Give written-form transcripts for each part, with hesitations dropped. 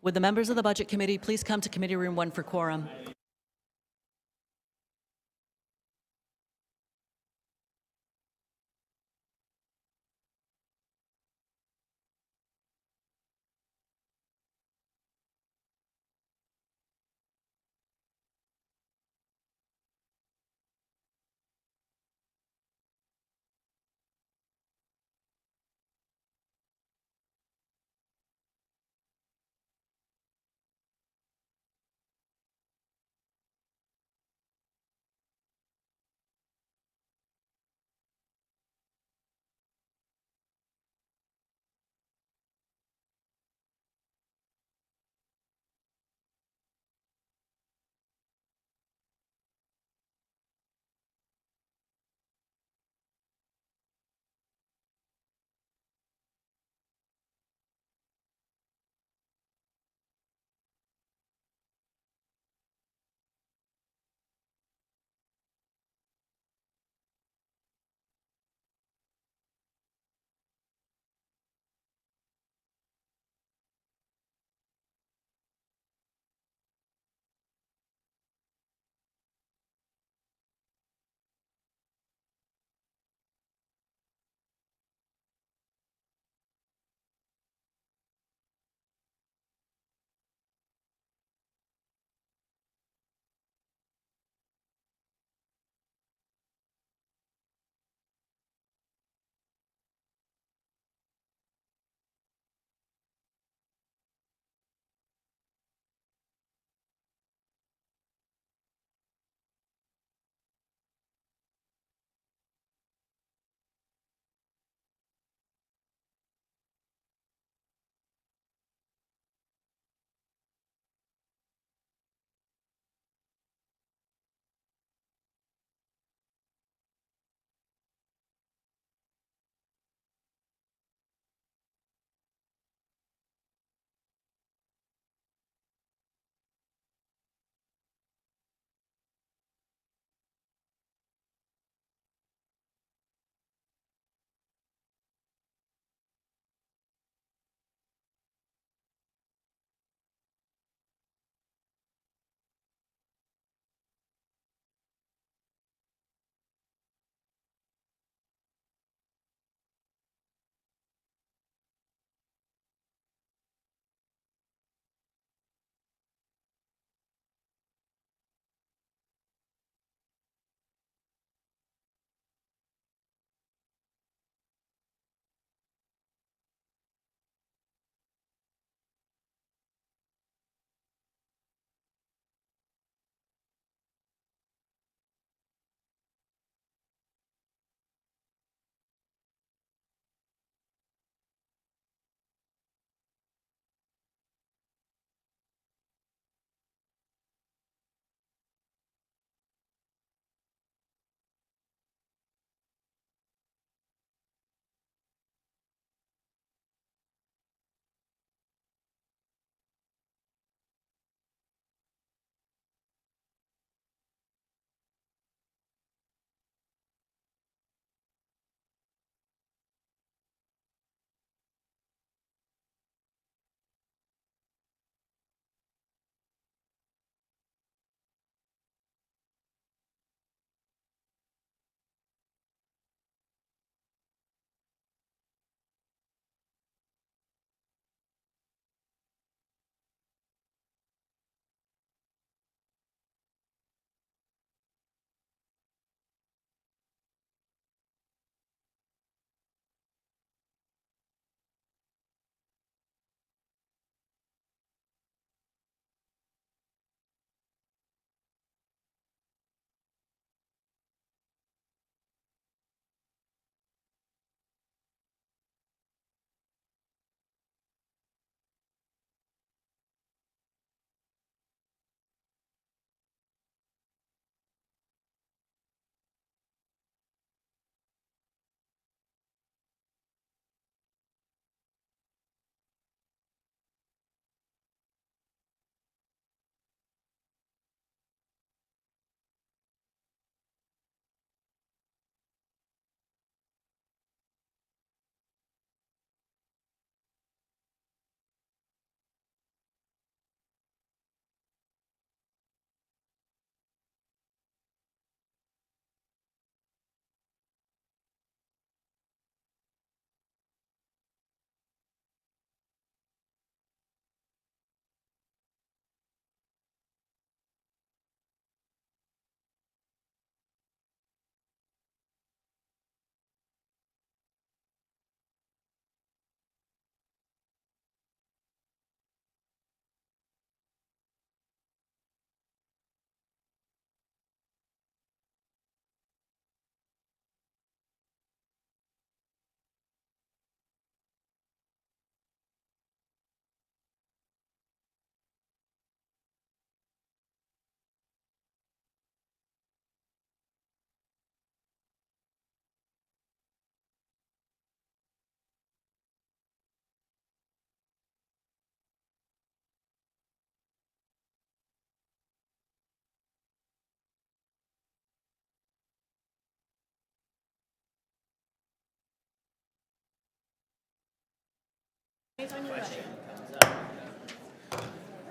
Would the members of the Budget Committee please come to Committee Room 1 for quorum?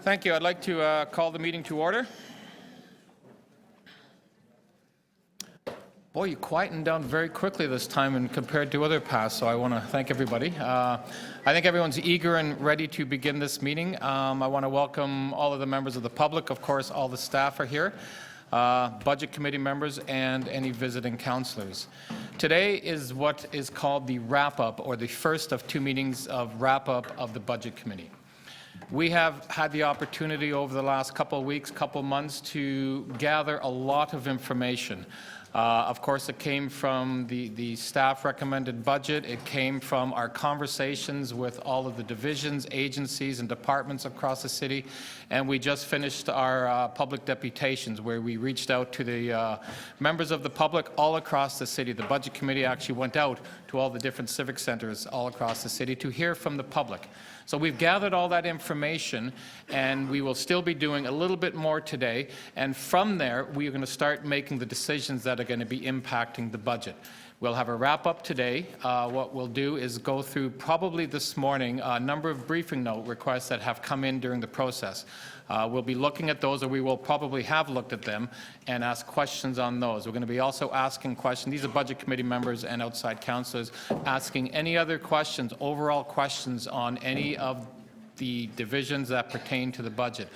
Thank you. I'd like to call the meeting to order. Boy, you quietened down very quickly this time and compared to other past, so I want to thank everybody. I think everyone's eager and ready to begin this meeting. I want to welcome all of the members of the public. Of course, all the staff are here, Budget Committee members, and any visiting councillors. Today is what is called the wrap-up, or the first of two meetings of wrap-up of the Budget Committee. We have had the opportunity over the last couple of weeks, couple of months, to gather a lot of information. Of course, it came from the staff recommended budget. It came from our conversations with all of the divisions, agencies, and departments across the city. And we just finished our public deputations, where we reached out to the members of the public all across the city. The Budget Committee actually went out to all the different civic centers all across the city to hear from the public. So we've gathered all that information, and we will still be doing a little bit more today. And from there, we are going to start making the decisions that are going to be impacting the budget. We'll have a wrap-up today. What we'll do is go through, probably this morning, a number of briefing note requests that have come in during the process. We'll be looking at those, or we will probably have looked at them, and ask questions on those. We're going to be also asking questions. These are Budget Committee members and outside councillors asking any other questions, overall questions on any of the divisions that pertain to the budget.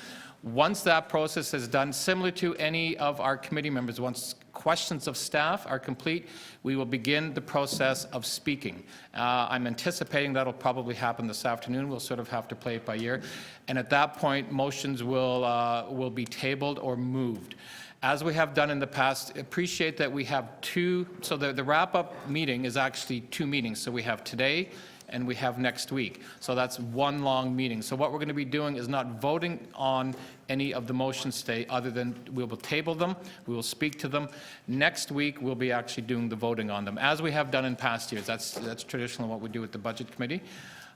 Once that process is done, similar to any of our committee members, once questions of staff are complete, we will begin the process of speaking. I'm anticipating that'll probably happen this afternoon. We'll sort of have to play it by ear. And at that point, motions will be tabled or moved. As we have done in the past, appreciate that we have two, so the wrap-up meeting is actually two meetings. So we have today and we have next week. So that's one long meeting. So what we're going to be doing is not voting on any of the motions today, other than we will table them, we will speak to them. Next week, we'll be actually doing the voting on them, as we have done in past years. That's traditional what we do with the Budget Committee.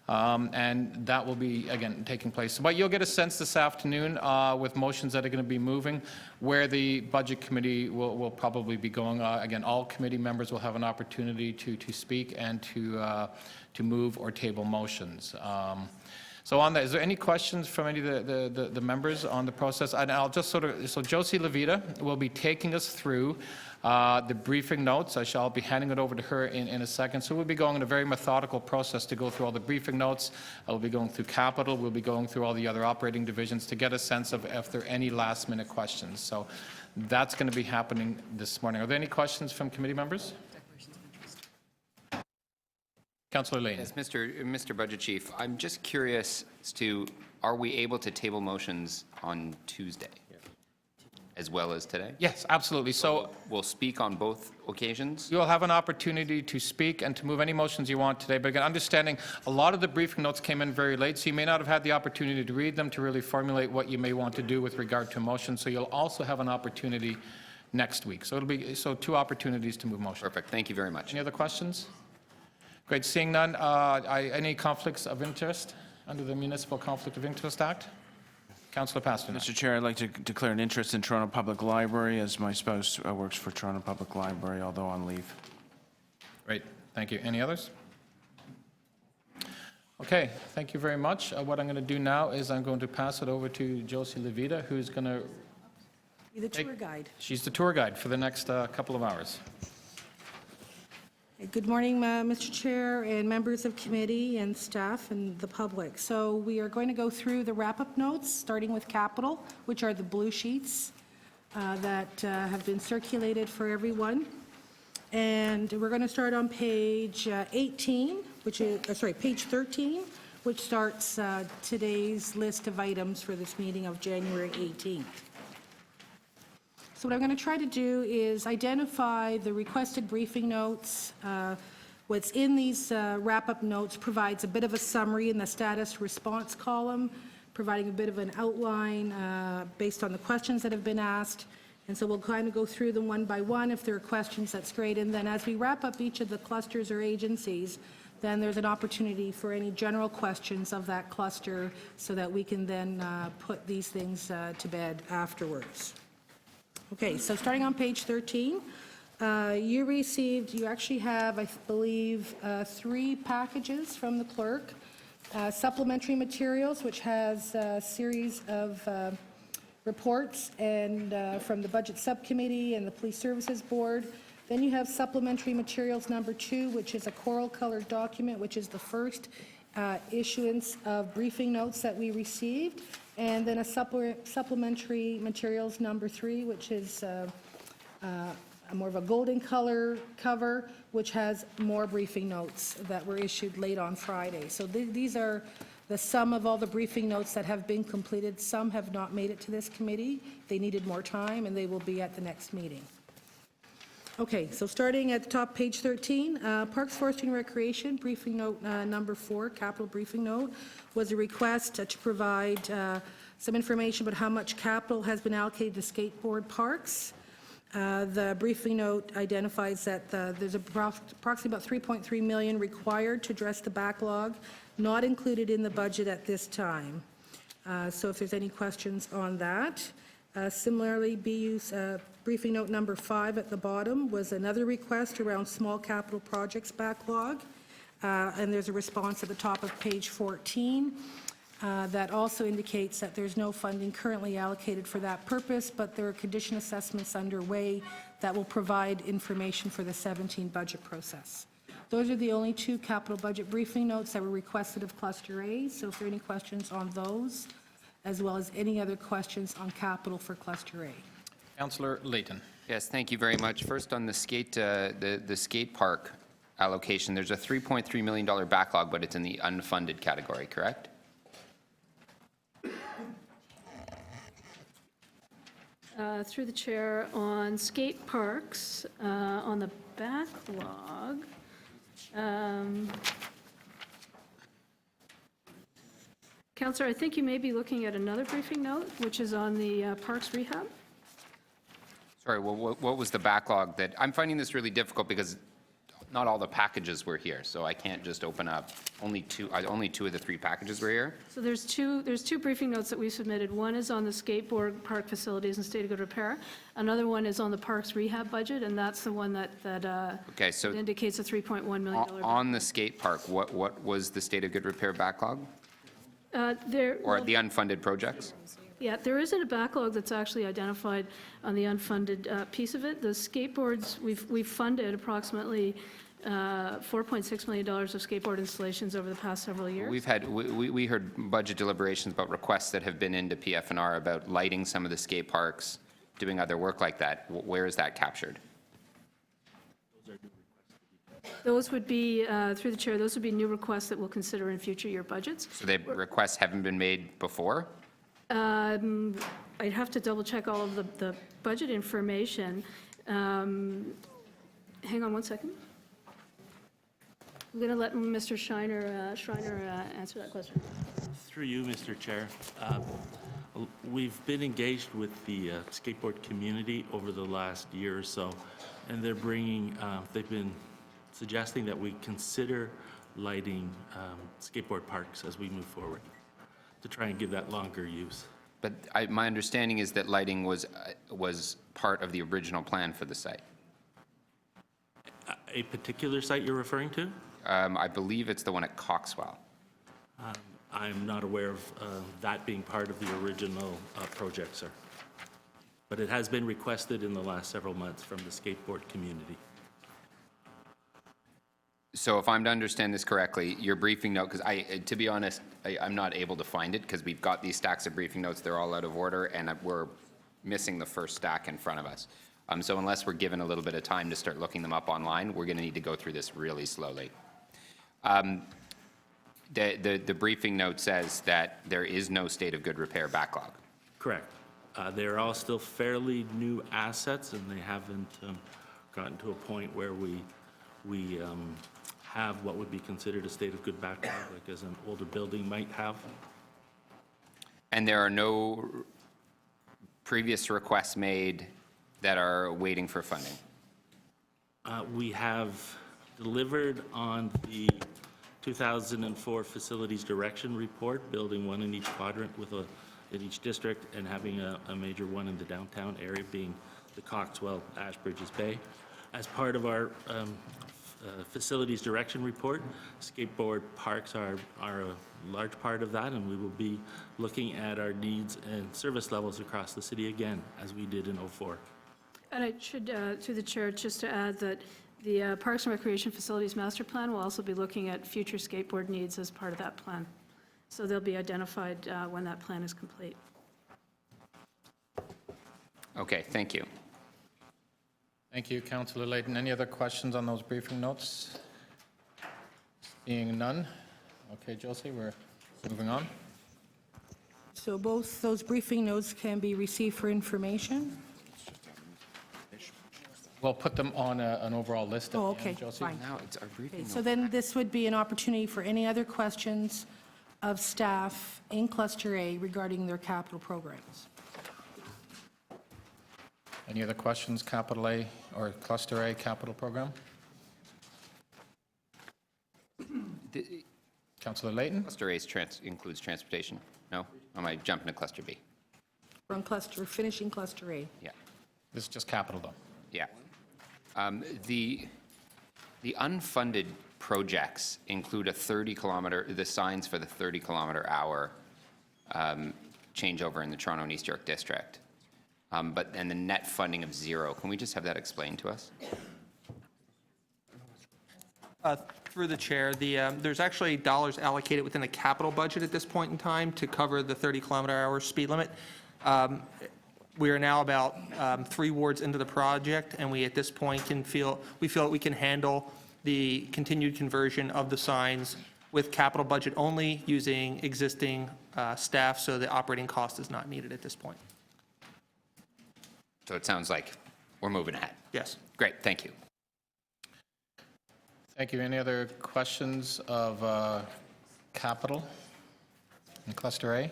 And that will be, again, taking place. But you'll get a sense this afternoon with motions that are going to be moving, where the Budget Committee will probably be going. Again, all committee members will have an opportunity to speak and to move or table motions. So on that, is there any questions from any of the members on the process? And I'll just so Josie Levita will be taking us through the briefing notes. I shall be handing it over to her in a second. So we'll be going in a very methodical process to go through all the briefing notes. I'll be going through capital. We'll be going through all the other operating divisions to get a sense of if there are any last-minute questions. So that's going to be happening this morning. Are there any questions from committee members? Councillor Lane. Yes, Mr. Budget Chief, I'm just curious as to, are we able to table motions on Tuesday as well as today? Yes, absolutely. So we'll speak on both occasions? you'll have an opportunity to speak and to move any motions you want today. But again, understanding a lot of the briefing notes came in very late, so you may not have had the opportunity to read them to really formulate what you may want to do with regard to motions. So you'll also have an opportunity next week. So it'll be two opportunities to move motions. Perfect. Thank you very much. Any other questions? Great. Seeing none, any conflicts of interest under the Municipal Conflict of Interest Act? Councillor Pasternak. Mr. Chair, I'd like to declare an interest in Toronto Public Library, as my spouse works for Toronto Public Library, although on leave. Great. Thank you. Any others? Okay. Thank you very much. What I'm going to do now is I'm going to pass it over to Josie Levita, who's going to... Be the tour guide. She's the tour guide for the next couple of hours. Good morning, Mr. Chair and members of committee and staff and the public. So we are going to go through the wrap-up notes, starting with capital, which are the blue sheets that have been circulated for everyone. And we're going to start on page 18, which is, page 13, which starts today's list of items for this meeting of January 18th. So what I'm going to try to do is identify the requested briefing notes. What's in these wrap-up notes provides a bit of a summary in the status response column, providing a bit of an outline based on the questions that have been asked. And so we'll kind of go through them one by one. If there are questions, that's great. And then as we wrap up each of the clusters or agencies, then there's an opportunity for any general questions of that cluster so that we can then put these things to bed afterwards. Okay, so starting on page 13, you actually have, I believe, 3 packages from the clerk. Supplementary materials, which has a series of reports and from the Budget Subcommittee and the Police Services Board. Then you have supplementary materials number 2, which is a coral-colored document, which is the first issuance of briefing notes that we received. And then a supplementary materials number 3, which is more of a golden color cover, which has more briefing notes that were issued late on Friday. So these are the sum of all the briefing notes that have been completed. Some have not made it to this committee. They needed more time, and they will be at the next meeting. Okay, so starting at the top, page 13, Parks, Forestry, and Recreation, briefing note number 4, capital briefing note, was a request to provide some information about how much capital has been allocated to skateboard parks. The briefing note identifies that there's approximately about $3.3 million required to address the backlog, not included in the budget at this time. So if there's any questions on that. Similarly, BU's briefing note number 5 at the bottom was another request around small capital projects backlog. And there's a response at the top of page 14. That also indicates that there's no funding currently allocated for that purpose, but there are condition assessments underway that will provide information for the 17 budget process. Those are the only 2 capital budget briefing notes that were requested of Cluster A. So if there are any questions on those, as well as any other questions on capital for Cluster A. Councillor Layton. Yes, thank you very much. First on the skate park allocation, there's a $3.3 million backlog, but it's in the unfunded category, correct? Through the chair, on skate parks, on the backlog, Councillor, I think you may be looking at another briefing note, which is on the parks rehab. Sorry, well, what was the backlog that, I'm finding this really difficult because not all the packages were here, so I can't just open up, only two of the 3 packages were here. So there's two briefing notes that we submitted. One is on the skateboard park facilities in state of good repair. Another one is on the parks rehab budget, and that's the one that Okay, so indicates a $3.1 million. on the skate park, what was the state of good repair backlog? Or the unfunded projects? Yeah, there isn't a backlog that's actually identified on the unfunded piece of it. The skateboards, we've funded approximately $4.6 million of skateboard installations over the past several years. We heard budget deliberations about requests that have been into PF&R about lighting some of the skate parks, doing other work like that. Where is that captured? Those would be, through the chair, those would be new requests that we'll consider in future year budgets. So the requests haven't been made before? I'd have to double check all of the budget information. Hang on one second. I'm going to let Mr. Schreiner answer that question. Through you, Mr. Chair. We've been engaged with the skateboard community over the last year or so, and they've been suggesting that we consider lighting skateboard parks as we move forward to try and give that longer use. But my understanding is that lighting was part of the original plan for the site. A particular site you're referring to? I believe it's the one at Coxwell. I'm not aware of that being part of the original project, sir. But it has been requested in the last several months from the skateboard community. So if I'm to understand this correctly, your briefing note, because to be honest, I'm not able to find it because we've got these stacks of briefing notes, they're all out of order, and we're missing the first stack in front of us. So unless we're given a little bit of time to start looking them up online, we're going to need to go through this really slowly. The briefing note says that there is no state of good repair backlog. Correct. They're all still fairly new assets, and they haven't gotten to a point where we have what would be considered a state of good backlog, like as an older building might have. And there are no previous requests made that are waiting for funding? We have delivered on the 2004 Facilities Direction Report, building one in each quadrant in each district, and having a major one in the downtown area being the Coxwell Ashbridges Bay. As part of our facilities direction report. Skateboard parks are a large part of that, and we will be looking at our needs and service levels across the city again, as we did in '04. And I should, through the chair, just to add that the Parks and Recreation Facilities Master Plan will also be looking at future skateboard needs as part of that plan. So they'll be identified when that plan is complete. Okay, thank you. Thank you, Councillor Layton. Any other questions on those briefing notes? Seeing none. Okay, Josie, we're moving on. So both those briefing notes can be received for information? We'll put them on an overall list at Oh, the okay, end, Josie. fine. Now it's our briefing Okay, note. so then this would be an opportunity for any other questions of staff in Cluster A regarding their capital programs. Any other questions, Capital A or Cluster A capital program? Councillor Layton? Cluster A includes transportation? No? Am I jumping to cluster B? Finishing Cluster A. Yeah, This is just capital, though. yeah. The unfunded projects include the signs for the 30-kilometer-hour changeover in the Toronto and East York District, and the net funding of zero. Can we just have that explained to us? Through the chair, there's actually dollars allocated within the capital budget at this point in time to cover the 30-kilometer-hour speed limit. We are now about 3 wards into the project, and we at this point feel that we can handle the continued conversion of the signs with capital budget only, using existing staff, so the operating cost is not needed at this point. So it sounds like we're moving ahead. Yes. Great, thank you. Thank you. Any other questions of capital in Cluster A?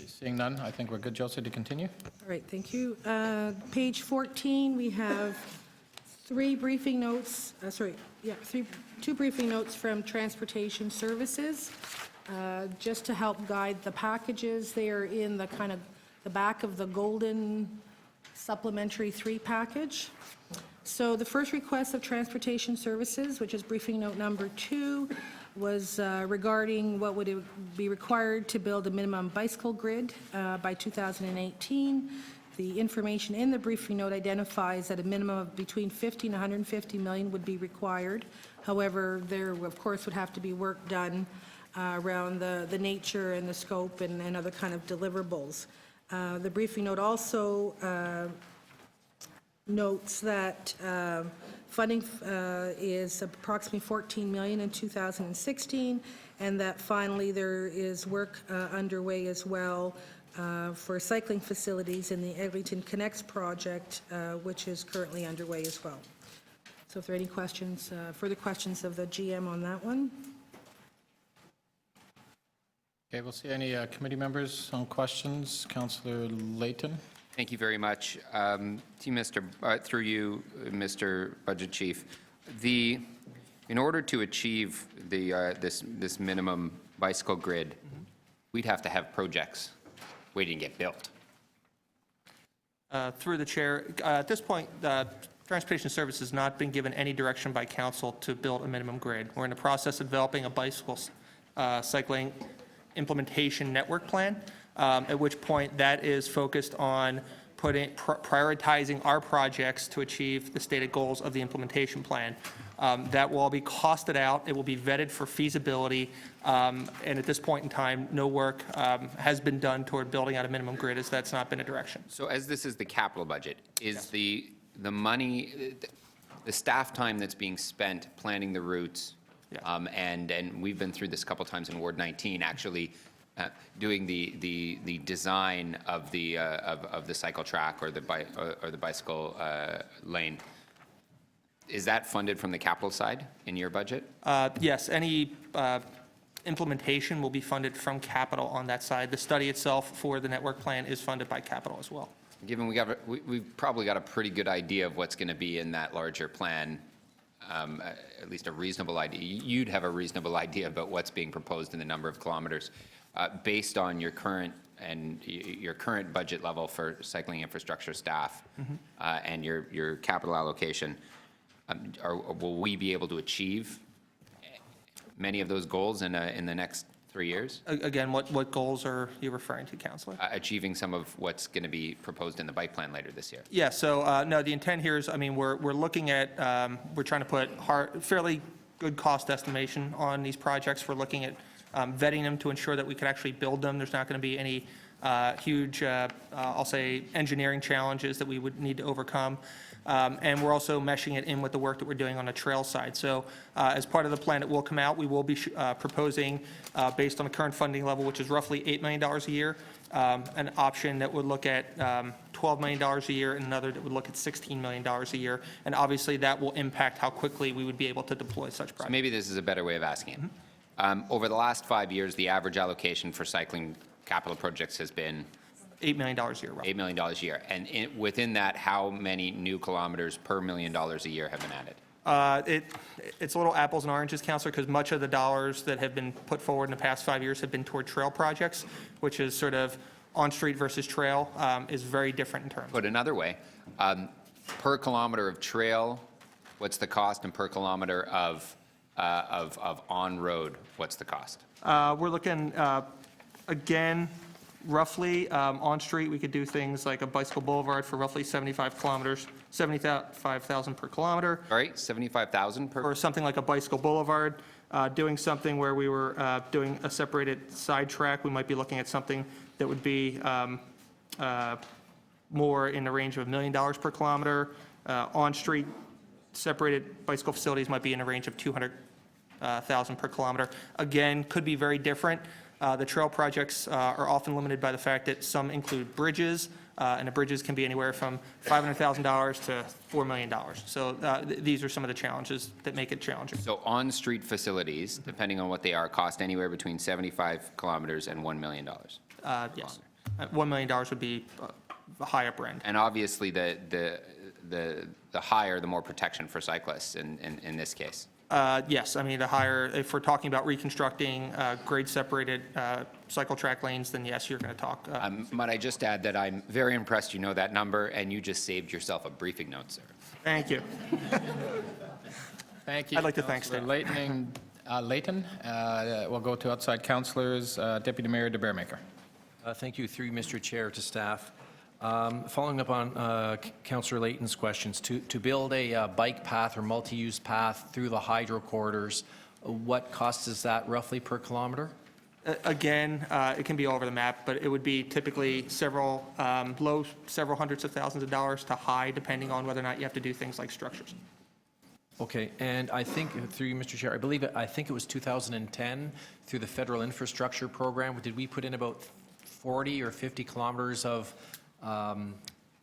Seeing none, I think we're good, Josie, to continue. All right, thank you. Page 14, we have two briefing notes from Transportation Services, just to help guide the packages. They are in the kind of the back of the golden supplementary 3 package. So the first request of Transportation Services, which is briefing note number 2, was regarding what would be required to build a minimum bicycle grid by 2018. The information in the briefing note identifies that a minimum of between 50 and 150 million would be required. However, there, of course, would have to be work done around the nature and the scope and other kind of deliverables. The briefing note also notes that funding is approximately 14 million in 2016, and that finally there is work underway as well for cycling facilities in the Eglinton Connects project, which is currently underway as well. So if there are any questions, further questions of the GM on that one? Okay, we'll see any committee members on questions. Councillor Layton? Thank you very much. To you, through you, Mr. Budget Chief, in order to achieve this minimum bicycle grid, we'd have to have projects waiting to get built. Through the chair, at this point, Transportation Services has not been given any direction by council to build a minimum grid. We're in the process of developing a bicycle cycling implementation network plan, at which point that is focused on prioritizing our projects to achieve the stated goals of the implementation plan. That will all be costed out. It will be vetted for feasibility. And at this point in time, no work has been done toward building out a minimum grid, as that's not been a direction. So as this is the capital budget, is the money, the staff time that's being spent planning the routes, Yes. and we've been through this a couple times in Ward 19, actually doing the design of the cycle track or the bicycle lane. Is that funded from the capital side in your budget? Yes, any implementation will be funded from capital on that side. The study itself for the network plan is funded by capital as well. Given we've probably got a pretty good idea of what's going to be in that larger plan, at least a reasonable idea. You'd have a reasonable idea about what's being proposed in the number of kilometers, based on your current budget level for cycling infrastructure staff, and your capital allocation. Will we be able to achieve many of those goals in the next 3 years? Again, what goals are you referring to, Councillor? Achieving some of what's going to be proposed in the bike plan later this year? Yeah, so, no, the intent here is, I mean, we're looking at, we're trying to put fairly good cost estimation on these projects. We're looking at vetting them to ensure that we can actually build them. There's not going to be any huge, I'll say, engineering challenges that we would need to overcome. And we're also meshing it in with the work that we're doing on the trail side. So as part of the plan that will come out, we will be proposing, based on the current funding level, which is roughly $8 million a year, an option that would look at $12 million a year and another that would look at $16 million a year. And obviously, that will impact how quickly we would be able to deploy such projects. Maybe this is a better way of asking it. Over the last 5 years, the average allocation for cycling capital projects has been $8 million a year, roughly. $8 million a year. And within that, how many new kilometers per $1 million a year have been added? It's a little apples and oranges, Councillor, because much of the dollars that have been put forward in the past 5 years have been toward trail projects, which is sort of on-street versus trail, is very different in terms. Put another way, per kilometer of trail, what's the cost, and per kilometer of on-road, what's the cost? We're looking, again, roughly, on-street, we could do things like a bicycle boulevard for roughly 75 kilometers, 75,000 per kilometer, All right, 75,000 per? or something like a bicycle boulevard. Doing something where we were doing a separated side track, we might be looking at something that would be more in the range of $1 million per kilometer. On-street separated bicycle facilities might be in a range of 200,000 per kilometer. Again, could be very different. The trail projects are often limited by the fact that some include bridges, and the bridges can be anywhere from $500,000 to $4 million. So these are some of the challenges that make it challenging. So on-street facilities, depending on what they are, cost anywhere between 75 kilometers and $1 million. Yes. $1 million would be the high upper end. And obviously, the higher, the more protection for cyclists in this case. Yes, I mean, the higher, if we're talking about reconstructing grade-separated cycle track lanes, then yes, you're going to talk. Might I just add that I'm very impressed you know that number, and you just saved yourself a briefing note, sir. Thank you. Thank you. I'd like to thank Councillor staff. Layton. We'll go to outside councillors. Deputy Mayor De Beermaker. Thank you, through Mr. Chair, to staff. Following up on Councillor Layton's questions, to build a bike path or multi-use path through the hydro corridors, what cost is that roughly per kilometer? Again, it can be all over the map, but it would be typically several hundreds of thousands of dollars to high, depending on whether or not you have to do things like structures. Okay, and I think, through you, Mr. Chair, I think it was 2010, through the Federal Infrastructure Program, did we put in about 40 or 50 kilometers of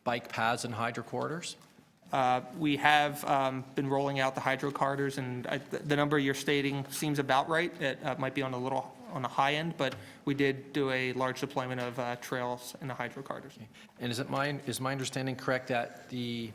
bike paths and hydro corridors? We have been rolling out the hydro corridors, and the number you're stating seems about right. It might be on the high end, but we did do a large deployment of trails in the hydro corridors. And is my understanding correct that the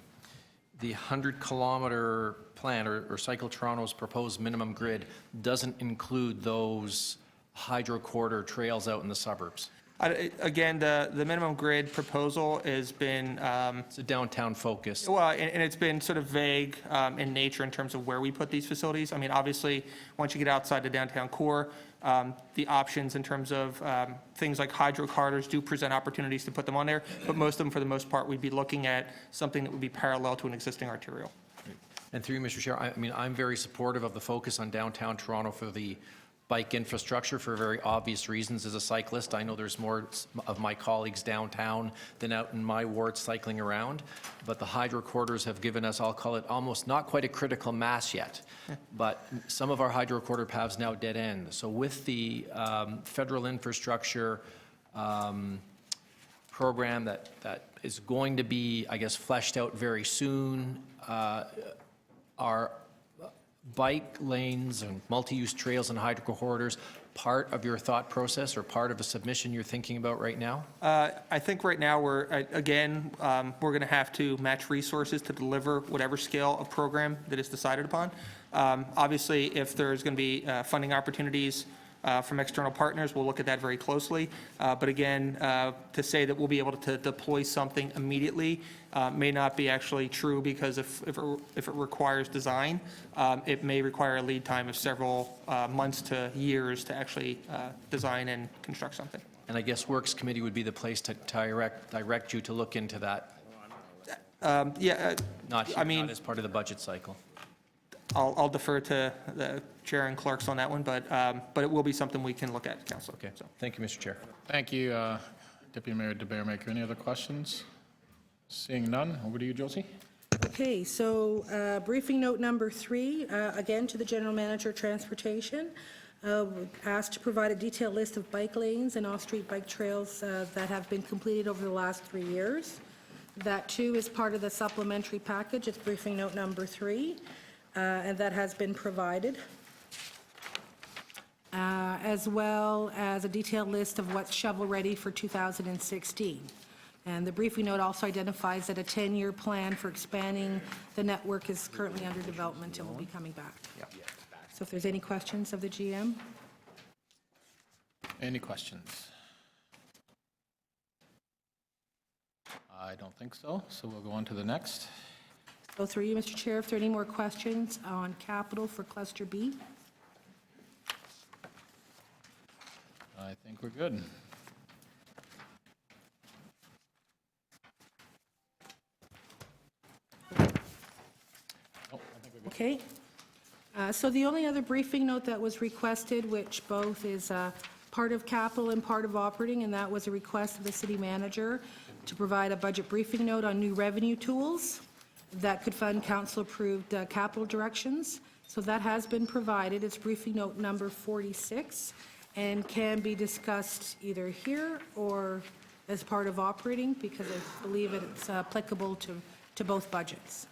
100-kilometer plan, or Cycle Toronto's proposed minimum grid, doesn't include those hydro corridor trails out in the suburbs? Again, the minimum grid proposal has been, It's a downtown focus. well, and it's been sort of vague in nature in terms of where we put these facilities. I mean, obviously, once you get outside the downtown core, the options in terms of things like hydro corridors do present opportunities to put them on there, but most of them, for the most part, we'd be looking at something that would be parallel to an existing arterial. And through you, Mr. Chair, I mean, I'm very supportive of the focus on downtown Toronto for the bike infrastructure for very obvious reasons. As a cyclist, I know there's more of my colleagues downtown than out in my ward cycling around, but the hydro corridors have given us, I'll call it, almost not quite a critical mass yet, but some of our hydro corridor paths now dead end. So with the federal infrastructure program that is going to be, I guess, fleshed out very soon, our bike lanes and multi-use trails and hydro corridors part of your thought process or part of a submission you're thinking about right now? I think right now we're going to have to match resources to deliver whatever scale of program that is decided upon. Obviously, if there's going to be funding opportunities from external partners. We'll look at that very closely. But again, to say that we'll be able to deploy something immediately may not be actually true, because if it requires design, it may require a lead time of several months to years to actually design and construct something. And I guess Works Committee would be the place to direct you to look into that, Yeah, not I mean, not as part of the budget cycle. I'll defer to the chair and clerks on that one, but it will be something we can look at, Council. Okay, So. thank you, Mr. Chair. Thank you, Deputy Mayor DeBaremaker. Any other questions? Seeing none, over to you, Josie. Okay, so briefing note number 3, again to the General Manager, Transportation. Asked to provide a detailed list of bike lanes and off-street bike trails that have been completed over the last 3 years. That too is part of the supplementary package. It's briefing note number 3, and that has been provided. As well as a detailed list of what's shovel-ready for 2016. And the briefing note also identifies that a 10-year plan for expanding the network is currently under development and will be coming back. So if there's any questions of the GM? Any questions? I don't think so, so we'll go on to the next. So through you, Mr. Chair, if there are any more questions on capital for Cluster B? I think we're good. Okay. So the only other briefing note that was requested, which both is part of capital and part of operating, and that was a request of the city manager to provide a budget briefing note on new revenue tools that could fund council-approved capital directions. So that has been provided. It's briefing note number 46 and can be discussed either here or as part of operating, because I believe it's applicable to both budgets.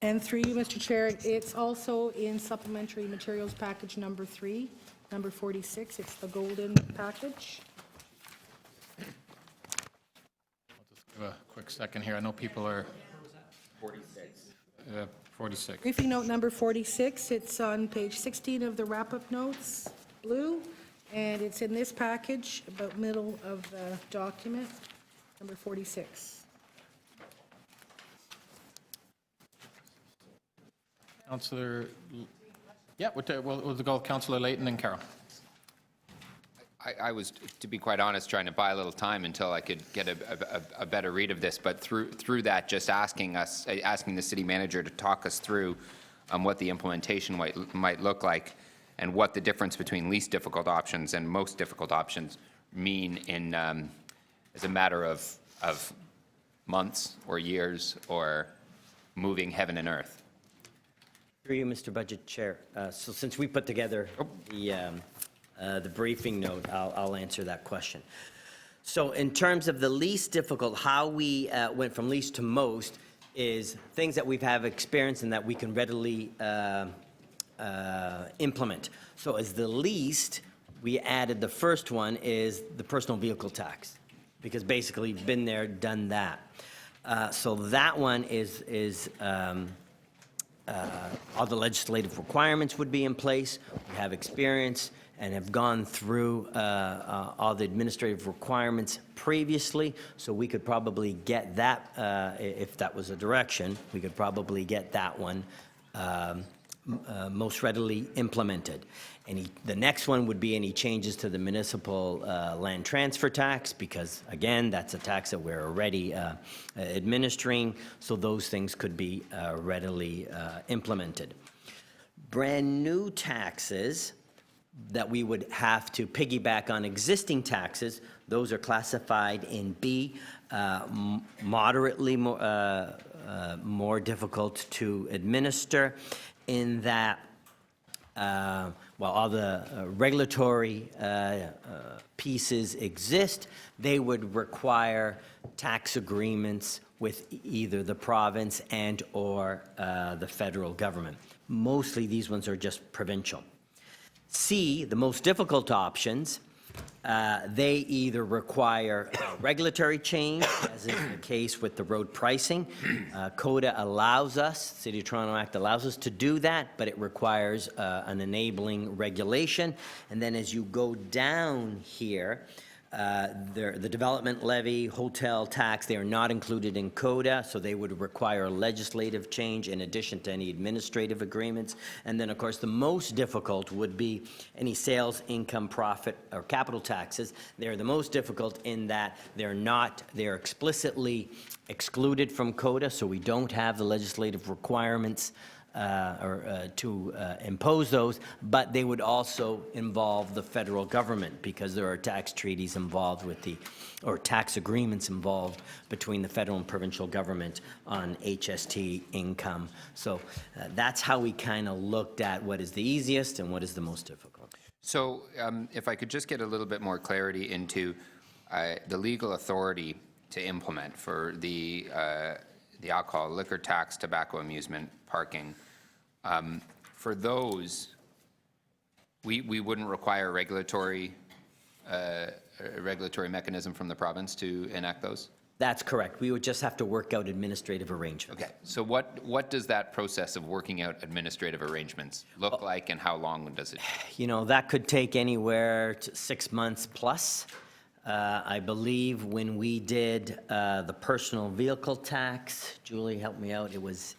And through you, Mr. Chair, it's also in supplementary materials package number 3, number 46. It's the golden package. I'll just give a quick second here. I know people are... 46. Briefing note number 46. It's on page 16 of the wrap-up notes, blue, and it's in this package, about middle of the document, number 46. Councillor, yeah, we'll go Councillor Layton and Carroll. I was, to be quite honest, trying to buy a little time until I could get a better read of this, but through that, just asking the city manager to talk us through what the implementation might look like, and what the difference between least difficult options and most difficult options mean in as a matter of months or years, or moving heaven and earth. Through you, Mr. Budget Chair. So since we put together the briefing note, I'll answer that question. So in terms of the least difficult, how we went from least to most is things that we've have experience and that we can readily implement. So as the least, we added the first one is the personal vehicle tax, because basically been there, done that. So that one is all the legislative requirements would be in place. We have experience and have gone through all the administrative requirements previously, so we could probably get that, if that was a direction, we could probably get that one most readily implemented. The next one would be any changes to the municipal land transfer tax, because again, that's a tax that we're already administering, so those things could be readily implemented. Brand new taxes that we would have to piggyback on existing taxes, those are classified in B, moderately more difficult to administer, in that while all the regulatory pieces exist, they would require tax agreements with either the province and or the federal government. Mostly these ones are just provincial. C, the most difficult options, They either require a regulatory change, as is the case with the road pricing. CODA allows us, City of Toronto Act allows us to do that, but it requires an enabling regulation. And then as you go down here, the development levy, hotel tax, they are not included in CODA, so they would require a legislative change in addition to any administrative agreements. And then, of course, the most difficult would be any sales, income, profit, or capital taxes. They're the most difficult in that they're explicitly excluded from CODA, so we don't have the legislative requirements to impose those, but they would also involve the federal government because there are tax treaties involved or tax agreements involved between the federal and provincial government on HST income. So that's how we kind of looked at what is the easiest and what is the most difficult. So if I could just get a little bit more clarity into the legal authority to implement for the alcohol, liquor tax, tobacco, amusement, parking. For those, we wouldn't require a regulatory mechanism from the province to enact those? That's correct. We would just have to work out administrative arrangements. Okay, so what does that process of working out administrative arrangements look like, and how long does it take? You know, that could take anywhere to 6 months plus. I believe when we did the personal vehicle tax, Julie, help me out, it was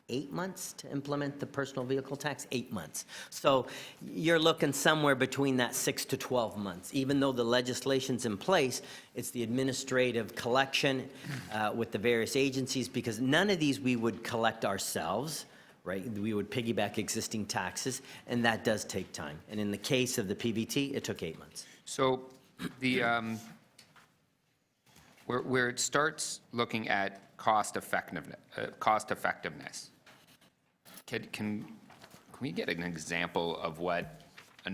8 months to implement the personal vehicle tax, 8 months. So you're looking somewhere between that 6 to 12 months. Even though the legislation's in place, it's the administrative collection with the various agencies, because none of these we would collect ourselves, right? We would piggyback existing taxes, and that does take time. And in the case of the PVT, it took 8 months. So the where it starts looking at cost effectiveness, can we get an example of what a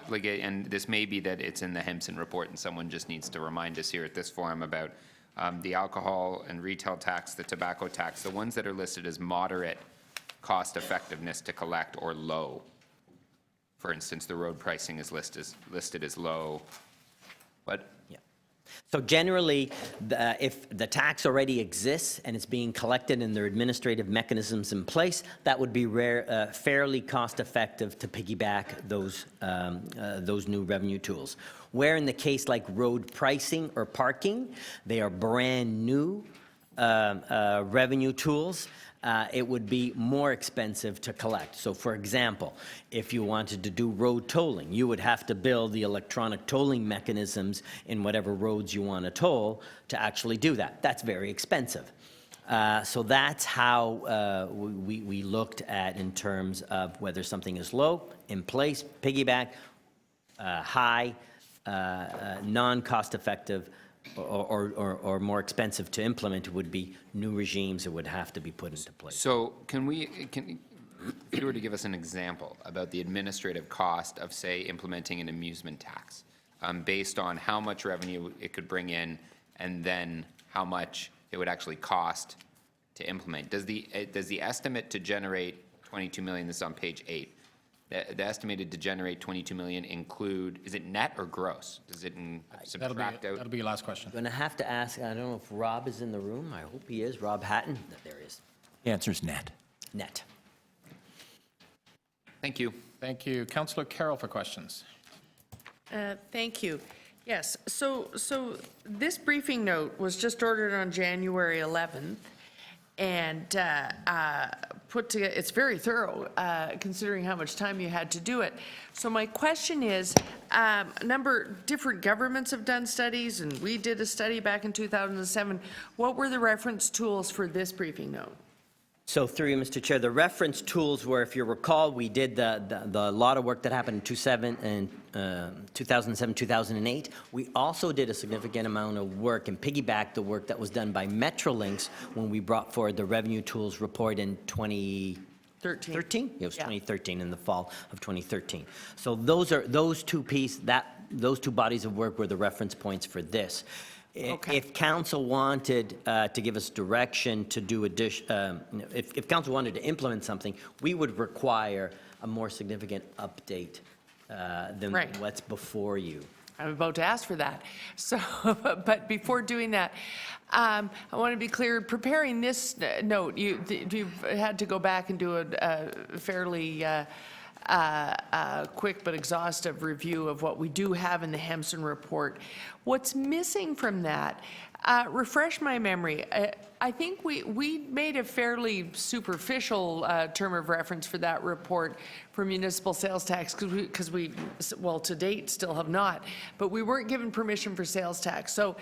like, and this may be that it's in the Hempson report and someone just needs to remind us here at this forum about the alcohol and retail tax, the tobacco tax, the ones that are listed as moderate cost effectiveness to collect or low. For instance, the road pricing is listed as low. But So generally, if the tax already exists and it's being collected and there are administrative mechanisms in place, that would be fairly cost-effective to piggyback those new revenue tools. Where in the case like road pricing or parking, they are brand-new revenue tools, it would be more expensive to collect. So for example, if you wanted to do road tolling, you would have to build the electronic tolling mechanisms in whatever roads you want to toll to actually do that. That's very expensive. So that's how we looked at in terms of whether something is low, in place, piggyback, high, non-cost effective, or more expensive to implement would be new regimes that would have to be put into place. So if you were to give us an example about the administrative cost of, say, implementing an amusement tax, based on how much revenue it could bring in and then how much it would actually cost to implement. Does the estimate to generate 22 million, this is on page 8, the estimated to generate 22 million include, is it net or gross? Does it subtract out? That'll be your last question. I'm going to have to ask, I don't know if Rob is in the room. I hope he is. Rob Hatton. There he is. The answer is net. Net. Thank you. Thank you. Councillor Carroll for questions. Thank you. Yes, so this briefing note was just ordered on January 11th, and put together, it's very thorough, considering how much time you had to do it. So my question is, different governments have done studies, and we did a study back in 2007. What were the reference tools for this briefing note? So through you, Mr. Chair, the reference tools were, if you recall, we did the lot of work that happened in 2007, 2008. We also did a significant amount of work and piggybacked the work that was done by Metrolinx when we brought forward the revenue tools report in 2013. It was 2013, in the fall of 2013. So those two bodies of work were the reference points for this. Okay. If council wanted to give us direction to do if council wanted to implement something, we would require a more significant update than Right. what's before you. I'm about to ask for that. So, but before doing that, I want to be clear, preparing this note, you've had to go back and do a fairly quick but exhaustive review of what we do have in the Hemson report. What's missing from that, refresh my memory, I think we made a fairly superficial term of reference for that report for municipal sales tax because we, well, to date still have not, but we weren't given permission for sales tax. So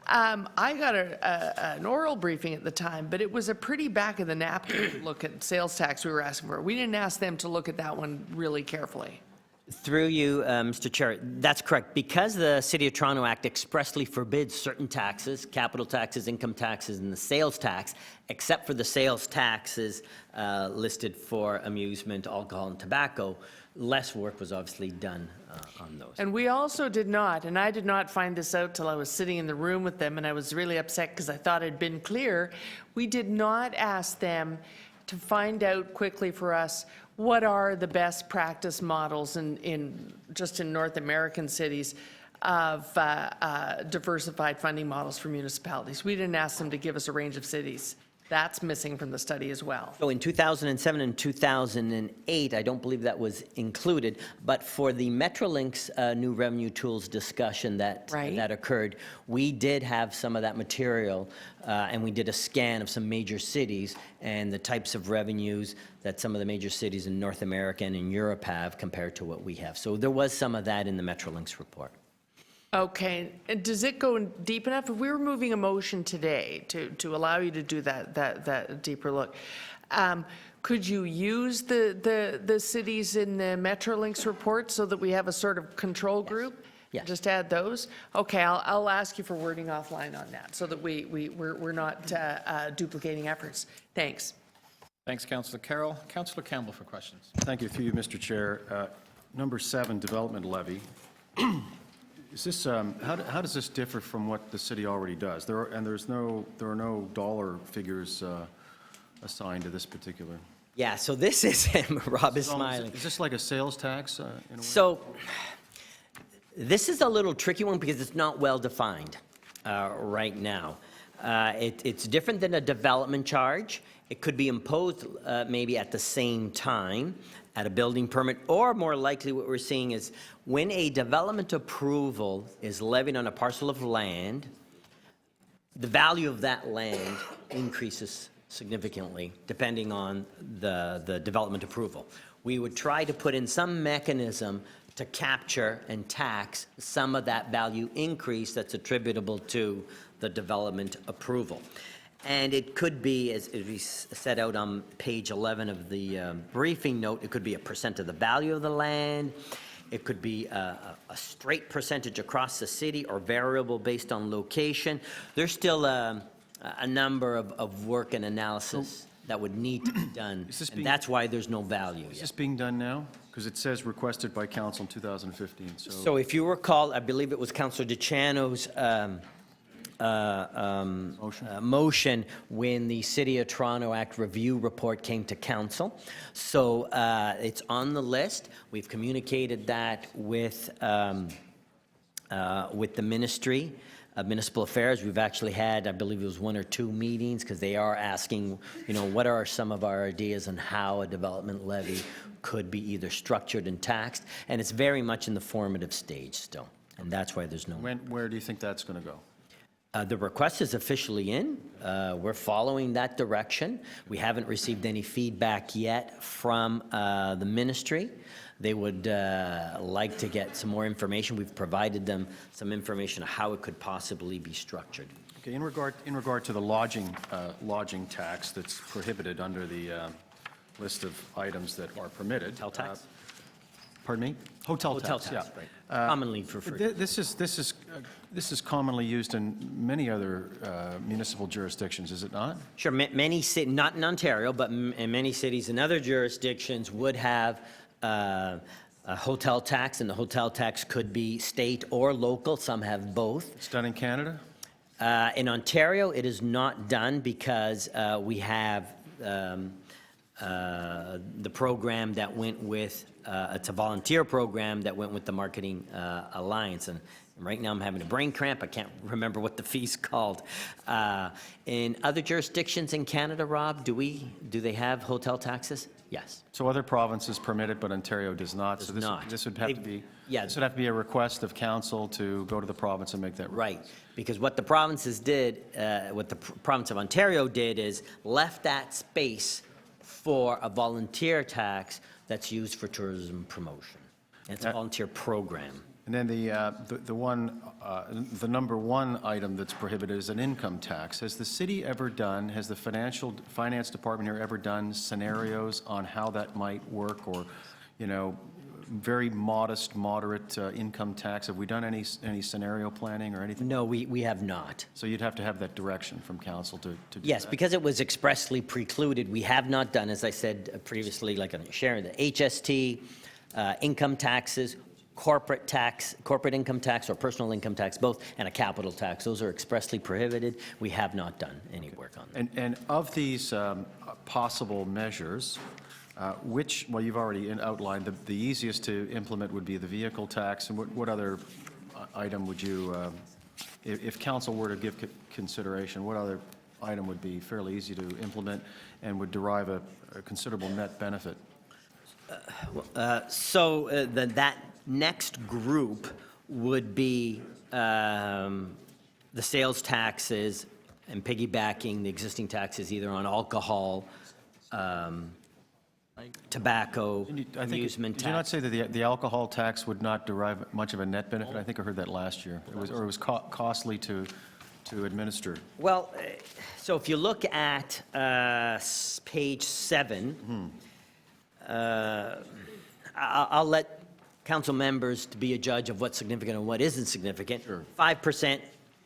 I got an oral briefing at the time, but it was a pretty back of the napkin look at sales tax we were asking for. We didn't ask them to look at that one really carefully. Through you, Mr. Chair, that's correct. Because the City of Toronto Act expressly forbids certain taxes, capital taxes, income taxes, and the sales tax, except for the sales taxes listed for amusement, alcohol, and tobacco, less work was obviously done on those. And we also did not, and I did not find this out till I was sitting in the room with them, and I was really upset because I thought it had been clear. We did not ask them to find out quickly for us what are the best practice models in North American cities of diversified funding models for municipalities. We didn't ask them to give us a range of cities. That's missing from the study as well. So in 2007 and 2008, I don't believe that was included, but for the Metrolinx new revenue tools discussion that occurred, we did have some of that material, and we did a scan of some major cities and the types of revenues that some of the major cities in North America and in Europe have compared to what we have. So there was some of that in the Metrolinx report. Okay, and does it go deep enough? If we were moving a motion today to allow you to do that deeper look, could you use the cities in the Metrolinx report so that we have a sort of control group? Yes. Just add those? Okay, I'll ask you for wording offline on that so that we're not duplicating efforts. Thanks. Thanks, Councillor Carroll. Councillor Campbell for questions. Thank you. Through you, Mr. Chair. Number 7, development levy. Is this, how does this differ from what the city already does? There are no dollar figures assigned to this particular. Yeah, so this is, Rob is smiling. Is this like a sales tax in a way? So this is a little tricky one because it's not well defined right now. It's different than a development charge. It could be imposed maybe at the same time at a building permit, or more likely what we're seeing is when a development approval is levied on a parcel of land, the value of that land increases significantly depending on the development approval. We would try to put in some mechanism to capture and tax some of that value increase that's attributable to the development approval. And it could be, as we set out on page 11 of the briefing note, it could be a percent of the value of the land. It could be a straight percentage across the city or variable based on location. There's still a number of work and analysis that would need to be done. And that's why there's no value yet. Is this being done now? Because it says requested by council in 2015. So if you recall, I believe it was Councillor DeCiano's motion when the City of Toronto Act review report came to council. So it's on the list. We've communicated that with the Ministry of Municipal Affairs. We've actually had, I believe it was 1 or 2 meetings, because they are asking, you know, what are some of our ideas on how a development levy could be either structured and taxed, and it's very much in the formative stage still, and that's why there's no. Where do you think that's going to go? The request is officially in. We're following that direction. We haven't received any feedback yet from the ministry. They would like to get some more information. We've provided them some information on how it could possibly be structured. Okay, in regard to the lodging tax that's prohibited under the list of items that are permitted. Hotel tax? Pardon me? Hotel tax, tax, yeah. right. Commonly referred. This is commonly used in many other municipal jurisdictions, is it not? Sure, many cities, not in Ontario, but in many cities in other jurisdictions would have a hotel tax, and the hotel tax could be state or local. Some have both. It's done in Canada? In Ontario, it is not done because we have the program that went with, it's a volunteer program that went with the Marketing Alliance. And right now I'm having a brain cramp. I can't remember what the fee's called. In other jurisdictions in Canada, Rob, do they have hotel taxes? Yes. So other provinces permit it, but Ontario does not. So Does not. This would have to They- be, yeah. this would have to be a request of council to go to the province and make that. Right, because what the provinces did, what the province of Ontario did is left that space for a volunteer tax that's used for tourism promotion. And it's a volunteer program. And then the one, the number one item that's prohibited is an income tax. Has the city ever done, has the finance department here ever done scenarios on how that might work, or, you know, very modest, moderate income tax? Have we done any scenario planning or anything? No, we have not. So you'd have to have that direction from council to do Yes, that. because it was expressly precluded, we have not done, as I said previously, like Sharon, the HST, income taxes, corporate tax, corporate income tax or personal income tax, both, and a capital tax. Those are expressly prohibited. We have not done any work on them. And of these possible measures, which, well, you've already outlined, the easiest to implement would be the vehicle tax. And what other item would you, if council were to give consideration, what other item would be fairly easy to implement and would derive a considerable net benefit? So that next group would be the sales taxes and piggybacking the existing taxes either on alcohol, tobacco, I think, amusement did you not tax. say that the alcohol tax would not derive much of a net benefit? I think I heard that last year. It was costly to administer. Well, so if you look at page 7, I'll let council members to be a judge of what's significant and what isn't significant. 5%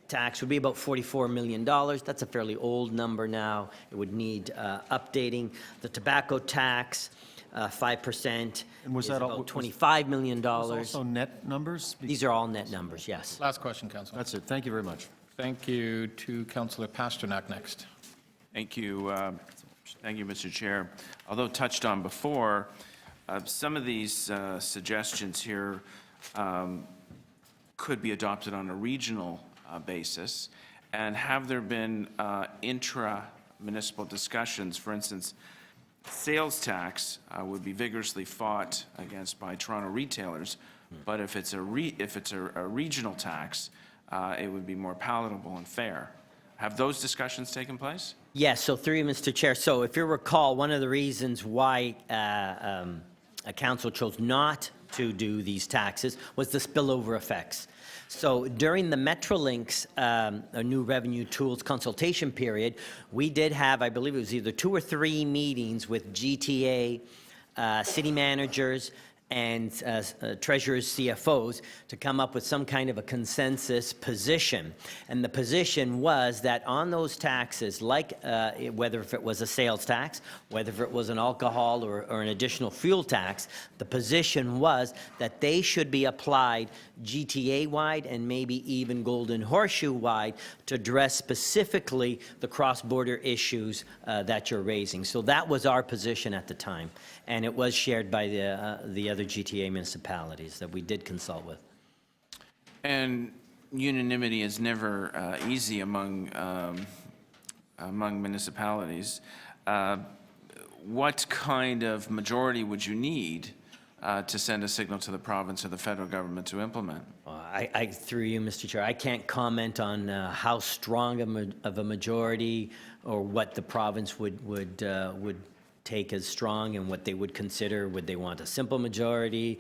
tax would be about $44 million. That's a fairly old number now. It would need updating. The tobacco tax, 5%, And was is that all- about $25 million. Also net numbers? These are all net numbers, yes. Last question, Councillor. That's it. Thank you very much. Thank you. To Councillor Pasternak next. Thank you. Thank you, Mr. Chair. Although touched on before, some of these suggestions here could be adopted on a regional basis. And have there been intra-municipal discussions? For instance, sales tax would be vigorously fought against by Toronto retailers, but if it's a regional tax, it would be more palatable and fair. Have those discussions taken place? Yes, so through you, Mr. Chair. So if you recall, one of the reasons why a council chose not to do these taxes was the spillover effects. So during the Metrolinx new revenue tools consultation period, we did have, I believe it was either 2 or 3 meetings with GTA, city managers, and treasurers, CFOs, to come up with some kind of a consensus position. And the position was that on those taxes, like whether if it was a sales tax, whether if it was an alcohol or an additional fuel tax, the position was that they should be applied GTA-wide and maybe even Golden Horseshoe-wide to address specifically the cross-border issues that you're raising. So that was our position at the time, and it was shared by the other GTA municipalities that we did consult with. And unanimity is never easy among municipalities. What kind of majority would you need to send a signal to the province or the federal government to implement? Through you, Mr. Chair, I can't comment on how strong of a majority or what the province would take as strong and what they would consider. Would they want a simple majority,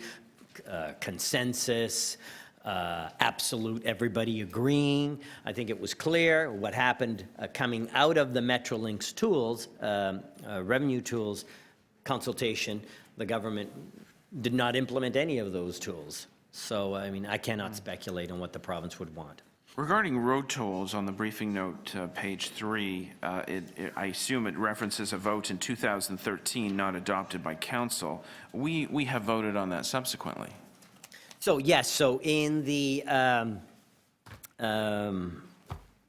consensus, absolute everybody agreeing? I think it was clear what happened coming out of the Metrolinx tools, revenue tools consultation. The government did not implement any of those tools. So, I mean, I cannot speculate on what the province would want. Regarding road tolls, on the briefing note, page 3, I assume it references a vote in 2013 not adopted by council. We have voted on that subsequently. So, yes, so in the Gardner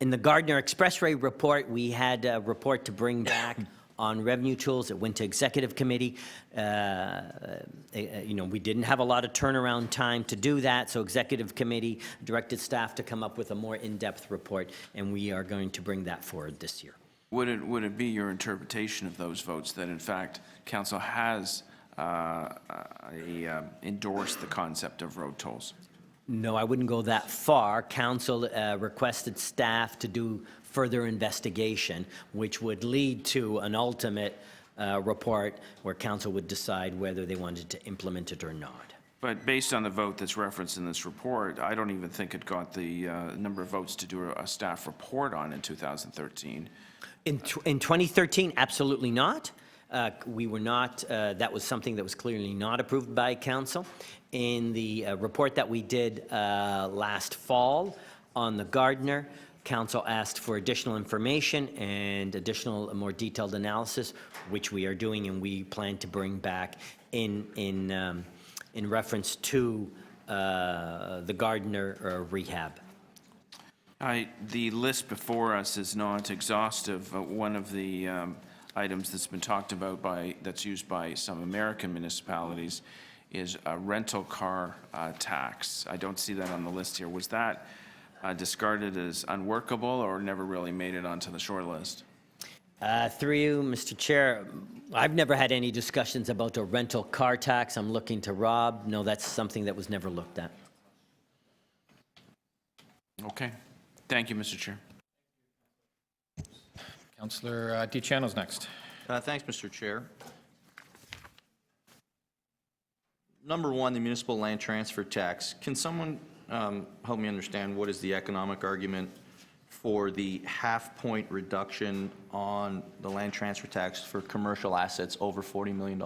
Expressway report, we had a report to bring back on revenue tools. It went to executive committee. We didn't have a lot of turnaround time to do that, so executive committee directed staff to come up with a more in-depth report, and we are going to bring that forward this year. Would it be your interpretation of those votes that, in fact, council has endorsed the concept of road tolls? No, I wouldn't go that far. Council requested staff to do further investigation, which would lead to an ultimate report where council would decide whether they wanted to implement it or not. But based on the vote that's referenced in this report, I don't even think it got the number of votes to do a staff report on in 2013. In 2013, absolutely not. We were not, that was something that was clearly not approved by council. In the report that we did last fall on the Gardner, council asked for additional information and additional, more detailed analysis, which we are doing, and we plan to bring back in reference to the Gardner rehab. The list before us is not exhaustive. One of the items that's been talked about that's used by some American municipalities is a rental car tax. I don't see that on the list here. Was that discarded as unworkable or never really made it onto the short list? Through you, Mr. Chair, I've never had any discussions about a rental car tax. I'm looking to Rob. No, that's something that was never looked at. Okay. Thank you, Mr. Chair. Councillor DiCiano's next. Thanks, Mr. Chair. Number one, the municipal land transfer tax. Can someone help me understand what is the economic argument for the half-point reduction on the land transfer tax for commercial assets over $40 million?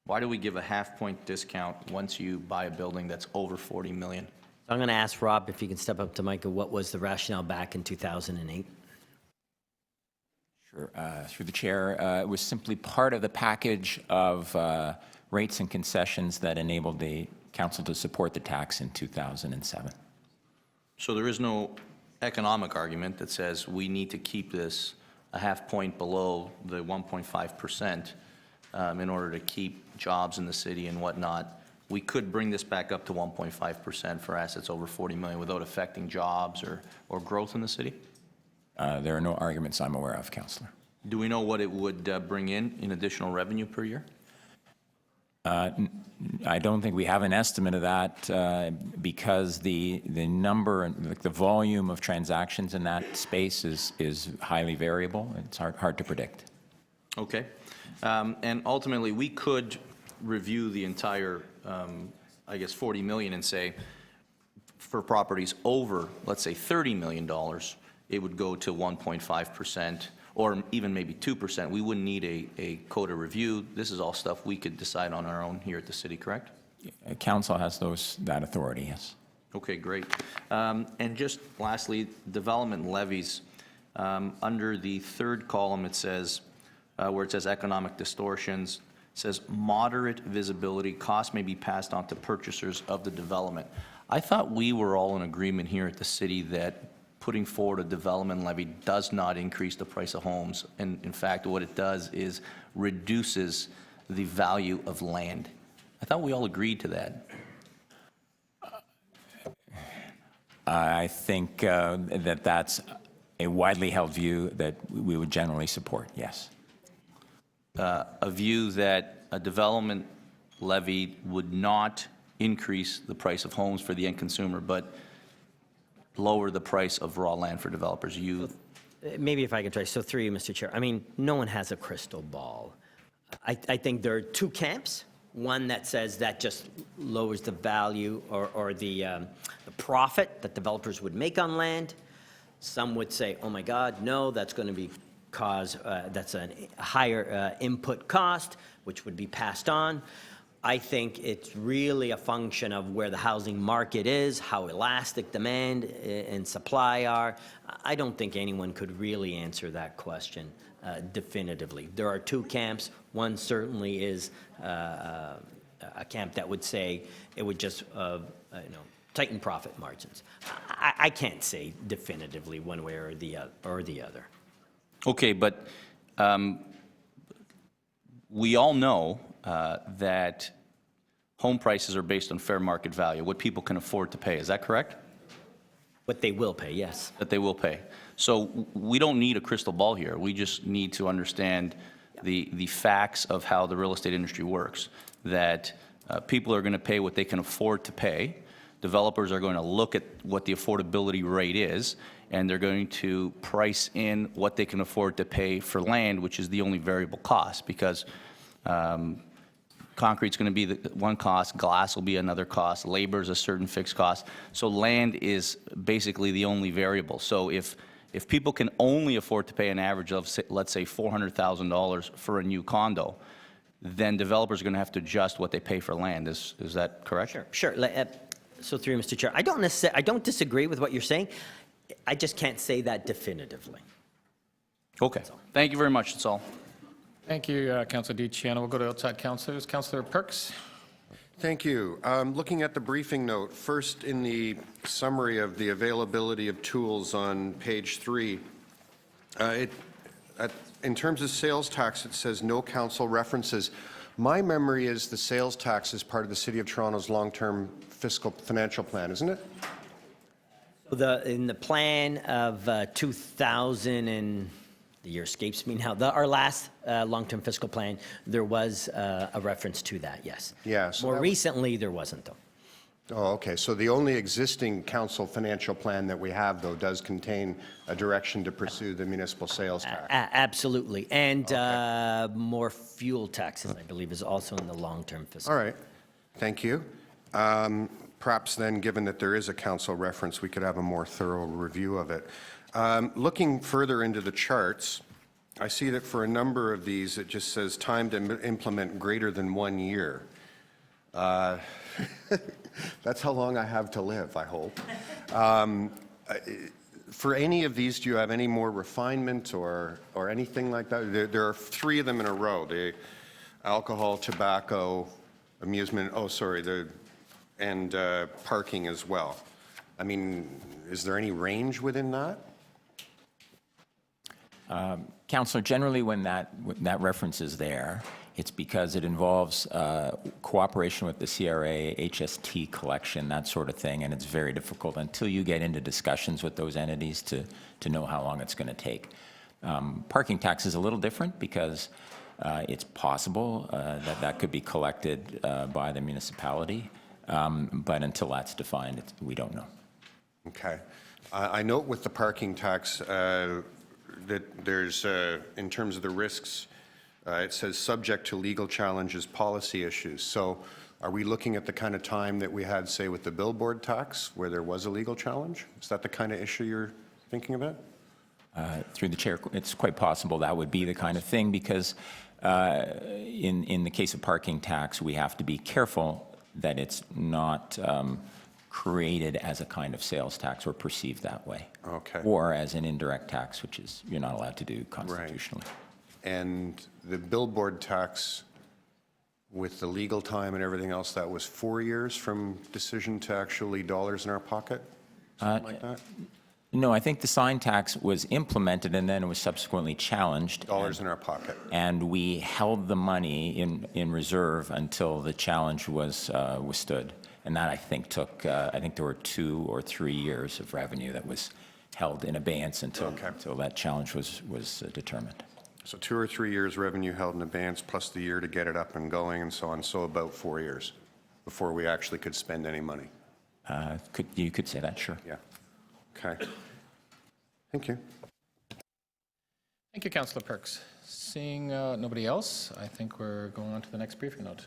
Why do we give a half-point discount once you buy a building that's over $40 million? I'm going to ask Rob if he can step up to Micah. What was the rationale back in 2008? Sure. Through the chair, it was simply part of the package of rates and concessions that enabled the council to support the tax in 2007. So there is no economic argument that says we need to keep this a half point below the 1.5% in order to keep jobs in the city and whatnot. We could bring this back up to 1.5% for assets over 40 million without affecting jobs or growth in the city? There are no arguments I'm aware of, Councillor. Do we know what it would bring in additional revenue per year? I don't think we have an estimate of that because the number and the volume of transactions in that space is highly variable. It's hard to predict. Okay. And ultimately, we could review the entire, I guess, 40 million and say, for properties over, let's say, $30 million, it would go to 1.5%, or even maybe 2%. We wouldn't need a CODA review. This is all stuff we could decide on our own here at the city, correct? Council has that authority, yes. Okay, great. And just lastly, development levies. Under the third column, it says, where it says economic distortions, it says moderate visibility, costs may be passed on to purchasers of the development. I thought we were all in agreement here at the city that putting forward a development levy does not increase the price of homes. And in fact, what it does is reduces the value of land. I thought we all agreed to that. I think that that's a widely held view that we would generally support, yes. A view that a development levy would not increase the price of homes for the end consumer, but lower the price of raw land for developers. Maybe if I can try. So through you, Mr. Chair. I mean, no one has a crystal ball. I think there are two camps. One that says that just lowers the value or the profit that developers would make on land. Some would say, oh my God, no, that's going to be that's a higher input cost, which would be passed on. I think it's really a function of where the housing market is, how elastic demand and supply are. I don't think anyone could really answer that question definitively. There are two camps. One certainly is a camp that would say it would just tighten profit margins. I can't say definitively one way or the other. Okay, but we all know that home prices are based on fair market value, what people can afford to pay. Is that correct? What they will pay, yes. That they will pay. So we don't need a crystal ball here. We just need to understand the facts of how the real estate industry works, that people are going to pay what they can afford to pay. Developers are going to look at what the affordability rate is, and they're going to price in what they can afford to pay for land, which is the only variable cost, because concrete's going to be the one cost, glass will be another cost, labor is a certain fixed cost. So land is basically the only variable. So if people can only afford to pay an average of, let's say, $400,000 for a new condo, then developers are going to have to adjust what they pay for land. Is that correct? Sure. So through you, Mr. Chair, I don't disagree with what you're saying. I just can't say that definitively. Okay. Thank you very much. That's all. Thank you, Councillor DiCiano. We'll go to outside councillors. Councillor Perks. Thank you. Looking at the briefing note, first in the summary of the availability of tools on page 3, in terms of sales tax, it says no council references. My memory is the sales tax is part of the City of Toronto's long-term financial plan, isn't it? In the plan of 2000 and the year escapes me now, our last long-term fiscal plan, there was a reference to that, yes. Yeah. So More recently, there wasn't, though. Oh, okay. So the only existing council financial plan that we have, though, does contain a direction to pursue the municipal sales tax. Absolutely. And more fuel taxes, I believe, is also in the long-term fiscal. All right. Thank you. Perhaps then, given that there is a council reference, we could have a more thorough review of it. Looking further into the charts, I see that for a number of these, it just says time to implement greater than 1 year. That's how long I have to live, I hope. For any of these, do you have any more refinement or anything like that? There are 3 of them in a row, the alcohol, tobacco, amusement, and parking as well. I mean, is there any range within that? Councillor, generally when that reference is there, it's because it involves cooperation with the CRA, HST collection, that sort of thing, and it's very difficult until you get into discussions with those entities to know how long it's going to take. Parking tax is a little different because it's possible that could be collected by the municipality, but until that's defined, we don't know. Okay. I note with the parking tax that there's, in terms of the risks, it says subject to legal challenges, policy issues. So are we looking at the kind of time that we had, say, with the billboard tax, where there was a legal challenge? Is that the kind of issue you're thinking about? Through the chair, it's quite possible that would be the kind of thing because in the case of parking tax, we have to be careful that it's not created as a kind of sales tax or perceived that way. Okay. Or as an indirect tax, which is you're not allowed to do constitutionally. Right. And the billboard tax, with the legal time and everything else, that was 4 years from decision to actually dollars in our pocket? Something like that? No, I think the sign tax was implemented and then it was subsequently challenged. Dollars in our pocket. And we held the money in reserve until the challenge was withstood. And that, I think, took, I think there were 2 or 3 years of revenue that was held in abeyance until that challenge was determined. So 2 or 3 years revenue held in abeyance, plus the year to get it up and going and so on. So about 4 years before we actually could spend any money. You could say that, sure. Yeah. Okay. Thank you. Thank you, Councillor Perks. Seeing nobody else, I think we're going on to the next briefing note.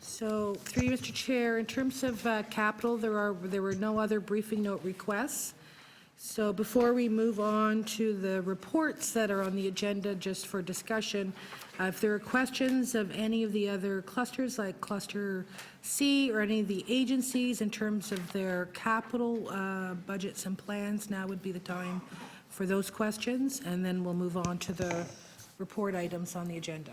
So, through you, Mr. Chair, in terms of capital, there were no other briefing note requests. So before we move on to the reports that are on the agenda just for discussion, if there are questions of any of the other clusters, like Cluster C or any of the agencies in terms of their capital budgets and plans, now would be the time for those questions, and then we'll move on to the report items on the agenda.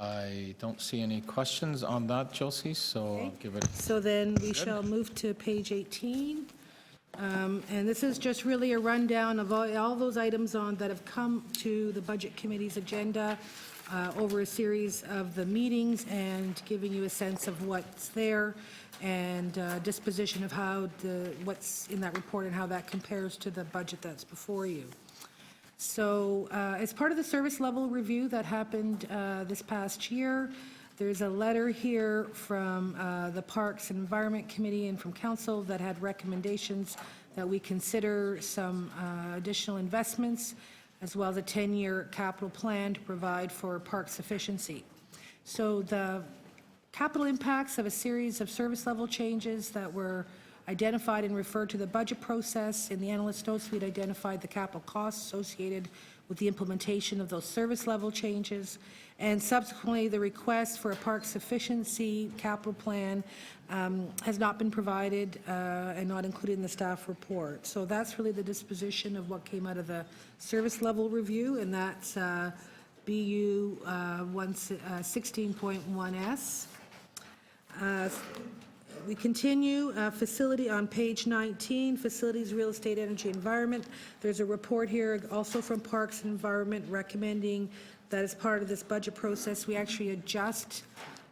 I don't see any questions on that, Josie, so I'll give it. So then we shall move to page 18. And this is just really a rundown of all those items that have come to the Budget Committee's agenda over a series of the meetings, and giving you a sense of what's there and disposition of what's in that report and how that compares to the budget that's before you. So as part of the service level review that happened this past year, there's a letter here from the Parks and Environment Committee and from Council that had recommendations that we consider some additional investments, as well as a 10-year capital plan to provide for parks efficiency. So the capital impacts of a series of service level changes that were identified and referred to the budget process. In the analyst notes, we'd identified the capital costs associated with the implementation of those service level changes, and subsequently the request for a parks efficiency capital plan has not been provided and not included in the staff report. So that's really the disposition of what came out of the service level review, and that's BU 16.1S. We continue, facility on page 19, facilities, real estate, energy, environment. There's a report here also from Parks and Environment recommending that as part of this budget process, we actually adjust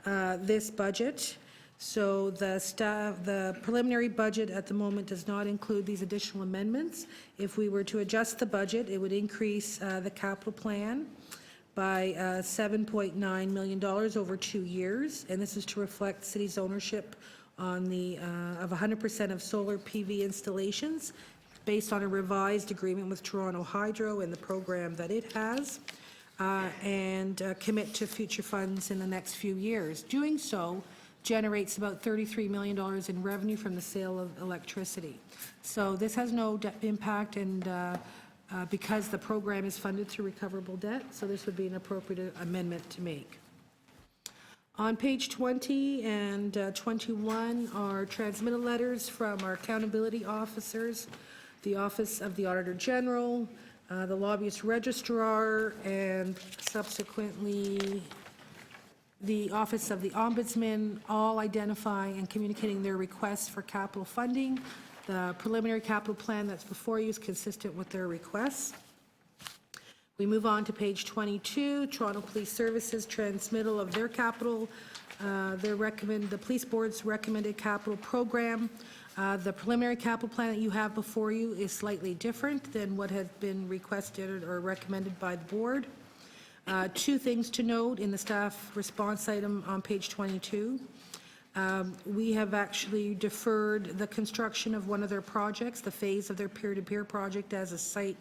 this budget. So the preliminary budget at the moment does not include these additional amendments. If we were to adjust the budget, it would increase the capital plan by $7.9 million over 2 years, and this is to reflect the city's ownership on of 100% of solar PV installations based on a revised agreement with Toronto Hydro and the program that it has, and commit to future funds in the next few years. Doing so generates about $33 million in revenue from the sale of electricity. So this has no impact, and because the program is funded through recoverable debt, so this would be an appropriate amendment to make. On page 20 and 21 are transmittal letters from our accountability officers, the Office of the Auditor General, the Lobbyist Registrar, and subsequently the Office of the Ombudsman, all identifying and communicating their requests for capital funding. The preliminary capital plan that's before you is consistent with their requests. We move on to page 22, Toronto Police Services transmittal of their capital, the police board's recommended capital program. The preliminary capital plan that you have before you is slightly different than what has been requested or recommended by the board. Two things to note in the staff response item on page 22. We have actually deferred the construction of one of their projects, the phase of their peer-to-peer project, as a site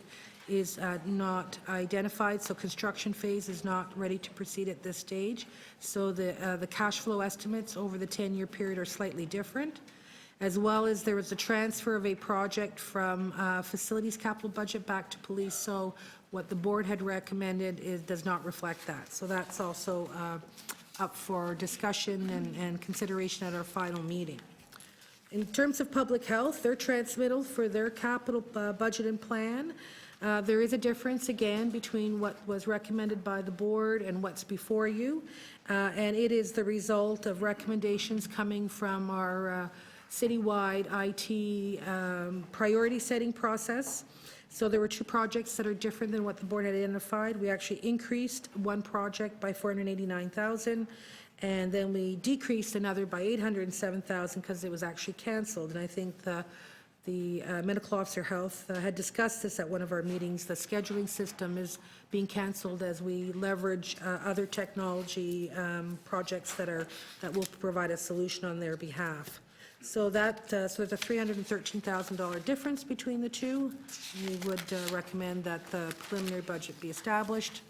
is not identified, so construction phase is not ready to proceed at this stage. So the cash flow estimates over the 10-year period are slightly different, as well as there was a transfer of a project from facilities capital budget back to police, so what the board had recommended does not reflect that. So that's also up for discussion and consideration at our final meeting. In terms of public health, their transmittal for their capital budget and plan, there is a difference again between what was recommended by the board and what's before you, and it is the result of recommendations coming from our citywide IT priority setting process. So there were two projects that are different than what the board had identified. We actually increased one project by $489,000, and then we decreased another by $807,000 because it was actually canceled. And I think the Medical Officer Health had discussed this at one of our meetings. The scheduling system is being canceled as we leverage other technology projects that will provide a solution on their behalf. So there's a $313,000 difference between the two. We would recommend that the preliminary budget be established.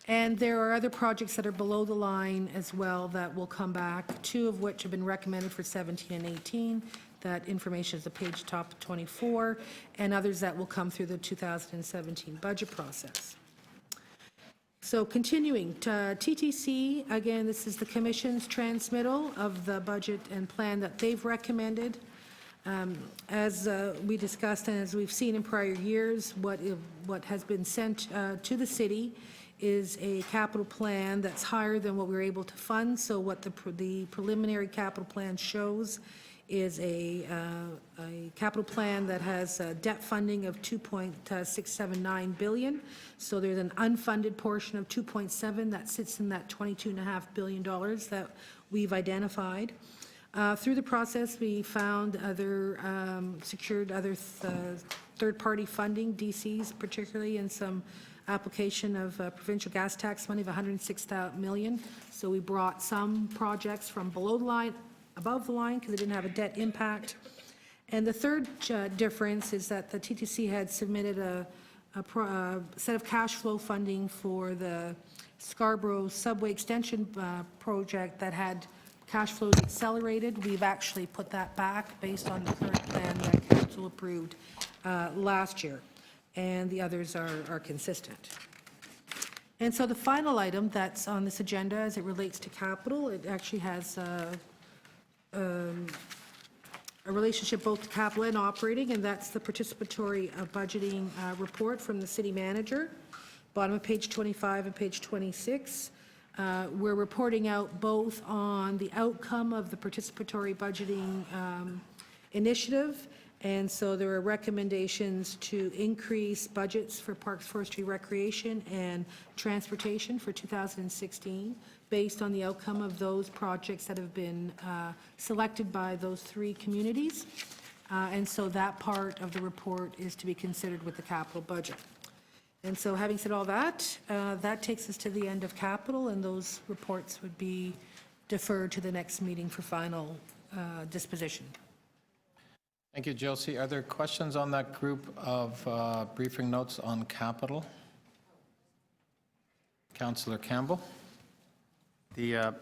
And there are other projects that are below the line as well that will come back, two of which have been recommended for 17 and 18. That information is at page top 24, and others that will come through the 2017 budget process. So continuing, TTC, again, this is the Commission's transmittal of the budget and plan that they've recommended. As we discussed and as we've seen in prior years, what has been sent to the city is a capital plan that's higher than what we were able to fund. So what the preliminary capital plan shows is a capital plan that has debt funding of $2.679 billion. So there's an unfunded portion of 2.7 that sits in that $22.5 billion that we've identified. Through the process, we found secured other third-party funding, DCs particularly, and some application of provincial gas tax money of $106 million. So we brought some projects from below the line, above the line, because it didn't have a debt impact. And the third difference is that the TTC had submitted a set of cash flow funding for the Scarborough Subway Extension project that had cash flows accelerated. We've actually put that back based on the current plan that council approved last year, and the others are consistent. And so the final item that's on this agenda as it relates to capital, it actually has a relationship both to capital and operating, and that's the participatory budgeting report from the city manager, bottom of page 25 and page 26. We're reporting out both on the outcome of the participatory budgeting initiative, and so there are recommendations to increase budgets for Parks, Forestry, Recreation, and Transportation for 2016 based on the outcome of those projects that have been selected by those three communities. And so that part of the report is to be considered with the capital budget. And so having said all that, that takes us to the end of capital, and those reports would be deferred to the next meeting for final disposition. Thank you, Josie. Are there questions on that group of briefing notes on capital? Councillor Campbell? The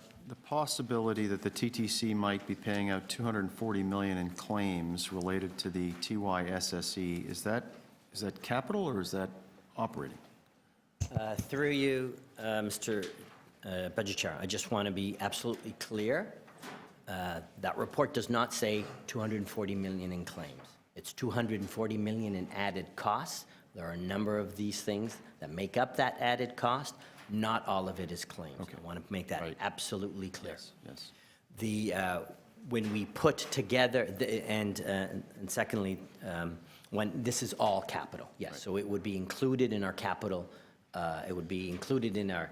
possibility that the TTC might be paying out $240 million in claims related to the TYSSE, is that capital or is that operating? Through you, Mr. Budget Chair, I just want to be absolutely clear. That report does not say $240 million in claims. It's $240 million in added costs. There are a number of these things that make up that added cost. Not all of it is claims. Okay. I want to make that absolutely clear. Yes. When we put together, and secondly, when this is all capital, yes. Right. So it would be included in our capital. It would be included in our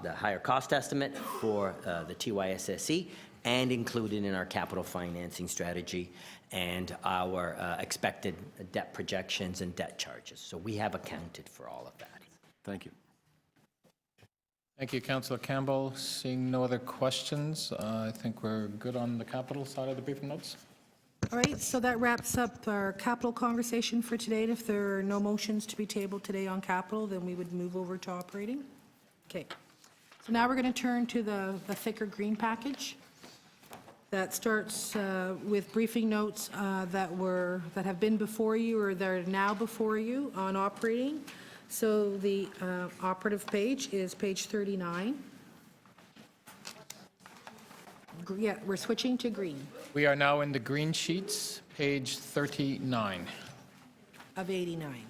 the higher cost estimate for the TYSSE, and included in our capital financing strategy and our expected debt projections and debt charges. So we have accounted for all of that. Thank you. Thank you, Councillor Campbell. Seeing no other questions, I think we're good on the capital side of the briefing notes. All right, so that wraps up our capital conversation for today. And if there are no motions to be tabled today on capital, then we would move over to operating. Okay. So now we're going to turn to the thicker green package. That starts with briefing notes that have been before you or that are now before you on operating. So the operative page is page 39. Yeah, we're switching to green. We are now in the green sheets, page 39. Of 89.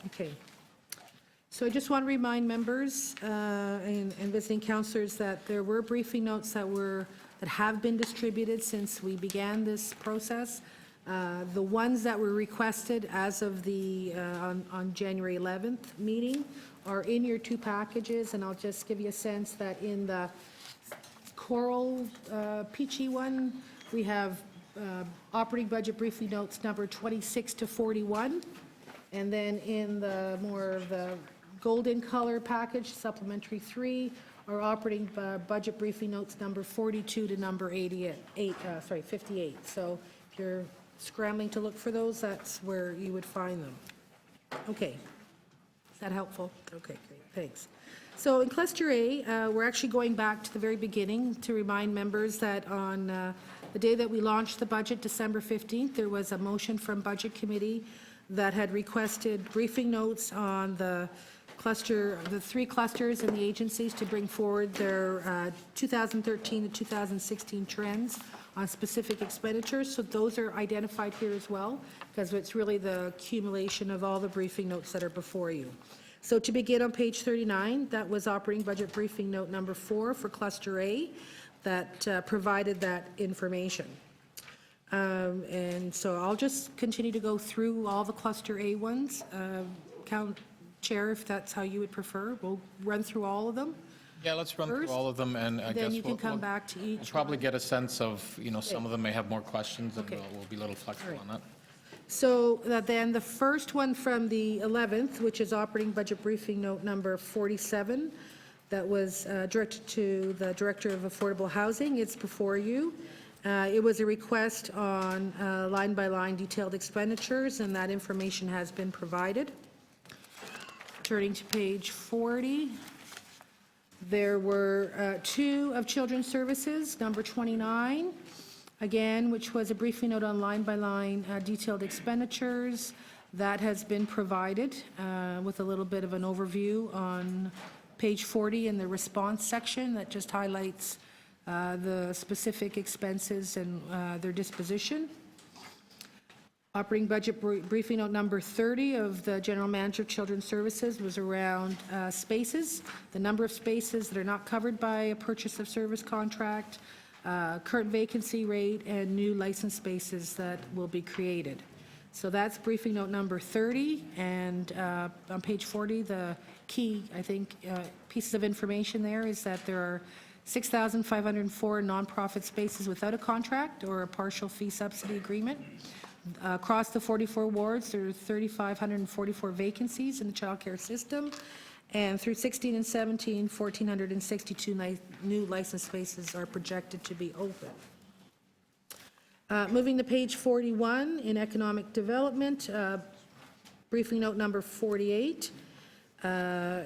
Okay. So I just want to remind members and visiting councillors that there were briefing notes that have been distributed since we began this process. The ones that were requested as of the on January 11th meeting are in your two packages, and I'll just give you a sense that in the coral peachy one, we have operating budget briefing notes number 26 to 41, and then in the more of the golden color package, supplementary 3, our operating budget briefing notes number 42 to number 58. So if you're scrambling to look for those, that's where you would find them. Okay. Is that helpful? Okay, great. Thanks. So in Cluster A, we're actually going back to the very beginning to remind members that on the day that we launched the budget, December 15th, there was a motion from Budget Committee that had requested briefing notes on the three clusters and the agencies to bring forward their 2013 to 2016 trends on specific expenditures, so those are identified here as well, because it's really the accumulation of all the briefing notes that are before you. So to begin on page 39, that was operating budget briefing note number 4 for cluster A that provided that information. And so I'll just continue to go through all the cluster A ones. Chair, if that's how you would prefer, we'll run through all of them. Yeah, let's run through First, all of them, and I guess Then you can come we'll back to each we'll probably one. get a sense of, some of them may have more questions, and Okay. we'll be a little flexible on that. So then the first one from the 11th, which is operating budget briefing note number 47, that was directed to the Director of Affordable Housing. It's before you. It was a request on line-by-line detailed expenditures, and that information has been provided. Turning to page 40, there were 2 of Children's Services, number 29, again, which was a briefing note on line-by-line detailed expenditures. That has been provided with a little bit of an overview on page 40 in the response section that just highlights the specific expenses and their disposition. Operating budget briefing note number 30 of the General Manager of Children's Services was around spaces, the number of spaces that are not covered by a purchase of service contract, current vacancy rate, and new licensed spaces that will be created. So that's briefing note number 30, and on page 40, the key, I think, pieces of information there is that there are 6,504 nonprofit spaces without a contract or a partial fee subsidy agreement. Across the 44 wards, there are 3,544 vacancies in the child care system, and through 16 and 17, 1,462 new licensed spaces are projected to be open. Moving to page 41, in economic development, briefing note number 48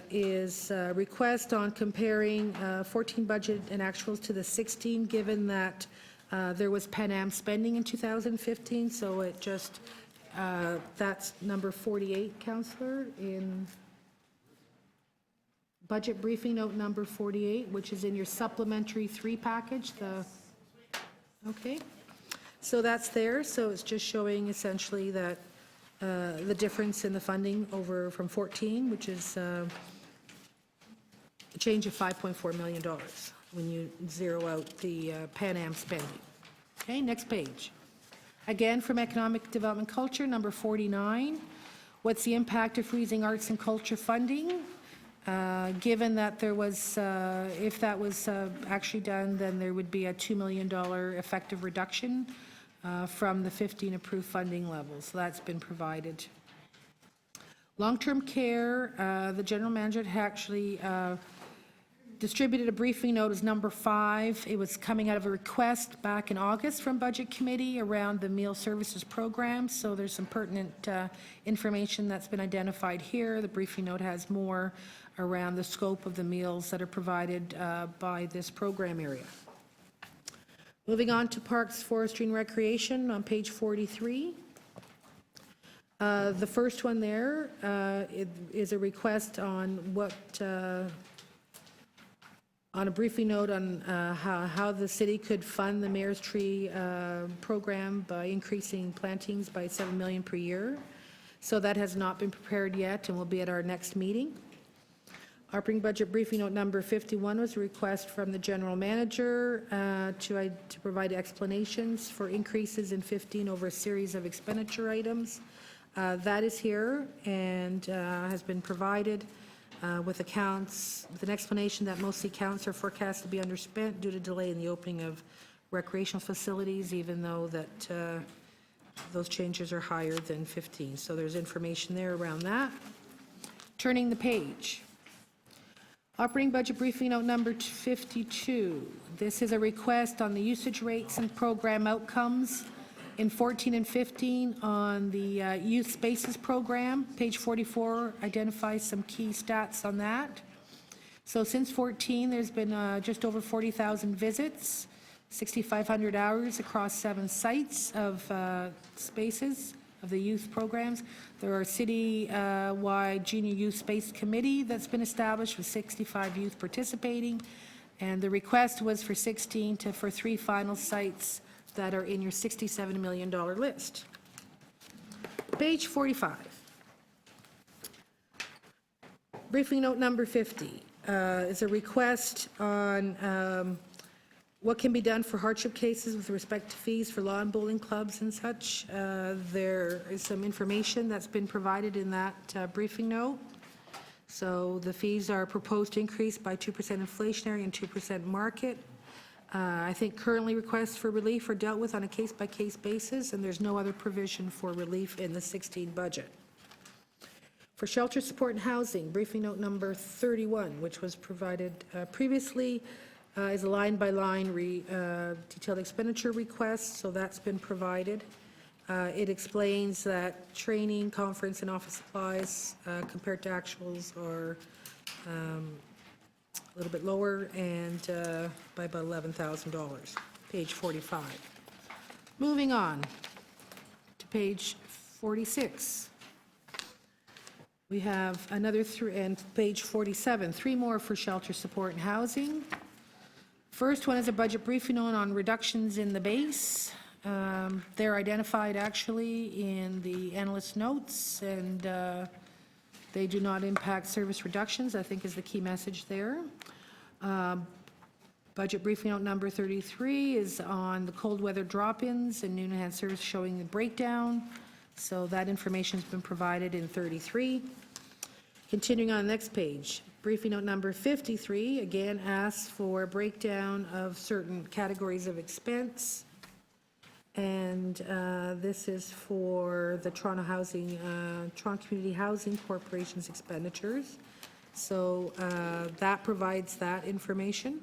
is a request on comparing 14 budget and actuals to the 16, given that there was Pan Am spending in 2015, so it just, that's number 48, Councillor, in budget briefing note number 48, which is in your supplementary 3 package, okay. So that's there, so it's just showing essentially that the difference in the funding over from 14, which is a change of $5.4 million when you zero out the Pan Am spending. Okay, next page. Again, from Economic Development Culture, number 49. What's the impact of freezing arts and culture funding? Given that there was, if that was actually done, then there would be a $2 million effective reduction from the 15 approved funding levels. So that's been provided. Long-term care, the general manager had actually distributed a briefing note as number 5. It was coming out of a request back in August from Budget Committee around the meal services program. So there's some pertinent information that's been identified here. The briefing note has more around the scope of the meals that are provided by this program area. Moving on to Parks, Forestry and Recreation on page 43. The first one there is a request on what, on a briefing note on how the city could fund the Mayor's Tree program by increasing plantings by 7 million per year. So that has not been prepared yet and will be at our next meeting. Operating budget briefing note number 51 was a request from the general manager to provide explanations for increases in 15 over a series of expenditure items. That is here and has been provided with accounts, with an explanation that most accounts are forecast to be underspent due to delay in the opening of recreational facilities, even though that those changes are higher than 15. So there's information there around that. Turning the page. Operating budget briefing note number 52. This is a request on the usage rates and program outcomes in 14 and 15 on the Youth Spaces program. Page 44 identifies some key stats on that. So since 14, there's been just over 40,000 visits, 6,500 hours across 7 sites of spaces of the youth programs. There are city-wide junior youth space committee that's been established with 65 youth participating, and the request was for 16 for 3 final sites that are in your $67 million list. Page 45. Briefing note number 50 is a request on what can be done for hardship cases with respect to fees for lawn bowling clubs and such. There is some information that's been provided in that briefing note. So the fees are proposed to increase by 2% inflationary and 2% market. I think currently requests for relief are dealt with on a case-by-case basis, and there's no other provision for relief in the 16 budget. For shelter support and housing, briefing note number 31, which was provided previously, is a line-by-line detailed expenditure request, so that's been provided. It explains that training, conference, and office supplies compared to actuals are a little bit lower and by about $11,000, page 45. Moving on to page 46. We have another three, and page 47, three more for shelter support and housing. First one is a budget briefing note on reductions in the base. They're identified actually in the analyst notes, and they do not impact service reductions, I think is the key message there. Budget briefing note number 33 is on the cold weather drop-ins and noon enhanced service, showing the breakdown. So that information has been provided in 33. Continuing on the next page, briefing note number 53, again asks for a breakdown of certain categories of expense. And this is for the Toronto Community Housing Corporation's expenditures. So that provides that information.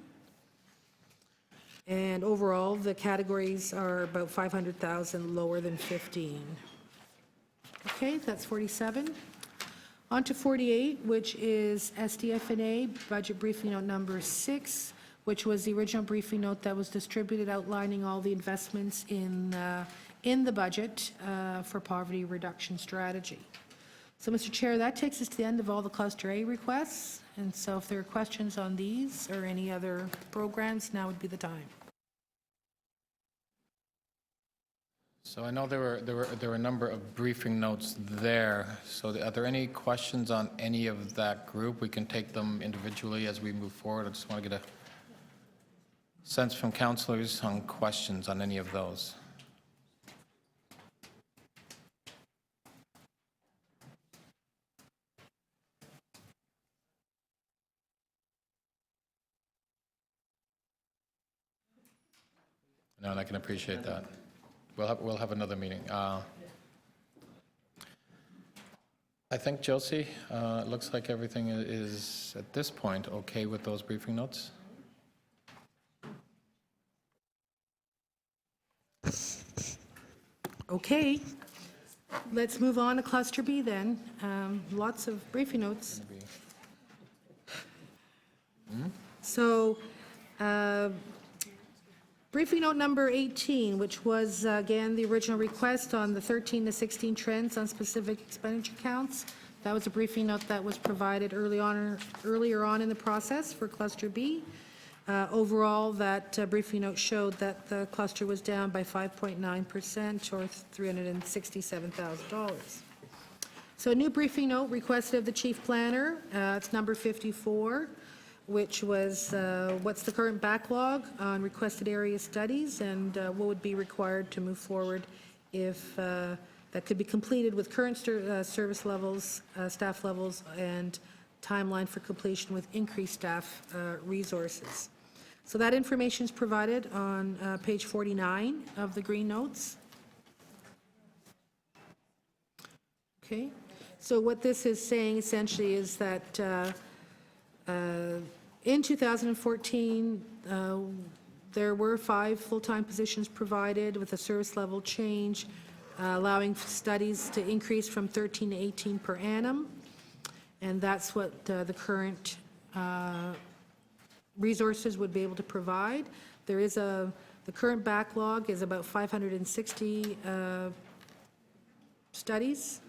And overall, the categories are about 500,000 lower than 15. Okay, that's 47. On to 48, which is SDF&A, budget briefing note number 6, which was the original briefing note that was distributed outlining all the investments in the budget for poverty reduction strategy. So, Mr. Chair, that takes us to the end of all the Cluster A requests. And so if there are questions on these or any other programs, now would be the time. So I know there were a number of briefing notes there. So are there any questions on any of that group? We can take them individually as we move forward. I just want to get a sense from councillors on questions on any of those. No, and I can appreciate that. We'll have another meeting. I think, Josie, it looks like everything is, at this point, okay with those briefing notes? Okay, let's move on to Cluster B then. Lots of briefing notes. So, briefing note number 18, which was, again, the original request on the 13 to 16 trends on specific expenditure counts. That was a briefing note that was provided earlier on in the process for Cluster B. Overall, that briefing note showed that the cluster was down by 5.9%, or $367,000. So a new briefing note requested of the Chief Planner, it's number 54, which was what's the current backlog on requested area studies and what would be required to move forward if that could be completed with current service levels, staff levels, and timeline for completion with increased staff resources. So that information is provided on page 49 of the green notes. Okay, so what this is saying essentially is that in 2014, there were 5 full-time positions provided with a service level change, allowing studies to increase from 13 to 18 per annum. And that's what the current resources would be able to provide. There is the current backlog is about 560 studies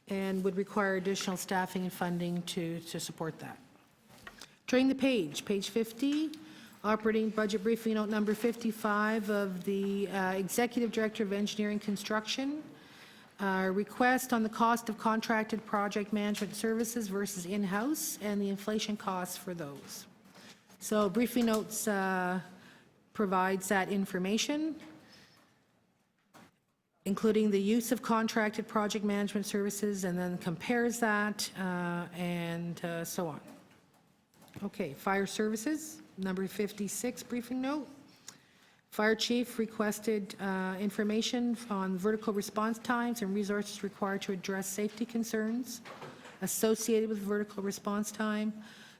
and would require additional staffing and funding to support that. Turning the page 50, Operating budget briefing note number 55 of the Executive Director of Engineering Construction. Request on the cost of contracted project management services versus in-house and the inflation costs for those. So briefing notes provides that information, including the use of contracted project management services, and then compares that and so on. Okay, fire services, number 56 briefing note. Fire chief requested information on vertical response times and resources required to address safety concerns associated with vertical response time.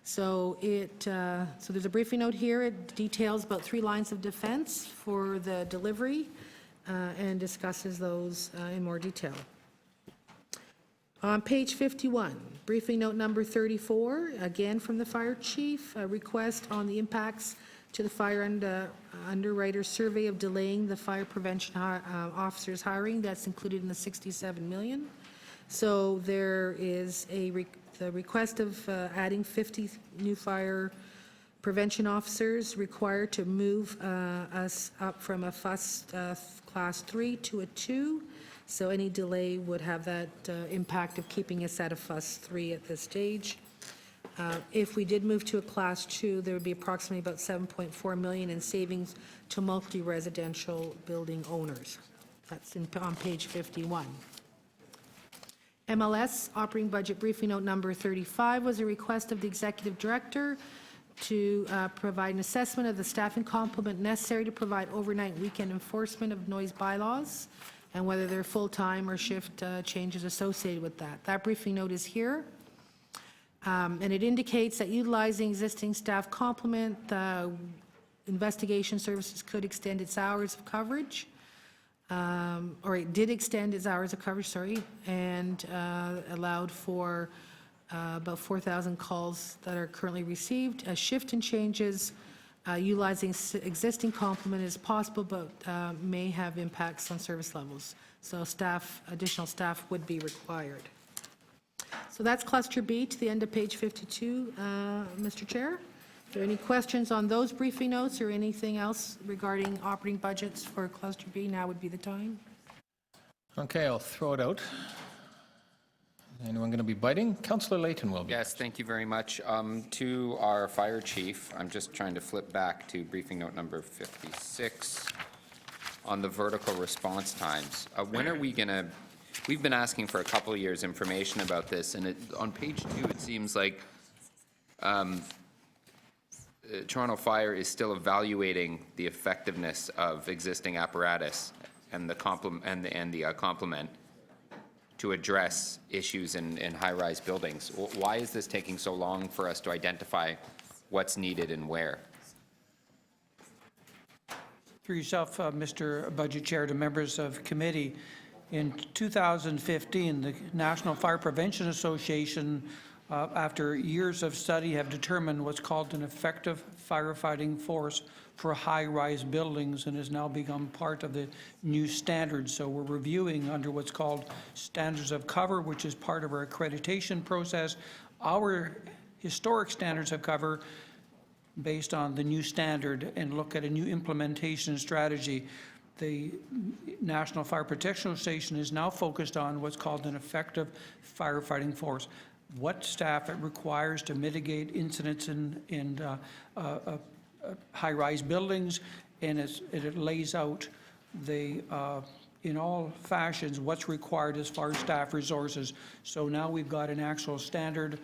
So so there's a briefing note here. It details about 3 lines of defense for the delivery and discusses those in more detail. On page 51, briefing note number 34, again from the fire chief, a request on the impacts to the fire underwriter survey of delaying the fire prevention officers hiring. That's included in the $67 million. So there is the request of adding 50 new fire prevention officers required to move us up from a FUS class 3 to a 2. So any delay would have that impact of keeping us at a FUS 3 at this stage. If we did move to a class 2, there would be approximately about $7.4 million in savings to multi-residential building owners. That's on page 51. MLS operating budget briefing note number 35 was a request of the executive director to provide an assessment of the staffing complement necessary to provide overnight weekend enforcement of noise bylaws and whether there are full-time or shift changes associated with that. That briefing note is here. And it indicates that utilizing existing staff complement, investigation services could extend its hours of coverage, or it did extend its hours of coverage, sorry, and allowed for about 4,000 calls that are currently received. A shift in changes utilizing existing complement is possible, but may have impacts on service levels. So additional staff would be required. So that's cluster B to the end of page 52, Mr. Chair. Are there any questions on those briefing notes or anything else regarding operating budgets for cluster B? Now would be the time. Okay, I'll throw it out. Anyone going to be biting? Councillor Layton will be. Yes, thank you very much. To our fire chief, I'm just trying to flip back to briefing note number 56 on the vertical response times. When are we going to, we've been asking for a couple of years information about this, and on page 2 it seems like Toronto Fire is still evaluating the effectiveness of existing apparatus and the complement to address issues in high-rise buildings. Why is this taking so long for us to identify what's needed and where? Through yourself, Mr. Budget Chair, to members of committee, in 2015, the National Fire Prevention Association, after years of study, have determined what's called an effective firefighting force for high-rise buildings, and has now become part of the new standards. So we're reviewing under what's called standards of cover, which is part of our accreditation process. Our historic standards of cover based on the new standard and look at a new implementation strategy. The National Fire Protection Association is now focused on what's called an effective firefighting force. What staff it requires to mitigate incidents in high-rise buildings, and it lays out the in all fashions what's required as far as staff resources. So now we've got an actual standard.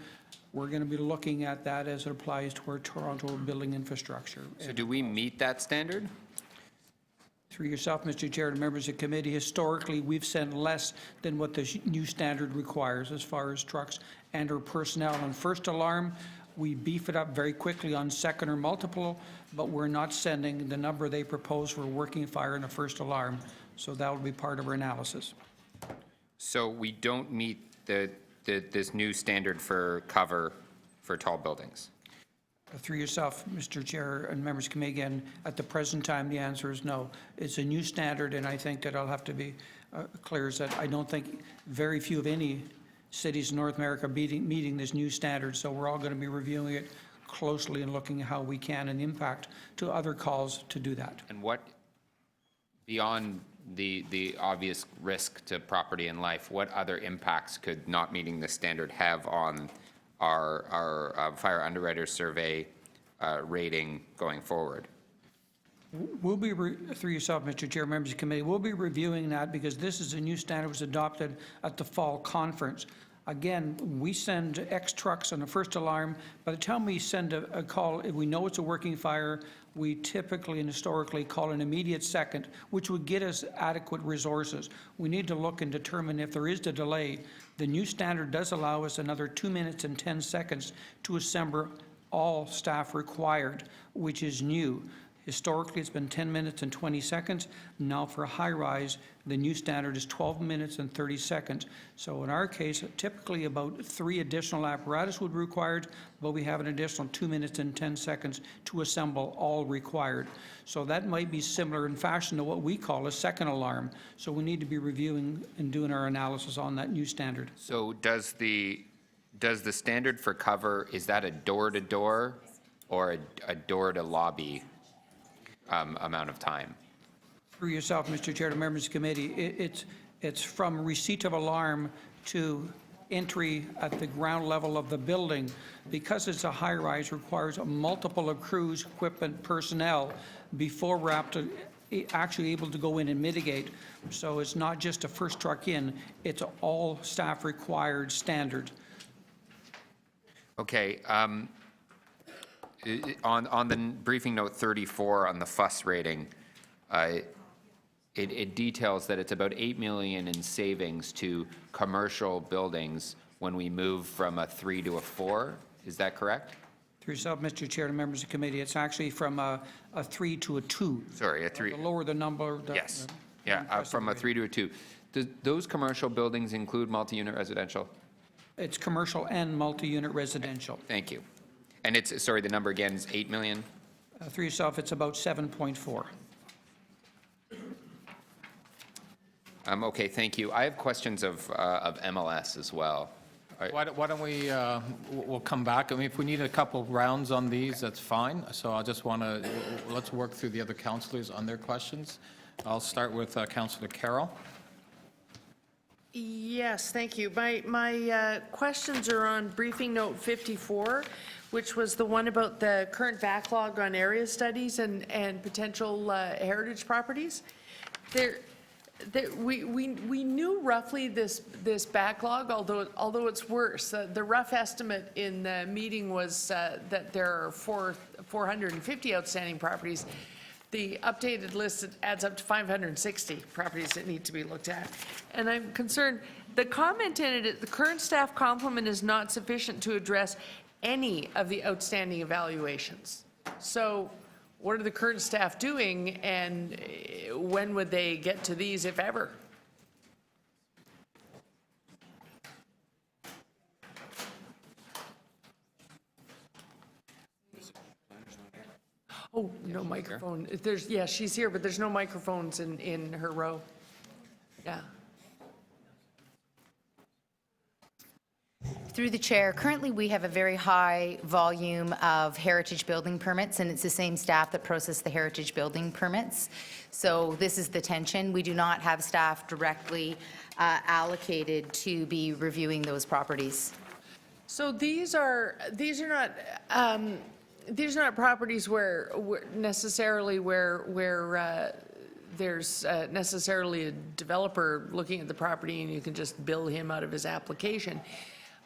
We're going to be looking at that as it applies to our Toronto building infrastructure. So do we meet that standard? Through yourself, Mr. Chair, and members of the committee, historically, we've sent less than what the new standard requires as far as trucks and our personnel. On first alarm, we beef it up very quickly on second or multiple, but we're not sending the number they propose for working fire in the first alarm. So that will be part of our analysis. So we don't meet this new standard for cover for tall buildings? Through yourself, Mr. Chair, and members of the committee, again, at the present time, the answer is no. It's a new standard, and I think that I'll have to be clear is that I don't think very few of any cities in North America meeting this new standard, so we're all going to be reviewing it closely and looking at how we can and impact to other calls to do that. And what, beyond the obvious risk to property and life, what other impacts could not meeting the standard have on our fire underwriter survey rating going forward? We'll be, through yourself, Mr. Chair, members of the committee, we'll be reviewing that because this is a new standard that was adopted at the fall conference. Again, we send X trucks on the first alarm. By the time we send a call, if we know it's a working fire, we typically and historically call an immediate second, which would get us adequate resources. We need to look and determine if there is a delay. The new standard does allow us another 2 minutes and 10 seconds to assemble all staff required, which is new. Historically, it's been 10 minutes and 20 seconds. Now for high-rise, the new standard is 12 minutes and 30 seconds. So in our case, typically about 3 additional apparatus would be required, but we have an additional 2 minutes and 10 seconds to assemble all required. So that might be similar in fashion to what we call a second alarm. So we need to be reviewing and doing our analysis on that new standard. So does the standard for cover, is that a door-to-door or a door-to-lobby amount of time? Through yourself, Mr. Chair, to members of the committee, it's from receipt of alarm to entry at the ground level of the building. Because it's a high-rise, requires a multiple of crews, equipment, personnel before we're actually able to go in and mitigate. So it's not just a first truck in, it's all staff required standard. Okay. On the briefing note 34 on the FUS rating, it details that it's about $8 million in savings to commercial buildings when we move from a 3 to a 4. Is that correct? Through yourself, Mr. Chair, to members of the committee, it's actually from a 3 to a 2. Sorry, a 3. The lower the number. Yes. Yeah, from a 3 to a 2. Do those commercial buildings include multi-unit residential? It's commercial and multi-unit residential. Thank you. And it's, sorry, the number again is 8 million? Through yourself, it's about 7.4. Okay, thank you. I have questions of MLS as well. Why don't we, we'll come back. I mean, if we need a couple rounds on these, that's fine. So I just want to, let's work through the other councilors on their questions. I'll start with Councilor Carroll. Yes, thank you. My questions are on briefing note 54, which was the one about the current backlog on area studies and potential heritage properties. We knew roughly this backlog, although it's worse. The rough estimate in the meeting was that there are 450 outstanding properties. The updated list adds up to 560 properties that need to be looked at. And I'm concerned, the comment in it, the current staff complement is not sufficient to address any of the outstanding evaluations. So what are the current staff doing, and when would they get to these, if ever? Oh, no microphone. Yeah, she's here, but there's no microphones in her row. Yeah. Through the chair, currently we have a very high volume of heritage building permits, and it's the same staff that process the heritage building permits. So this is the tension. We do not have staff directly allocated to be reviewing those properties. So these are not properties where necessarily where there's necessarily a developer looking at the property and you can just bill him out of his application.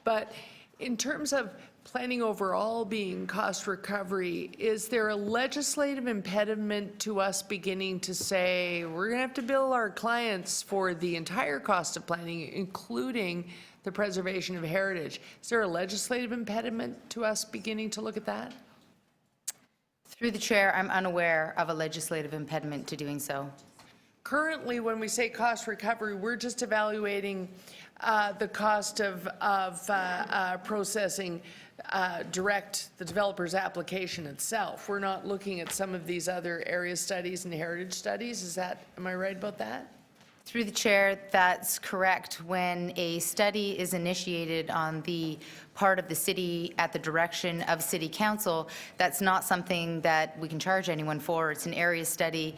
But in terms of planning overall being cost recovery, is there a legislative impediment to us beginning to say, we're going to have to bill our clients for the entire cost of planning, including the preservation of heritage? Is there a legislative impediment to us beginning to look at that? Through the chair, I'm unaware of a legislative impediment to doing so. Currently, when we say cost recovery, we're just evaluating the cost of processing direct the developer's application itself. We're not looking at some of these other area studies and heritage studies. Am I right about that? Through the chair, that's correct. When a study is initiated on the part of the city at the direction of city council, that's not something that we can charge anyone for. It's an area study.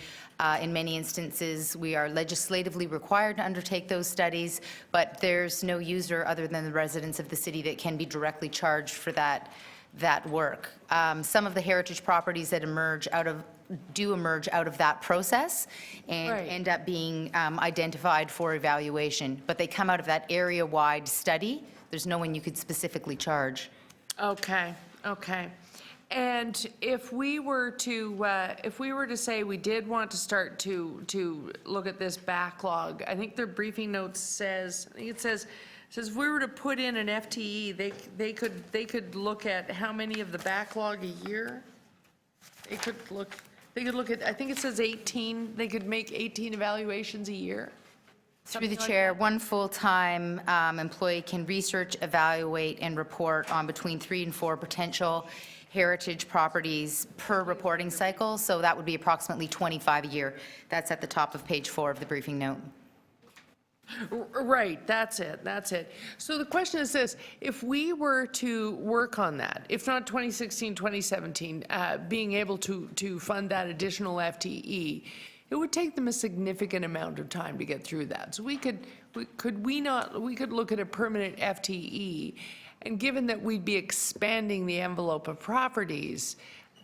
In many instances, we are legislatively required to undertake those studies, but there's no user other than the residents of the city that can be directly charged for that work. Some of the heritage properties that emerge out of that process and Right. end up being identified for evaluation. But they come out of that area-wide study. There's no one you could specifically charge. Okay, okay. And if we were to say we did want to start to look at this backlog, I think their briefing notes says, I think it says if we were to put in an FTE, they could look at how many of the backlog a year? They could look at, I think it says 18, they could make 18 evaluations a year? Through the Something like chair, that? one full-time employee can research, evaluate, and report on between 3 and 4 potential heritage properties per reporting cycle, so that would be approximately 25 a year. That's at the top of page 4 of the briefing note. Right, that's it. So the question is this, if we were to work on that, if not 2016, 2017, being able to fund that additional FTE, it would take them a significant amount of time to get through that. So we could look at a permanent FTE, and given that we'd be expanding the envelope of properties,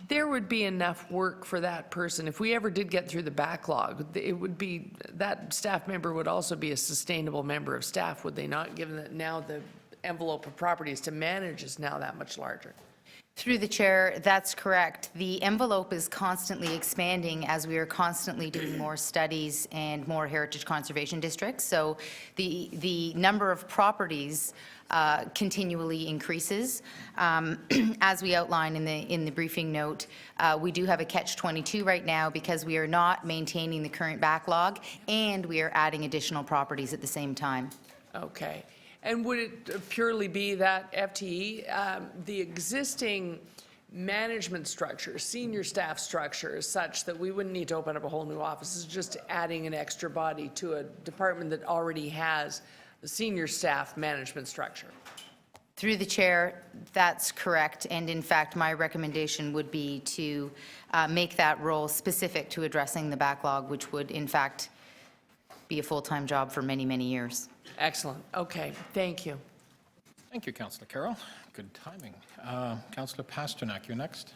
there would be enough work for that person. If we ever did get through the backlog, it would be, that staff member would also be a sustainable member of staff, would they not, given that now the envelope of properties to manage is now that much larger? Through the chair, that's correct. The envelope is constantly expanding as we are constantly doing more studies and more heritage conservation districts. So the number of properties continually increases. As we outline in the briefing note, we do have a catch-22 right now because we are not maintaining the current backlog and we are adding additional properties at the same time. Okay. And would it purely be that FTE? The existing management structure, senior staff structure is such that we wouldn't need to open up a whole new office. It's just adding an extra body to a department that already has the senior staff management structure. Through the chair, that's correct. And in fact, my recommendation would be to make that role specific to addressing the backlog, which would in fact be a full-time job for many, many years. Excellent. Okay. Thank you. Thank you, Councillor Carroll. Good timing. Councillor Pasternak, you're next.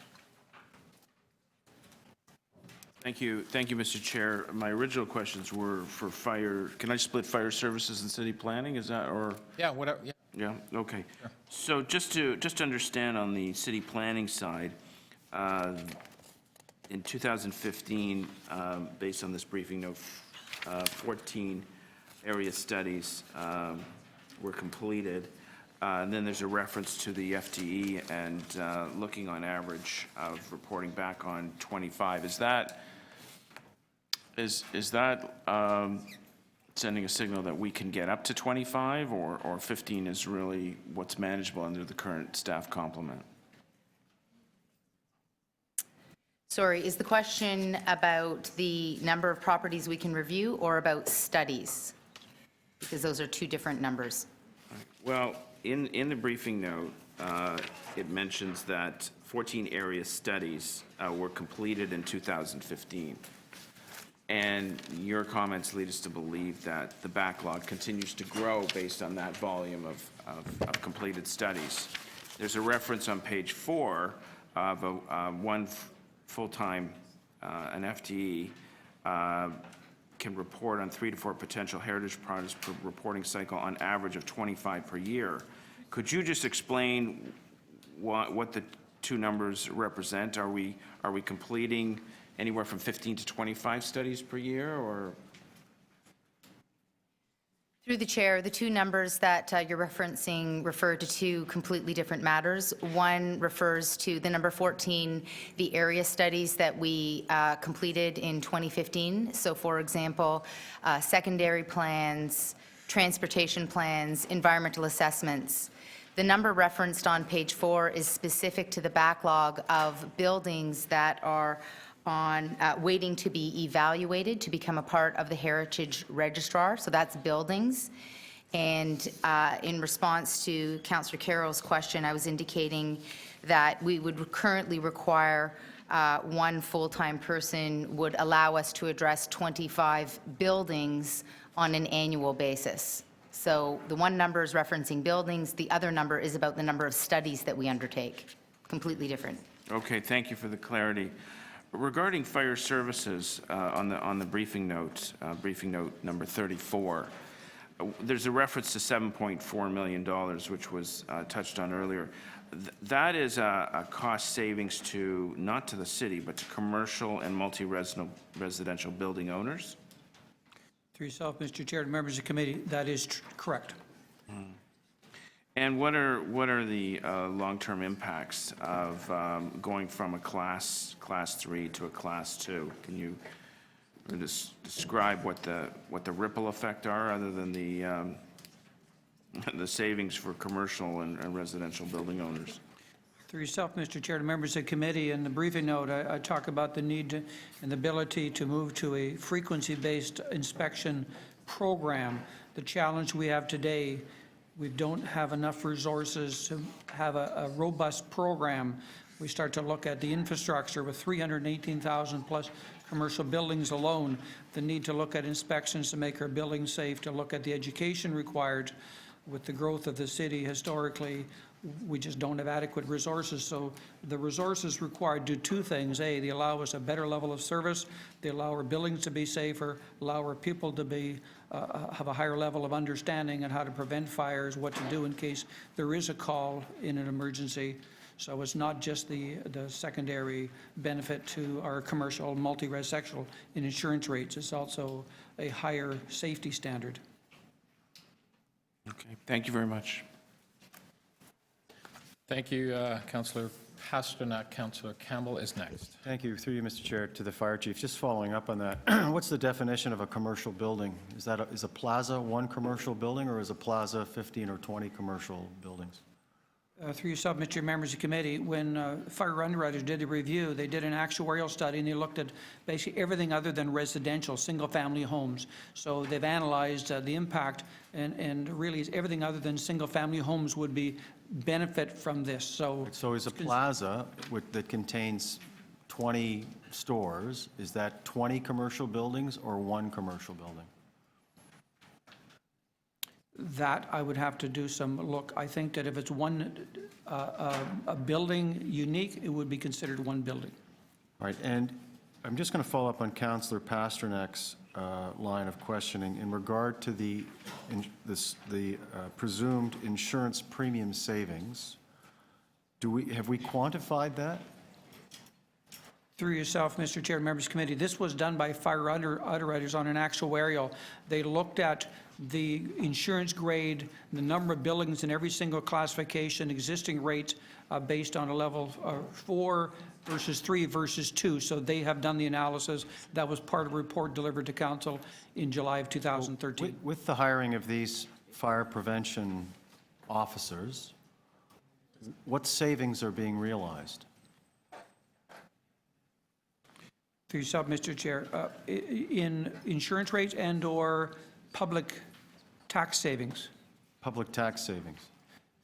Thank you, Mr. Chair. My original questions were for fire. Can I split fire services and city planning? Is that, or? Yeah, whatever. Yeah. Yeah, okay. So just to understand on the city planning side, in 2015, based on this briefing note, 14 area studies were completed. And then there's a reference to the FTE and looking on average of reporting back on 25. Is that sending a signal that we can get up to 25, or 15 is really what's manageable under the current staff complement? Sorry, is the question about the number of properties we can review or about studies? Because those are two different numbers. Well, in the briefing note, it mentions that 14 area studies were completed in 2015. And your comments lead us to believe that the backlog continues to grow based on that volume of completed studies. There's a reference on page 4 of one full-time, an FTE, can report on 3 to 4 potential heritage projects per reporting cycle on average of 25 per year. Could you just explain what the two numbers represent? Are we completing anywhere from 15 to 25 studies per year, or? Through the chair, the two numbers that you're referencing refer to two completely different matters. One refers to the number 14, the area studies that we completed in 2015. So for example, secondary plans, transportation plans, environmental assessments. The number referenced on page 4 is specific to the backlog of buildings that are on waiting to be evaluated to become a part of the Heritage Registrar, so that's buildings. And in response to Councillor Carroll's question, I was indicating that we would currently require one full-time person would allow us to address 25 buildings on an annual basis. So the one number is referencing buildings, the other number is about the number of studies that we undertake. Completely different. Okay, thank you for the clarity. Regarding fire services, on the briefing note number 34, there's a reference to $7.4 million, which was touched on earlier. That is a cost savings to, not to the city, but to commercial and multi-residential building owners? Through yourself, Mr. Chair, to members of the committee, that is correct. And what are the long-term impacts of going from a class 3 to a class 2? Can you describe what the ripple effect are, other than the savings for commercial and residential building owners? Through yourself, Mr. Chair, to members of the committee, in the briefing note, I talk about the need and the ability to move to a frequency-based inspection program. The challenge we have today, we don't have enough resources to have a robust program. We start to look at the infrastructure with 318,000 plus commercial buildings alone, the need to look at inspections to make our buildings safe, to look at the education required. With the growth of the city historically, we just don't have adequate resources. So the resources required do two things. A, they allow us a better level of service. They allow our buildings to be safer, allow our people to be have a higher level of understanding on how to prevent fires, what to do in case there is a call in an emergency. So it's not just the secondary benefit to our commercial multi-residential in insurance rates. It's also a higher safety standard. Okay, thank you very much. Thank you, Councillor Pasternak. Councillor Campbell is next. Thank you. Through you, Mr. Chair, to the fire chief. Just following up on that, what's the definition of a commercial building? Is a plaza one commercial building, or is a plaza 15 or 20 commercial buildings? Through yourself, Mr. Members of the committee, when fire underwriters did the review, they did an actuarial study and they looked at basically everything other than residential, single-family homes. So they've analyzed the impact, and really everything other than single-family homes would be benefit from this. So is a plaza that contains 20 stores, is that 20 commercial buildings or one commercial building? that I would have to do some look. I think that if it's one, a building unique, it would be considered one building. All right, and I'm just going to follow up on Councillor Pasternak's line of questioning in regard to the presumed insurance premium savings. Have we quantified that? Through yourself, Mr. Chair, members committee, this was done by fire underwriters on an actuarial. They looked at the insurance grade, the number of buildings in every single classification, existing rates based on a level 4 versus 3 versus 2. So they have done the analysis. That was part of a report delivered to council in July of 2013. With the hiring of these fire prevention officers, what savings are being realized? Through yourself, Mr. Chair, in insurance rates and/or public tax savings. Public tax savings.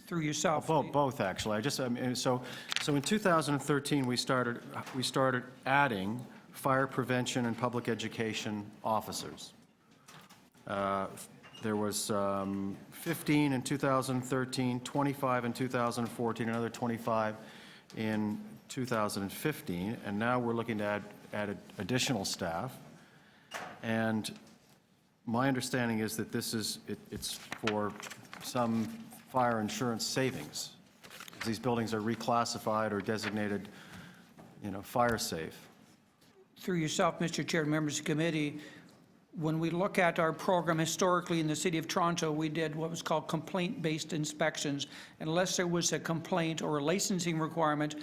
Through yourself. Both, actually. So in 2013, we started adding fire prevention and public education officers. There was 15 in 2013, 25 in 2014, another 25 in 2015, and now we're looking to add additional staff. And my understanding is that it's for some fire insurance savings. These buildings are reclassified or designated, fire safe. Through yourself, Mr. Chair, members of the committee, when we look at our program historically in the City of Toronto, we did what was called complaint-based inspections. Unless there was a complaint or a licensing requirement,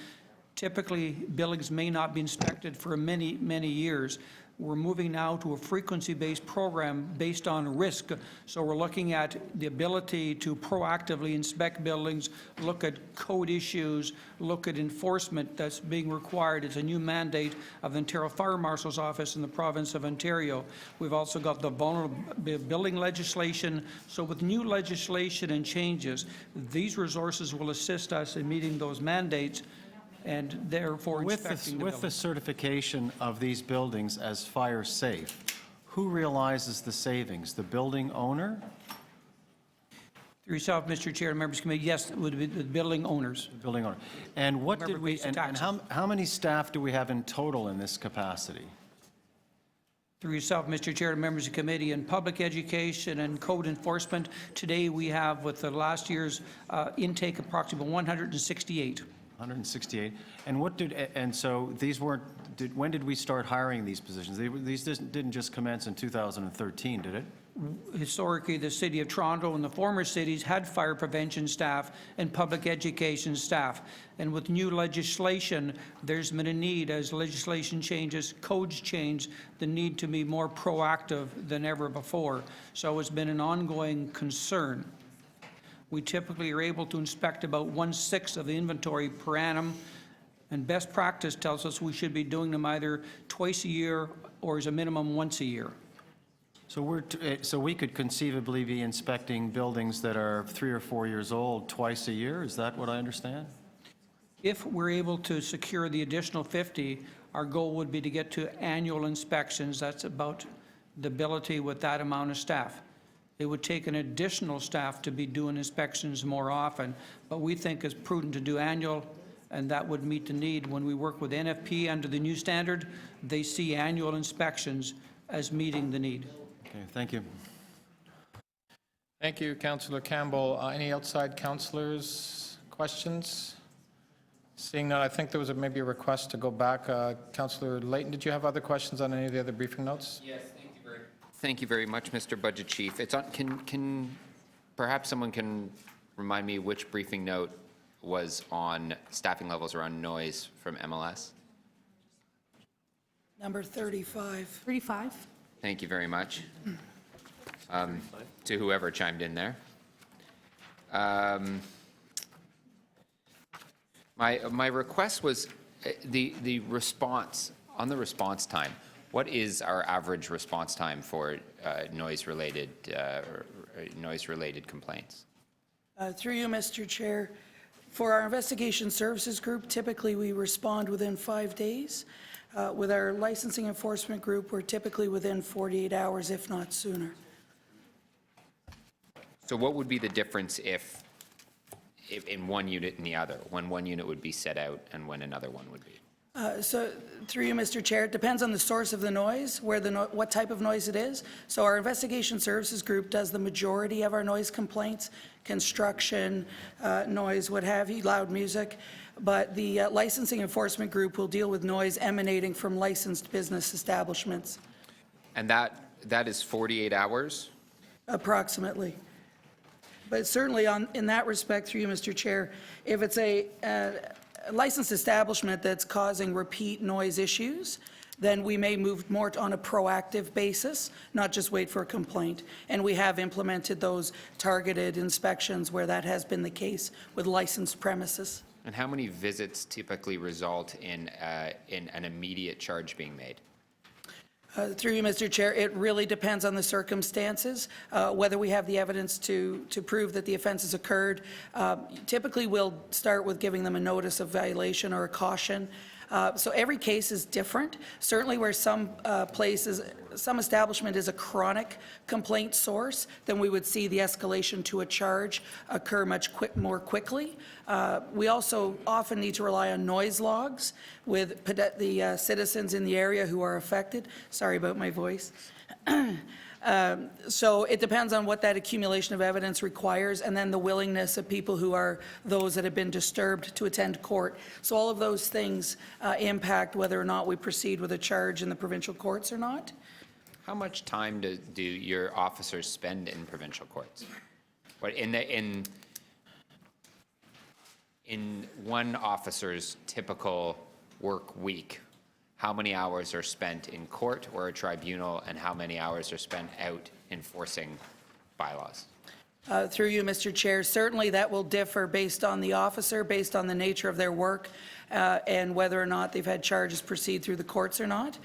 typically buildings may not be inspected for many, many years. We're moving now to a frequency-based program based on risk. So we're looking at the ability to proactively inspect buildings, look at code issues, look at enforcement that's being required. It's a new mandate of the Ontario Fire Marshal's Office in the province of Ontario. We've also got the vulnerable building legislation. So with new legislation and changes, these resources will assist us in meeting those mandates and therefore inspecting the With the buildings. certification of these buildings as fire safe, who realizes the savings? The building owner? Through yourself, Mr. Chair, and members of the committee, yes, it would be the building owners. The building owner. And what Remember, did we, pays the and taxes. how many staff do we have in total in this capacity? Through yourself, Mr. Chair, and members of the committee, in public education and code enforcement, today we have, with the last year's intake, approximately 168. 168. And what did, and so these weren't, when did we start hiring these positions? These didn't just commence in 2013, did it? Historically, the City of Toronto and the former cities had fire prevention staff and public education staff. And with new legislation, there's been a need, as legislation changes, codes change, the need to be more proactive than ever before. So it's been an ongoing concern. We typically are able to inspect about 1/6 of the inventory per annum, and best practice tells us we should be doing them either twice a year or as a minimum once a year. So so we could conceivably be inspecting buildings that are 3 or 4 years old twice a year? Is that what I understand? If we're able to secure the additional 50, our goal would be to get to annual inspections. That's about the ability with that amount of staff. It would take an additional staff to be doing inspections more often, but we think it's prudent to do annual, and that would meet the need. When we work with NFP under the new standard, they see annual inspections as meeting the need. Okay, thank you. Thank you, Councillor Campbell. Any outside councillors? Questions? Seeing none, I think there was maybe a request to go back. Councillor Layton, did you have other questions on any of the other briefing notes? Yes, thank you very much, Mr. Budget Chief. It's on, can perhaps someone can remind me which briefing note was on staffing levels around noise from MLS? Number 35. 35? Thank you very much. To whoever chimed in there. My request was the response, on the response time, what is our average response time for noise-related complaints? Through you, Mr. Chair, for our investigation services group, typically we respond within 5 days. With our licensing enforcement group, we're typically within 48 hours, if not sooner. So what would be the difference if in one unit and the other, when one unit would be set out and when another one would be? So through you, Mr. Chair, it depends on the source of the noise, where what type of noise it is. So our investigation services group does the majority of our noise complaints, construction, noise, what have you, loud music. But the licensing enforcement group will deal with noise emanating from licensed business establishments. And that is 48 hours? Approximately. But certainly in that respect, through you, Mr. Chair, if it's a licensed establishment that's causing repeat noise issues, then we may move more on a proactive basis, not just wait for a complaint. And we have implemented those targeted inspections where that has been the case with licensed premises. And how many visits typically result in an immediate charge being made? Through you, Mr. Chair, it really depends on the circumstances, whether we have the evidence to prove that the offense has occurred. Typically, we'll start with giving them a notice of violation or a caution. So every case is different. Certainly where some some establishment is a chronic complaint source, then we would see the escalation to a charge occur much more quickly. We also often need to rely on noise logs with the citizens in the area who are affected. Sorry about my voice. So it depends on what that accumulation of evidence requires, and then the willingness of people who are those that have been disturbed to attend court. So all of those things impact whether or not we proceed with a charge in the provincial courts or not. How much time do your officers spend in provincial courts? What in one officer's typical work week, how many hours are spent in court or a tribunal, and how many hours are spent out enforcing bylaws? Through you, Mr. Chair, certainly that will differ based on the officer, based on the nature of their work, and whether or not they've had charges proceed through the courts or not.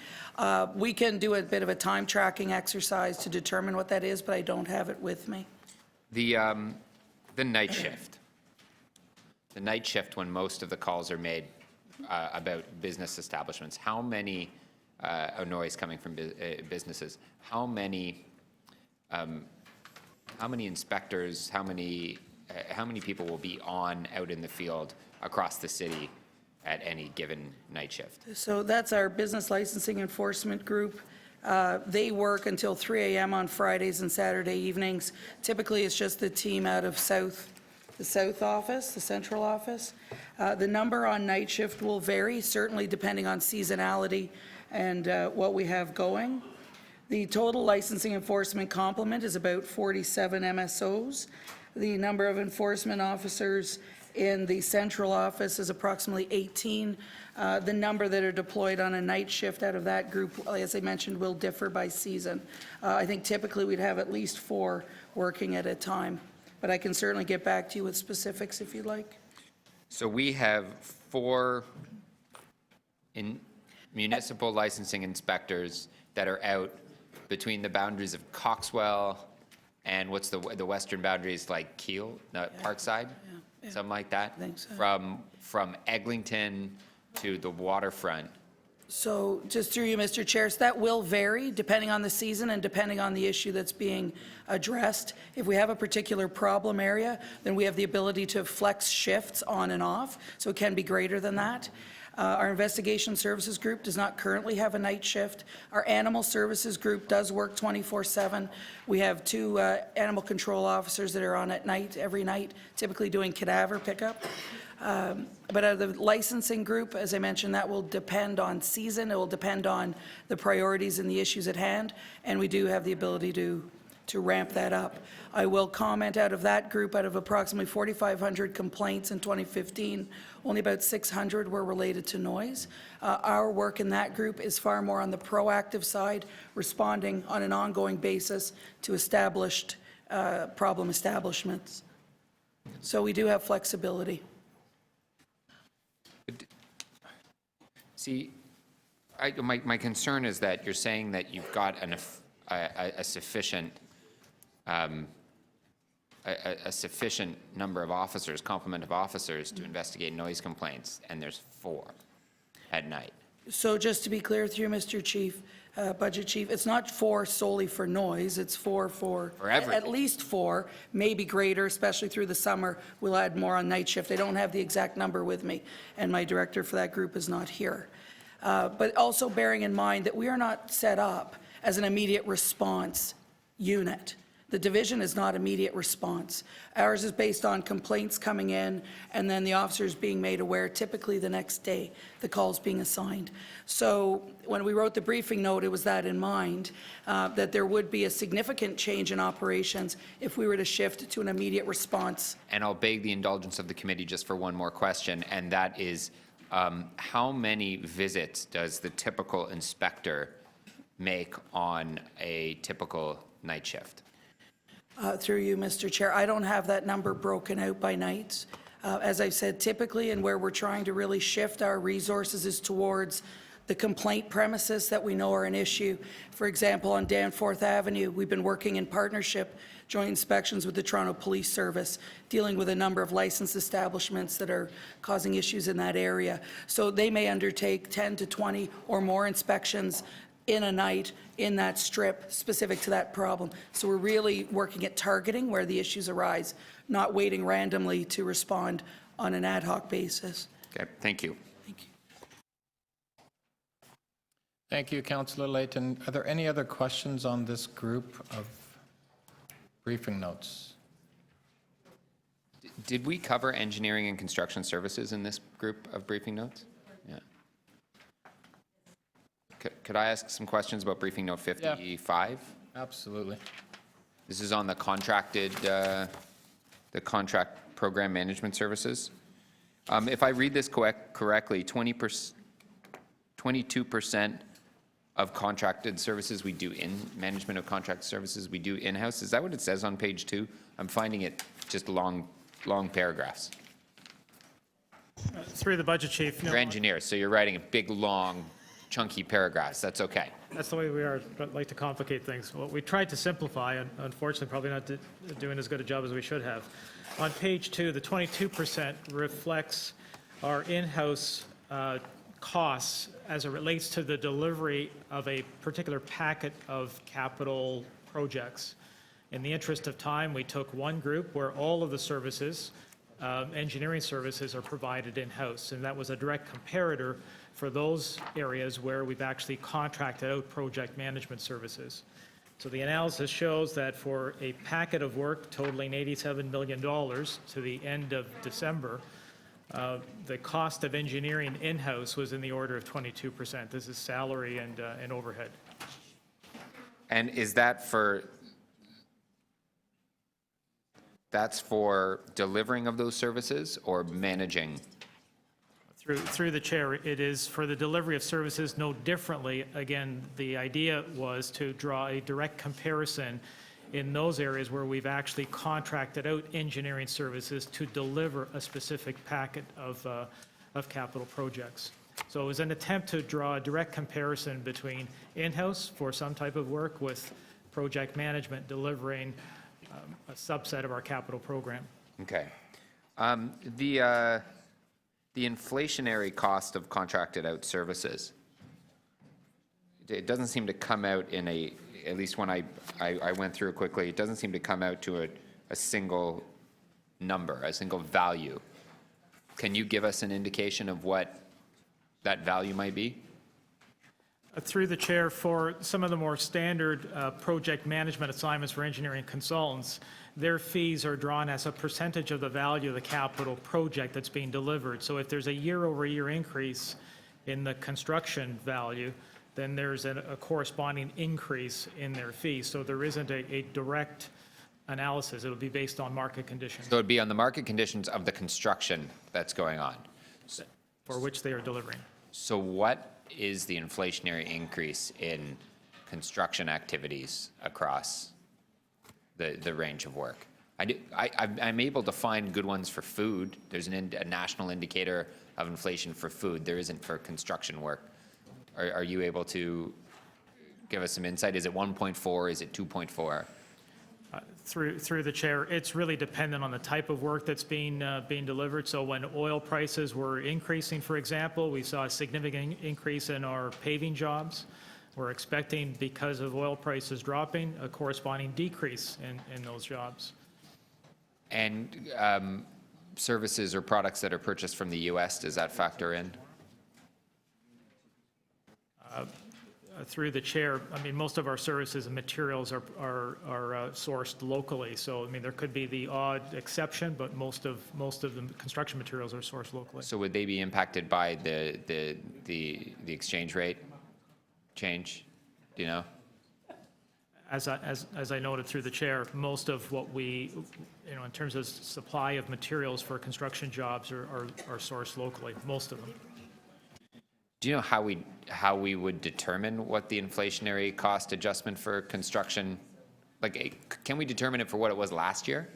We can do a bit of a time tracking exercise to determine what that is, but I don't have it with me. The night shift. The night shift, when most of the calls are made about business establishments, how many noise coming from businesses? How many inspectors? How many people will be out in the field across the city at any given night shift? So that's our business licensing enforcement group. They work until 3 a.m. on Fridays and Saturday evenings. Typically, it's just the team out of the South office, the central office. The number on night shift will vary, certainly depending on seasonality and what we have going. The total licensing enforcement complement is about 47 MSOs. The number of enforcement officers in the central office is approximately 18. The number that are deployed on a night shift out of that group, as I mentioned, will differ by season. I think typically we'd have at least 4 working at a time, but I can certainly get back to you with specifics if you'd like. So we have 4 municipal licensing inspectors that are out between the boundaries of Coxwell and what's the western boundaries, like Keele, Parkside, something like that? I think so. From Eglinton to the waterfront. So just through you, Mr. Chair, so that will vary depending on the season and depending on the issue that's being addressed. If we have a particular problem area, then we have the ability to flex shifts on and off, so it can be greater than that. Our investigation services group does not currently have a night shift. Our animal services group does work 24/7. We have 2 animal control officers that are on at night, every night, typically doing cadaver pickup. But out of the licensing group, as I mentioned, that will depend on season. It will depend on the priorities and the issues at hand, and we do have the ability to ramp that up. I will comment, out of that group, out of approximately 4,500 complaints in 2015, only about 600 were related to noise. Our work in that group is far more on the proactive side, responding on an ongoing basis to established problem establishments. So we do have flexibility. See, my concern is that you're saying that you've got a sufficient number of officers, complement of officers to investigate noise complaints, and there's 4 at night. So just to be clear through Mr. Chief, Budget Chief, it's not 4 solely for noise, it's 4 for everything. at least 4, maybe greater, especially through the summer. We'll add more on night shift. I don't have the exact number with me, and my director for that group is not here. But also bearing in mind that we are not set up as an immediate response unit. The division is not immediate response. Ours is based on complaints coming in and then the officers being made aware typically the next day, the calls being assigned. So when we wrote the briefing note, it was that in mind, that there would be a significant change in operations if we were to shift to an immediate response. And I'll beg the indulgence of the committee just for one more question, and that is, how many visits does the typical inspector make on a typical night shift? Through you, Mr. Chair, I don't have that number broken out by nights. As I said, typically, and where we're trying to really shift our resources is towards the complaint premises that we know are an issue. For example, on Danforth Avenue, we've been working in partnership, joint inspections with the Toronto Police Service, dealing with a number of licensed establishments that are causing issues in that area. So they may undertake 10 to 20 or more inspections in a night in that strip specific to that problem. So we're really working at targeting where the issues arise, not waiting randomly to respond on an ad hoc basis. Okay, thank you. Thank you. Thank you, Councillor Layton. Are there any other questions on this group of briefing notes? Did we cover engineering and construction services in this group of briefing notes? Yeah. Could I ask some questions about briefing note 55? Yeah, absolutely. This is on the contracted, the contract program management services. If I read this correctly, 20% 22% of contracted services we do in management of contract services we do in-house. Is that what it says on page 2? I'm finding it just long paragraphs. Through the budget chief. You're engineers, so you're writing a big, long, chunky paragraphs. That's okay. That's the way we are, but like to complicate things. Well, we tried to simplify, and unfortunately, probably not doing as good a job as we should have. On page 2, the 22% reflects our in-house costs as it relates to the delivery of a particular packet of capital projects. In the interest of time, we took one group where all of the services, engineering services, are provided in-house, and that was a direct comparator for those areas where we've actually contracted out project management services. So the analysis shows that for a packet of work totaling $87 million to the end of December, the cost of engineering in-house was in the order of 22%. This is salary and overhead. And is that that's for delivering of those services or managing? Through the chair, it is for the delivery of services no differently. Again, the idea was to draw a direct comparison in those areas where we've actually contracted out engineering services to deliver a specific packet of capital projects. So it was an attempt to draw a direct comparison between in-house for some type of work with project management delivering a subset of our capital program. Okay. The inflationary cost of contracted out services, it doesn't seem to come out in at least when I went through it quickly, it doesn't seem to come out to a single number, a single value. Can you give us an indication of what that value might be? Through the chair, for some of the more standard project management assignments for engineering consultants, their fees are drawn as a percentage of the value of the capital project that's being delivered. So if there's a year-over-year increase in the construction value, then there's a corresponding increase in their fees. So there isn't a direct analysis. It'll be based on market conditions. So it'd be on the market conditions of the construction that's going on. For which they are delivering. So what is the inflationary increase in construction activities across the range of work? I'm able to find good ones for food. There's a national indicator of inflation for food. There isn't for construction work. Are you able to give us some insight? Is it 1.4? Is it 2.4? Through the chair, it's really dependent on the type of work that's being delivered. So when oil prices were increasing, for example, we saw a significant increase in our paving jobs. We're expecting, because of oil prices dropping, a corresponding decrease in those jobs. And services or products that are purchased from the U.S., does that factor in? Through the chair, I mean, most of our services and materials are sourced locally. So, I mean, there could be the odd exception, but most of the construction materials are sourced locally. So would they be impacted by the exchange rate change? Do you know? As I noted through the chair, most of what we, in terms of supply of materials for construction jobs are sourced locally, most of them. Do you know how we would determine what the inflationary cost adjustment for construction, like, can we determine it for what it was last year?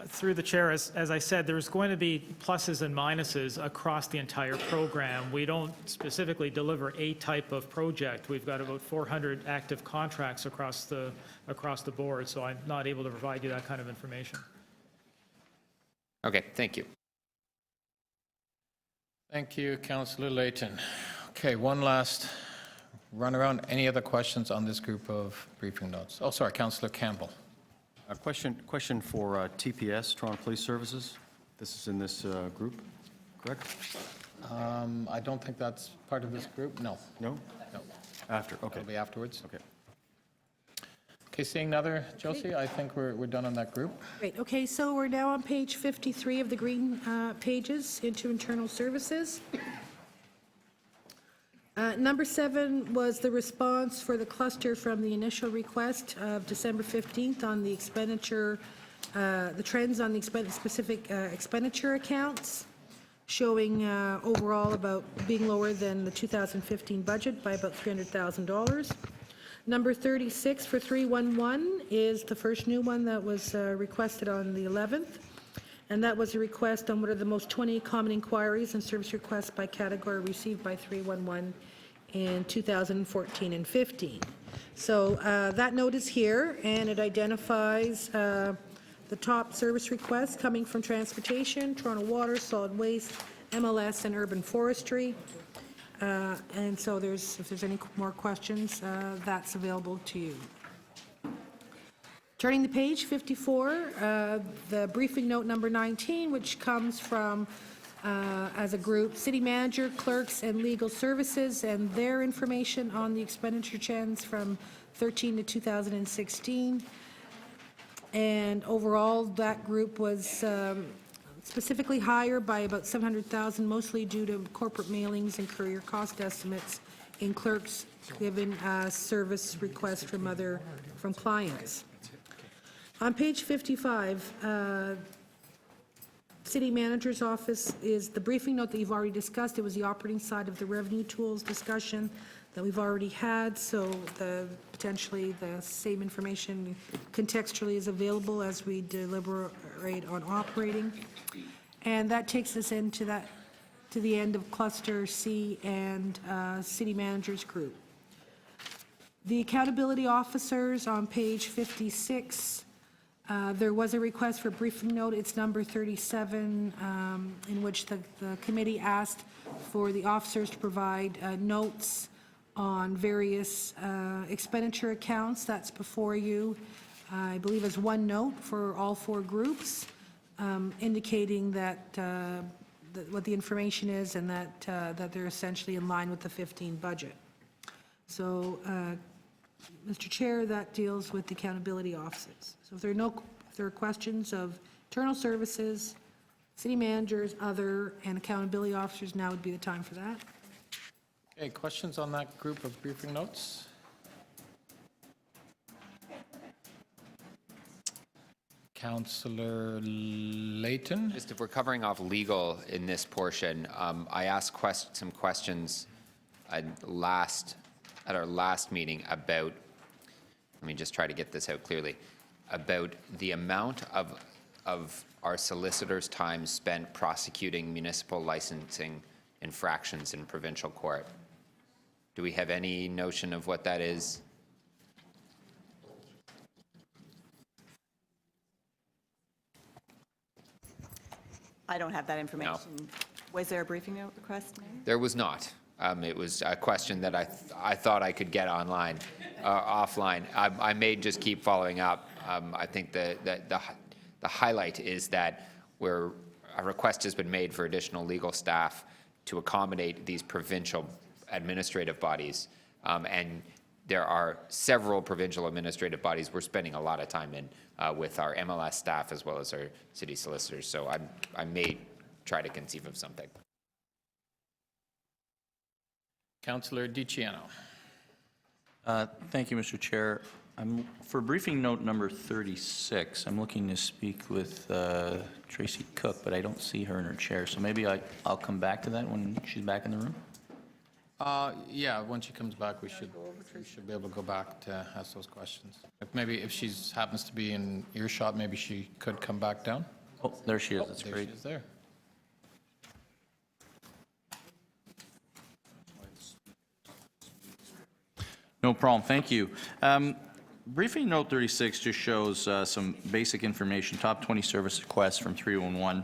Through the chair, as I said, there's going to be pluses and minuses across the entire program. We don't specifically deliver a type of project. We've got about 400 active contracts across the board, so I'm not able to provide you that kind of information. Okay, thank you. Thank you, Councillor Layton. Okay, one last run around. Any other questions on this group of briefing notes? Oh, sorry, Councillor Campbell. A question for TPS, Toronto Police Services. This is in this group, correct? I don't think that's part of this group. No. No? No. After, okay. It'll be afterwards. Okay. Okay, seeing another, Josie, I think we're done on that group. Great, okay, so we're now on page 53 of the green pages, into internal services. Number 7 was the response for the cluster from the initial request of December 15th on the expenditure, the trends on the specific expenditure accounts. showing overall about being lower than the 2015 budget by about $300,000. Number 36 for 311 is the first new one that was requested on the 11th, and that was a request on what are the most 20 common inquiries and service requests by category received by 311 in 2014 and 15. So that note is here, and it identifies the top service requests coming from transportation, Toronto Water, Solid Waste, MLS, and Urban Forestry. And so if there's any more questions, that's available to you. Turning the page, 54, the briefing note number 19, which comes from, as a group, city manager, clerks, and legal services, and their information on the expenditure trends from 13 to 2016. And overall, that group was specifically higher by about $700,000, mostly due to corporate mailings and courier cost estimates in clerks given service requests from clients. On page 55, City Manager's Office is the briefing note that you've already discussed. It was the operating side of the revenue tools discussion that we've already had, so potentially the same information contextually is available as we deliberate on operating. And that takes us into to the end of Cluster C and City Managers Group. The accountability officers on page 56, there was a request for briefing note. It's number 37, in which the committee asked for the officers to provide notes on various expenditure accounts. That's before you, I believe, as one note for all four groups, indicating that what the information is and that they're essentially in line with the 15 budget. So, Mr. Chair, that deals with the accountability offices. So if there are questions of internal services, city managers, other, and accountability officers, now would be the time for that. Okay, questions on that group of briefing notes? Councillor Layton? Just if we're covering off legal in this portion, I asked some questions at our last meeting about, let me just try to get this out clearly, about the amount of our solicitors' time spent prosecuting municipal licensing infractions in provincial court. Do we have any notion of what that is? I don't have that information. No. Was there a briefing note request made? There was not. It was a question that I thought I could get online, offline. I may just keep following up. I think the highlight is that a request has been made for additional legal staff to accommodate these provincial administrative bodies. And there are several provincial administrative bodies we're spending a lot of time in with our MLS staff as well as our city solicitors. So I may try to conceive of something. Councillor DiCiano. Thank you, Mr. Chair. For briefing note number 36, I'm looking to speak with Tracy Cook, but I don't see her in her chair. So maybe I'll come back to that when she's back in the room. Yeah, when she comes back, we should be able to go back to ask those questions. If she happens to be in earshot, maybe she could come back down. Oh, there she is. That's there great. She is there. No problem. Thank you. Briefing note 36 just shows some basic information, top 20 service requests from 311.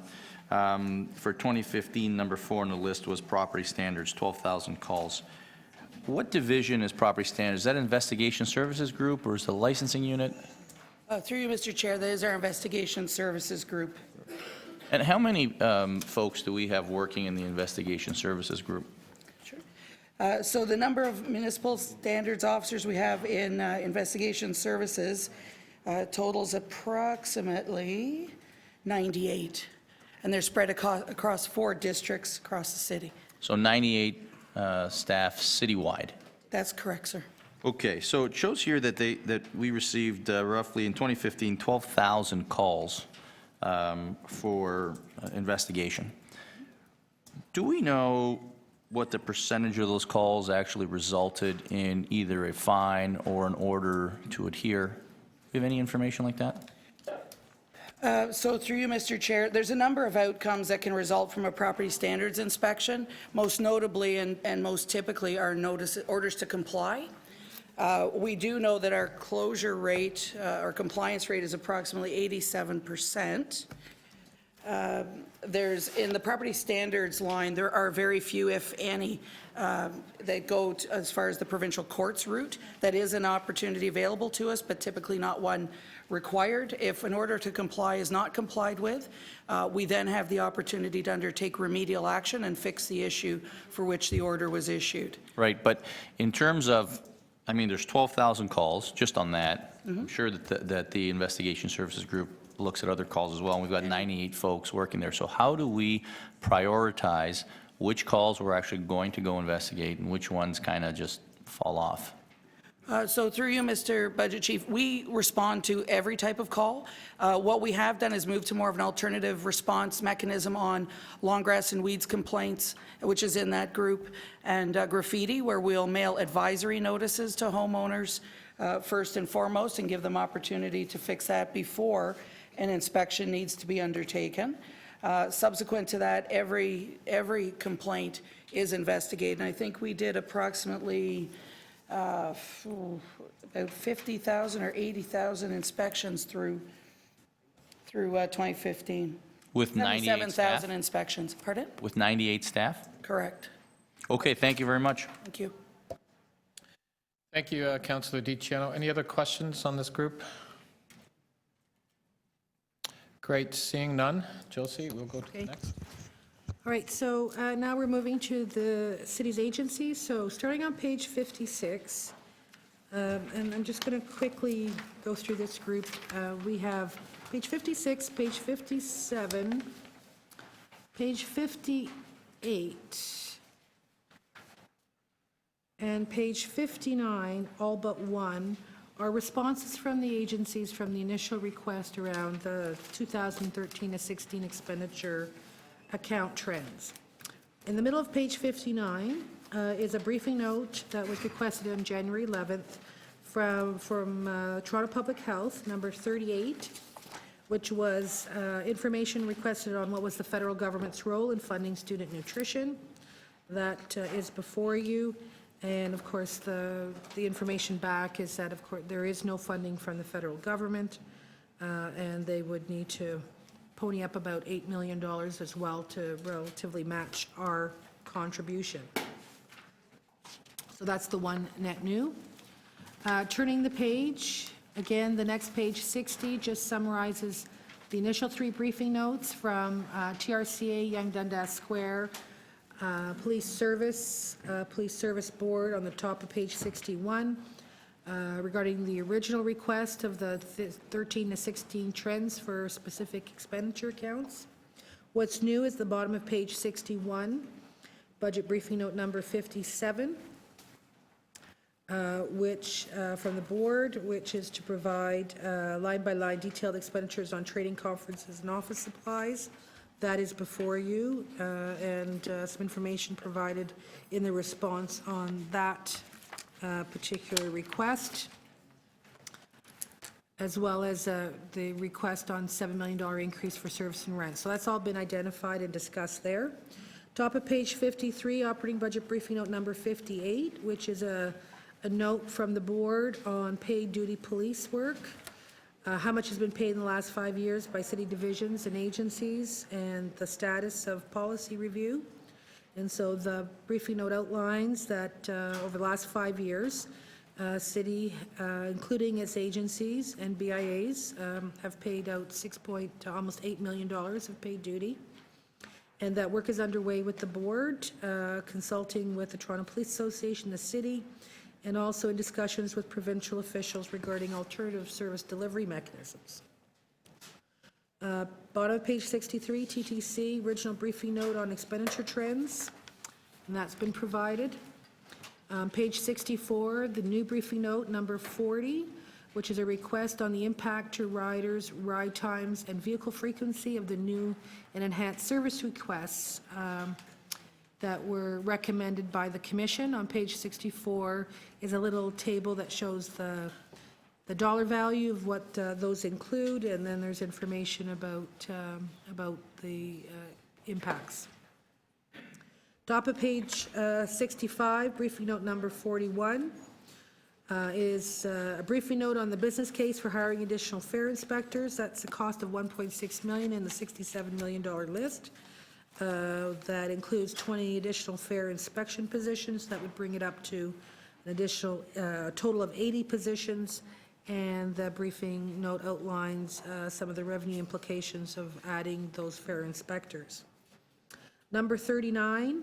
For 2015, number 4 on the list was property standards, 12,000 calls. What division is property standards? Is that investigation services group or is the licensing unit? Through you, Mr. Chair, that is our investigation services group. And how many folks do we have working in the investigation services group? So the number of municipal standards officers we have in investigation services totals approximately 98. And they're spread across 4 districts across the city. So 98 staff citywide. That's correct, sir. Okay, so it shows here that we received roughly in 2015 12,000 calls for investigation. Do we know what the percentage of those calls actually resulted in either a fine or an order to adhere? Do you have any information like that? So through you, Mr. Chair, there's a number of outcomes that can result from a property standards inspection. Most notably and most typically are orders to comply. We do know that our closure rate, our compliance rate is approximately 87%. In the property standards line, there are very few, if any, that go as far as the provincial courts route. That is an opportunity available to us, but typically not one required. If an order to comply is not complied with, we then have the opportunity to undertake remedial action and fix the issue for which the order was issued. Right, but in terms of, I mean, there's 12,000 calls just on that. I'm sure that the investigation services group looks at other calls as well, and we've got 98 folks working there. So how do we prioritize which calls we're actually going to go investigate and which ones kind of just fall off? So through you, Mr. Budget Chief, we respond to every type of call. What we have done is move to more of an alternative response mechanism on lawn grass and weeds complaints, which is in that group, and graffiti, where we'll mail advisory notices to homeowners first and foremost and give them opportunity to fix that before an inspection needs to be undertaken. Subsequent to that, every complaint is investigated. And I think we did approximately about 50,000 or 80,000 inspections through 2015. With 98 staff? 77,000 inspections. Pardon? With 98 staff? Correct. Okay, thank you very much. Thank you. Thank you, Councillor DiCiano. Any other questions on this group? Great, seeing none. Josie, we'll go to the next. All right, so now we're moving to the city's agencies. So starting on page 56, and I'm just going to quickly go through this group. We have page 56, page 57, page 58, and page 59, all but one, are responses from the agencies from the initial request around the 2013 to 16 expenditure account trends. In the middle of page 59 is a briefing note that was requested on January 11th from Toronto Public Health, number 38, which was information requested on what was the federal government's role in funding student nutrition. That is before you. And of course, the information back is that, of course, there is no funding from the federal government, and they would need to pony up about $8 million as well to relatively match our contribution. So that's the one net new. Turning the page, again, the next page 60 just summarizes the initial three briefing notes from TRCA, Yonge Dundas Square, Police Service Board on the top of page 61 regarding the original request of the 13 to 16 trends for specific expenditure accounts. What's new is the bottom of page 61, budget briefing note number 57, which from the board, which is to provide line-by-line detailed expenditures on training, conferences, and office supplies. That is before you, and some information provided in the response on that particular request, as well as the request on $7 million increase for service and rent. So that's all been identified and discussed there. Top of page 53, operating budget briefing note number 58, which is a note from the board on paid duty police work. How much has been paid in the last 5 years by city divisions and agencies, and the status of policy review. And so the briefing note outlines that over the last 5 years, city, including its agencies and BIAs, have paid out almost $8 million of paid duty. And that work is underway with the board, consulting with the Toronto Police Association, the city, and also in discussions with provincial officials regarding alternative service delivery mechanisms. Bottom of page 63, TTC, original briefing note on expenditure trends, and that's been provided. Page 64, the new briefing note number 40, which is a request on the impact to riders, ride times, and vehicle frequency of the new and enhanced service requests that were recommended by the commission. On page 64 is a little table that shows the dollar value of what those include, and then there's information about the impacts. Top of page 65, briefing note number 41, is a briefing note on the business case for hiring additional fare inspectors. That's a cost of $1.6 million in the $67 million list. That includes 20 additional fare inspection positions. That would bring it up to an additional total of 80 positions. And the briefing note outlines some of the revenue implications of adding those fare inspectors. Number 39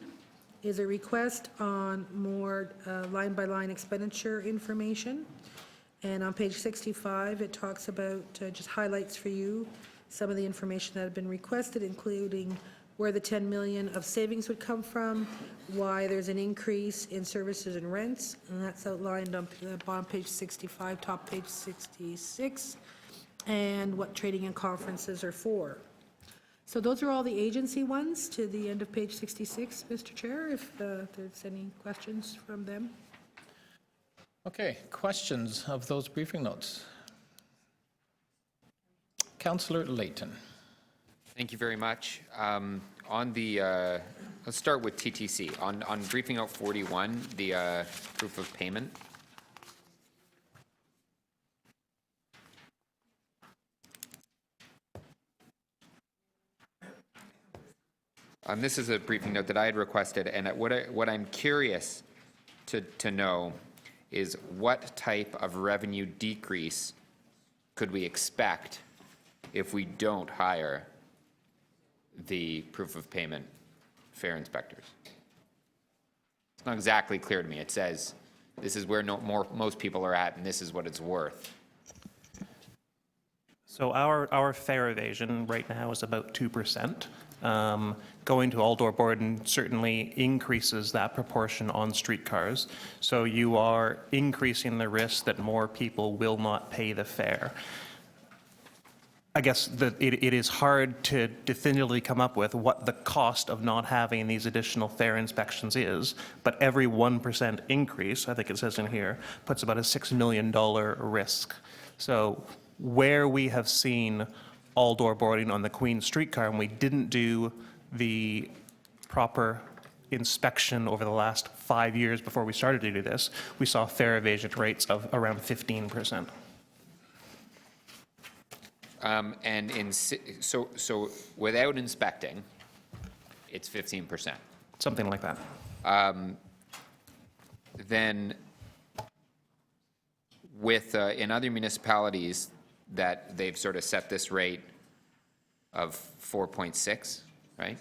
is a request on more line-by-line expenditure information. And on page 65, it talks about, just highlights for you, some of the information that had been requested, including where the 10 million of savings would come from, why there's an increase in services and rents, and that's outlined on the bottom page 65, top page 66, and what trading and conferences are for. So those are all the agency ones to the end of page 66, Mr. Chair, if there's any questions from them. Okay, questions of those briefing notes? Councillor Layton. Thank you very much. On the, let's start with TTC. On briefing note 41, the proof of payment. This is a briefing note that I had requested, and what I'm curious to know is what type of revenue decrease could we expect if we don't hire the proof of payment fare inspectors? It's not exactly clear to me. It says this is where most people are at, and this is what it's worth. So our fare evasion right now is about 2%. Going to all-door boarding certainly increases that proportion on streetcars. So you are increasing the risk that more people will not pay the fare. I guess that it is hard to definitively come up with what the cost of not having these additional fare inspections is, but every 1% increase, I think it says in here, puts about a $6 million risk. So where we have seen all-door boarding on the Queen streetcar, and we didn't do the proper inspection over the last 5 years before we started to do this, we saw fare evasion rates of around 15%. And so without inspecting, it's 15%. Something like that. Then with, in other municipalities that they've sort of set this rate of 4.6, right?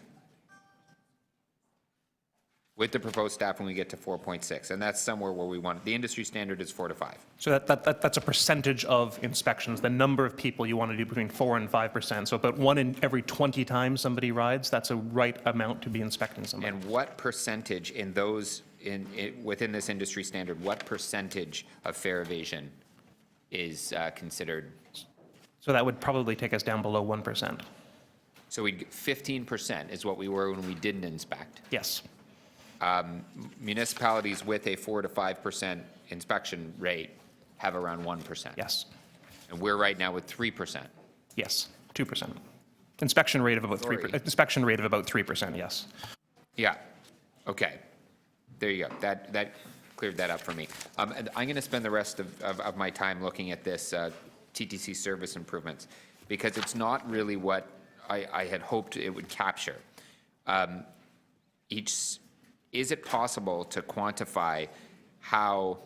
With the proposed staff, when we get to 4.6, and that's somewhere where we want, the industry standard is 4 to 5. So that's a percentage of inspections, the number of people you want to do between 4 and 5%. So about 1 in every 20 times somebody rides, that's a right amount to be inspecting somebody. And what percentage in those, within this industry standard, what percentage of fare evasion is considered? So that would probably take us down below 1%. So 15% is what we were when we didn't inspect. Yes. Municipalities with a 4 to 5% inspection rate have around 1%. Yes. And we're right now with 3%. Yes, 2%. Inspection rate of about 3%. Inspection rate of about 3%. Yes. Yeah. Okay. There you go. That cleared that up for me. And I'm going to spend the rest of my time looking at this TTC service improvements because it's not really what I had hoped it would capture. Is it possible to quantify how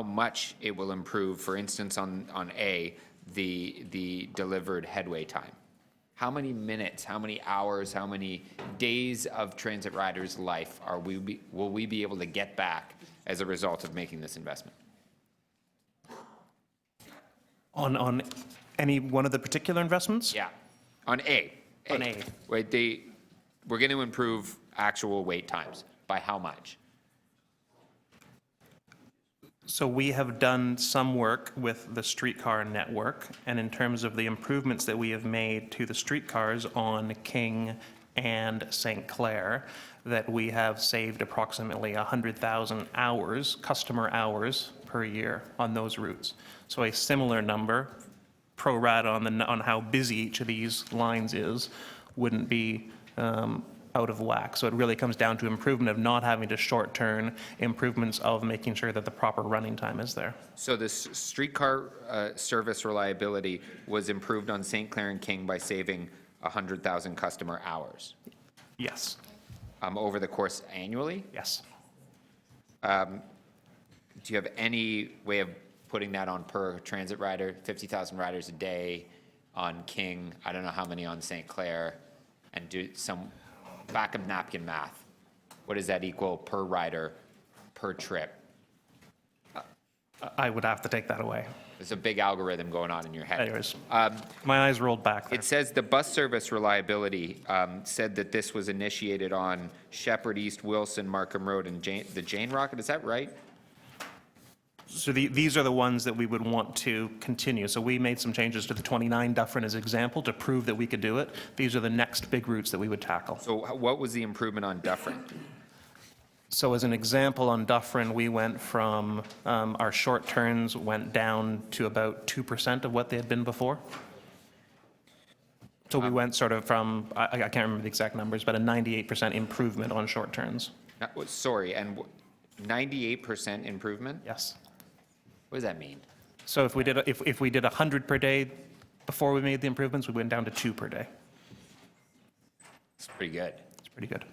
much it will improve, for instance, on A, the delivered headway time? How many minutes, how many hours, how many days of transit riders' life will we be able to get back as a result of making this investment? On any one of the particular investments? Yeah. On A. On A. Wait, we're going to improve actual wait times. By how much? So we have done some work with the streetcar network, and in terms of the improvements that we have made to the streetcars on King and St. Clair, that we have saved approximately 100,000 hours, customer hours per year on those routes. So a similar number, pro rata on how busy each of these lines is, wouldn't be out of whack. So it really comes down to improvement of not having to short-turn, improvements of making sure that the proper running time is there. So this streetcar service reliability was improved on St. Clair and King by saving 100,000 customer hours Yes. over the course annually? Yes. Do you have any way of putting that on per transit rider? 50,000 riders a day on King, I don't know how many on St. Clair, and do some back of napkin math. What does that equal per rider, per trip? I would have to take that away. There's a big algorithm going on in your head. Anyways, my eyes rolled back there. It says the bus service reliability said that this was initiated on Shepherd East, Wilson, Markham Road, and the Jane Rocket. Is that right? So these are the ones that we would want to continue. So we made some changes to the 29 Dufferin as example to prove that we could do it. These are the next big routes that we would tackle. So what was the improvement on Dufferin? So as an example on Dufferin, we went from, our short turns went down to about 2% of what they had been before. So we went sort of from, I can't remember the exact numbers, but a 98% improvement on short turns. Sorry, and 98% improvement? Yes. What does that mean? So if we did 100 per day before we made the improvements, we went down to 2 per day. It's pretty good. It's pretty good.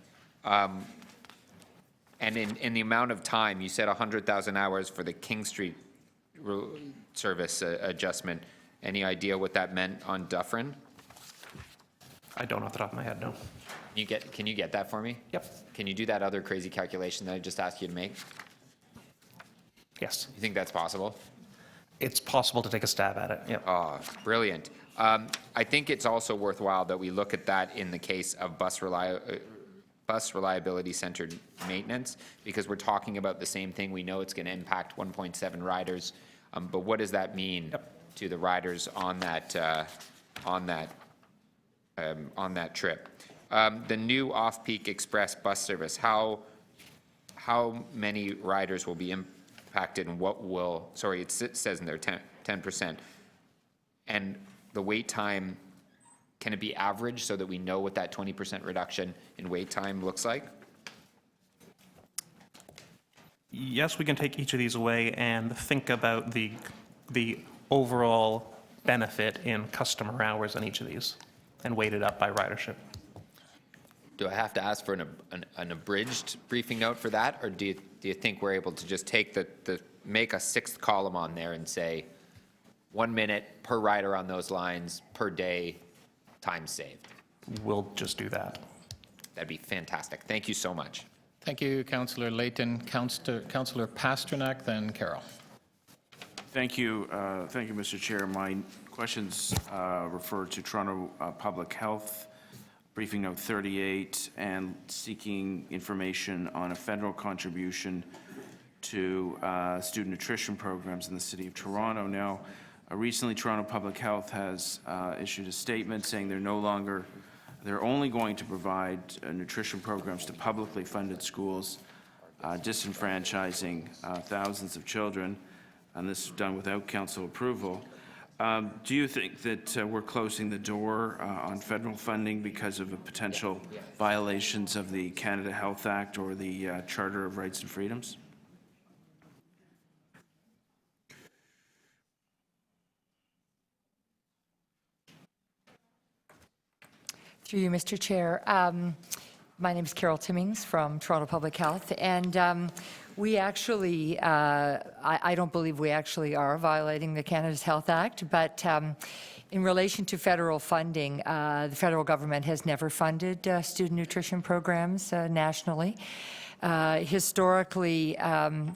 And in the amount of time, you said 100,000 hours for the King Street service adjustment. Any idea what that meant on Dufferin? I don't off the top of my head, no. Can you get that for me? Yep. Can you do that other crazy calculation that I just asked you to make? Yes. You think that's possible? It's possible to take a stab at it, yep. Oh, brilliant. I think it's also worthwhile that we look at that in the case of bus reliability-centered maintenance, because we're talking about the same thing. We know it's going to impact 1.7 riders, but what does that mean to the riders on that trip? The new off-peak express bus service, how many riders will be impacted and what will, sorry, it says in there 10%. And the wait time, can it be averaged so that we know what that 20% reduction in wait time looks like? Yes, we can take each of these away and think about the overall benefit in customer hours on each of these and weight it up by ridership. Do I have to ask for an abridged briefing note for that, or do you think we're able to just take make a 6th column on there and say 1 minute per rider on those lines per day, time saved? We'll just do that. That'd be fantastic. Thank you so much. Thank you, Councillor Layton. Councillor Pasternak, then Carroll. Thank you, Mr. Chair. My questions refer to Toronto Public Health, briefing note 38, and seeking information on a federal contribution to student nutrition programs in the City of Toronto. Now, recently Toronto Public Health has issued a statement saying they're only going to provide nutrition programs to publicly funded schools, disenfranchising thousands of children, and this is done without council approval. Do you think that we're closing the door on federal funding because of the potential violations of the Canada Health Act or the Charter of Rights and Freedoms? Through you, Mr. Chair. My name is Carol Timmings from Toronto Public Health, and we actually, I don't believe we actually are violating the Canada's Health Act, but in relation to federal funding, the federal government has never funded student nutrition programs nationally. Historically,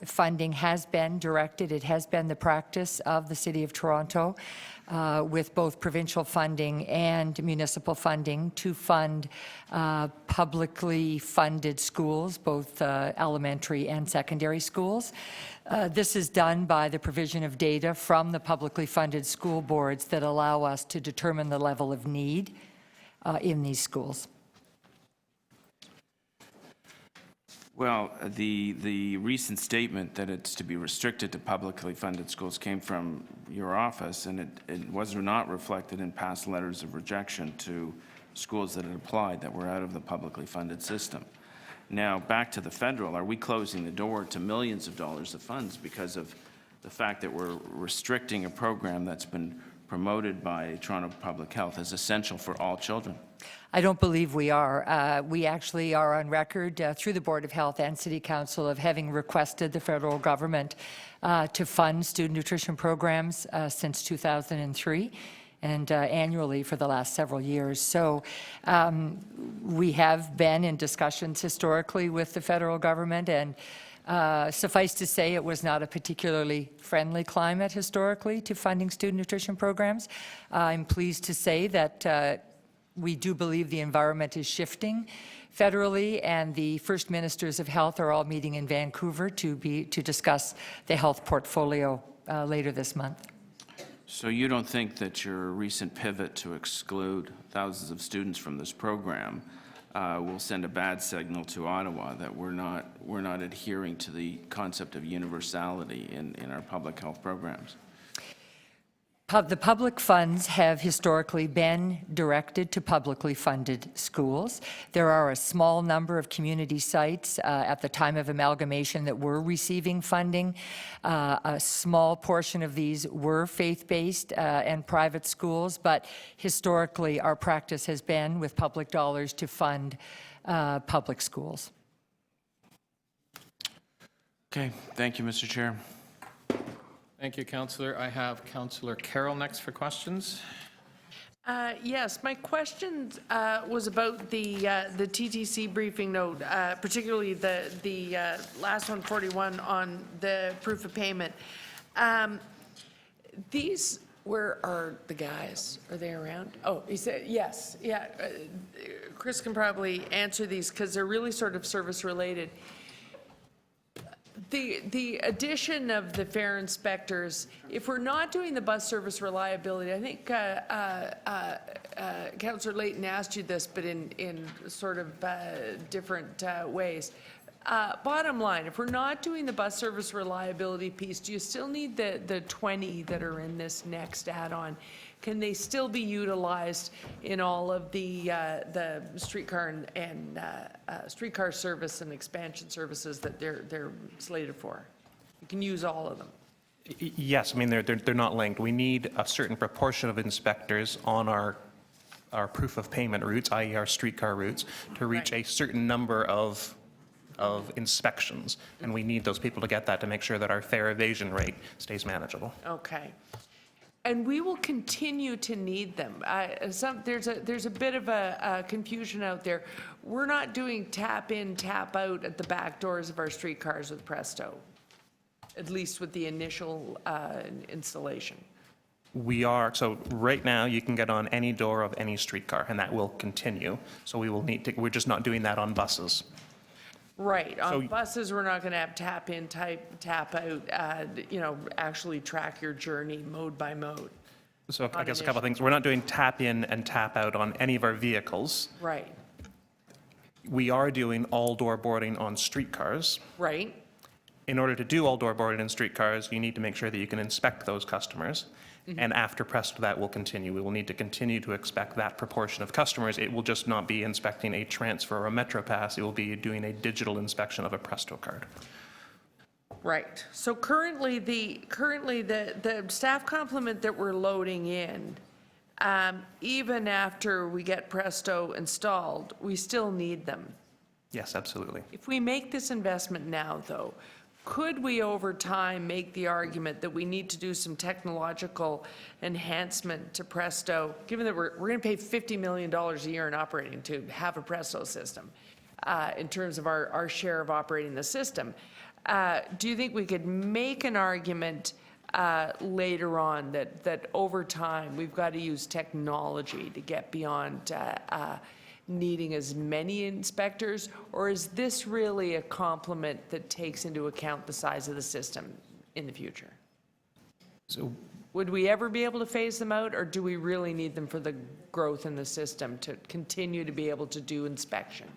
funding has been directed, it has been the practice of the City of Toronto with both provincial funding and municipal funding to fund publicly funded schools, both elementary and secondary schools. This is done by the provision of data from the publicly funded school boards that allow us to determine the level of need in these schools. Well, the recent statement that it's to be restricted to publicly funded schools came from your office, and it was not reflected in past letters of rejection to schools that had applied that were out of the publicly funded system. Now, back to the federal, are we closing the door to millions of dollars of funds because of the fact that we're restricting a program that's been promoted by Toronto Public Health as essential for all children? I don't believe we are. We actually are on record through the Board of Health and City Council of having requested the federal government to fund student nutrition programs since 2003 and annually for the last several years. So we have been in discussions historically with the federal government, and suffice to say, it was not a particularly friendly climate historically to funding student nutrition programs. I'm pleased to say that we do believe the environment is shifting federally, and the First Ministers of Health are all meeting in Vancouver to discuss the health portfolio later this month. So you don't think that your recent pivot to exclude thousands of students from this program will send a bad signal to Ottawa that we're not adhering to the concept of universality in our public health programs? The public funds have historically been directed to publicly funded schools. There are a small number of community sites at the time of amalgamation that were receiving funding. A small portion of these were faith-based and private schools, but historically our practice has been with public dollars to fund public schools. Okay, thank you, Mr. Chair. Thank you, Councillor. I have Councillor Carroll next for questions. Yes, my question was about the TTC briefing note, particularly the last one, 41, on the proof of payment. These, where are the guys? Are they around? Oh, he said, yes, yeah. Chris can probably answer these because they're really sort of service related. The addition of the fare inspectors, if we're not doing the bus service reliability, I think Councillor Layton asked you this, but in sort of different ways. Bottom line, if we're not doing the bus service reliability piece, do you still need the 20 that are in this next add-on? Can they still be utilized in all of the streetcar and streetcar service and expansion services that they're slated for? You can use all of them. Yes, I mean, they're not linked. We need a certain proportion of inspectors on our proof of payment routes, i.e. our streetcar routes, to reach a certain number of inspections. And we need those people to get that to make sure that our fare evasion rate stays manageable. Okay. And we will continue to need them. There's a bit of a confusion out there. We're not doing tap in, tap out at the back doors of our streetcars with Presto, at least with the initial installation. We are, so right now you can get on any door of any streetcar, and that will continue. So we will need to, we're just not doing that on buses. Right. On buses, we're not going to have tap in, tap out, actually track your journey mode by mode. So I guess a couple of things. We're not doing tap in and tap out on any of our vehicles. Right. We are doing all door boarding on streetcars. Right. In order to do all door boarding in streetcars, you need to make sure that you can inspect those customers. And after Presto, that will continue. We will need to continue to expect that proportion of customers. It will just not be inspecting a transfer or a Metro Pass. It will be doing a digital inspection of a Presto card. Right. So currently the staff complement that we're loading in, even after we get Presto installed, we still need them. Yes, absolutely. If we make this investment now, though, could we over time make the argument that we need to do some technological enhancement to Presto, given that we're going to pay $50 million a year in operating to have a Presto system in terms of our share of operating the system? Do you think we could make an argument later on that over time we've got to use technology to get beyond needing as many inspectors, or is this really a complement that takes into account the size of the system in the future? So would we ever be able to phase them out, or do we really need them for the growth in the system to continue to be able to do inspection?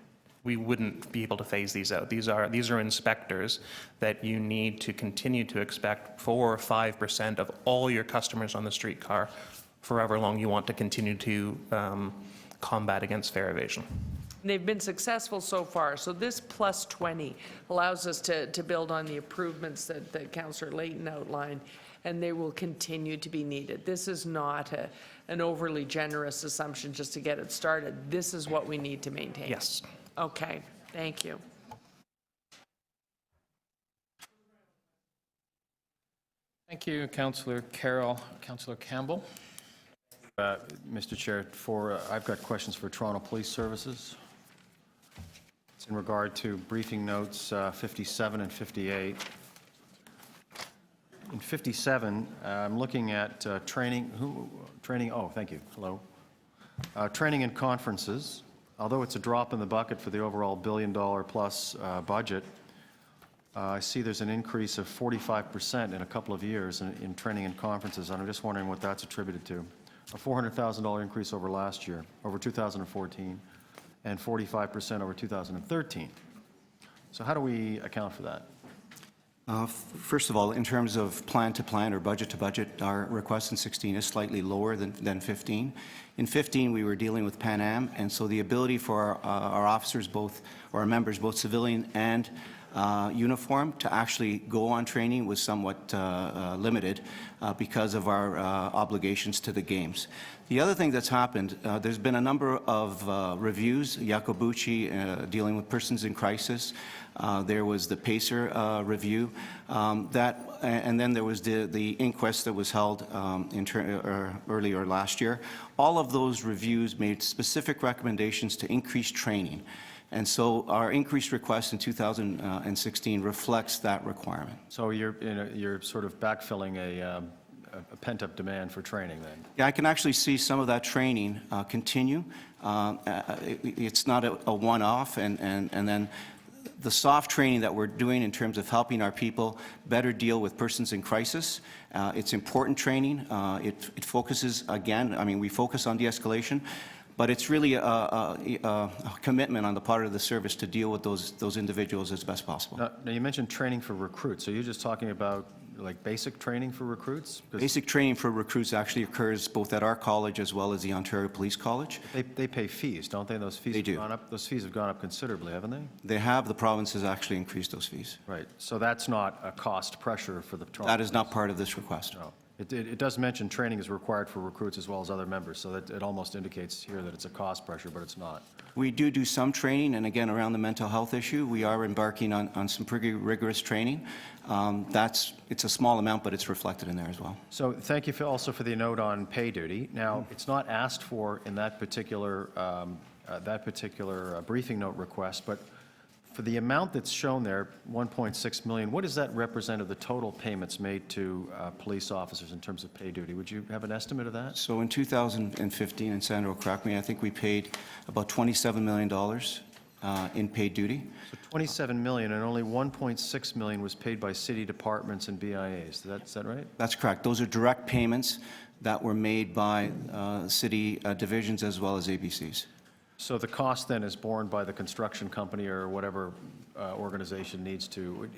we wouldn't be able to phase these out. These are inspectors that you need to continue to expect 4 or 5% of all your customers on the streetcar for however long you want to continue to combat against fare evasion. They've been successful so far, so this plus 20 allows us to build on the improvements that Councillor Layton outlined, and they will continue to be needed. This is not an overly generous assumption just to get it started. This is what we need to maintain. Yes. Okay, thank you. Thank you, Councillor Carroll. Councillor Campbell. Mr. Chair, I've got questions for Toronto Police Services. It's in regard to briefing notes 57 and 58. In 57, I'm looking at training, thank you, hello. Training and conferences. Although it's a drop in the bucket for the overall $1 billion-plus budget, I see there's an increase of 45% in a couple of years in training and conferences, and I'm just wondering what that's attributed to. A $400,000 increase over last year, over 2014, and 45% over 2013. So how do we account for that? First of all, in terms of plan to plan or budget to budget, our request in 16 is slightly lower than 15. In 15, we were dealing with Pan Am, and so the ability for our officers, or our members, both civilian and uniform, to actually go on training was somewhat limited because of our obligations to the games. The other thing that's happened, there's been a number of reviews, Iacobucci dealing with persons in crisis. There was the PACER review, and then there was the inquest that was held earlier last year. All of those reviews made specific recommendations to increase training. And so our increased request in 2016 reflects that requirement. So you're sort of backfilling a pent-up demand for training then? Yeah, I can actually see some of that training continue. It's not a one-off, and then the soft training that we're doing in terms of helping our people better deal with persons in crisis. It's important training. It focuses, again, I mean, we focus on de-escalation, but it's really a commitment on the part of the service to deal with those individuals as best possible. Now, you mentioned training for recruits. Are you just talking about like basic training for recruits? Basic training for recruits actually occurs both at our college as well as the Ontario Police College. They pay fees, don't they? Those fees They do. have gone up. Those fees have gone up considerably, haven't they? They have. The province has actually increased those fees. Right. So that's not a cost pressure for the Toronto. That is not part of this request. No. It does mention training is required for recruits as well as other members, so that it almost indicates here that it's a cost pressure, but it's not. We do some training, and again, around the mental health issue, we are embarking on some pretty rigorous training. It's a small amount, but it's reflected in there as well. So thank you also for the note on pay duty. Now, it's not asked for in that particular briefing note request, but for the amount that's shown there, $1.6 million, what does that represent of the total payments made to police officers in terms of pay duty? Would you have an estimate of that? So in 2015, and Sandra will correct me, I think we paid about $27 million in paid duty. So $27 million, and only $1.6 million was paid by city departments and BIAs. Is that right? That's correct. Those are direct payments that were made by city divisions as well as ABCs. So the cost then is borne by the construction company or whatever organization needs to.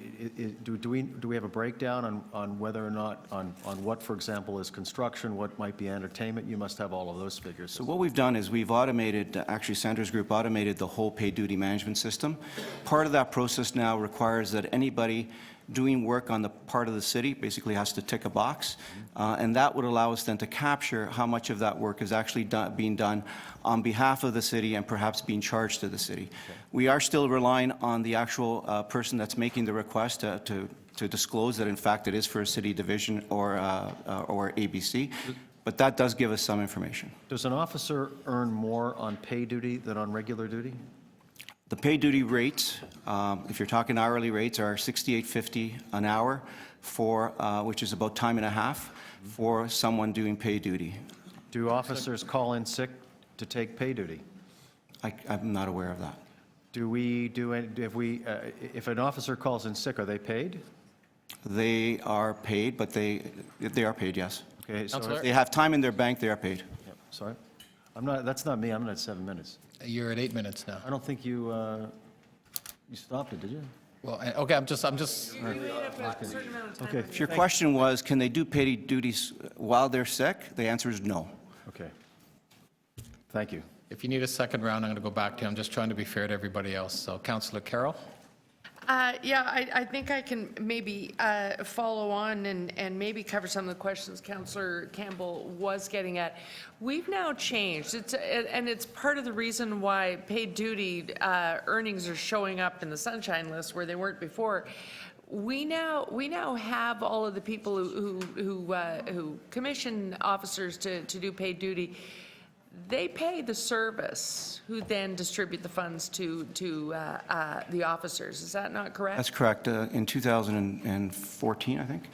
Do we have a breakdown on whether or not, on what, for example, is construction, what might be entertainment? You must have all of those figures. So what we've done is we've automated, actually Sandra's group automated the whole paid duty management system. Part of that process now requires that anybody doing work on the part of the city basically has to tick a box, and that would allow us then to capture how much of that work is actually being done on behalf of the city and perhaps being charged to the city. Okay. We are still relying on the actual person that's making the request to disclose that in fact it is for a city division or ABC, but that does give us some information. Does an officer earn more on pay duty than on regular duty? The pay duty rates, if you're talking hourly rates, are $68.50 an hour for, which is about time and a half for someone doing pay duty. Do officers call in sick to take pay duty? I'm not aware of that. If an officer calls in sick, are they paid? They are paid, but they are paid, yes. Okay, so if they have time in their bank, they are paid. Yep, sorry. That's not me, I'm at 7 minutes. You're at 8 minutes now. I don't think you stopped it, did you? Well, okay, I'm just, Okay. If your question was, can they do paid duties while they're sick, the answer is no. Okay. Thank you. if you need a second round, I'm going to go back to you. I'm just trying to be fair to everybody else. So Councillor Carroll? Yeah, I think I can maybe follow on and maybe cover some of the questions Councillor Campbell was getting at. We've now changed, and it's part of the reason why paid duty earnings are showing up in the sunshine list where they weren't before. We now have all of the people who commission officers to do paid duty. They pay the service, who then distribute the funds to the officers. Is that not correct? That's correct. In 2014, I think,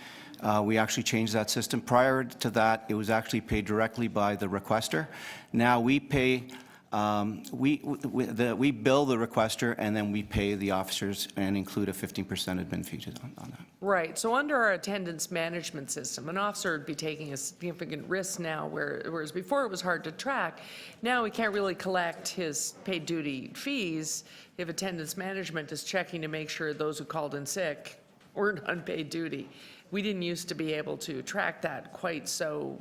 we actually changed that system. Prior to that, it was actually paid directly by the requester. Now we pay, we bill the requester, and then we pay the officers and include a 15% admin fee on that. Right. So under our attendance management system, an officer would be taking a significant risk now, whereas before it was hard to track. Now we can't really collect his paid duty fees if attendance management is checking to make sure those who called in sick weren't on paid duty. We didn't used to be able to track that quite so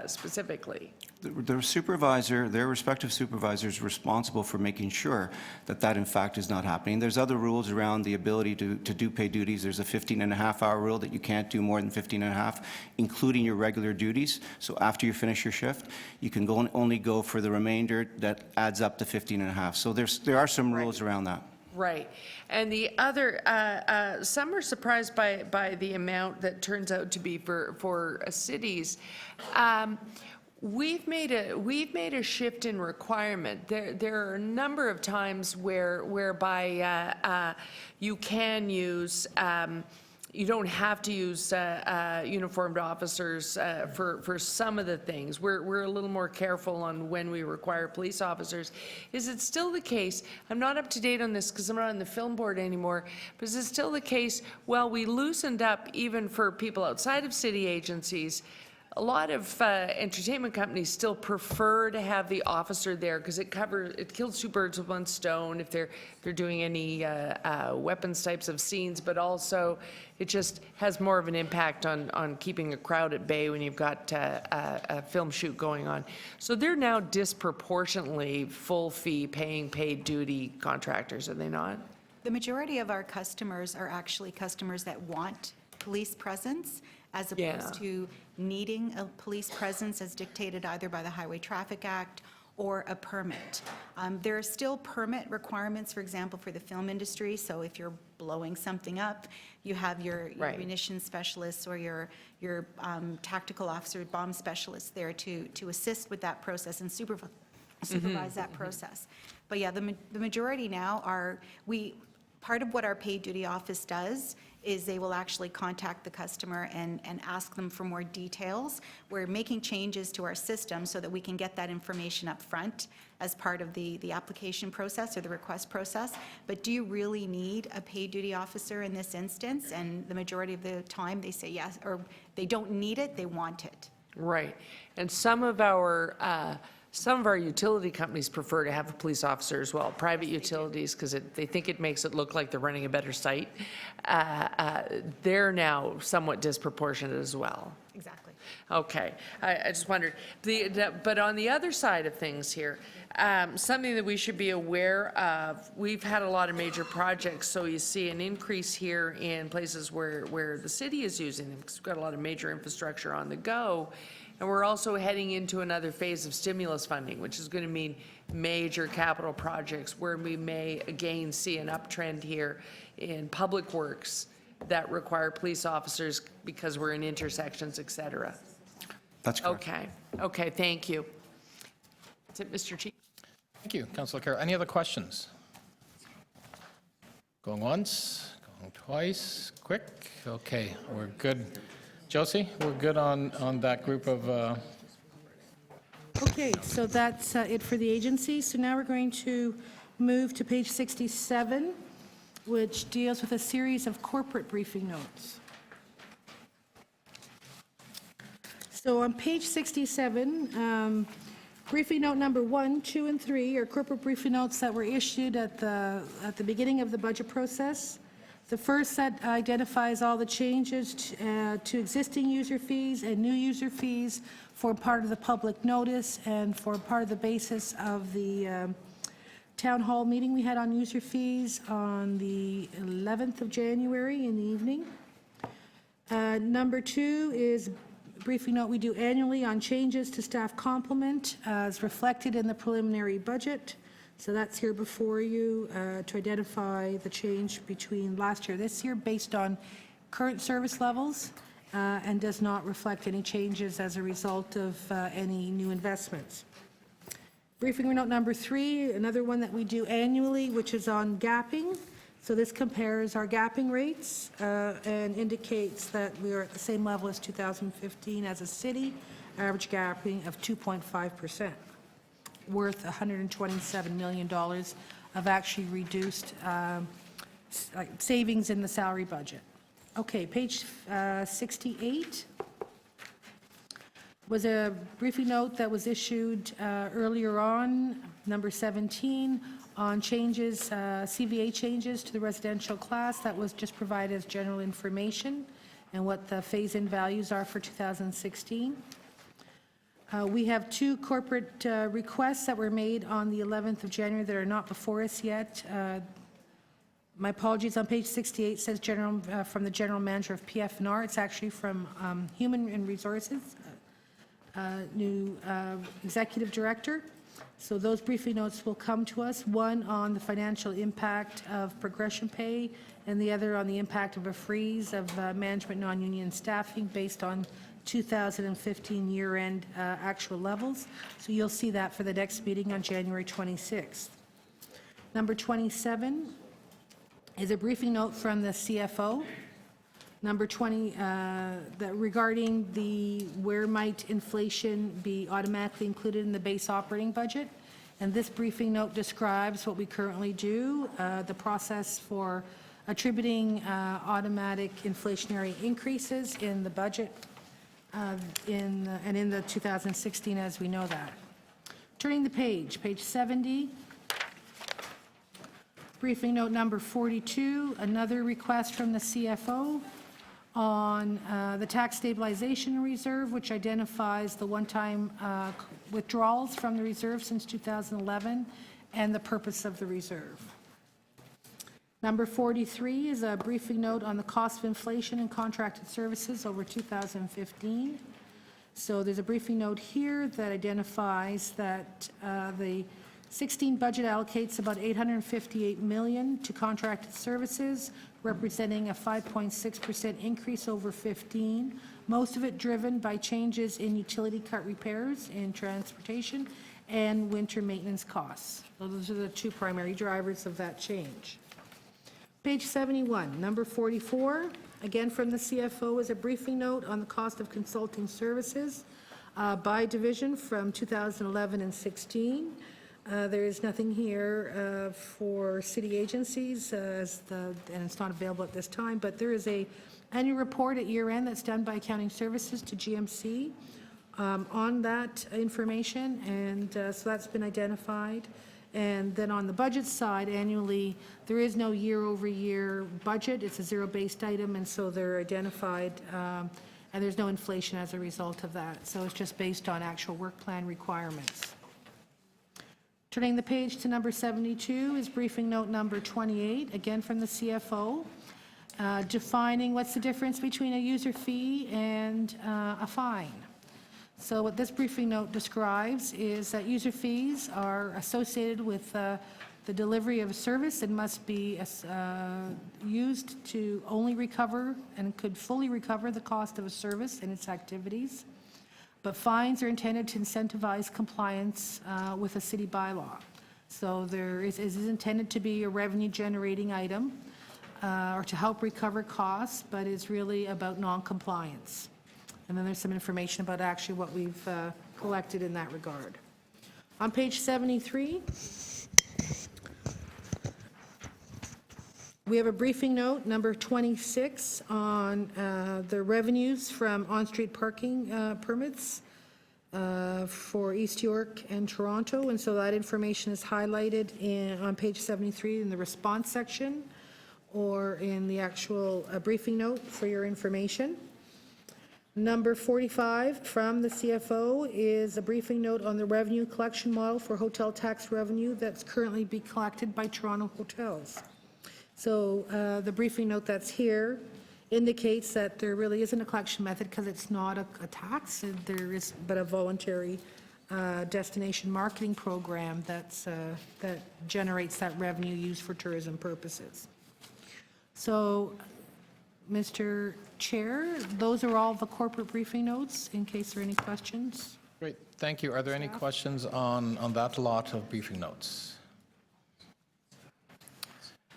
specifically. The supervisor, their respective supervisor is responsible for making sure that that in fact is not happening. There's other rules around the ability to do paid duties. There's a 15.5-hour rule that you can't do more than 15.5, including your regular duties. So after you finish your shift, you can only go for the remainder that adds up to 15.5. So there are some rules around that. Right. And the other, some are surprised by the amount that turns out to be for cities. We've made a shift in requirement. There are a number of times whereby you can use. You don't have to use uniformed officers for some of the things. We're a little more careful on when we require police officers. Is it still the case, I'm not up to date on this because I'm not on the film board anymore, but is it still the case, well, we loosened up even for people outside of city agencies. A lot of entertainment companies still prefer to have the officer there because it kills two birds with one stone if they're doing any weapons types of scenes, but also it just has more of an impact on keeping a crowd at bay when you've got a film shoot going on. So they're now disproportionately full fee paying paid duty contractors, are they not? The majority of our customers are actually customers that want police presence, as opposed to needing a police presence as dictated either by the Highway Traffic Act or a permit. There are still permit requirements, for example, for the film industry. So if you're blowing something up, you have your munitions specialists or your tactical officer, bomb specialists there to assist with that process and supervise that process. But yeah, the majority now are, part of what our paid duty office does is they will actually contact the customer and ask them for more details. We're making changes to our system so that we can get that information up front as part of the application process or the request process. But do you really need a paid duty officer in this instance? And the majority of the time they say yes, or they don't need it, they want it. Right. And some of our utility companies prefer to have a police officer as well, private utilities, because they think it makes it look like they're running a better site. They're now somewhat disproportionate as well. Exactly. Okay, I just wondered. But on the other side of things here, something that we should be aware of, we've had a lot of major projects, so you see an increase here in places where the city is using them, because we've got a lot of major infrastructure on the go. And we're also heading into another phase of stimulus funding, which is going to mean major capital projects where we may again see an uptrend here in public works that require police officers because we're in intersections, et cetera. That's correct. Okay, thank you. That's it, Mr. Chief. Thank you, Councillor Carroll. Any other questions? Going once, going twice, quick. Okay, we're good. Josie, we're good on that group of... Okay, so that's it for the agency. So now we're going to move to page 67, which deals with a series of corporate briefing notes. So on page 67, Briefing note number 1, 2, and 3 are corporate briefing notes that were issued at the beginning of the budget process. The first set identifies all the changes to existing user fees and new user fees for part of the public notice and for part of the basis of the town hall meeting we had on user fees on the 11th of January in the evening. Number 2 is briefing note we do annually on changes to staff complement as reflected in the preliminary budget. So that's here before you to identify the change between last year and this year based on current service levels and does not reflect any changes as a result of any new investments. Briefing note number 3, another one that we do annually, which is on gapping. So this compares our gapping rates and indicates that we are at the same level as 2015 as a city, average gapping of 2.5%, worth $127 million of actually reduced savings in the salary budget. Okay, page 68 was a briefing note that was issued earlier on, number 17, on changes, CVA changes to the residential class. That was just provided as general information and what the phase-in values are for 2016. We have 2 corporate requests that were made on the 11th of January that are not before us yet. My apologies, on page 68 says from the general manager of PF&R. It's actually from Human and Resources, new executive director. So those briefing notes will come to us, one on the financial impact of progression pay and the other on the impact of a freeze of management non-union staffing based on 2015 year-end actual levels. So you'll see that for the next meeting on January 26th. Number 27 is a briefing note from the CFO. Number 20, regarding where might inflation be automatically included in the base operating budget. And this briefing note describes what we currently do, the process for attributing automatic inflationary increases in the budget in the 2016 as we know that. Turning the page 70. Briefing note number 42, another request from the CFO on the tax stabilization reserve, which identifies the one-time withdrawals from the reserve since 2011 and the purpose of the reserve. Number 43 is a briefing note on the cost of inflation and contracted services over 2015. So there's a briefing note here that identifies that the 16 budget allocates about $858 million to contracted services, representing a 5.6% increase over 15, most of it driven by changes in utility cut repairs in transportation and winter maintenance costs. So those are the 2 primary drivers of that change. Page 71, number 44, again from the CFO, is a briefing note on the cost of consulting services by division from 2011 and 16. There is nothing here for city agencies, and it's not available at this time, but there is an annual report at year-end that's done by Accounting Services to GMC on that information, and so that's been identified. And then on the budget side, annually, there is no year-over-year budget. It's a zero-based item, and so they're identified, and there's no inflation as a result of that. So it's just based on actual work plan requirements. Turning the page to number 72 is briefing note number 28, again from the CFO, defining what's the difference between a user fee and a fine. So what this briefing note describes is that user fees are associated with the delivery of a service and must be used to only recover and could fully recover the cost of a service and its activities. But fines are intended to incentivize compliance with a city bylaw. So it is intended to be a revenue-generating item or to help recover costs, but it's really about non-compliance. And then there's some information about actually what we've collected in that regard. On page 73, we have a briefing note, number 26, on the revenues from on-street parking permits. for East York and Toronto, and so that information is highlighted on page 73 in the response section or in the actual briefing note for your information. Number 45 from the CFO is a briefing note on the revenue collection model for hotel tax revenue that's currently being collected by Toronto hotels. So the briefing note that's here indicates that there really isn't a collection method because it's not a tax, there is but a voluntary destination marketing program that generates that revenue used for tourism purposes. So, Mr. Chair, those are all the corporate briefing notes, in case there are any questions. Great, thank you. Are there any questions on that lot of briefing notes?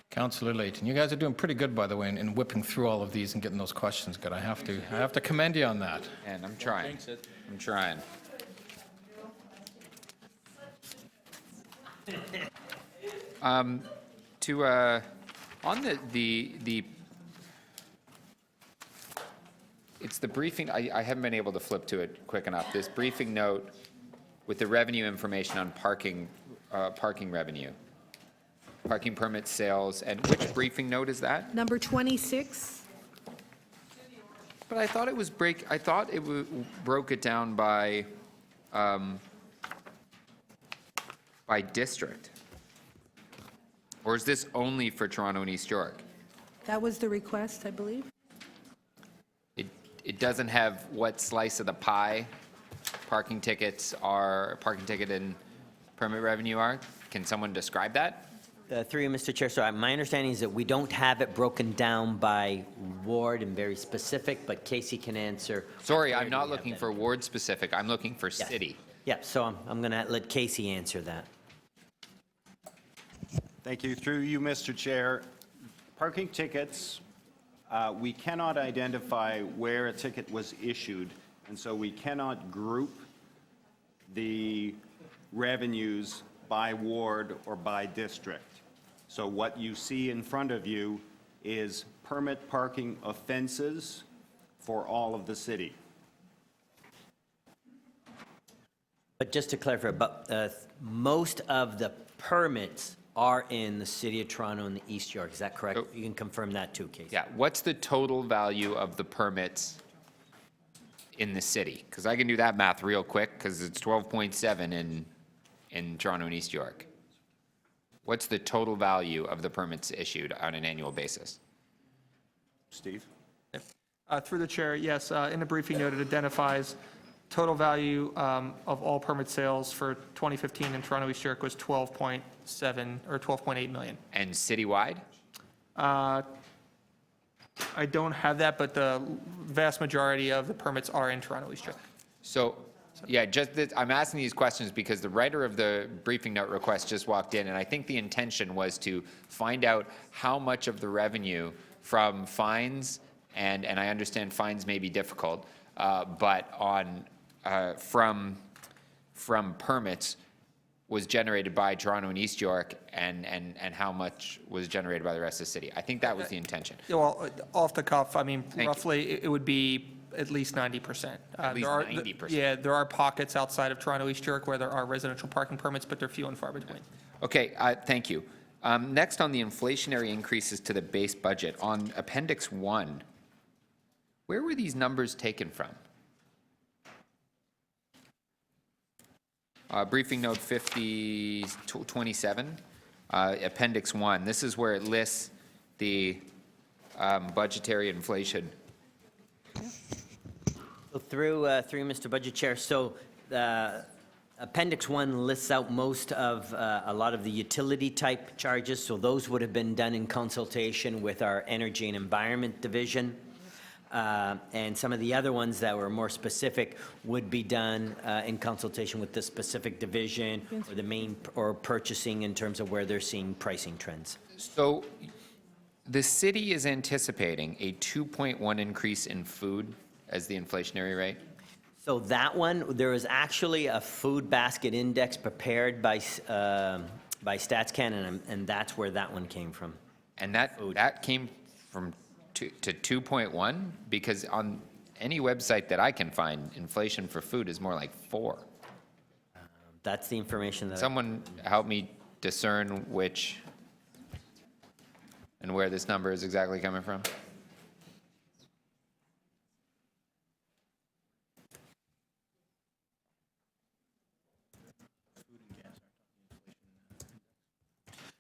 Councillor Layton, you guys are doing pretty good, by the way, in whipping through all of these and getting those questions good. I have to commend you on that. And I'm trying. I'm trying. On the it's the briefing, I haven't been able to flip to it quick enough. This briefing note with the revenue information on parking revenue, parking permit sales, and which briefing note is that? Number 26. But I thought it was broke it down by district. Or is this only for Toronto and East York? That was the request, I believe. It doesn't have what slice of the pie parking ticket and permit revenue are? Can someone describe that? Through you, Mr. Chair, so my understanding is that we don't have it broken down by ward and very specific, but Casey can answer. Sorry, I'm not looking for ward specific. I'm looking for city. Yeah, so I'm going to let Casey answer that. Thank you. Through you, Mr. Chair. Parking tickets, we cannot identify where a ticket was issued, and so we cannot group the revenues by ward or by district. So what you see in front of you is permit parking offenses for all of the city. But just to clarify, most of the permits are in the City of Toronto and the East York. Is that correct? You can confirm that too, Casey. Yeah, what's the total value of the permits in the city? Because I can do that math real quick, because it's 12.7 in Toronto and East York. What's the total value of the permits issued on an annual basis? Steve? Through the chair, yes, in the briefing note, it identifies total value of all permit sales for 2015 in Toronto East York was 12.7 or 12.8 million. And citywide? I don't have that, but the vast majority of the permits are in Toronto East York. So, yeah, I'm asking these questions because the writer of the briefing note request just walked in, and I think the intention was to find out how much of the revenue from fines, and I understand fines may be difficult, but from permits was generated by Toronto and East York, and how much was generated by the rest of the city. I think that was the intention. Yeah, well, off the cuff, I mean, roughly, it would be at least 90%. At least 90%. Yeah, there are pockets outside of Toronto East York where there are residential parking permits, but they're few and far between. Okay, thank you. Next, on the inflationary increases to the base budget, on Appendix 1, where were these numbers taken from? Briefing note 27, Appendix 1. This is where it lists the budgetary inflation. So through Mr. Budget Chair, so Appendix 1 lists out most of a lot of the utility type charges, so those would have been done in consultation with our Energy and Environment Division. And some of the other ones that were more specific would be done in consultation with the specific division or the main or purchasing in terms of where they're seeing pricing trends. So the city is anticipating a 2.1 increase in food as the inflationary rate? So that one, there was actually a food basket index prepared by StatsCan, and that's where that one came from. And that came from to 2.1, because any website that I can find, inflation for food is more like 4. That's the information that. Someone help me discern which and where this number is exactly coming from?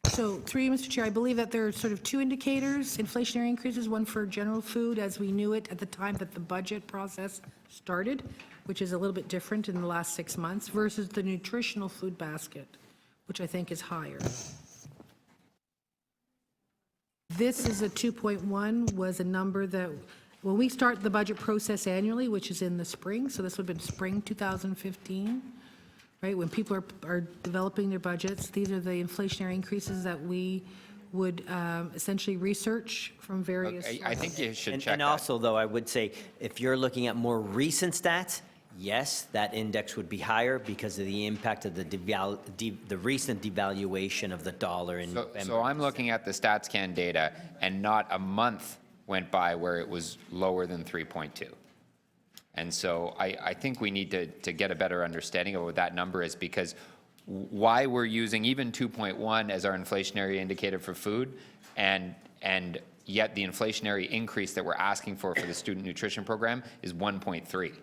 So, through you, Mr. Chair, I believe that there are sort of two indicators, inflationary increases, one for general food as we knew it at the time that the budget process started, which is a little bit different in the last 6 months, versus the nutritional food basket, which I think is higher. This is a 2.1, was a number that, when we start the budget process annually, which is in the spring, so this would have been spring 2015, right, when people are developing their budgets, these are the inflationary increases that we would essentially research from various Okay, I think you should And, check and that. also, though, I would say, if you're looking at more recent stats, yes, that index would be higher because of the impact of the recent devaluation of the dollar in November. So I'm looking at the StatsCan data, and not a month went by where it was lower than 3.2. And so I think we need to get a better understanding of what that number is, because why we're using even 2.1 as our inflationary indicator for food, and yet the inflationary increase that we're asking for the student nutrition program is 1.3.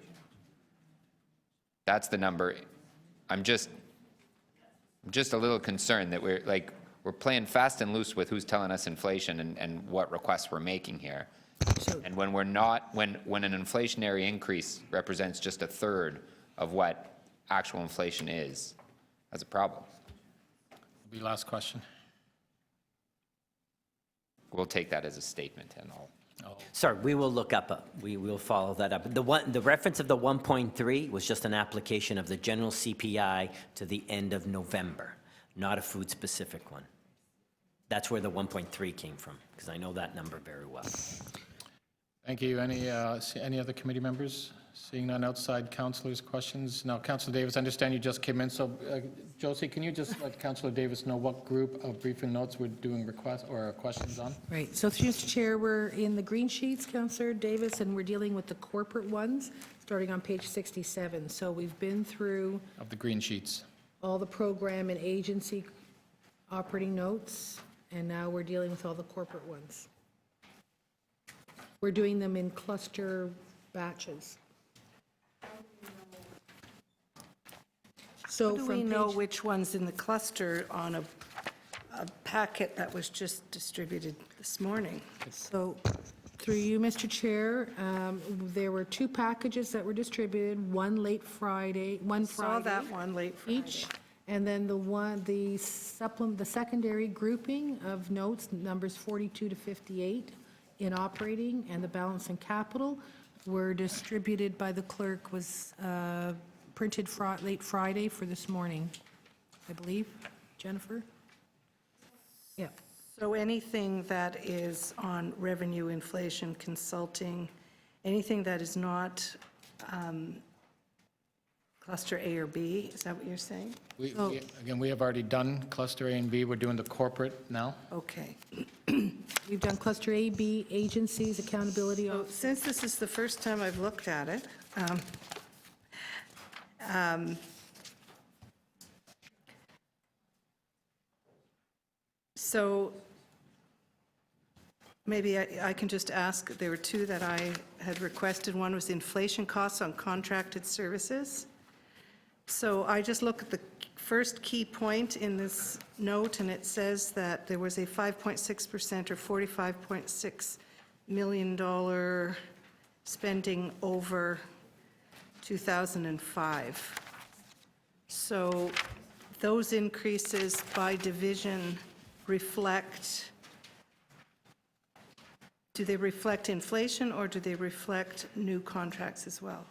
That's the number. I'm just a little concerned that we're playing fast and loose with who's telling us inflation and what requests we're making here. And when we're not, when an inflationary increase represents just a third of what actual inflation is, that's a problem. Be last question. We'll take that as a statement, and I'll. Sorry, we will look up, we will follow that up. The reference of the 1.3 was just an application of the general CPI to the end of November, not a food-specific one. That's where the 1.3 came from, because I know that number very well. Thank you. Any other committee members? Seeing none outside councilors' questions? Now, Councilor Davis, I understand you just came in, so Josie, can you just let Councilor Davis know what group of briefing notes we're doing requests or questions on? Right, so through Mr. Chair, we're in the green sheets, Councillor Davis, and we're dealing with the corporate ones, starting on page 67. So we've been through Of the green sheets. all the program and agency operating notes, and now we're dealing with all the corporate ones. We're doing them in cluster batches. So How do we from know page- which one's in the cluster on a packet that was just distributed this morning? So, through you, Mr. Chair, there were 2 packages that were distributed, one late Friday, one Friday. Saw that one late Friday. Each, and then the secondary grouping of notes, numbers 42 to 58 in operating, and the balance in capital were distributed by the clerk, was printed late Friday for this morning, I believe. Jennifer? Yeah. So anything that is on revenue, inflation, consulting, anything that is not cluster A or B, is that what you're saying? Again, we have already done cluster A and B. We're doing the corporate now. Okay. We've done cluster A, B, agencies, accountability. So since this is the first time I've looked at it, so maybe I can just ask, there were 2 that I had requested. One was inflation costs on contracted services. So I just look at the first key point in this note, and it says that there was a 5.6% or $45.6 million spending over 2005. So those increases by division reflect, do they reflect inflation or do they reflect new contracts as well?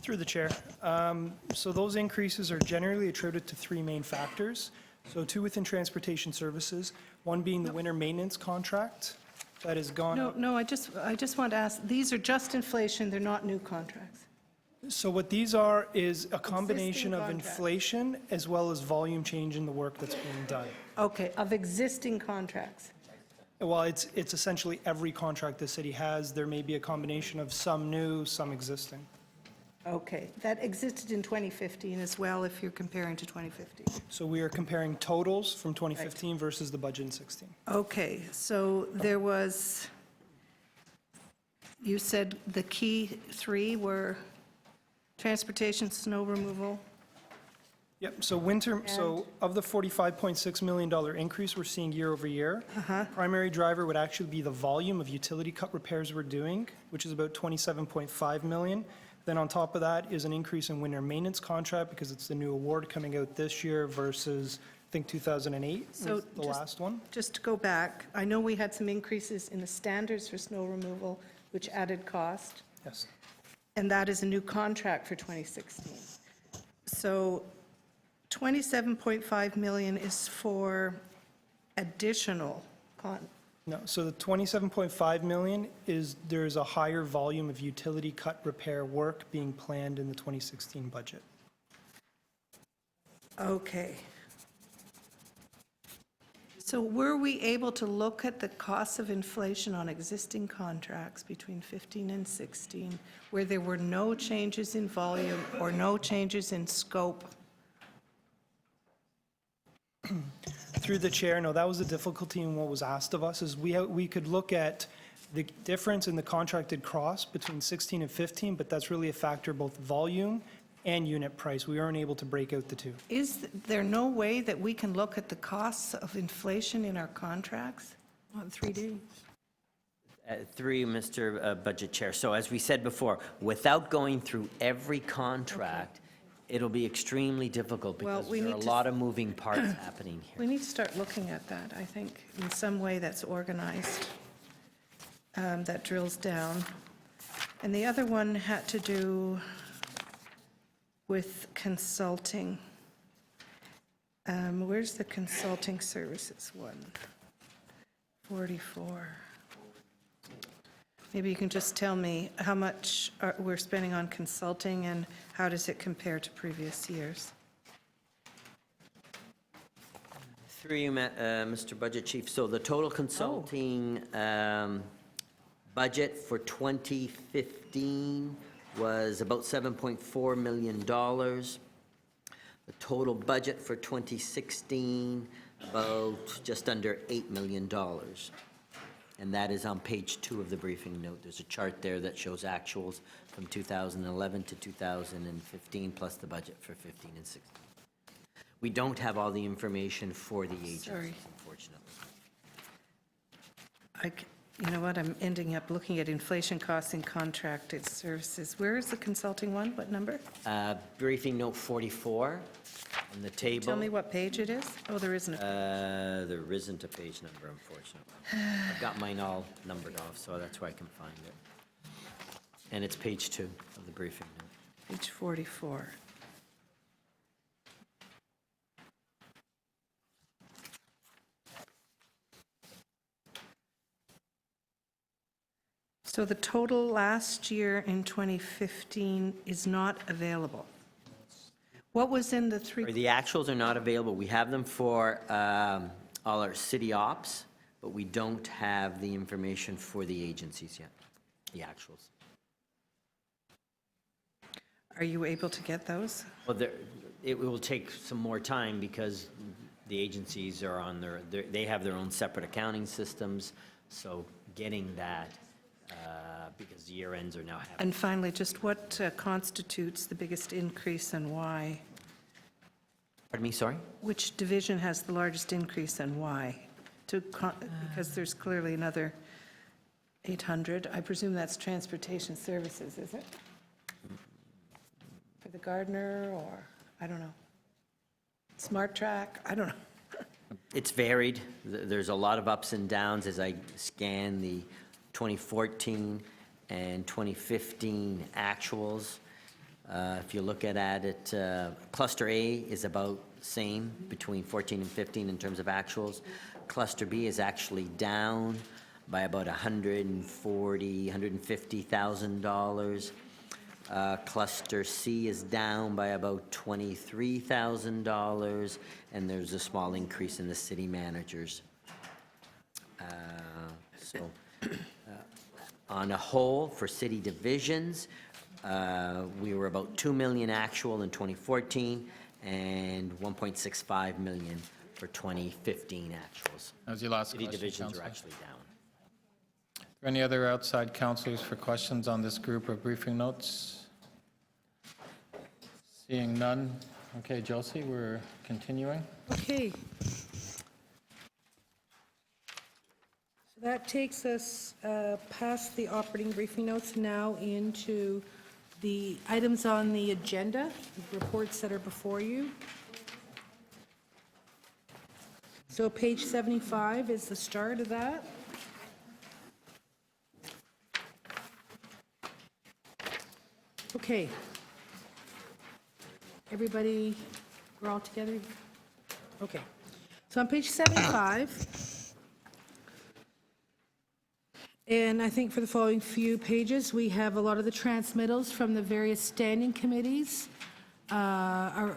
Through the chair. So those increases are generally attributed to 3 main factors. So 2 within transportation services, one being the winter maintenance contract that has gone up. No, I just want to ask, these are just inflation, they're not new contracts? So what these are is a combination Existing of contract. inflation as well as volume change in the work that's being done. Okay, of existing contracts? Well, it's essentially every contract the city has. There may be a combination of some new, some existing. Okay, that existed in 2015 as well, if you're comparing to 2015. So we are comparing totals from 2015 versus the budget in 16. Okay, so there was, you said the key three were transportation, snow removal. Yep, so of the $45.6 million increase we're seeing year over year, primary driver would actually be the volume of utility cut repairs we're doing, which is about 27.5 million. Then on top of that is an increase in winter maintenance contract because it's the new award coming out this year versus, I think, 2008 was the last one. Just to go back, I know we had some increases in the standards for snow removal, which added cost, Yes. and that is a new contract for 2016. So 27.5 million is for additional No, so the 27.5 million is, there's a higher volume of utility cut repair work being planned in the 2016 budget. Okay. So were we able to look at the costs of inflation on existing contracts between 15 and 16, where there were no changes in volume or no changes in scope? Through the chair, no, that was the difficulty in what was asked of us, is we could look at the difference in the contracted cost between 16 and 15, but that's really a factor of both volume and unit price. We aren't able to break out the two. Is there no way that we can look at the costs of inflation in our contracts on 3D? Through Mr. Budget Chair. So as we said before, without going through every contract, it'll be extremely difficult Well, because we there are a need to- lot of moving parts happening here. We need to start looking at that, I think, in some way that's organized, that drills down. And the other one had to do with consulting. Where's the consulting services one? 44. Maybe you can just tell me how much we're spending on consulting and how does it compare to previous years? Through you, Mr. Budget Chief. So the total consulting budget for 2015 was about $7.4 million. The total budget for 2016, about just under $8 million. And that is on page 2 of the briefing note. There's a chart there that shows actuals from 2011 to 2015, plus the budget for 15 and 16. We don't have all the information for the agencies, Sorry. unfortunately. You know what, I'm ending up looking at inflation costs and contracted services. Where is the consulting one? What number? Briefing note 44 on the table. Tell me what page it is? Oh, there isn't a, There isn't a page number, unfortunately. I've got mine all numbered off, so that's where I can find it. And it's page 2 of the briefing note. page 44. So the total last year in 2015 is not available. What was in the three? The actuals are not available. We have them for all our city ops, but we don't have the information for the agencies yet, the actuals. Are you able to get those? Well, it will take some more time because the agencies are on they have their own separate accounting systems, so getting that, because year ends are now happening. And finally, just what constitutes the biggest increase and why? Pardon me, sorry? Which division has the largest increase and why? Because there's clearly another 800. I presume that's transportation services, is it? For the gardener, or, I don't know. Smart Track, I don't know. It's varied. There's a lot of ups and downs as I scan the 2014 and 2015 actuals. If you look at it, Cluster A is about same between 14 and 15 in terms of actuals. Cluster B is actually down by about $150,000. Cluster C is down by about $23,000, and there's a small increase in the city manager's So on a whole, for city divisions, we were about 2 million actual in 2014 and 1.65 million for 2015 actuals. That was your last City question, divisions Councillor. are actually down. Are there any other outside councillors for questions on this group of briefing notes? Seeing none. Okay, Josie, we're continuing. Okay. So that takes us past the operating briefing notes now into the items on the agenda, the reports that are before you. So page 75 is the start of that. Okay. Everybody, we're all together? Okay. So on page 75, and I think for the following few pages, we have a lot of the transmittals from the various standing committees are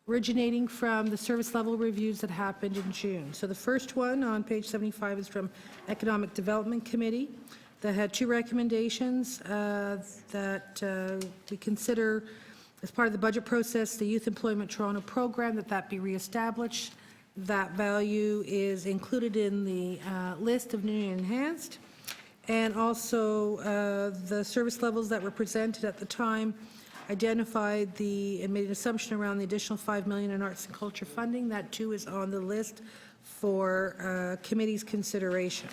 originating from the service level reviews that happened in June. So the first one on page 75 is from Economic Development Committee that had two recommendations that we consider as part of the budget process, the Youth Employment Toronto program, that be reestablished. That value is included in the list of new and enhanced. And also the service levels that were presented at the time identified and made an assumption around the additional $5 million in arts and culture funding. That too is on the list for committee's consideration.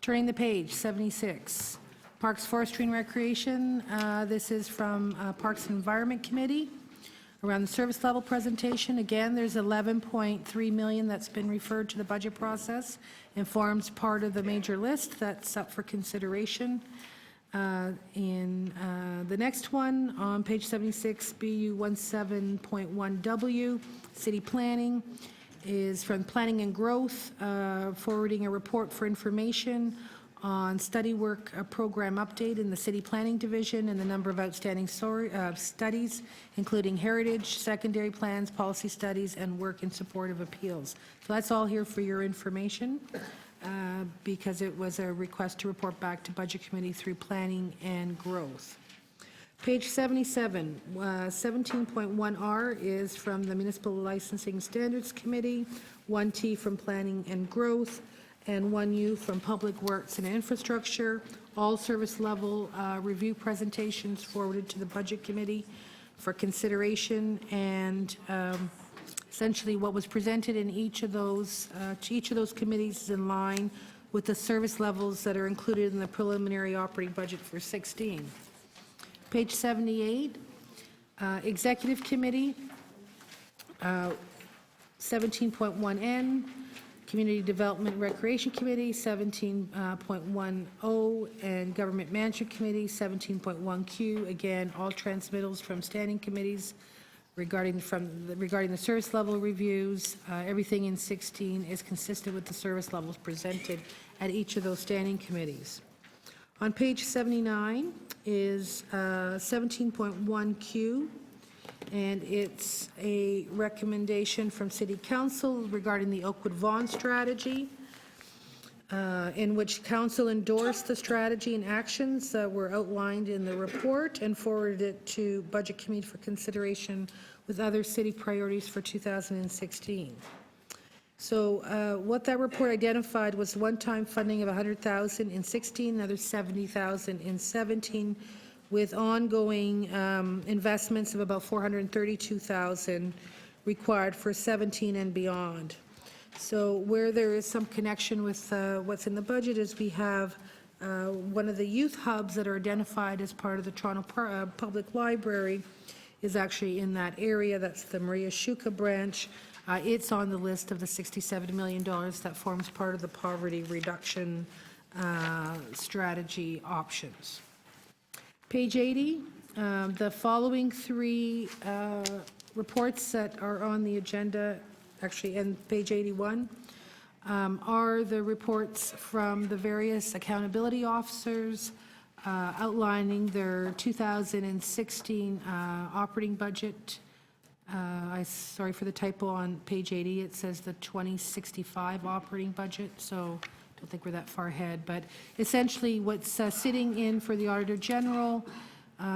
Turning the page, 76. Parks, Forestry and Recreation. This is from Parks and Environment Committee. Around the service level presentation, again, there's 11.3 million that's been referred to the budget process and forms part of the major list that's up for consideration. In the next one, on page 76, BU 17.1W, City Planning, is from Planning and Growth, forwarding a report for information on study work program update in the City Planning Division and the number of outstanding studies, including heritage, secondary plans, policy studies, and work in support of appeals. So that's all here for your information because it was a request to report back to Budget Committee through Planning and Growth. Page 77, 17.1R is from the Municipal Licensing Standards Committee, 1T from Planning and Growth, and 1U from Public Works and Infrastructure. All service level review presentations forwarded to the Budget Committee for consideration, and essentially what was presented in each of those committees is in line with the service levels that are included in the preliminary operating budget for 16. Page 78, Executive Committee, 17.1N, Community Development Recreation Committee, 17.10, and Government Management Committee, 17.1Q. Again, all transmittals from standing committees regarding the service level reviews. Everything in 16 is consistent with the service levels presented at each of those standing committees. On page 79 is 17.1Q. And it's a recommendation from City Council regarding the Oakwood Vaughan strategy, in which Council endorsed the strategy and actions that were outlined in the report and forwarded it to Budget Committee for consideration with other city priorities for 2016. So what that report identified was one-time funding of $100,000 in 16, another $70,000 in 17, with ongoing investments of about $432,000 required for 17 and beyond. So where there is some connection with what's in the budget is we have one of the youth hubs that are identified as part of the Toronto Public Library is actually in that area. That's the Maria Shuka branch. It's on the list of the $67 million that forms part of the poverty reduction strategy options. Page 80, the following three reports that are on the agenda, actually, and page 81, are the reports from the various accountability officers outlining their 2016 operating budget Sorry for the typo on page 80, it says the 2065 operating budget, so don't think we're that far ahead. But essentially, what's sitting in for the Auditor General,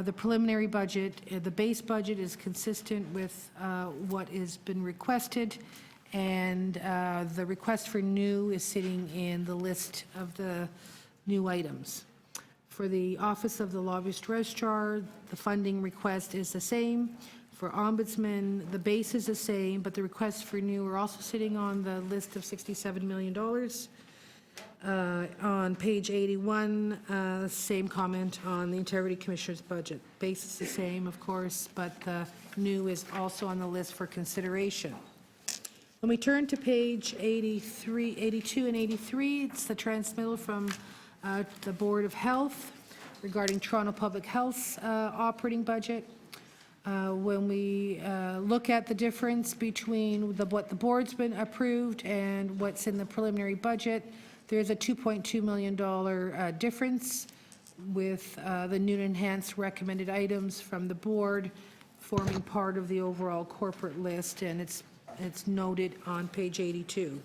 the preliminary budget, the base budget is consistent with what has been requested, and the request for new is sitting in the list of the new items. For the Office of the Lobbyist Registrar, the funding request is the same. For Ombudsman, the base is the same, but the requests for new are also sitting on the list of $67 million. On page 81, same comment on the Integrity Commissioner's budget. Base is the same, of course, but the new is also on the list for consideration. When we turn to page 82 and 83, it's the transmittal from the Board of Health regarding Toronto Public Health's operating budget. When we look at the difference between what the board's been approved and what's in the preliminary budget, there's a $2.2 million difference with the new and enhanced recommended items from the board forming part of the overall corporate list, and it's noted on page 82.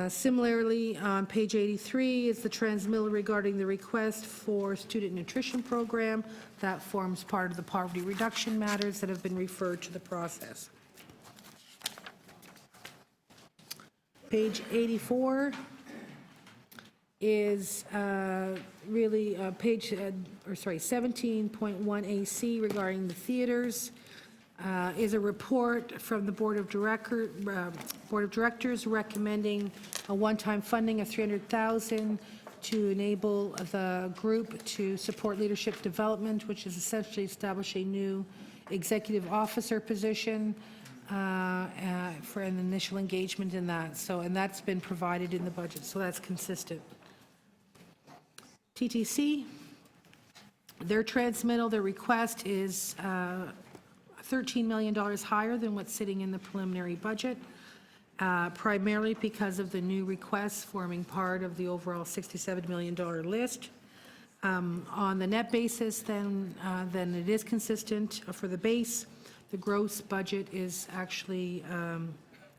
Similarly, on page 83 is the transmittal regarding the request for student nutrition program. That forms part of the poverty reduction matters that have been referred to the process. Page 84 is really page, 17.1AC regarding the theaters. Is a report from the Board of Directors recommending a one-time funding of $300,000 to enable the group to support leadership development, which is essentially establish a new executive officer position for an initial engagement in that. And that's been provided in the budget, so that's consistent. TTC, their transmittal, their request is $13 million higher than what's sitting in the preliminary budget, primarily because of the new requests forming part of the overall $67 million list. On the net basis, then it is consistent for the base. The gross budget is actually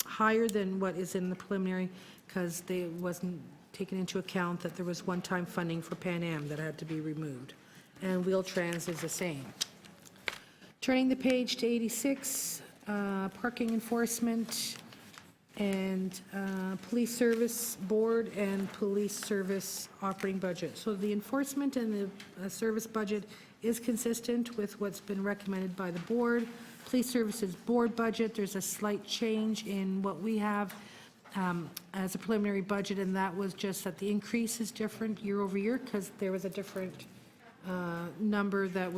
higher than what is in the preliminary because it wasn't taken into account that there was one-time funding for Pan Am that had to be removed. And Wheel-Trans is the same. Turning the page to 86, parking enforcement and police service board and police service operating budget. So the enforcement and the service budget is consistent with what's been recommended by the board. Police services board budget, there's a slight change in what we have as a preliminary budget, and that was just that the increase is different year over year because there was a different number that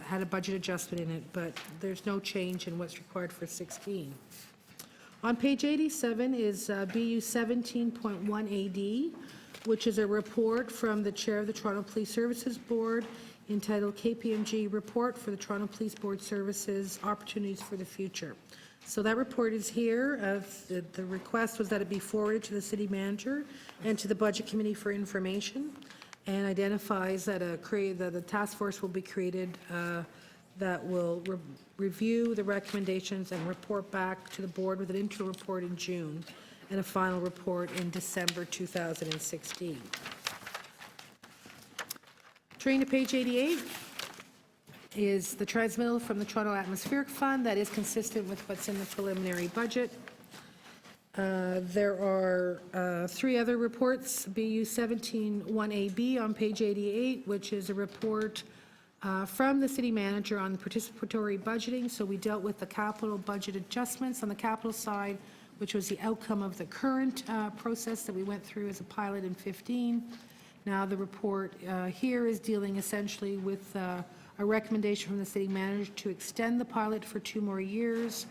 had a budget adjustment in it, but there's no change in what's required for 16. On page 87 is BU 17.1 AD, which is a report from the chair of the Toronto Police Services Board entitled KPMG Report for the Toronto Police Board Services Opportunities for the Future. So that report is here. The request was that it be forwarded to the city manager and to the budget committee for information, and identifies that a task force will be created that will review the recommendations and report back to the board with an interim report in June and a final report in December 2016. Turning to page 88 is the transmittal from the Toronto Atmospheric Fund that is consistent with what's in the preliminary budget. There are three other reports, BU 17.1AB on page 88, which is a report from the city manager on participatory budgeting. So we dealt with the capital budget adjustments on the capital side, which was the outcome of the current process that we went through as a pilot in 15. Now the report here is dealing essentially with a recommendation from the city manager to extend the pilot for 2 more years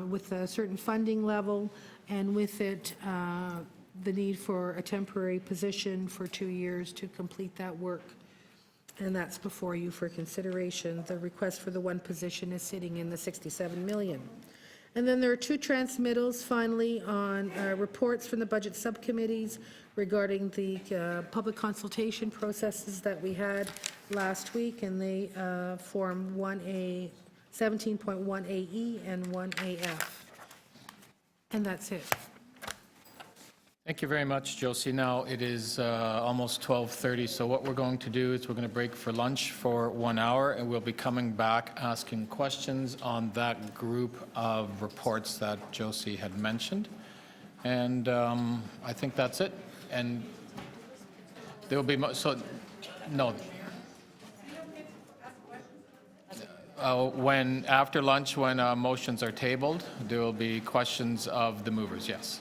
with a certain funding level, and with it the need for a temporary position for 2 years to complete that work. And that's before you for consideration. The request for the one position is sitting in the $67 million. And then there are 2 transmittals finally on reports from the budget subcommittees regarding the public consultation processes that we had last week, and they form 1A, 17.1AE and 1AF. And that's it. Thank you very much, Josie. Now, it is almost 12:30, so what we're going to do is we're going to break for lunch for 1 hour, and we'll be coming back asking questions on that group of reports that Josie had mentioned. And I think that's it. And there will be, no. When, after lunch, when motions are tabled, there will be questions of the movers, yes.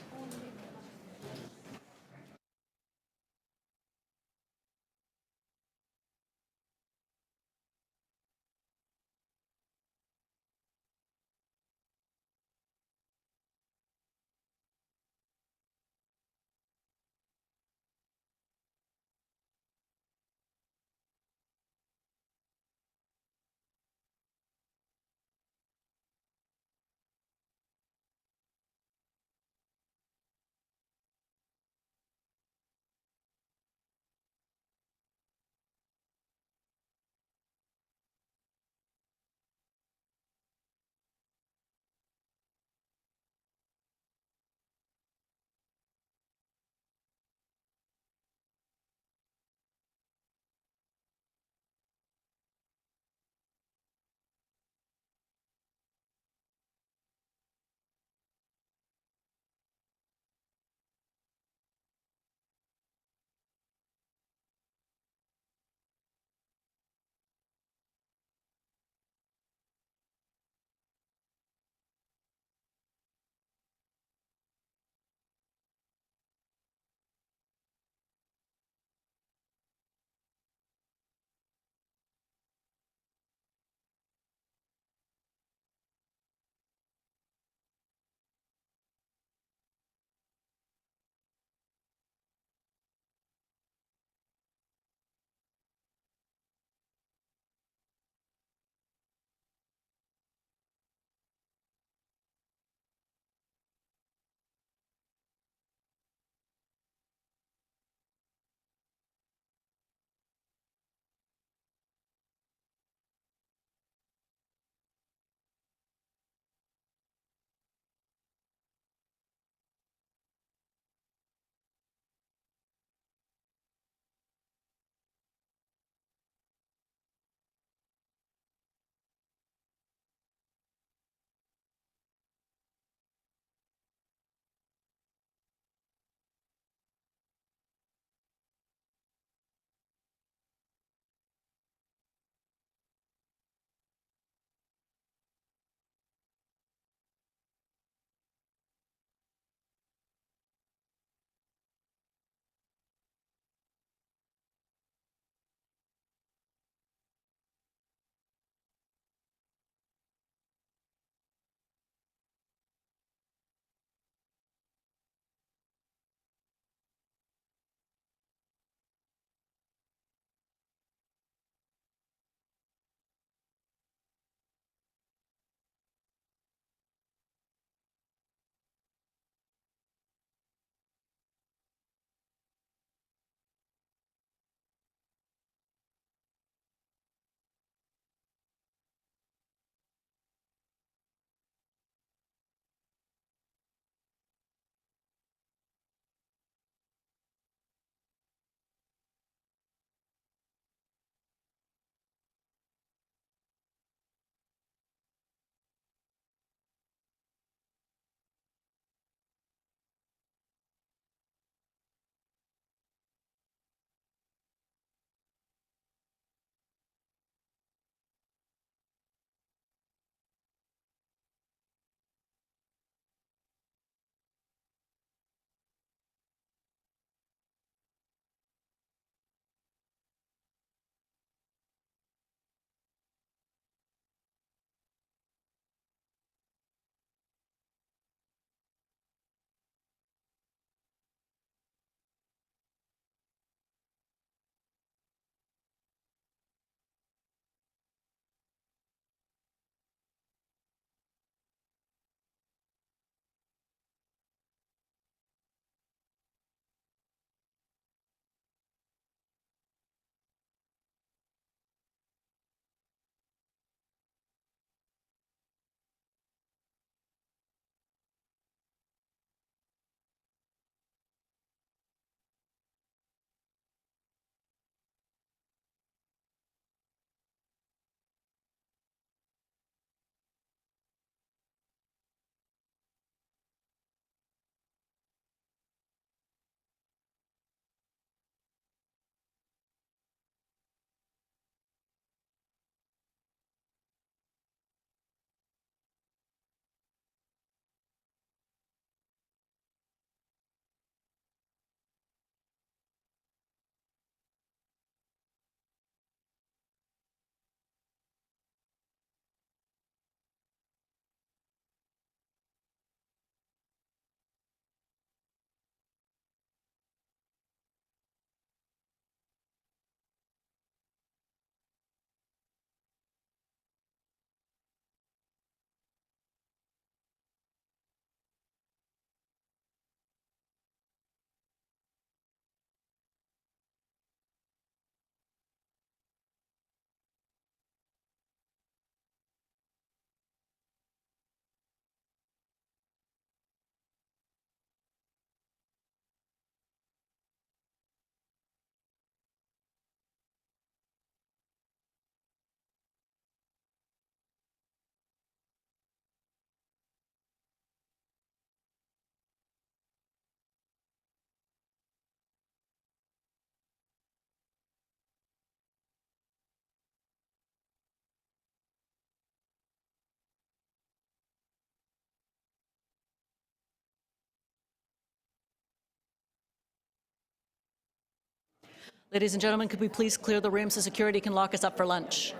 Ladies and gentlemen, could we please clear the room so security can lock us up for lunch?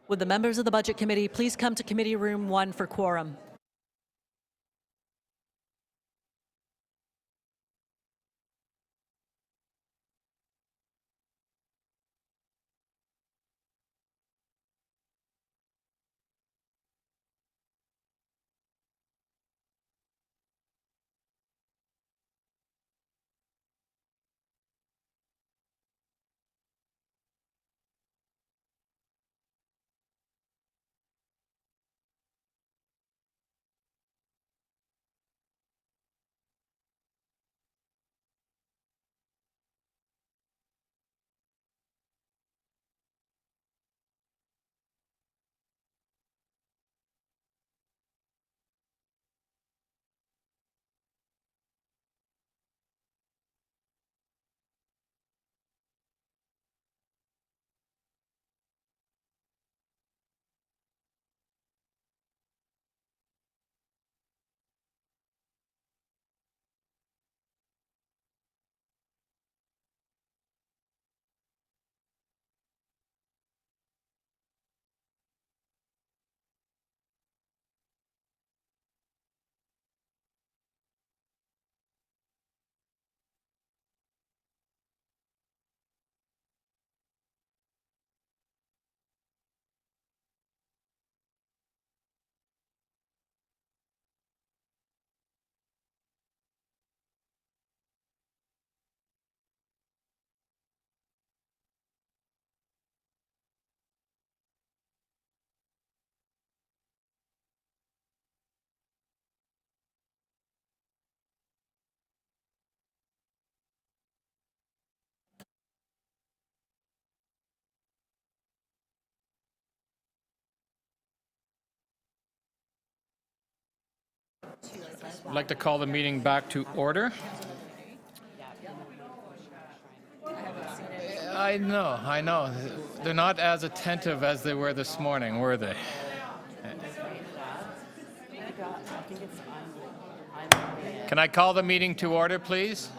Would the members of the Budget Committee please come to Committee Room 1 for quorum? I'd like to call the meeting back to order. I know. They're not as attentive as they were this morning, were they? Can I call the meeting to order, please?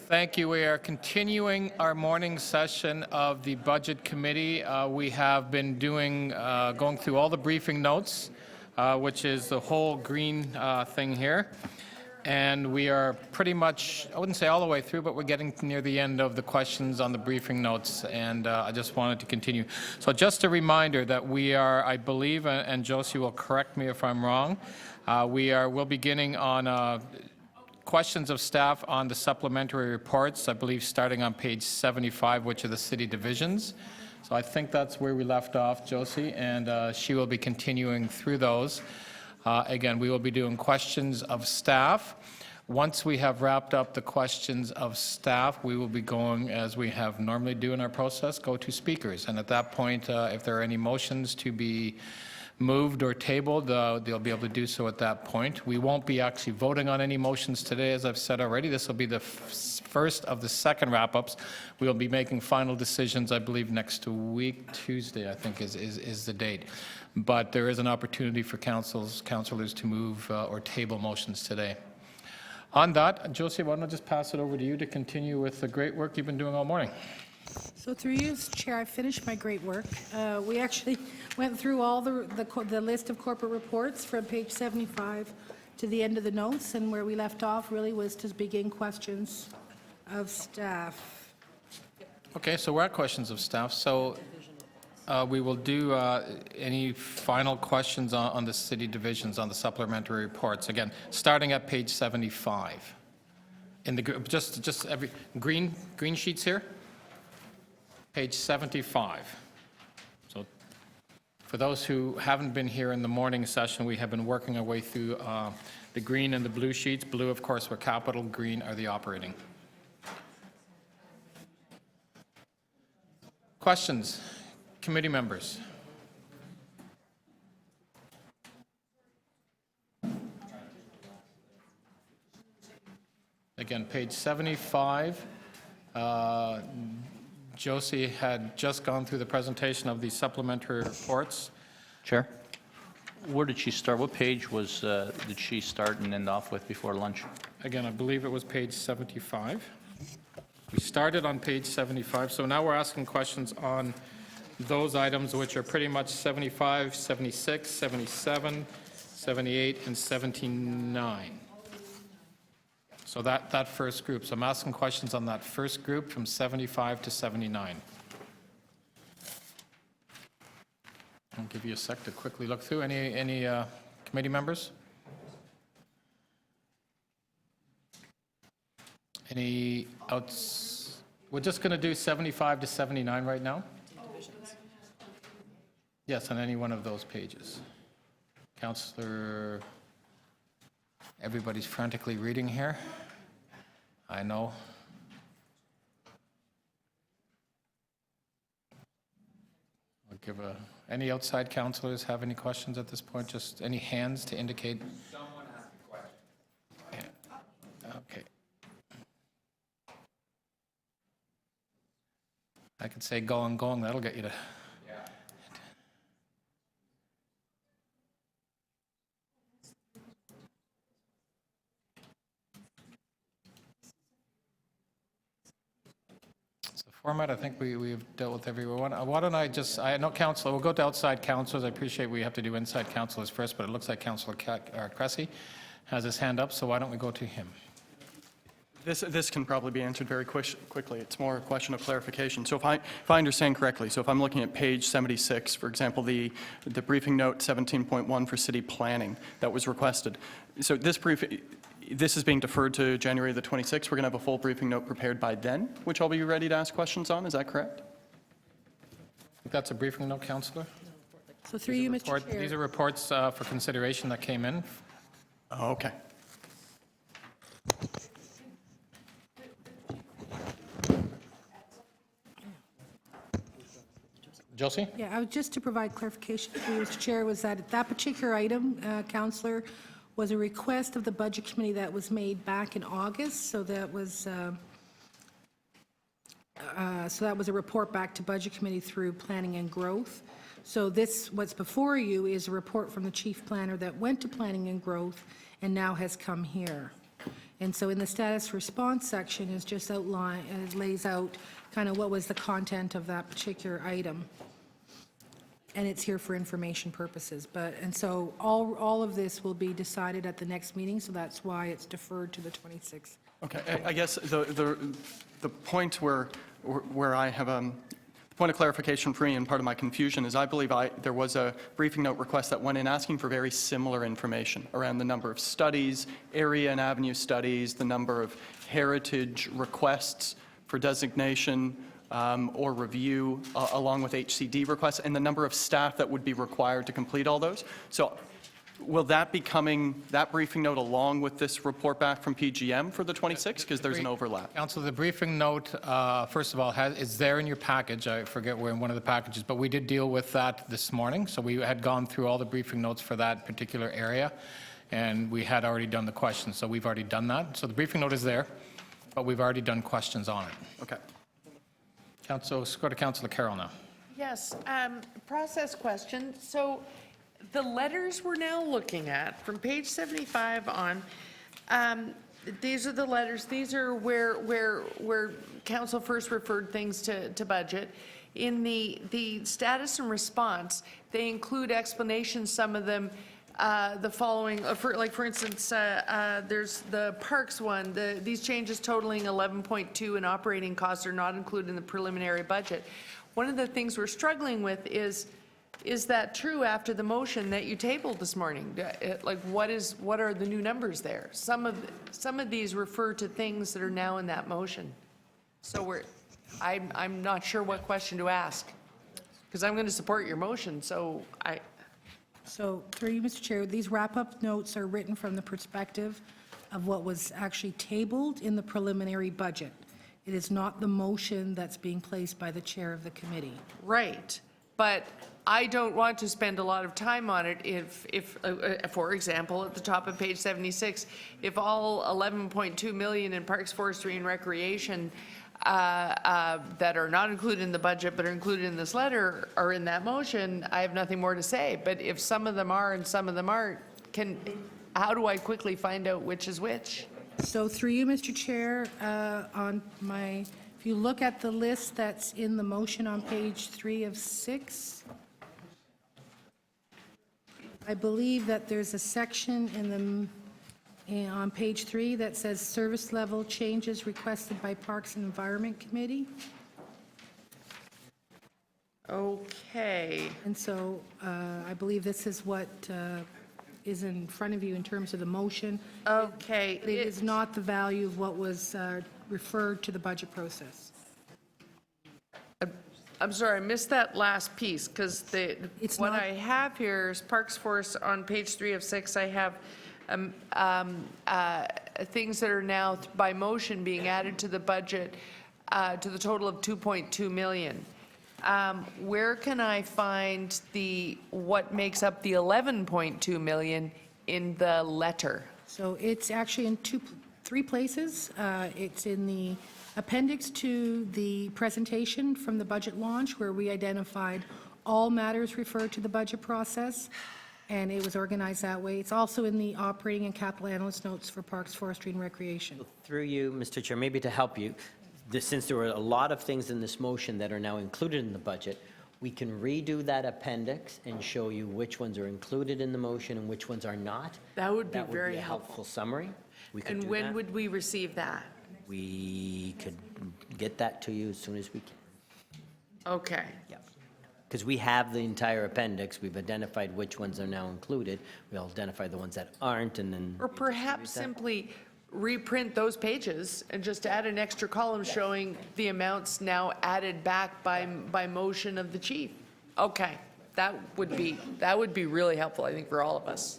Thank you. We are continuing our morning session of the Budget Committee. We have been going through all the briefing notes, which is the whole green thing here. And we are pretty much, I wouldn't say all the way through, but we're getting near the end of the questions on the briefing notes, and I just wanted to continue. So just a reminder that we are, I believe, and Josie will correct me if I'm wrong, we'll be beginning on questions of staff on the supplementary reports, I believe starting on page 75, which are the city divisions. So I think that's where we left off, Josie, and she will be continuing through those. Again, we will be doing questions of staff. Once we have wrapped up the questions of staff, we will be going, as we have normally do in our process, go to speakers. And at that point, if there are any motions to be moved or tabled, they'll be able to do so at that point. We won't be actually voting on any motions today, as I've said already. This will be the first of the second wrap-ups. We will be making final decisions, I believe, next week. Tuesday, I think, is the date. But there is an opportunity for councillors to move or table motions today. On that, Josie, why don't I just pass it over to you to continue with the great work you've been doing all morning. So through you, Chair, I finished my great work. We actually went through all the list of corporate reports from page 75 to the end of the notes, and where we left off really was to begin questions of staff. Okay, so we're at questions of staff. So we will do any final questions on the city divisions on the supplementary reports. Again, starting at page 75. In the just every green sheets here. Page 75. So for those who haven't been here in the morning session, we have been working our way through the green and the blue sheets. Blue, of course, were capital, green are the operating. Questions? Committee members? Again, page 75. Josie had just gone through the presentation of the supplementary reports. Chair, where did she start? What page did she start and end off with before lunch? Again, I believe it was page 75. We started on page 75, so now we're asking questions on those items which are pretty much 75, 76, 77, 78, and 79. So that first group. So I'm asking questions on that first group from 75 to 79. I'll give you a sec to quickly look through. Any committee members? Any outs? We're just going to do 75 to 79 right now? Yes, on any one of those pages. Councillor, everybody's frantically reading here. I know. I'll give any outside councillors have any questions at this point? Just any hands to indicate? Someone ask a question. Yeah. Okay. I could say going, that'll get you to. Format, I think we've dealt with everyone. Why don't I just, I know Councillor, we'll go to outside councillors. I appreciate we have to do inside councillors first, but it looks like Councillor Cressy has his hand up, so why don't we go to him? This can probably be answered very quickly. It's more a question of clarification. So if I understand correctly, so if I'm looking at page 76, for example, the briefing note 17.1 for city planning that was requested. So this is being deferred to January the 26th. We're going to have a full briefing note prepared by then, which I'll be ready to ask questions on. Is that correct? I think that's a briefing note, Councillor. So through you, Mr. Chair. These are reports for consideration that came in. Oh, okay. Josie? Yeah, just to provide clarification, Mr. Chair, was that particular item, Councillor, was a request of the Budget Committee that was made back in August, so that was a report back to Budget Committee through Planning and Growth. So what's before you is a report from the Chief Planner that went to Planning and Growth and now has come here. And so in the status response section is just outlined, and it lays out kind of what was the content of that particular item. And it's here for information purposes. And so all of this will be decided at the next meeting, so that's why it's deferred to the 26th. Okay. I guess the point where I have the point of clarification for me and part of my confusion is I believe there was a briefing note request that went in asking for very similar information around the number of studies, area and avenue studies, the number of heritage requests for designation or review, along with HCD requests, and the number of staff that would be required to complete all those. So will that be coming, that briefing note, along with this report back from PGM for the 26th? Because there's an overlap. Council, the briefing note, first of all, is there in your package. I forget where in one of the packages, but we did deal with that this morning. So we had gone through all the briefing notes for that particular area, and we had already done the questions. So we've already done that. So the briefing note is there, but we've already done questions on it. Okay. Council, let's go to Councillor Carroll now. Yes, process question. So the letters we're now looking at from page 75 on, these are the letters, these are where council first referred things to budget. In the status and response, they include explanations, some of them the following, for instance, there's the parks one, these changes totaling 11.2 in operating costs are not included in the preliminary budget. One of the things we're struggling with is that true after the motion that you tabled this morning? Like, what are the new numbers there? Some of these refer to things that are now in that motion. So I'm not sure what question to ask, because I'm going to support your motion, So through you, Mr. Chair, these wrap-up notes are written from the perspective of what was actually tabled in the preliminary budget. It is not the motion that's being placed by the chair of the committee. Right, but I don't want to spend a lot of time on it if for example, at the top of page 76, if all 11.2 million in Parks, Forestry, and Recreation that are not included in the budget but are included in this letter are in that motion, I have nothing more to say. But if some of them are and some of them aren't, how do I quickly find out which is which? So through you, Mr. Chair, if you look at the list that's in the motion on page 3 of 6, I believe that there's a section on page 3 that says service level changes requested by Parks and Environment Committee. Okay. And so I believe this is what is in front of you in terms of the motion. Okay. It is not the value of what was referred to the budget process. I'm sorry, I missed that last piece, because what I have here is Parks Force on page 3 of 6. I have things that are now by motion being added to the budget to the total of 2.2 million. Where can I find what makes up the 11.2 million in the letter? So it's actually in three places. It's in the appendix to the presentation from the budget launch, where we identified all matters referred to the budget process, and it was organized that way. It's also in the operating and capital analyst notes for Parks, Forestry, and Recreation. Through you, Mr. Chair, maybe to help you, since there were a lot of things in this motion that are now included in the budget, we can redo that appendix and show you which ones are included in the motion and which ones are not. That would be That would very be a helpful. helpful summary. We could And do when that. would we receive that? We could get that to you as soon as we can. Okay. Because we have the entire appendix, we've identified which ones are now included, we'll identify the ones that aren't, and then... Or perhaps simply reprint those pages and just add an extra column showing the amounts now added back by motion of the chief. Okay, that would be really helpful, I think, for all of us.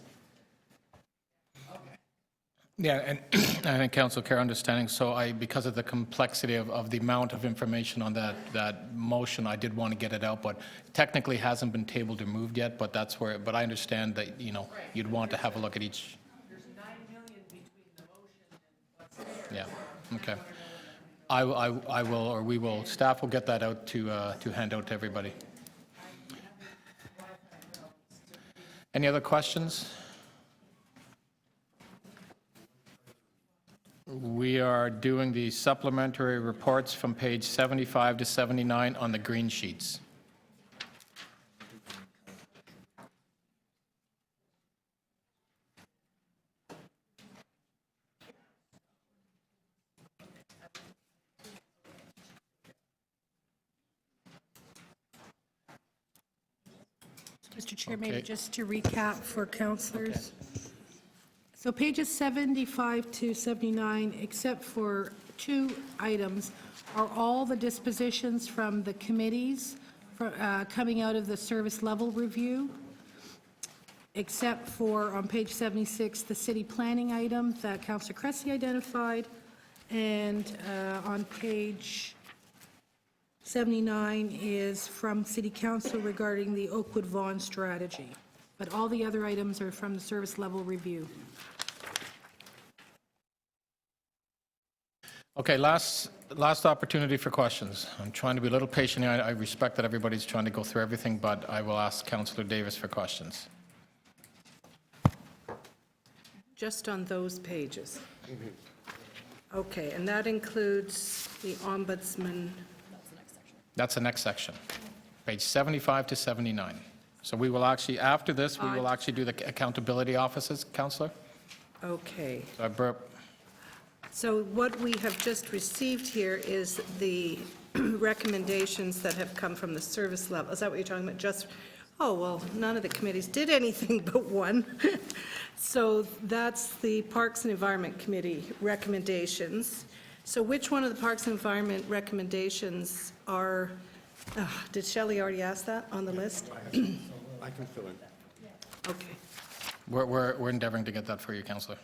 Yeah, and I think Council Care understanding, so because of the complexity of the amount of information on that motion, I did want to get it out, but technically hasn't been tabled or moved yet, but that's where, but I understand that, you'd want to have a look at each. There's 9 million between the motion and what's there. Yeah, okay. I will, or we will, staff will get that out to hand out to everybody. Any other questions? We are doing the supplementary reports from page 75 to 79 on the green sheets. Mr. Chair, maybe Okay. just to recap for councillors. So pages 75 to 79, except for 2 items, are all the dispositions from the committees coming out of the service level review, except for on page 76, the city planning item that Councillor Cressy identified, and on page 79 is from City Council regarding the Oakwood Vaughan strategy. But all the other items are from the service level review. Okay, last opportunity for questions. I'm trying to be a little patient here. I respect that everybody's trying to go through everything, but I will ask Councillor Davis for questions. Just on those pages? Okay, and that includes the ombudsman. That's the next section, page 75 to 79. So we will actually, after this, we will actually do the accountability offices, Councillor. Okay. So I burp. So what we have just received here is the recommendations that have come from the service level. Is that what you're talking about? Just, oh, well, none of the committees did anything but one. So that's the Parks and Environment Committee recommendations. So which one of the Parks and Environment recommendations are, did Shelley already ask that on the list? I can fill in. Okay. We're endeavoring to get that for you, Councillor.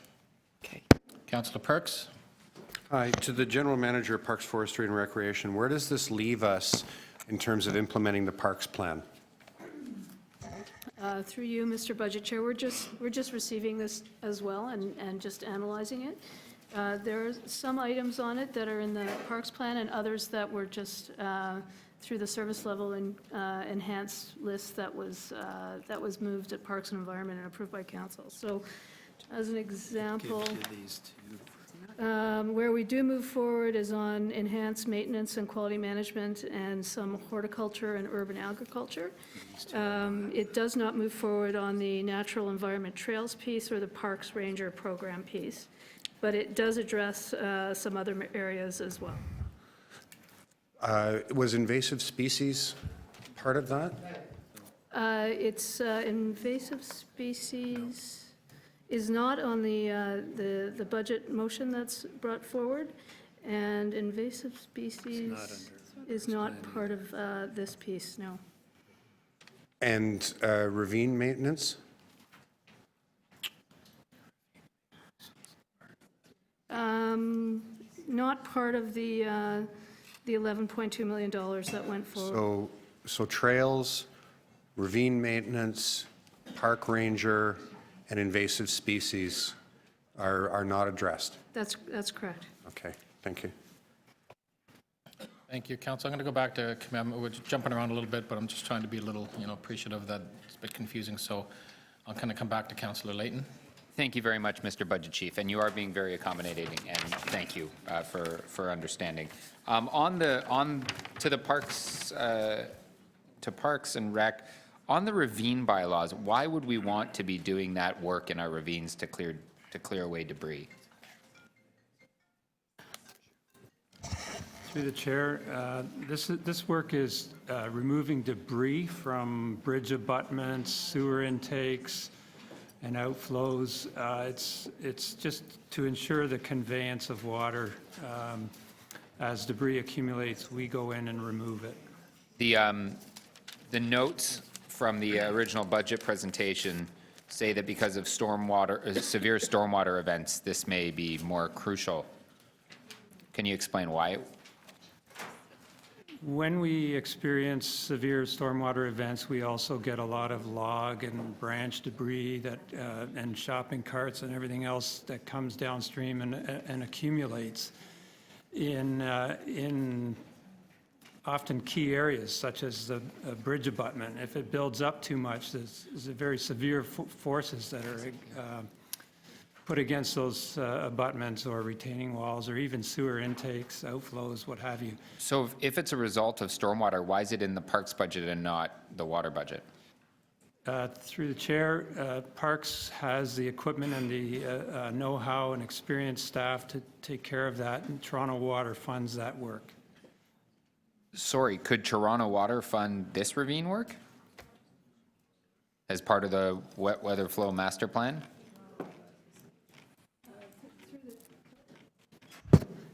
Okay. Councillor Perks? Hi, to the General Manager of Parks, Forestry and Recreation, where does this leave us in terms of implementing the Parks Plan? Through you, Mr. Budget Chair, we're just receiving this as well and just analyzing it. There are some items on it that are in the Parks Plan and others that were just through the service level and enhanced list that was moved at Parks and Environment and approved by council. So as an example, Where we do move forward is on enhanced maintenance and quality management and some horticulture and urban agriculture. It does not move forward on the natural environment trails piece or the Parks Ranger program piece, but it does address some other areas as well. Was invasive species part of that? It's invasive species is not on the budget motion that's brought forward, and invasive species is not part of this piece, no. And ravine maintenance? Not part of the $11.2 million that went forward. So trails, ravine maintenance, park ranger, and invasive species are not addressed? That's correct. Okay, thank you. Thank you, Council. I'm going to go back to committee. We're jumping around a little bit, but I'm just trying to be a little, appreciative that it's a bit confusing. So I'll kind of come back to Councillor Layton. Thank you very much, Mr. Budget Chief, and you are being very accommodating, and thank you for understanding. To Parks and Rec, on the ravine bylaws, why would we want to be doing that work in our ravines to clear away debris? Through the chair, this work is removing debris from bridge abutments, sewer intakes, and outflows. It's just to ensure the conveyance of water. As debris accumulates, we go in and remove it. The notes from the original budget presentation say that because of severe stormwater events, this may be more crucial. Can you explain why? When we experience severe stormwater events, we also get a lot of log and branch debris and shopping carts and everything else that comes downstream and accumulates in often key areas, such as the bridge abutment. If it builds up too much, there's very severe forces that are put against those abutments or retaining walls or even sewer intakes, outflows, what have you. So if it's a result of stormwater, why is it in the parks budget and not the water budget? Through the chair, Parks has the equipment and the know-how and experienced staff to take care of that, and Toronto Water funds that work. Sorry, could Toronto Water fund this ravine work as part of the wet weather flow master plan?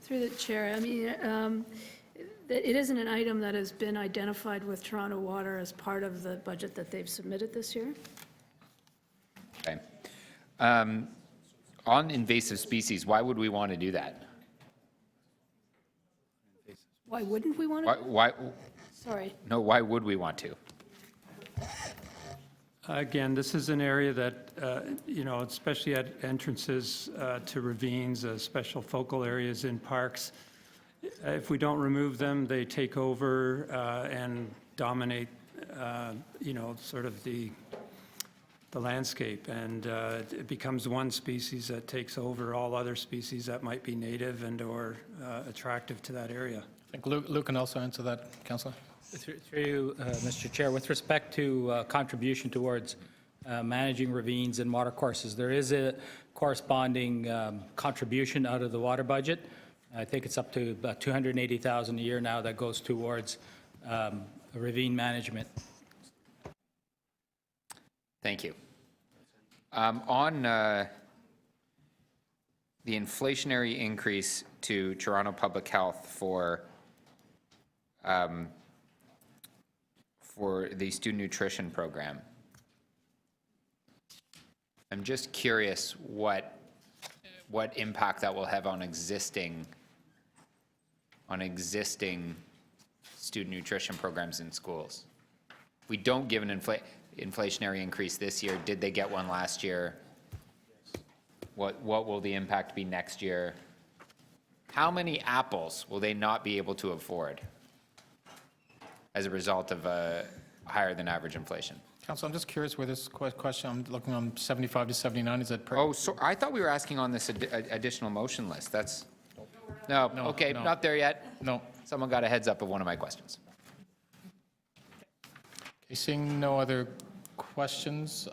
Through the chair, I mean, it isn't an item that has been identified with Toronto Water as part of the budget that they've submitted this year. Okay. On invasive species, why would we want to do that? Why wouldn't we want to? Why? Sorry. No, why would we want to? Again, this is an area that, especially at entrances to ravines, special focal areas in parks, if we don't remove them, they take over and dominate, sort of the landscape. And it becomes one species that takes over all other species that might be native and or attractive to that area. I think Luke can also answer that, Councillor. Through you, Mr. Chair, with respect to contribution towards managing ravines and watercourses, there is a corresponding contribution out of the water budget. I think it's up to about $280,000 a year now that goes towards ravine management. Thank you. On the inflationary increase to Toronto Public Health for the student nutrition program, I'm just curious what impact that will have on existing student nutrition programs in schools. If we don't give an inflationary increase this year, did they get one last year? What will the impact be next year? How many apples will they not be able to afford as a result of higher than average inflation? Council, I'm just curious where this question, I'm looking on 75 to 79, is that? Oh, so I thought we were asking on this additional motion list. That's, no, okay, no. not there yet. No. Someone got a heads up of one of my questions. Okay, seeing no other questions,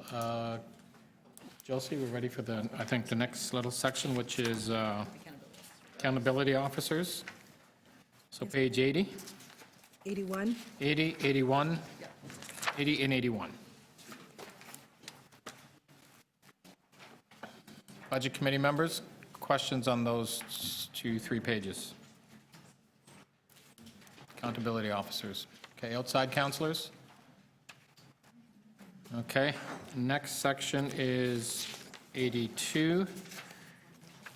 Josie, we're ready for I think, the next little section, which is accountability officers. So page 80, 81? 80, 81, 80 and 81. Budget committee members, questions on those 2-3 pages? Accountability officers. Okay, outside councilors? Okay, next section is 82.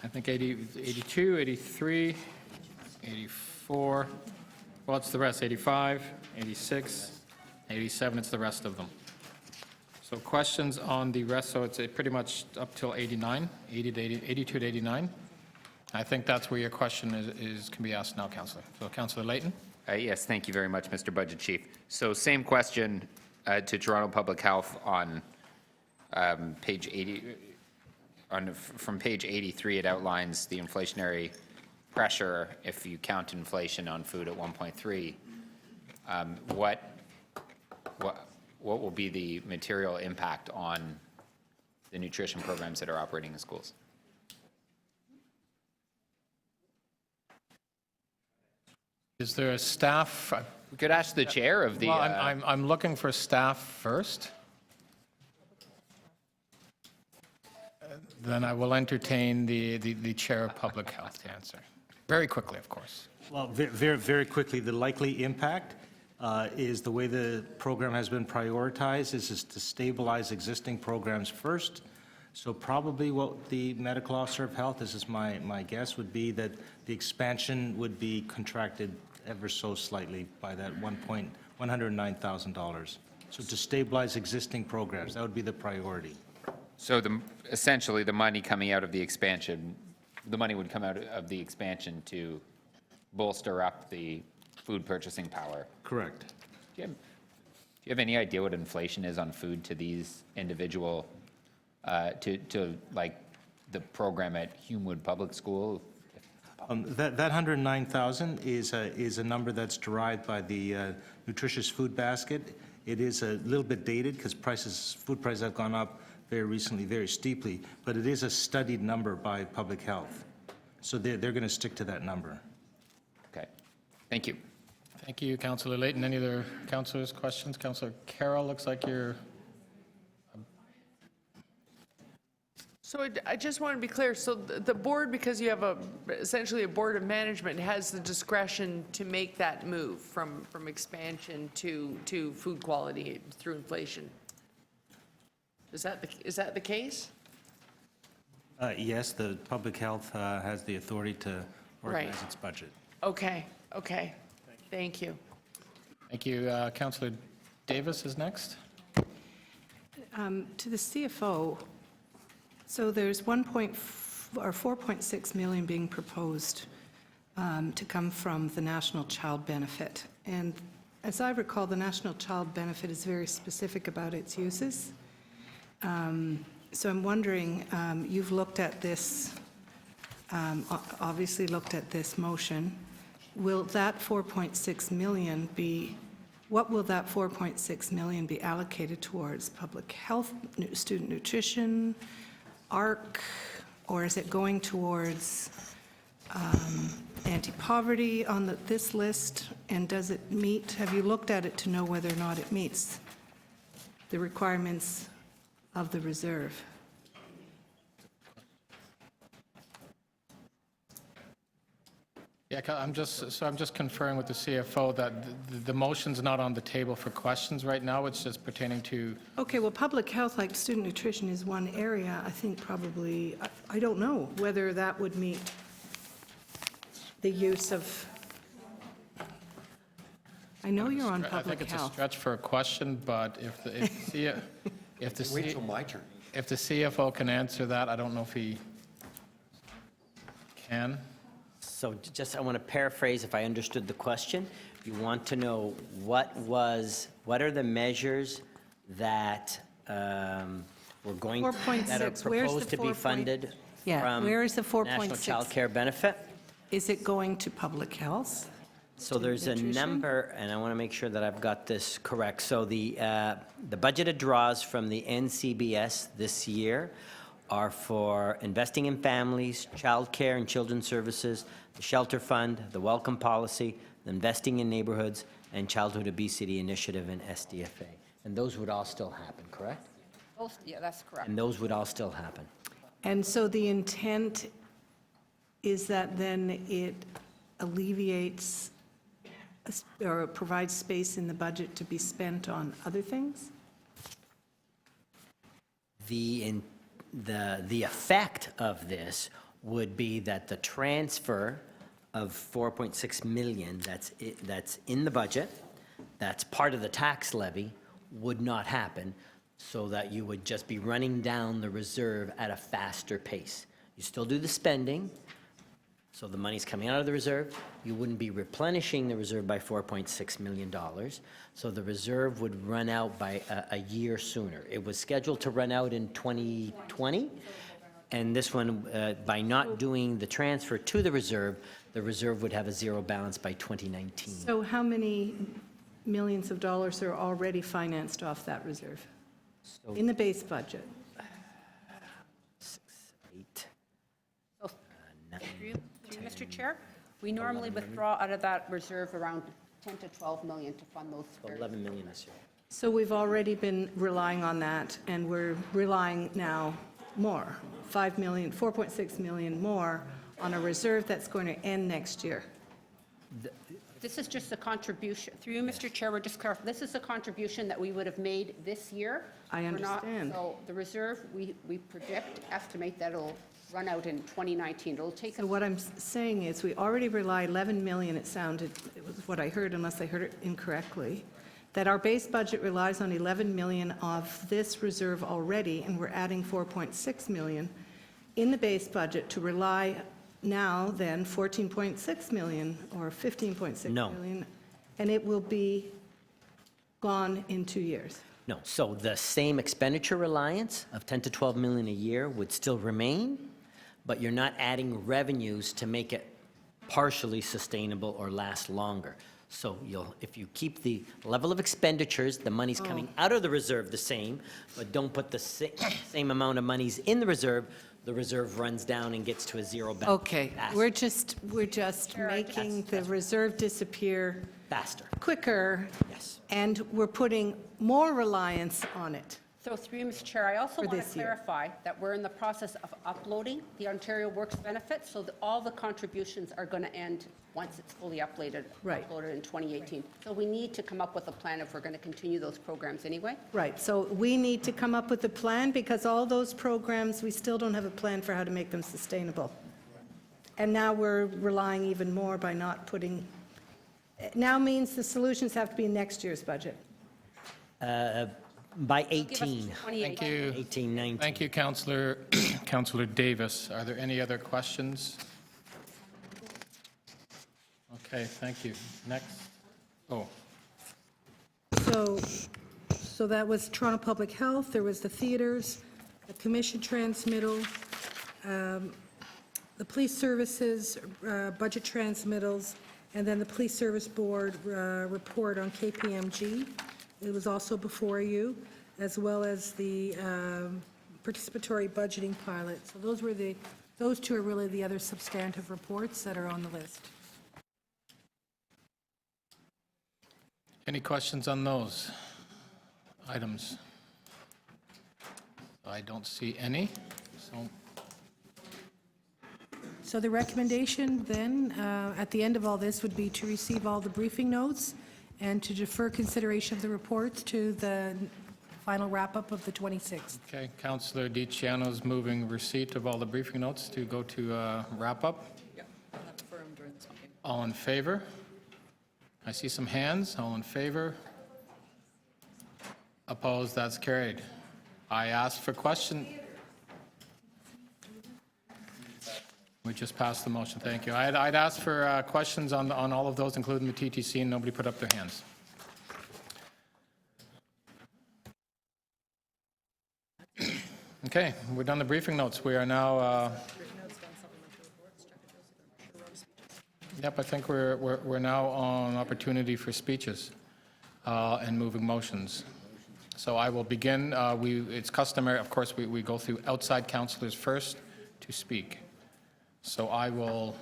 I think 82, 83, 84. Well, it's the rest, 85, 86, 87, it's the rest of them. So questions on the rest, so it's pretty much up till 89, 80 to 82 to 89. I think that's where your question can be asked now, Councillor. So Councillor Layton? Yes, thank you very much, Mr. Budget Chief. So same question to Toronto Public Health on page 80. From page 83, it outlines the inflationary pressure if you count inflation on food at 1.3. What will be the material impact on the nutrition programs that are operating in schools? Is there a staff? We could ask the chair of the... Well, I'm looking for staff first. Then I will entertain the chair of public health to answer. Very quickly, of course. Well, very, very quickly, the likely impact is the way the program has been prioritized is to stabilize existing programs first. So probably what the medical officer of health, this is my guess, would be that the expansion would be contracted ever so slightly by that $109,000. So to stabilize existing programs, that would be the priority. So essentially, the money coming out of the expansion, the money would come out of the expansion to bolster up the food purchasing power. Correct. Do you have any idea what inflation is on food to these individual, to like the program at Humewood Public School? That 109,000 is a number that's derived by the nutritious food basket. It is a little bit dated because food prices have gone up very recently, very steeply, but it is a studied number by public health. So they're going to stick to that number. Okay. Thank you. Thank you, Councillor Layton. Any other councillors' questions? Councillor Carroll, looks like you're... So I just want to be clear, so the board, because you have essentially a board of management, has the discretion to make that move from expansion to food quality through inflation? Is that the case? Yes, the public health has the authority to organize Right. its budget. Okay, thank you. Thank you. Councillor Davis is next. To the CFO, so there's 4.6 million being proposed to come from the National Child Benefit. And as I recall, the National Child Benefit is very specific about its uses. So I'm wondering, you've looked at this, obviously looked at this motion. Will that 4.6 million be, what will that 4.6 million be allocated towards? Public health, student nutrition, ARC, or is it going towards anti-poverty on this list? And does it meet, have you looked at it to know whether or not it meets the requirements of the reserve? Yeah, I'm just conferring with the CFO that the motion's not on the table for questions right now. It's just pertaining to... Okay, well, public health, like student nutrition, is one area, I think probably, I don't know whether that would meet the use of, I know you're on I public think it's a health. stretch for a question, but if the Wait till my turn. If the CFO can answer that, I don't know if he can. So just, I want to paraphrase if I understood the question. You want to know what are the measures that we're going, that are 4.6, where's proposed the to be 4 funded Yeah, from where is the National 4.6? Child Care Benefit. Is it going to public health? So there's a nutrition? number, and I want to make sure that I've got this correct. So the budgeted draws from the NCBS this year are for investing in families, child care and children's services, the shelter fund, the welcome policy, investing in neighborhoods, and childhood obesity initiative and SDFA. And those would all still happen, correct? Yeah, that's correct. And those would all still happen. And so the intent is that then it alleviates or provides space in the budget to be spent on other things? The effect of this would be that the transfer of 4.6 million that's in the budget, that's part of the tax levy, would not happen, so that you would just be running down the reserve at a faster pace. You still do the spending, so the money's coming out of the reserve. You wouldn't be replenishing the reserve by $4.6 million. So the reserve would run out by a year sooner. It was scheduled to run out in 2020, and this one, by not doing the transfer to the reserve would have a zero balance by 2019. So how many millions of dollars are already financed off that reserve in the base budget? 6, 8, Through you, Mr. Chair, we normally withdraw out of that reserve around 10 to 12 million to fund those. 11 million this year. So we've already been relying on that, and we're relying now more, 5 million, 4.6 million more on a reserve that's going to end next year. This is just a contribution. Through you, Mr. Chair, we're just clarifying, this is a contribution that we would have made this year. I We're not- understand. So the reserve, we estimate that it'll run out in 2019. It'll take So what I'm saying is, we already rely 11 million, it was what I heard, unless I heard it incorrectly, that our base budget relies on 11 million of this reserve already, and we're adding 4.6 million in the base budget to rely now then 14.6 million or 15.6 No. million, and it will be gone in 2 years. No, so the same expenditure reliance of 10 to 12 million a year would still remain, but you're not adding revenues to make it partially sustainable or last longer. So if you keep the level of expenditures, the money's coming out of the reserve the same, but don't put the same amount of monies in the reserve runs down and gets to a zero balance. Okay, faster. we're just making the reserve disappear Faster. quicker. Yes. And we're putting more reliance on it. So through you, Mr. Chair, I also For want to this year. clarify that we're in the process of uploading the Ontario Works benefits, so that all the contributions are going to end once it's fully uploaded in 2018. So we need to come up with a plan if we're going to continue those programs anyway. Right, so we need to come up with a plan, because all those programs, we still don't have a plan for how to make them sustainable. And now we're relying even more by not putting, it now means the solutions have to be in next year's budget. By Give us 18. 2018. Thank you. 18, 19. Thank you, Councillor Davis. Are there any other questions? Okay, thank you. Next. Oh, So that was Toronto Public Health, there was the theaters, the commission transmittal, the police services, budget transmittals, and then the police service board report on KPMG. It was also before you, as well as the participatory budgeting pilot. So those two are really the other substantive reports that are on the list. any questions on those items? I don't see any, so So the recommendation then, at the end of all this, would be to receive all the briefing notes and to defer consideration of the reports to the final wrap-up of the 26th. okay, Councillor DiCiano's moving receipt of all the briefing notes to go to wrap-up. Yeah, I'll have to defer them during this meeting. All in favor? I see some hands. All in favor? Opposed? That's carried. I asked for question. We just passed the motion. Thank you. I'd asked for questions on all of those, including the TTC, and nobody put up their hands. Okay, we're done the briefing notes. We are now, yep, I think we're now on opportunity for speeches and moving motions. So I will begin. It's customary, of course, we go through outside councillors first to speak. So I will,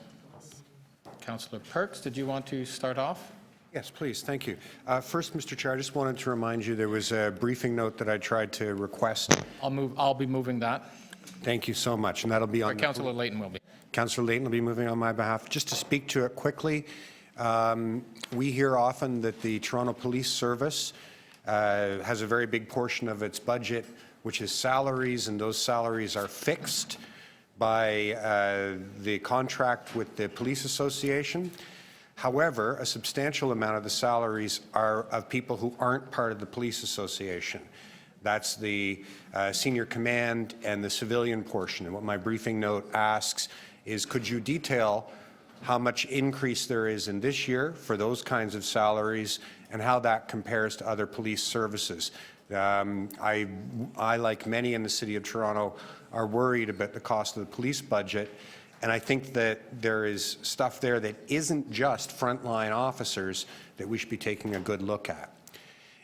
Councillor Perks, did you want to start off? Yes, please. Thank you. First, Mr. Chair, I just wanted to remind you there was a briefing note that I tried to request. I'll be moving that. Thank you so much, and that'll be on. Councillor Layton will be. Councillor Layton will be moving on my behalf. Just to speak to it quickly, we hear often that the Toronto Police Service has a very big portion of its budget, which is salaries, and those salaries are fixed by the contract with the Police Association. However, a substantial amount of the salaries are of people who aren't part of the Police Association. That's the senior command and the civilian portion. And what my briefing note asks is, could you detail how much increase there is in this year for those kinds of salaries and how that compares to other police services? I, like many in the City of Toronto, are worried about the cost of the police budget. And I think that there is stuff there that isn't just frontline officers that we should be taking a good look at.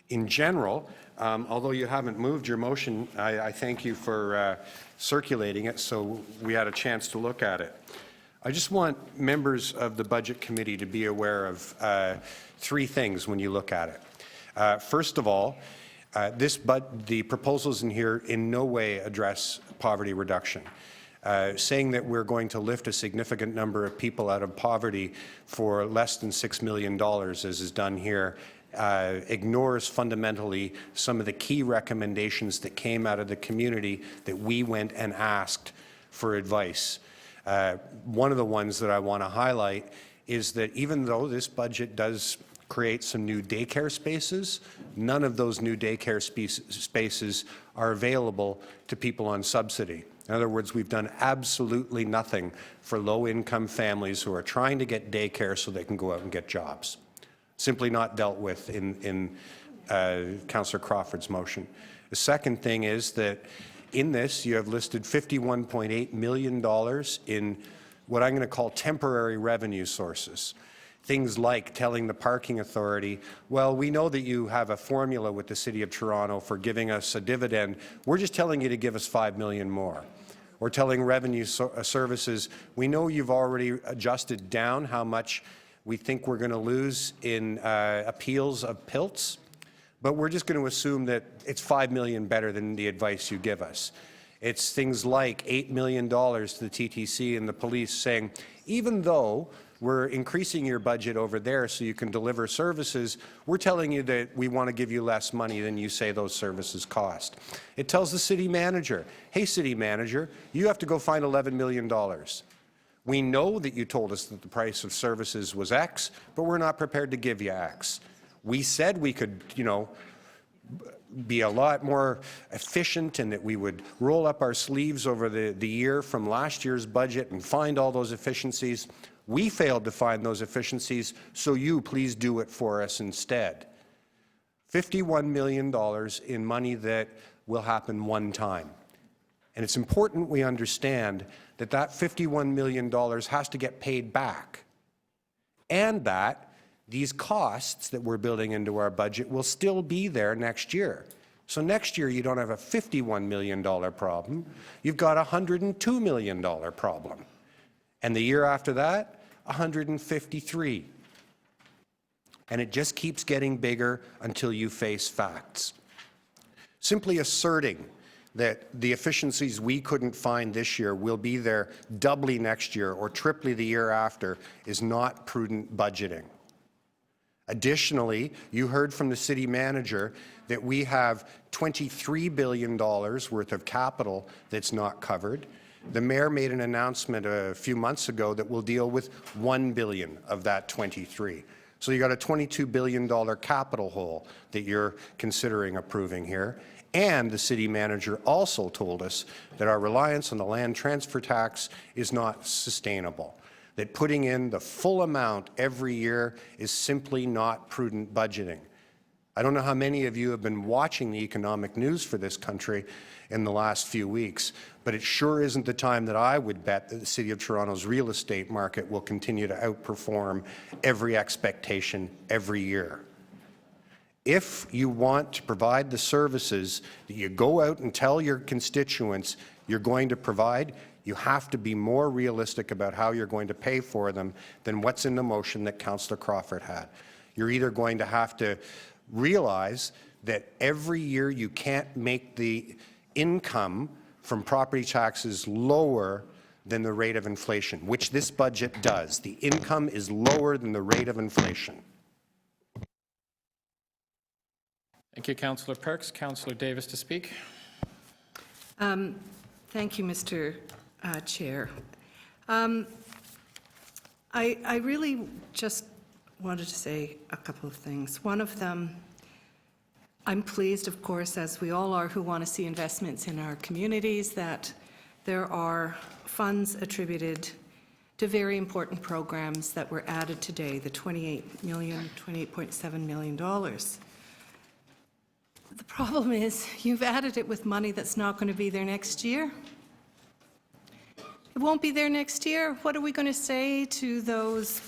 In general, although you haven't moved your motion, I thank you for circulating it so we had a chance to look at it. I just want members of the Budget Committee to be aware of three things when you look at it. First of all, the proposals in here in no way address poverty reduction. Saying that we're going to lift a significant number of people out of poverty for less than $6 million, as is done here, ignores fundamentally some of the key recommendations that came out of the community that we went and asked for advice. One of the ones that I want to highlight is that even though this budget does create some new daycare spaces, none of those new daycare spaces are available to people on subsidy. In other words, we've done absolutely nothing for low-income families who are trying to get daycare so they can go out and get jobs. Simply not dealt with in Councillor Crawford's motion. The second thing is that in this, you have listed $51.8 million in what I'm going to call temporary revenue sources. Things like telling the parking authority, well, we know that you have a formula with the City of Toronto for giving us a dividend. We're just telling you to give us $5 million more. Or telling revenue services, we know you've already adjusted down how much we think we're going to lose in appeals of PILTs, but we're just going to assume that it's $5 million better than the advice you give us. It's things like $8 million to the TTC and the police saying, even though we're increasing your budget over there so you can deliver services, we're telling you that we want to give you less money than you say those services cost. It tells the city manager, hey, city manager, you have to go find $11 million. We know that you told us that the price of services was X, but we're not prepared to give you X. We said we could, be a lot more efficient and that we would roll up our sleeves over the year from last year's budget and find all those efficiencies. We failed to find those efficiencies, so you please do it for us instead. $51 million in money that will happen one time. And it's important we understand that that $51 million has to get paid back, and that these costs that we're building into our budget will still be there next year. So next year you don't have a $51 million problem, you've got a $102 million problem. And the year after that, 153. And it just keeps getting bigger until you face facts. Simply asserting that the efficiencies we couldn't find this year will be there doubly next year or triply the year after is not prudent budgeting. Additionally, you heard from the city manager that we have $23 billion worth of capital that's not covered. The mayor made an announcement a few months ago that will deal with $1 billion of that 23. So you got a $22 billion capital hole that you're considering approving here. And the city manager also told us that our reliance on the land transfer tax is not sustainable, that putting in the full amount every year is simply not prudent budgeting. I don't know how many of you have been watching the economic news for this country in the last few weeks, but it sure isn't the time that I would bet that the City of Toronto's real estate market will continue to outperform every expectation every year. If you want to provide the services that you go out and tell your constituents you're going to provide, you have to be more realistic about how you're going to pay for them than what's in the motion that Councillor Crawford had. You're either going to have to realize that every year you can't make the income from property taxes lower than the rate of inflation, which this budget does. The income is lower than the rate of inflation. Thank you, Councillor Perks. Councillor Davis to speak. Thank you, Mr. Chair. I really just wanted to say a couple of things. One of them, I'm pleased, of course, as we all are who want to see investments in our communities, that there are funds attributed to very important programs that were added today, the $28.7 million. The problem is you've added it with money that's not going to be there next year. It won't be there next year. What are we going to say to those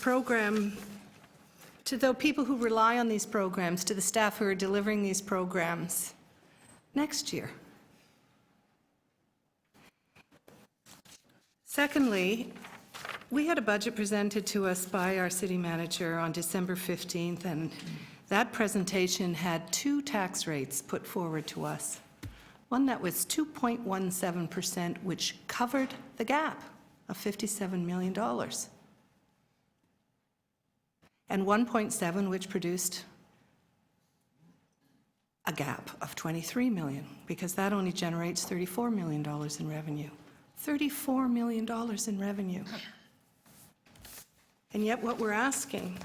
to the people who rely on these programs, to the staff who are delivering these programs next year? Secondly, we had a budget presented to us by our city manager on December 15th, and that presentation had two tax rates put forward to us. One that was 2.17%, which covered the gap of $57 million. And 1.7, which produced a gap of $23 million, because that only generates $34 million in revenue. $34 million in revenue. And yet what we're asking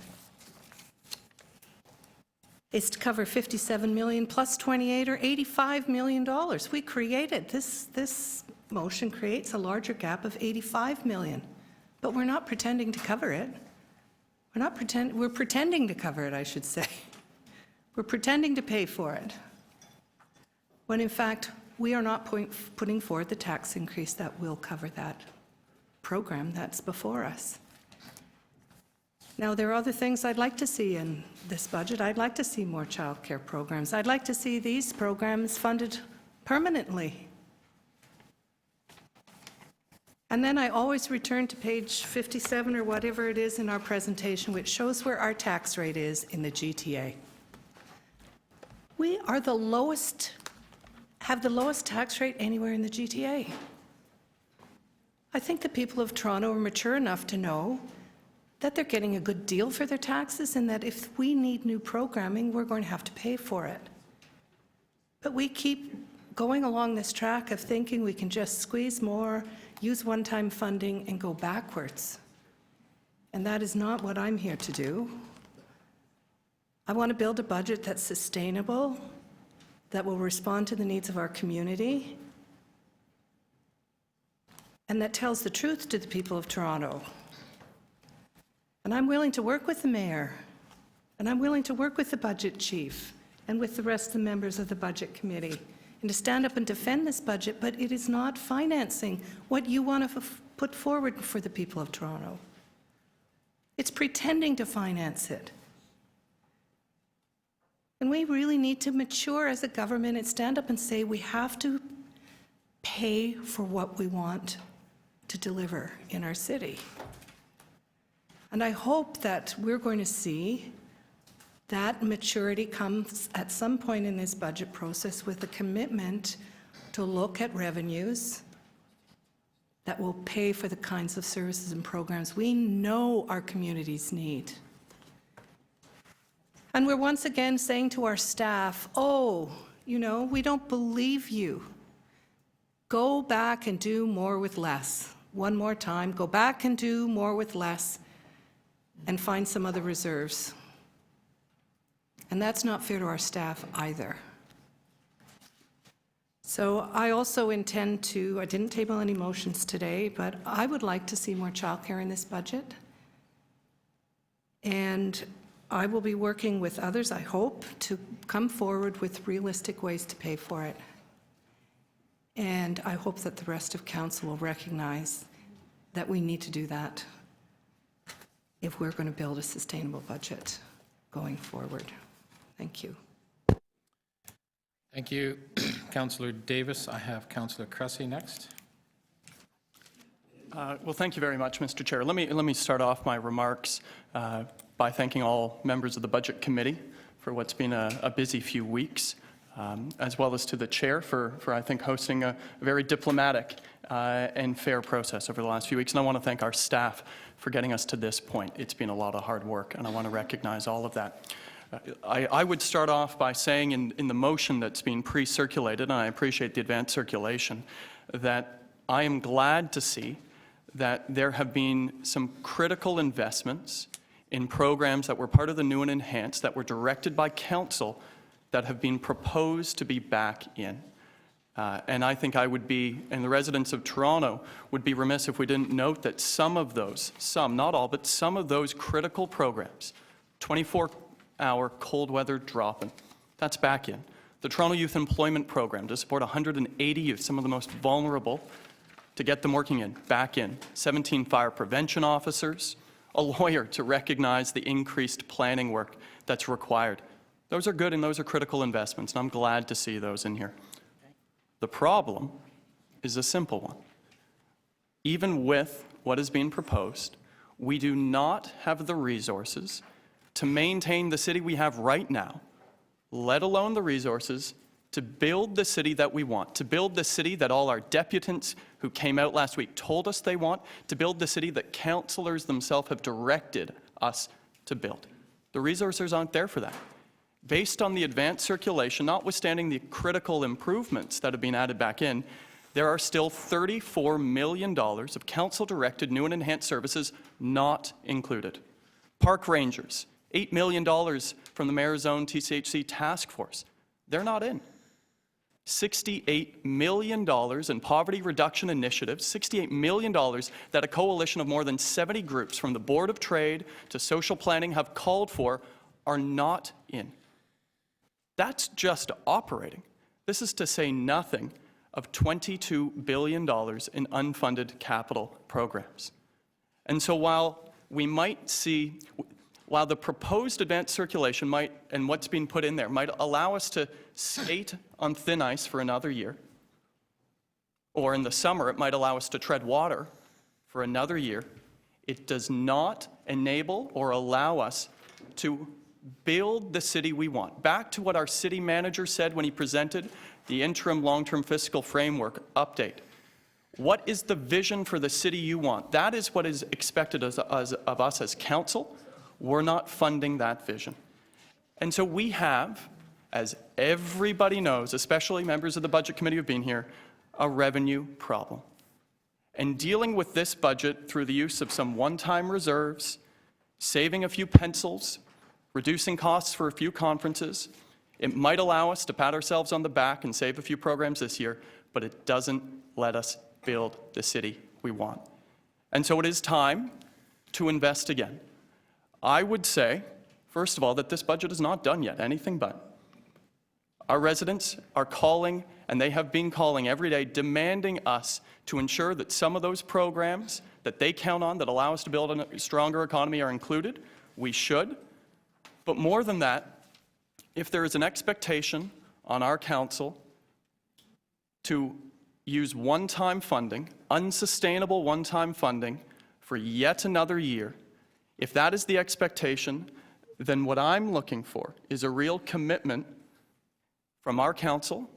is to cover $57 million plus 28 or $85 million. We created, this motion creates a larger gap of $85 million, but we're not pretending to cover it. We're pretending to cover it, I should say. We're pretending to pay for it, when in fact, we are not putting forward the tax increase that will cover that program that's before us. Now, there are other things I'd like to see in this budget. I'd like to see more childcare programs. I'd like to see these programs funded permanently. And then I always return to page 57 or whatever it is in our presentation, which shows where our tax rate is in the GTA. We are the lowest, have the lowest tax rate anywhere in the GTA. I think the people of Toronto are mature enough to know that they're getting a good deal for their taxes, and that if we need new programming, we're going to have to pay for it. But we keep going along this track of thinking we can just squeeze more, use one-time funding, and go backwards. And that is not what I'm here to do. I want to build a budget that's sustainable, that will respond to the needs of our community, and that tells the truth to the people of Toronto. And I'm willing to work with the mayor, and I'm willing to work with the budget chief, and with the rest of the members of the budget committee, and to stand up and defend this budget, but it is not financing what you want to put forward for the people of Toronto. It's pretending to finance it. And we really need to mature as a government and stand up and say we have to pay for what we want to deliver in our city. And I hope that we're going to see that maturity comes at some point in this budget process with a commitment to look at revenues that will pay for the kinds of services and programs we know our communities need. And we're once again saying to our staff, oh, you know, we don't believe you. Go back and do more with less. One more time, go back and do more with less, and find some other reserves. And that's not fair to our staff either. So I also intend to, I didn't table any motions today, but I would like to see more childcare in this budget. And I will be working with others, I hope, to come forward with realistic ways to pay for it. And I hope that the rest of council will recognize that we need to do that if we're going to build a sustainable budget going forward. Thank you. Thank you, Councillor Davis. I have Councillor Cressy next. Well, thank you very much, Mr. Chair. Let me start off my remarks by thanking all members of the Budget Committee for what's been a busy few weeks, as well as to the Chair for I think, hosting a very diplomatic and fair process over the last few weeks. And I want to thank our staff for getting us to this point. It's been a lot of hard work, and I want to recognize all of that. I would start off by saying in the motion that's been pre-circulated, and I appreciate the advanced circulation, that I am glad to see that there have been some critical investments in programs that were part of the new and enhanced that were directed by council that have been proposed to be back in. And I think I would be, and the residents of Toronto would be remiss if we didn't note that some of those, not all, but some of those critical programs, 24-hour cold weather drop-in, that's back in. The Toronto Youth Employment Program to support 180 youth, some of the most vulnerable, to get them working in, back in. 17 fire prevention officers, a lawyer to recognize the increased planning work that's required. Those are good and those are critical investments, and I'm glad to see those in here. The problem is a simple one. Even with what is being proposed, we do not have the resources to maintain the city we have right now, let alone the resources to build the city that we want, to build the city that all our deputants who came out last week told us they want, to build the city that councillors themselves have directed us to build. The resources aren't there for that. Based on the advanced circulation, notwithstanding the critical improvements that have been added back in, there are still $34 million of council-directed new and enhanced services not included. Park rangers, $8 million from the Mayor's own TCHC task force, they're not in. $68 million in poverty reduction initiatives, $68 million that a coalition of more than 70 groups from the Board of Trade to social planning have called for are not in. That's just operating. This is to say nothing of $22 billion in unfunded capital programs. And so while the proposed advanced circulation might, and what's being put in there, might allow us to skate on thin ice for another year, or in the summer it might allow us to tread water for another year, it does not enable or allow us to build the city we want. Back to what our city manager said when he presented the interim long-term fiscal framework update. What is the vision for the city you want? That is what is expected of us as council. We're not funding that vision. And so we have, as everybody knows, especially members of the Budget Committee who've been here, a revenue problem. And dealing with this budget through the use of some one-time reserves, saving a few pencils, reducing costs for a few conferences, it might allow us to pat ourselves on the back and save a few programs this year, but it doesn't let us build the city we want. And so it is time to invest again. I would say, first of all, that this budget is not done yet, anything but. Our residents are calling, and they have been calling every day, demanding us to ensure that some of those programs that they count on that allow us to build a stronger economy are included. We should. But more than that, if there is an expectation on our council to use one-time funding, unsustainable one-time funding, for yet another year, if that is the expectation, then what I'm looking for is a real commitment from our council,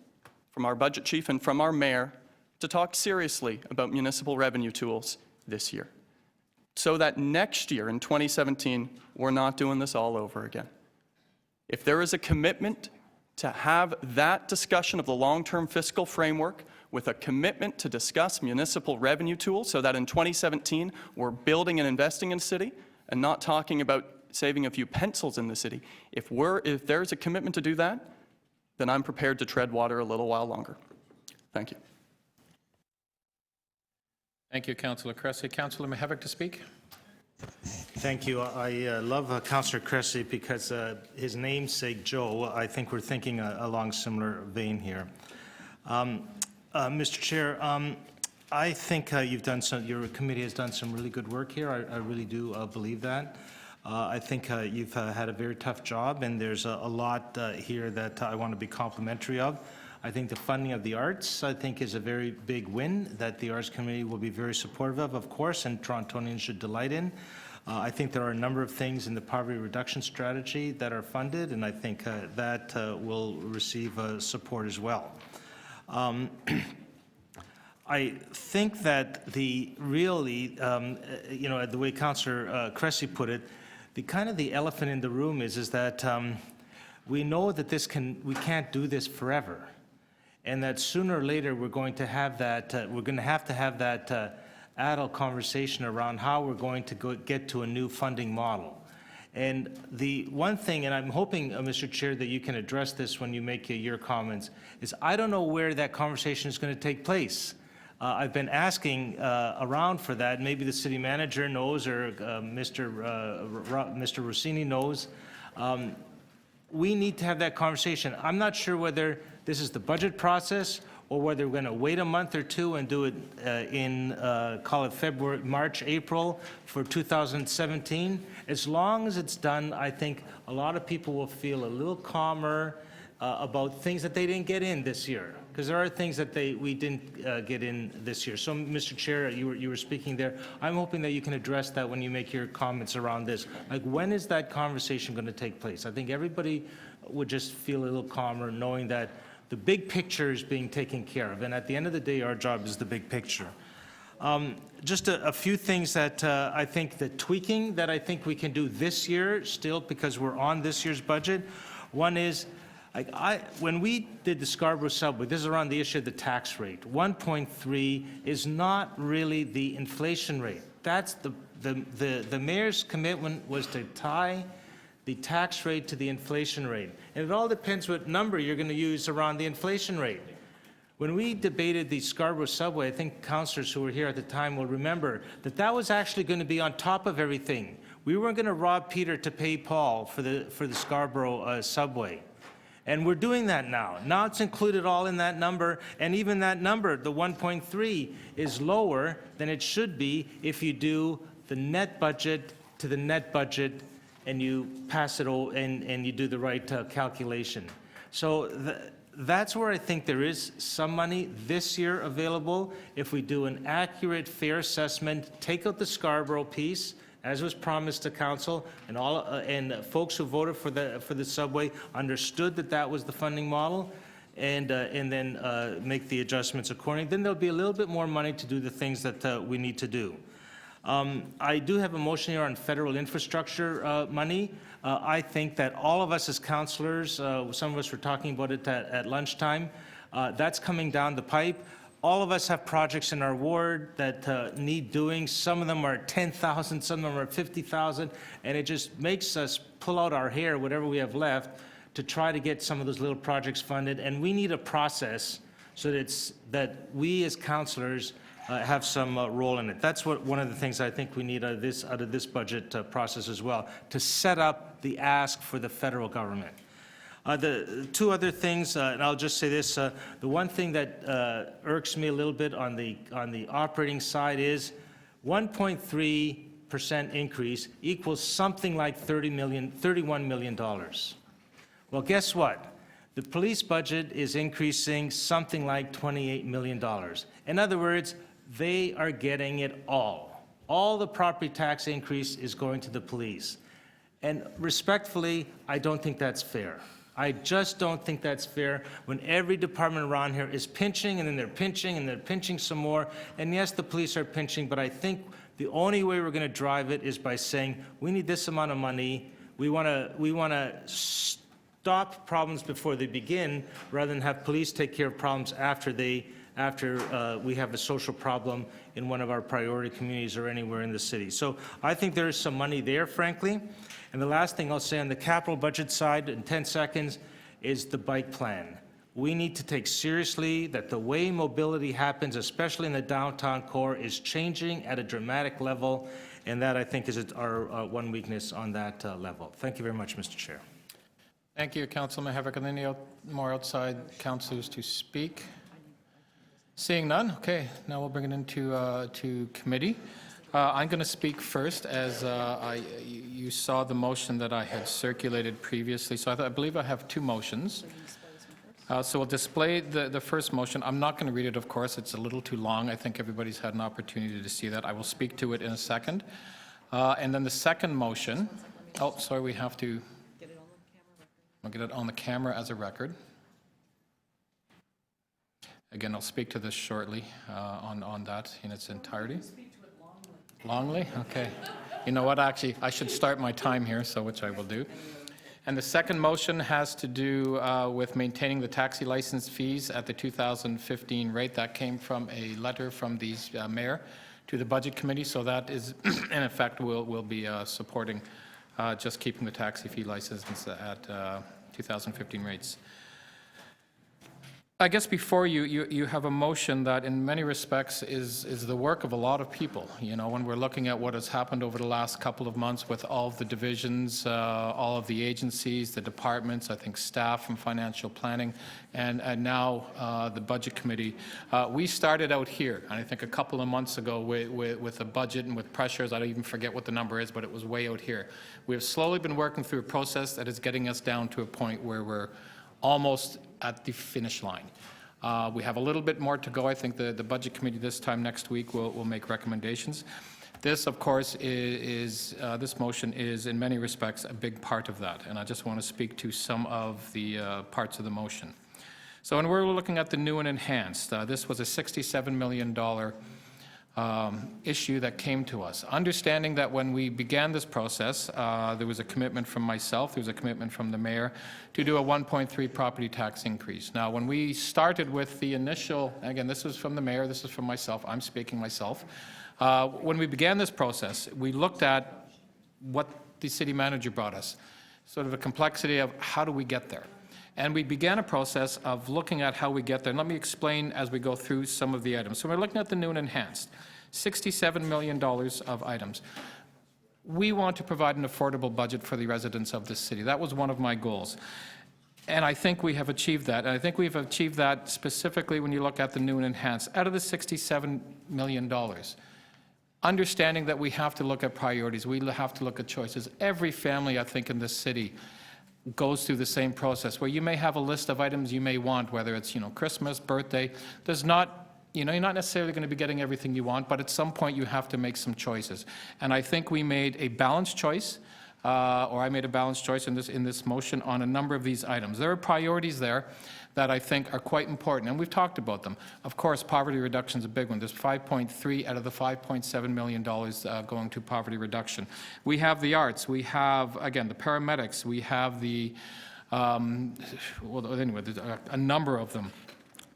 from our budget chief, and from our mayor to talk seriously about municipal revenue tools this year, so that next year, in 2017, we're not doing this all over again. If there is a commitment to have that discussion of the long-term fiscal framework with a commitment to discuss municipal revenue tools so that in 2017 we're building and investing in the city and not talking about saving a few pencils in the city, if there's a commitment to do that, then I'm prepared to tread water a little while longer. Thank you. Thank you, Councillor Cressy. Councillor Mihevc to speak. Thank you. I love Councillor Cressy because his namesake, Joe, I think we're thinking along similar vein here. Mr. Chair, I think your committee has done some really good work here. I really do believe that. I think you've had a very tough job, and there's a lot here that I want to be complimentary of. I think the funding of the arts, I think, is a very big win that the Arts Committee will be very supportive of course, and Torontonians should delight in. I think there are a number of things in the poverty reduction strategy that are funded, and I think that will receive support as well. I think that the way Councillor Cressy put it, the elephant in the room is that we know that we can't do this forever, and that sooner or later we're going to have that. We're going to have that adult conversation around how we're going to get to a new funding model. And the one thing, and I'm hoping, Mr. Chair, that you can address this when you make your comments, is I don't know where that conversation is going to take place. I've been asking around for that. Maybe the city manager knows, or Mr. Rossini knows. We need to have that conversation. I'm not sure whether this is the budget process or whether we're going to wait a month or two and do it call it February, March, April for 2017. As long as it's done, I think a lot of people will feel a little calmer about things that they didn't get in this year, because there are things that we didn't get in this year. So, Mr. Chair, you were speaking there. I'm hoping that you can address that when you make your comments around this. Like, when is that conversation going to take place? I think everybody would just feel a little calmer knowing that the big picture is being taken care of, and at the end of the day, our job is the big picture. Just a few things that I think the tweaking that I think we can do this year still, because we're on this year's budget. One is, when we did the Scarborough subway, this is around the issue of the tax rate. 1.3 is not really the inflation rate. That's the mayor's commitment was to tie the tax rate to the inflation rate. And it all depends what number you're going to use around the inflation rate. When we debated the Scarborough subway, I think councillors who were here at the time will remember that that was actually going to be on top of everything. We weren't going to rob Peter to pay Paul for the Scarborough subway. And we're doing that now. Now it's included all in that number, and even that number, the 1.3, is lower than it should be if you do the net budget to the net budget and you pass it over and you do the right calculation. So that's where I think there is some money this year available. If we do an accurate, fair assessment, take out the Scarborough piece, as was promised to council, and folks who voted for the subway understood that that was the funding model, and then make the adjustments accordingly. Then there'll be a little bit more money to do the things that we need to do. I do have a motion here on federal infrastructure money. I think that all of us as councillors, some of us were talking about it at lunchtime, that's coming down the pipe. All of us have projects in our ward that need doing. Some of them are 10,000, some of them are 50,000, and it just makes us pull out our hair, whatever we have left, to try to get some of those little projects funded. And we need a process so that we as councillors have some role in it. That's one of the things I think we need out of this budget process as well, to set up the ask for the federal government. The two other things, and I'll just say this, the one thing that irks me a little bit on the operating side is 1.3% increase equals something like $31 million. Well, guess what? The police budget is increasing something like $28 million. In other words, they are getting it all. All the property tax increase is going to the police. And respectfully, I don't think that's fair. I just don't think that's fair when every department around here is pinching, and then they're pinching, and they're pinching some more. And yes, the police are pinching, but I think the only way we're going to drive it is by saying, we need this amount of money. We want to stop problems before they begin, rather than have police take care of problems after we have a social problem in one of our priority communities or anywhere in the city. So I think there is some money there, frankly. And the last thing I'll say on the capital budget side in 10 seconds is the bike plan. We need to take seriously that the way mobility happens, especially in the downtown core, is changing at a dramatic level. And that, I think, is our one weakness on that level. Thank you very much, Mr. Chair. Thank you, Councilman Havoc. Are there any more outside councillors to speak? Seeing none, okay, now we'll bring it into to committee. I'm going to speak first, as you saw the motion that I had circulated previously. So I believe I have two motions. So we'll display the first motion. I'm not going to read it, of course. It's a little too long. I think everybody's had an opportunity to see that. I will speak to it in a second. And then the second motion, oh, sorry, we have to I'll get it on the camera as a record. Again, I'll speak to this shortly on that in its entirety. Longly? Okay. You know what, actually, I should start my time here, so which I will do. And the second motion has to do with maintaining the taxi license fees at the 2015 rate. That came from a letter from the mayor to the Budget Committee, so that is, in effect, we'll be supporting just keeping the taxi fee licenses at 2015 rates. I guess before you have a motion that in many respects is the work of a lot of people. You know, when we're looking at what has happened over the last couple of months with all of the divisions, all of the agencies, the departments, I think staff and financial planning, and now the Budget Committee. We started out here, and I think a couple of months ago with a budget and with pressures, I don't even forget what the number is, but it was way out here. We have slowly been working through a process that is getting us down to a point where we're almost at the finish line. We have a little bit more to go. I think the Budget Committee this time next week will make recommendations. This, of course, this motion is in many respects a big part of that, and I just want to speak to some of the parts of the motion. So when we're looking at the new and enhanced, this was a $67 million issue that came to us. Understanding that when we began this process, there was a commitment from myself, there was a commitment from the mayor to do a 1.3 property tax increase. Now, when we started with the initial, again, this was from the mayor, this is from myself, I'm speaking myself. When we began this process, we looked at what the city manager brought us, sort of a complexity of how do we get there. And we began a process of looking at how we get there. And let me explain as we go through some of the items. So we're looking at the new and enhanced, $67 million of items. We want to provide an affordable budget for the residents of this city. That was one of my goals. And I think we have achieved that. And I think we've achieved that specifically when you look at the new and enhanced. Out of the $67 million, understanding that we have to look at priorities, we have to look at choices. Every family, I think, in this city goes through the same process where you may have a list of items you may want, whether it's, Christmas, birthday. There's not, you're not necessarily going to be getting everything you want, but at some point you have to make some choices. And I think we made a balanced choice, or I made a balanced choice in this motion on a number of these items. There are priorities there that I think are quite important, and we've talked about them. Of course, poverty reduction is a big one. There's 5.3 out of the $5.7 million going to poverty reduction. We have the arts. We have, again, the paramedics. We have the, well, anyway, there's a number of them.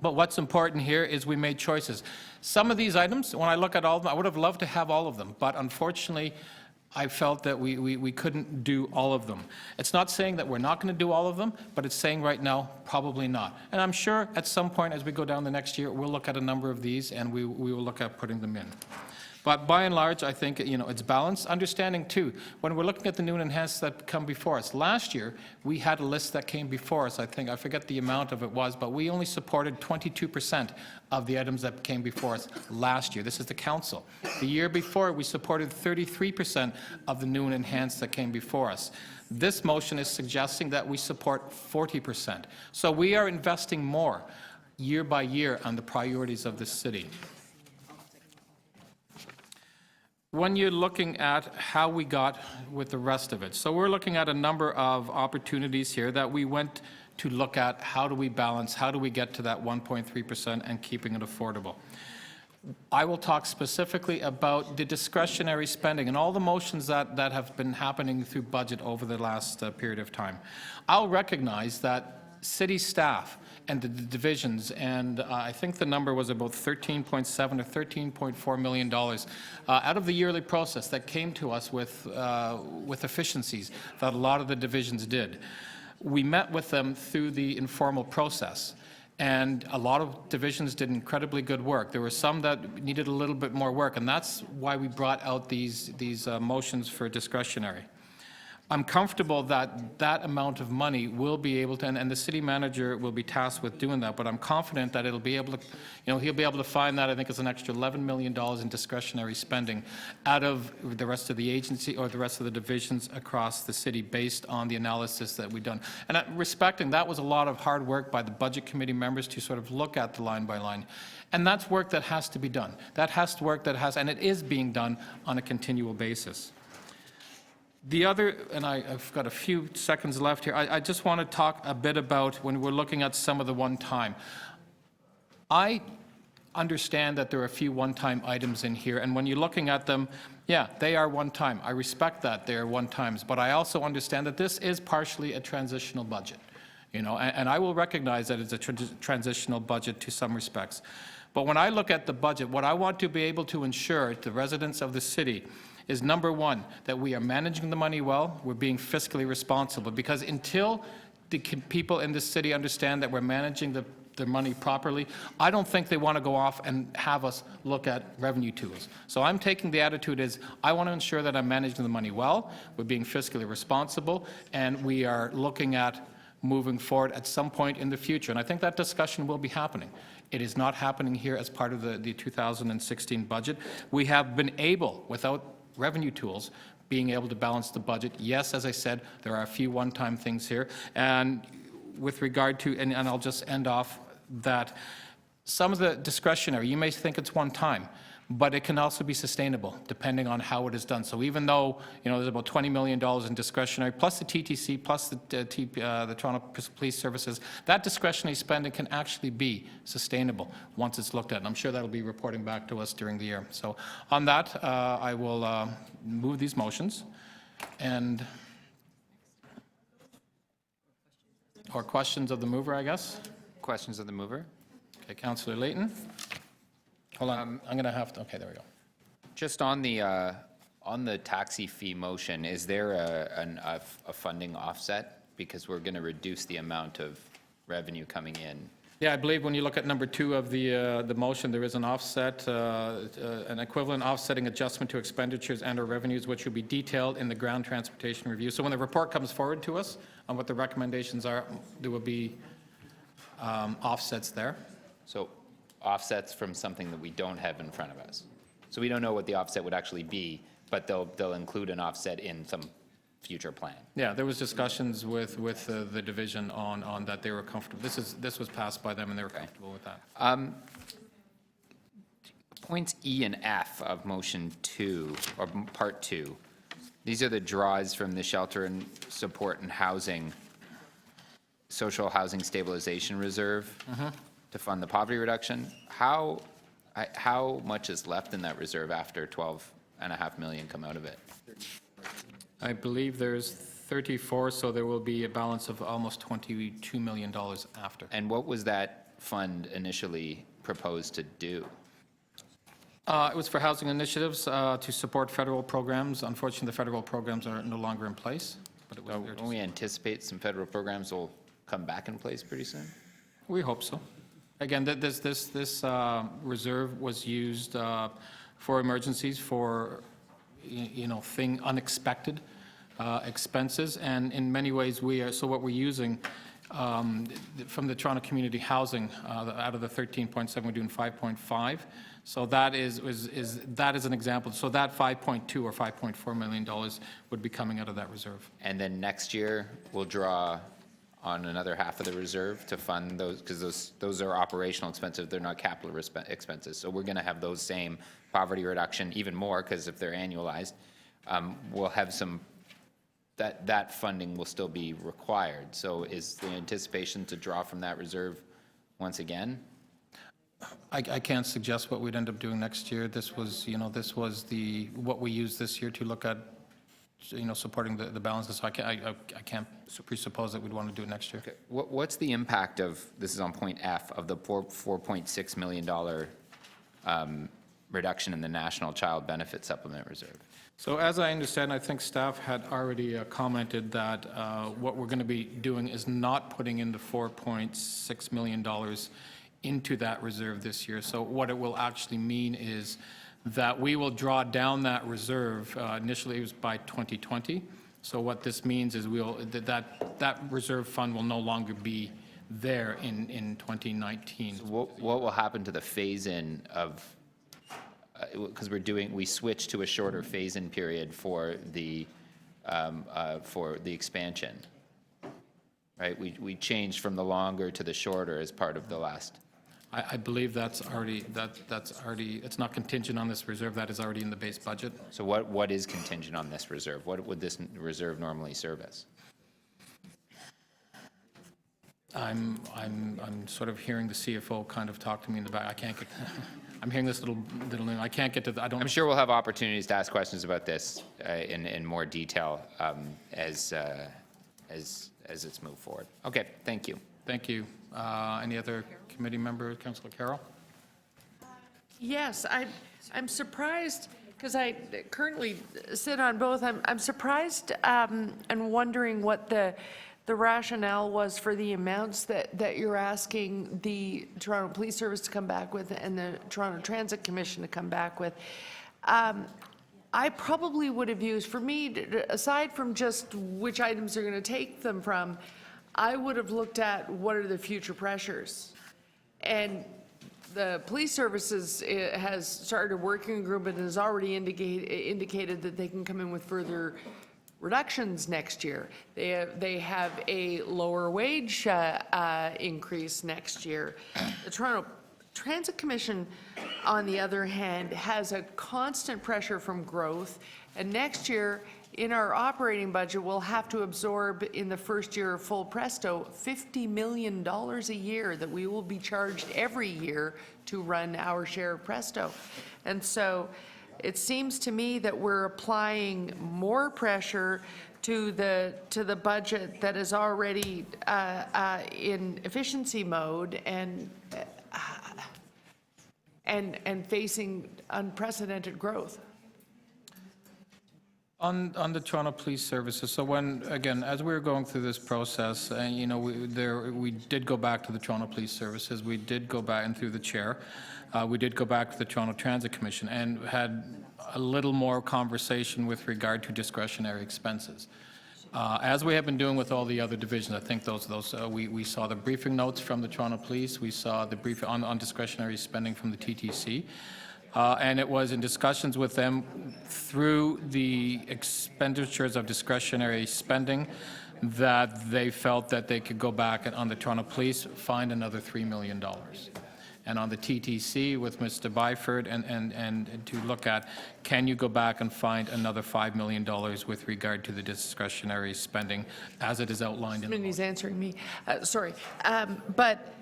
But what's important here is we made choices. Some of these items, when I look at all of them, I would have loved to have all of them, but unfortunately, I felt that we couldn't do all of them. It's not saying that we're not going to do all of them, but it's saying right now, probably not. And I'm sure at some point as we go down the next year, we'll look at a number of these and we will look at putting them in. But by and large, I think, it's balanced. Understanding, too, when we're looking at the new and enhanced that come before us. Last year, we had a list that came before us. I forget the amount of it was, but we only supported 22% of the items that came before us last year. This is the council. The year before, we supported 33% of the new and enhanced that came before us. This motion is suggesting that we support 40%. So we are investing more year by year on the priorities of the city. When you're looking at how we got with the rest of it, so we're looking at a number of opportunities here that we went to look at how do we balance, how do we get to that 1.3% and keeping it affordable. I will talk specifically about the discretionary spending and all the motions that have been happening through budget over the last period of time. I'll recognize that city staff and the divisions, and I think the number was about $13.7 or $13.4 million out of the yearly process that came to us with efficiencies that a lot of the divisions did. We met with them through the informal process, And a lot of divisions did incredibly good work. There were some that needed a little bit more work, and that's why we brought out these motions for discretionary. I'm comfortable that that amount of money will be able to, and the city manager will be tasked with doing that, but I'm confident that it'll be able to, he'll be able to find that, I think it's an extra $11 million in discretionary spending out of the rest of the agency or the rest of the divisions across the city based on the analysis that we've done. And respecting, that was a lot of hard work by the budget committee members to sort of look at the line by line. And that's work that has to be done. That has to work, and it is being done on a continual basis. The other, and I've got a few seconds left here, I just want to talk a bit about when we're looking at some of the one-time. I understand that there are a few one-time items in here, and when you're looking at them, yeah, they are one-time. I respect that they are one-times, but I also understand that this is partially a transitional budget, and I will recognize that it's a transitional budget to some respects. But when I look at the budget, what I want to be able to ensure to the residents of the city is, number one, that we are managing the money well, we're being fiscally responsible, because until the people in this city understand that we're managing the money properly, I don't think they want to go off and have us look at revenue tools. So I'm taking the attitude is, I want to ensure that I'm managing the money well, we're being fiscally responsible, and we are looking at moving forward at some point in the future. And I think that discussion will be happening. It is not happening here as part of the 2016 budget. We have been able, without revenue tools, being able to balance the budget. Yes, as I said, there are a few one-time things here. And with regard to, and I'll just end off that, some of the discretionary, you may think it's one time, but it can also be sustainable depending on how it is done. So even though there's about $20 million in discretionary, plus the TTC, plus the Toronto Police Services, that discretionary spending can actually be sustainable once it's looked at. And I'm sure that'll be reporting back to us during the year. So on that, I will move these motions. And or questions of the mover, I guess. Questions of the mover? Okay, Councillor Layton. Hold on, I'm going to have to, okay, there we go. Just on the taxi fee motion, is there a funding offset? Because we're going to reduce the amount of revenue coming in. Yeah, I believe when you look at number 2 of the motion, there is an offset, an equivalent offsetting adjustment to expenditures and/or revenues, which will be detailed in the ground transportation review. So when the report comes forward to us on what the recommendations are, there will be offsets there. So offsets from something that we don't have in front of us. So we don't know what the offset would actually be, but they'll include an offset in some future plan. Yeah, there was discussions with the division on that. They were comfortable. This was passed by them, and they were comfortable with that. Points E and F of motion 2, or part 2, these are the draws from the shelter and support and housing, social housing stabilization reserve to fund the poverty reduction. How much is left in that reserve after $12.5 million come out of it? I believe there's 34, so there will be a balance of almost $22 million after. And what was that fund initially proposed to do? It was for housing initiatives to support federal programs. Unfortunately, the federal programs are no longer in place. But it was there to Don't we anticipate some federal programs will come back in place pretty soon? We hope so. Again, this reserve was used for emergencies, for unexpected expenses, and in many ways so what we're using from the Toronto Community Housing, out of the 13.7, we're doing 5.5. So that is an example. So that 5.2 or $5.4 million would be coming out of that reserve. And then next year, we'll draw on another half of the reserve to fund those, because those are operational expenses, they're not capital expenses. So we're going to have those same poverty reduction, even more, because if they're annualized, we'll have some, that funding will still be required. So is the anticipation to draw from that reserve once again? I can't suggest what we'd end up doing next year. This was, what we used this year to look at, supporting the balances. So I can't presuppose that we'd want to do it next year. Okay. What's the impact of, this is on point F, of the $4.6 million reduction in the National Child Benefit Supplement Reserve? So as I understand, I think staff had already commented that what we're going to be doing is not putting in the $4.6 million into that reserve this year. So what it will actually mean is that we will draw down that reserve. Initially, it was by 2020. So what this means is that reserve fund will no longer be there in 2019. So what will happen to the phase-in of, because we switched to a shorter phase-in period for the expansion, right? We changed from the longer to the shorter as part of the last. I believe that's already, it's not contingent on this reserve, that is already in the base budget. So what is contingent on this reserve? What would this reserve normally serve as? I'm sort of hearing the CFO kind of talk to me in the back. I can't get, I'm hearing this little, I can't get to the, I don't. I'm sure we'll have opportunities to ask questions about this in more detail as it's moved forward. Okay, thank you. Thank you. Any other committee member? Councillor Carroll? Yes, I'm surprised, because I currently sit on both. I'm surprised and wondering what the rationale was for the amounts that you're asking the Toronto Police Service to come back with and the Toronto Transit Commission to come back with. I probably would have used, for me, aside from just which items they're going to take them from, I would have looked at what are the future pressures. And the police services has started a working group and has already indicated that they can come in with further reductions next year. They have a lower wage increase next year. The Toronto Transit Commission, on the other hand, has a constant pressure from growth, and next year in our operating budget we'll have to absorb in the first year of full Presto $50 million a year that we will be charged every year to run our share of Presto. And so it seems to me that we're applying more pressure to the budget that is already in efficiency mode and facing unprecedented growth. On the Toronto Police Services, so when, again, as we were going through this process, you know, we did go back to the Toronto Police Services, we did go back and through the chair, we did go back to the Toronto Transit Commission and had a little more conversation with regard to discretionary expenses. As we have been doing with all the other divisions, I think we saw the briefing notes from the Toronto Police, we saw the brief on discretionary spending from the TTC. And it was in discussions with them through the expenditures of discretionary spending that they felt that they could go back and on the Toronto Police find another $3 million. And on the TTC with Mr. Byford and to look at, can you go back and find another $5 million with regard to the discretionary spending as it is outlined in the He's answering me. Sorry. But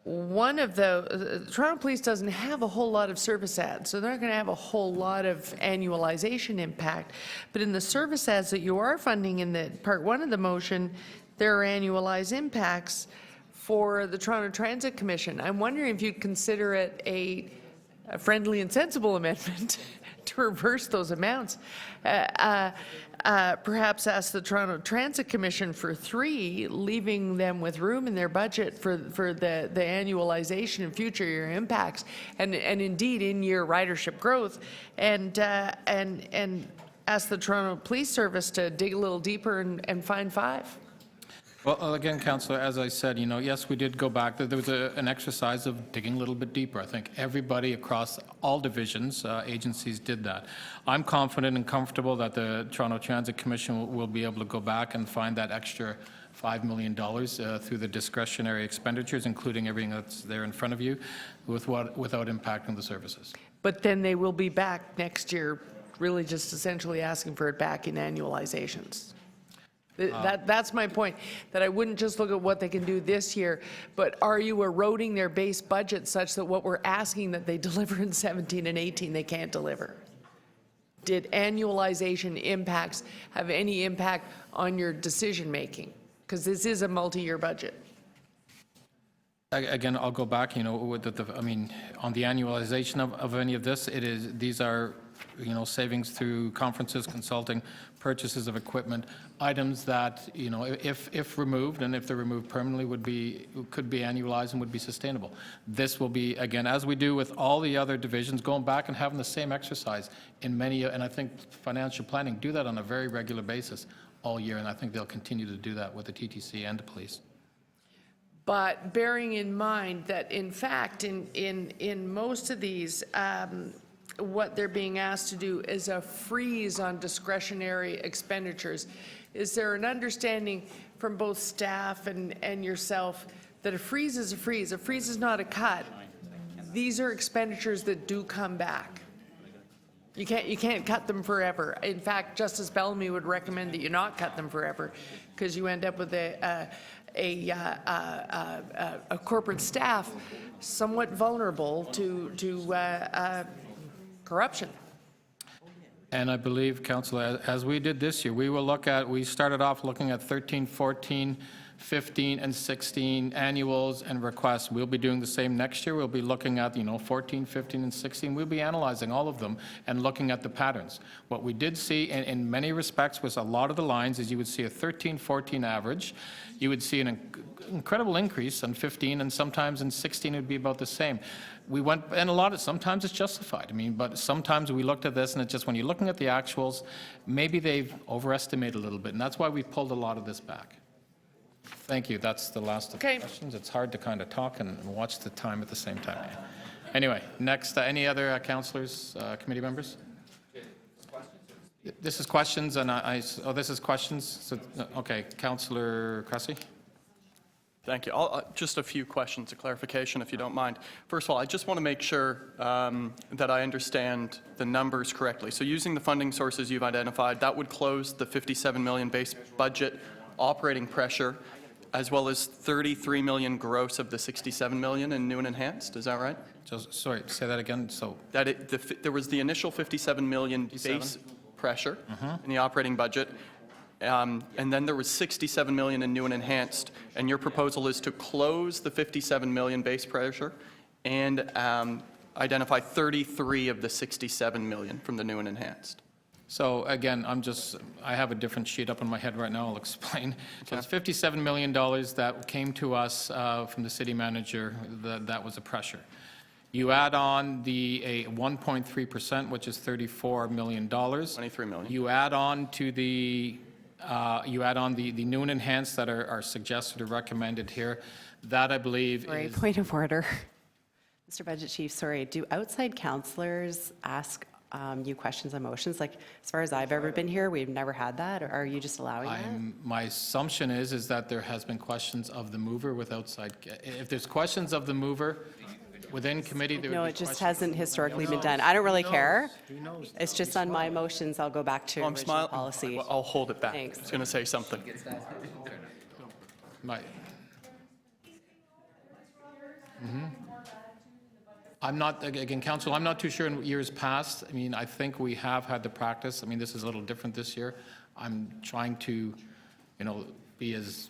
one of the Toronto Police doesn't have a whole lot of service ads, so they're not going to have a whole lot of annualization impact. But in the service ads that you are funding in the part one of the motion, there are annualized impacts for the Toronto Transit Commission. I'm wondering if you'd consider it a friendly and sensible amendment to reverse those amounts. Perhaps ask the Toronto Transit Commission for 3, leaving them with room in their budget for the annualization and future year impacts, and indeed in-year ridership growth, and ask the Toronto Police Service to dig a little deeper and find 5. Well, again, Councillor, as I said, you know, yes, we did go back. There was an exercise of digging a little bit deeper. I think everybody across all divisions, agencies did that. I'm confident and comfortable that the Toronto Transit Commission will be able to go back and find that extra $5 million through the discretionary expenditures, including everything that's there in front of you, without impacting the services. But then they will be back next year, really just essentially asking for it back in annualizations. That's my point, that I wouldn't just look at what they can do this year, but are you eroding their base budget such that what we're asking that they deliver in 17 and 18 they can't deliver? Did annualization impacts have any impact on your decision making? Because this is a multi-year budget. Again, I'll go back, you know, with I mean, on the annualization of any of this, these are savings through conferences, consulting, purchases of equipment, items that, if removed, and if they're removed permanently, could be annualized and would be sustainable. This will be, again, as we do with all the other divisions, going back and having the same exercise in many, and I think financial planning do that on a very regular basis all year, and I think they'll continue to do that with the TTC and the police. But bearing in mind that, in fact, in most of these, what they're being asked to do is a freeze on discretionary expenditures. Is there an understanding from both staff and yourself that a freeze is a freeze? A freeze is not a cut. These are expenditures that do come back. You can't cut them forever. In fact, Justice Bellamy would recommend that you not cut them forever, because you end up with a corporate staff somewhat vulnerable to corruption. And I believe, Councillor, as we did this year, we started off looking at 13, 14, 15, and 16 annuals and requests. We'll be doing the same next year. We'll be looking at, 14, 15, and 16. We'll be analyzing all of them and looking at the patterns. What we did see in many respects was a lot of the lines is you would see a 13, 14 average. You would see an incredible increase on 15, and sometimes in 16 it would be about the same. We went, and sometimes it's justified. But sometimes we looked at this and it's just when you're looking at the actuals, maybe they've overestimated a little bit, and that's why we pulled a lot of this back. Thank you. That's the last of the questions. It's hard to kind of talk and watch the time at the same time. Anyway, next, any other councillors, committee members? This is questions, and this is questions. So, okay, Councillor Cressy. Thank you. Just a few questions of clarification, if you don't mind. First of all, I just want to make sure that I understand the numbers correctly. So using the funding sources you've identified, that would close the $57 million base budget operating pressure, as well as $33 million gross of the $67 million in new and enhanced. Is that right? Sorry, say that again. So that there was the initial $57 million base pressure in the operating budget. And then there was $67 million in new and enhanced, and your proposal is to close the $57 million base pressure and identify 33 of the $67 million from the new and enhanced. So again, I have a different sheet up in my head right now. I'll explain. So it's $57 million that came to us from the city manager. That was a pressure. You add on a 1.3%, which is $34 million. $23 million. You add on to the new and enhanced that are suggested or recommended here. That, I believe, Sorry, is... point of order. Mr. Budget Chief, sorry, do outside councillors ask you questions on motions? Like, as far as I've ever been here, we've never had that, or are you just allowing that? My assumption is that there has been questions of the mover with outside... If there's questions of the mover within committee, there would be No, it just questions. hasn't historically been done. I don't really care. It's just on my motions, I'll go back to original policy. I'll hold it back. Thanks. I was going to say something. I'm not, again, Council, I'm not too sure in years past. I think we have had the practice. This is a little different this year. I'm trying to, be as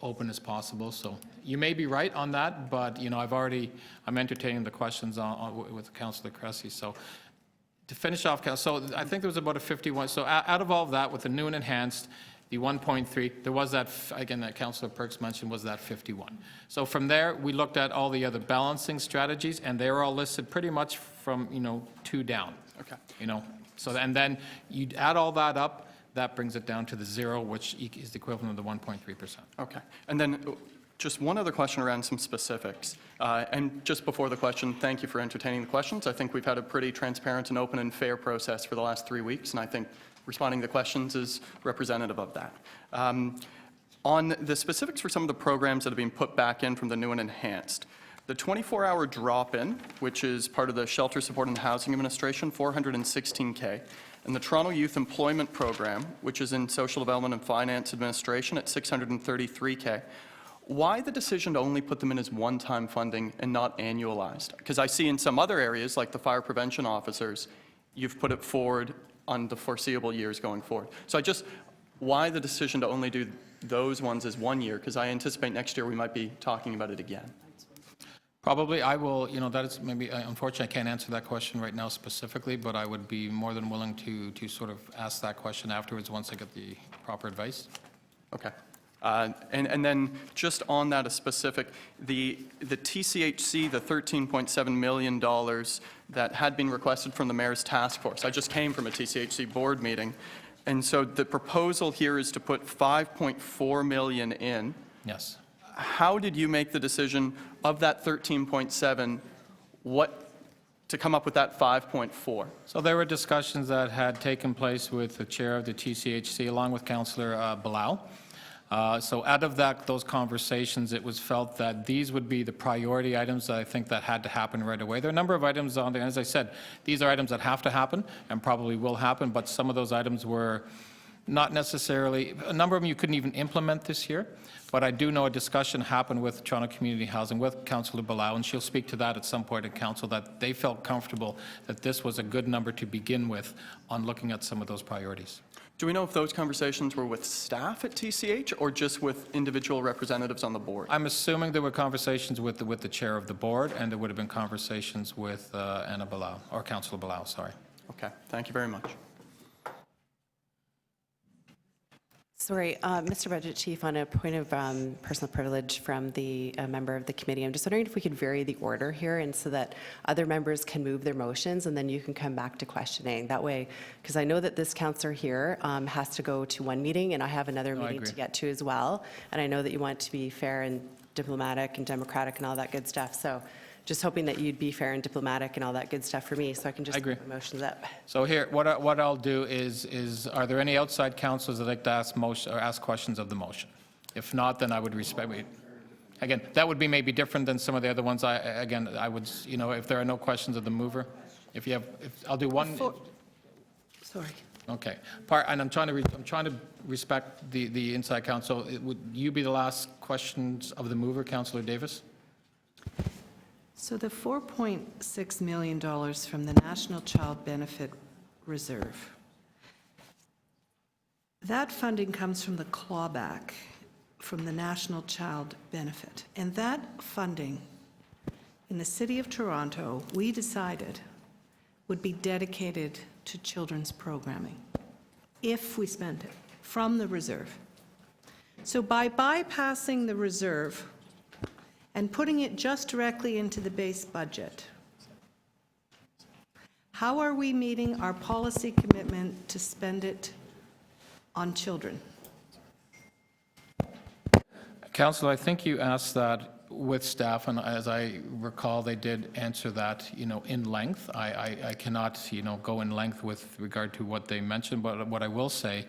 open as possible. So you may be right on that, but, I'm entertaining the questions with Councillor Cressy. So to finish off, so I think there was about a 51. So out of all of that, with the new and enhanced, the 1.3, there was that, again, that Councillor Perks mentioned, was that 51. So from there, we looked at all the other balancing strategies, and they were all listed pretty much from, 2 down. Okay. So, and then you add all that up, that brings it down to the 0, which is the equivalent of the 1.3%. Okay. And then just one other question around some specifics. And just before the question, thank you for entertaining the questions. I think we've had a pretty transparent and open and fair process for the last 3 weeks, and I think responding to the questions is representative of that. On the specifics for some of the programs that have been put back in from the new and enhanced, the 24-hour drop-in, which is part of the Shelter Support and Housing Administration, $416K, and the Toronto Youth Employment Program, which is in Social Development and Finance Administration at $633K. Why the decision to only put them in as one-time funding and not annualized? Because I see in some other areas, like the fire prevention officers, you've put it forward on the foreseeable years going forward. So why the decision to only do those ones as 1 year? Because I anticipate next year we might be talking about it again. Probably, I will, that is maybe, unfortunately, I can't answer that question right now specifically, but I would be more than willing to sort of ask that question afterwards once I get the proper advice. Okay. And then just on that, a specific, the TCHC, the $13.7 million that had been requested from the mayor's task force. I just came from a TCHC board meeting. And so the proposal here is to put $5.4 million in. Yes. How did you make the decision of that 13.7, what, to come up with that 5.4? So there were discussions that had taken place with the chair of the TCHC along with Councillor Bilal. So out of those conversations, it was felt that these would be the priority items that I think that had to happen right away. There are a number of items on there. As I said, these are items that have to happen and probably will happen, but some of those items were not necessarily, a number of them you couldn't even implement this year. But I do know a discussion happened with Toronto Community Housing with Councillor Bilal, and she'll speak to that at some point in council, that they felt comfortable that this was a good number to begin with on looking at some of those priorities. Do we know if those conversations were with staff at TCH or just with individual representatives on the board? I'm assuming there were conversations with the chair of the board, and there would have been conversations with Anna Bilal, or Councillor Bilal, sorry. Okay, thank you very much. Sorry, Mr. Budget Chief, on a point of personal privilege from the member of the committee, I'm just wondering if we could vary the order here and so that other members can move their motions and then you can come back to questioning. That way, because I know that this councillor here has to go to one meeting and I have another meeting to get to as well. And I know that you want to be fair and diplomatic and democratic and all that good stuff. So just hoping that you'd be fair and diplomatic and all that good stuff for me so I can just move the motions up. So here, what I'll do is, are there any outside councillors that like to ask questions of the motion? If not, then I would respect. Again, that would be maybe different than some of the other ones. I would, if there are no questions of the mover, I'll do one. Sorry. Okay. And I'm trying to respect the inside council. Would you be the last questions of the mover, Councillor Davis? So the $4.6 million from the National Child Benefit Reserve, that funding comes from the clawback from the National Child Benefit. And that funding, in the City of Toronto, we decided would be dedicated to children's programming, if we spent it, from the reserve. So by bypassing the reserve, and putting it just directly into the base budget, how are we meeting our policy commitment to spend it on children? Councillor, I think you asked that with staff, and as I recall, they did answer that, in length. I cannot, go in length with regard to what they mentioned, but what I will say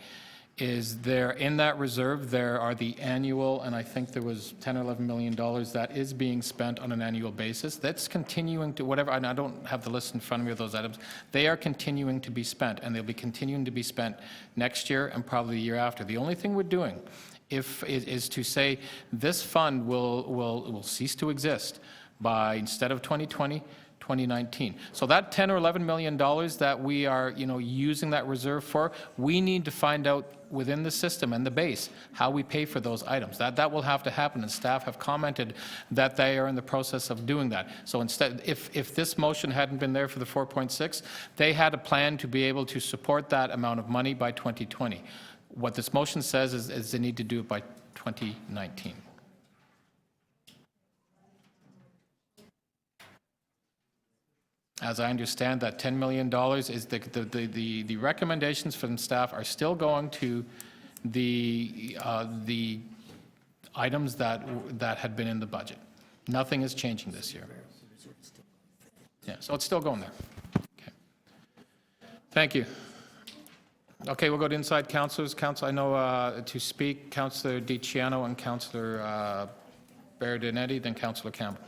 is there, in that reserve, there are the annual, and I think there was $10 or $11 million that is being spent on an annual basis. That's continuing to, whatever, and I don't have the list in front of me of those items, they are continuing to be spent, and they'll be continuing to be spent next year and probably the year after. The only thing we're doing is to say this fund will cease to exist by, instead of 2020, 2019. So that $10 or $11 million that we are, using that reserve for, we need to find out within the system and the base how we pay for those items. That will have to happen, and staff have commented that they are in the process of doing that. So instead, if this motion hadn't been there for the 4.6, they had a plan to be able to support that amount of money by 2020. What this motion says is they need to do it by 2019. As I understand, that $10 million is the recommendations from staff are still going to the items that had been in the budget. Nothing is changing this year. Yeah, so it's still going there. Okay. Thank you. Okay, we'll go to inside councilors. I know to speak, Councillor DiCiano and Councillor Berardinetti, then Councillor Campbell.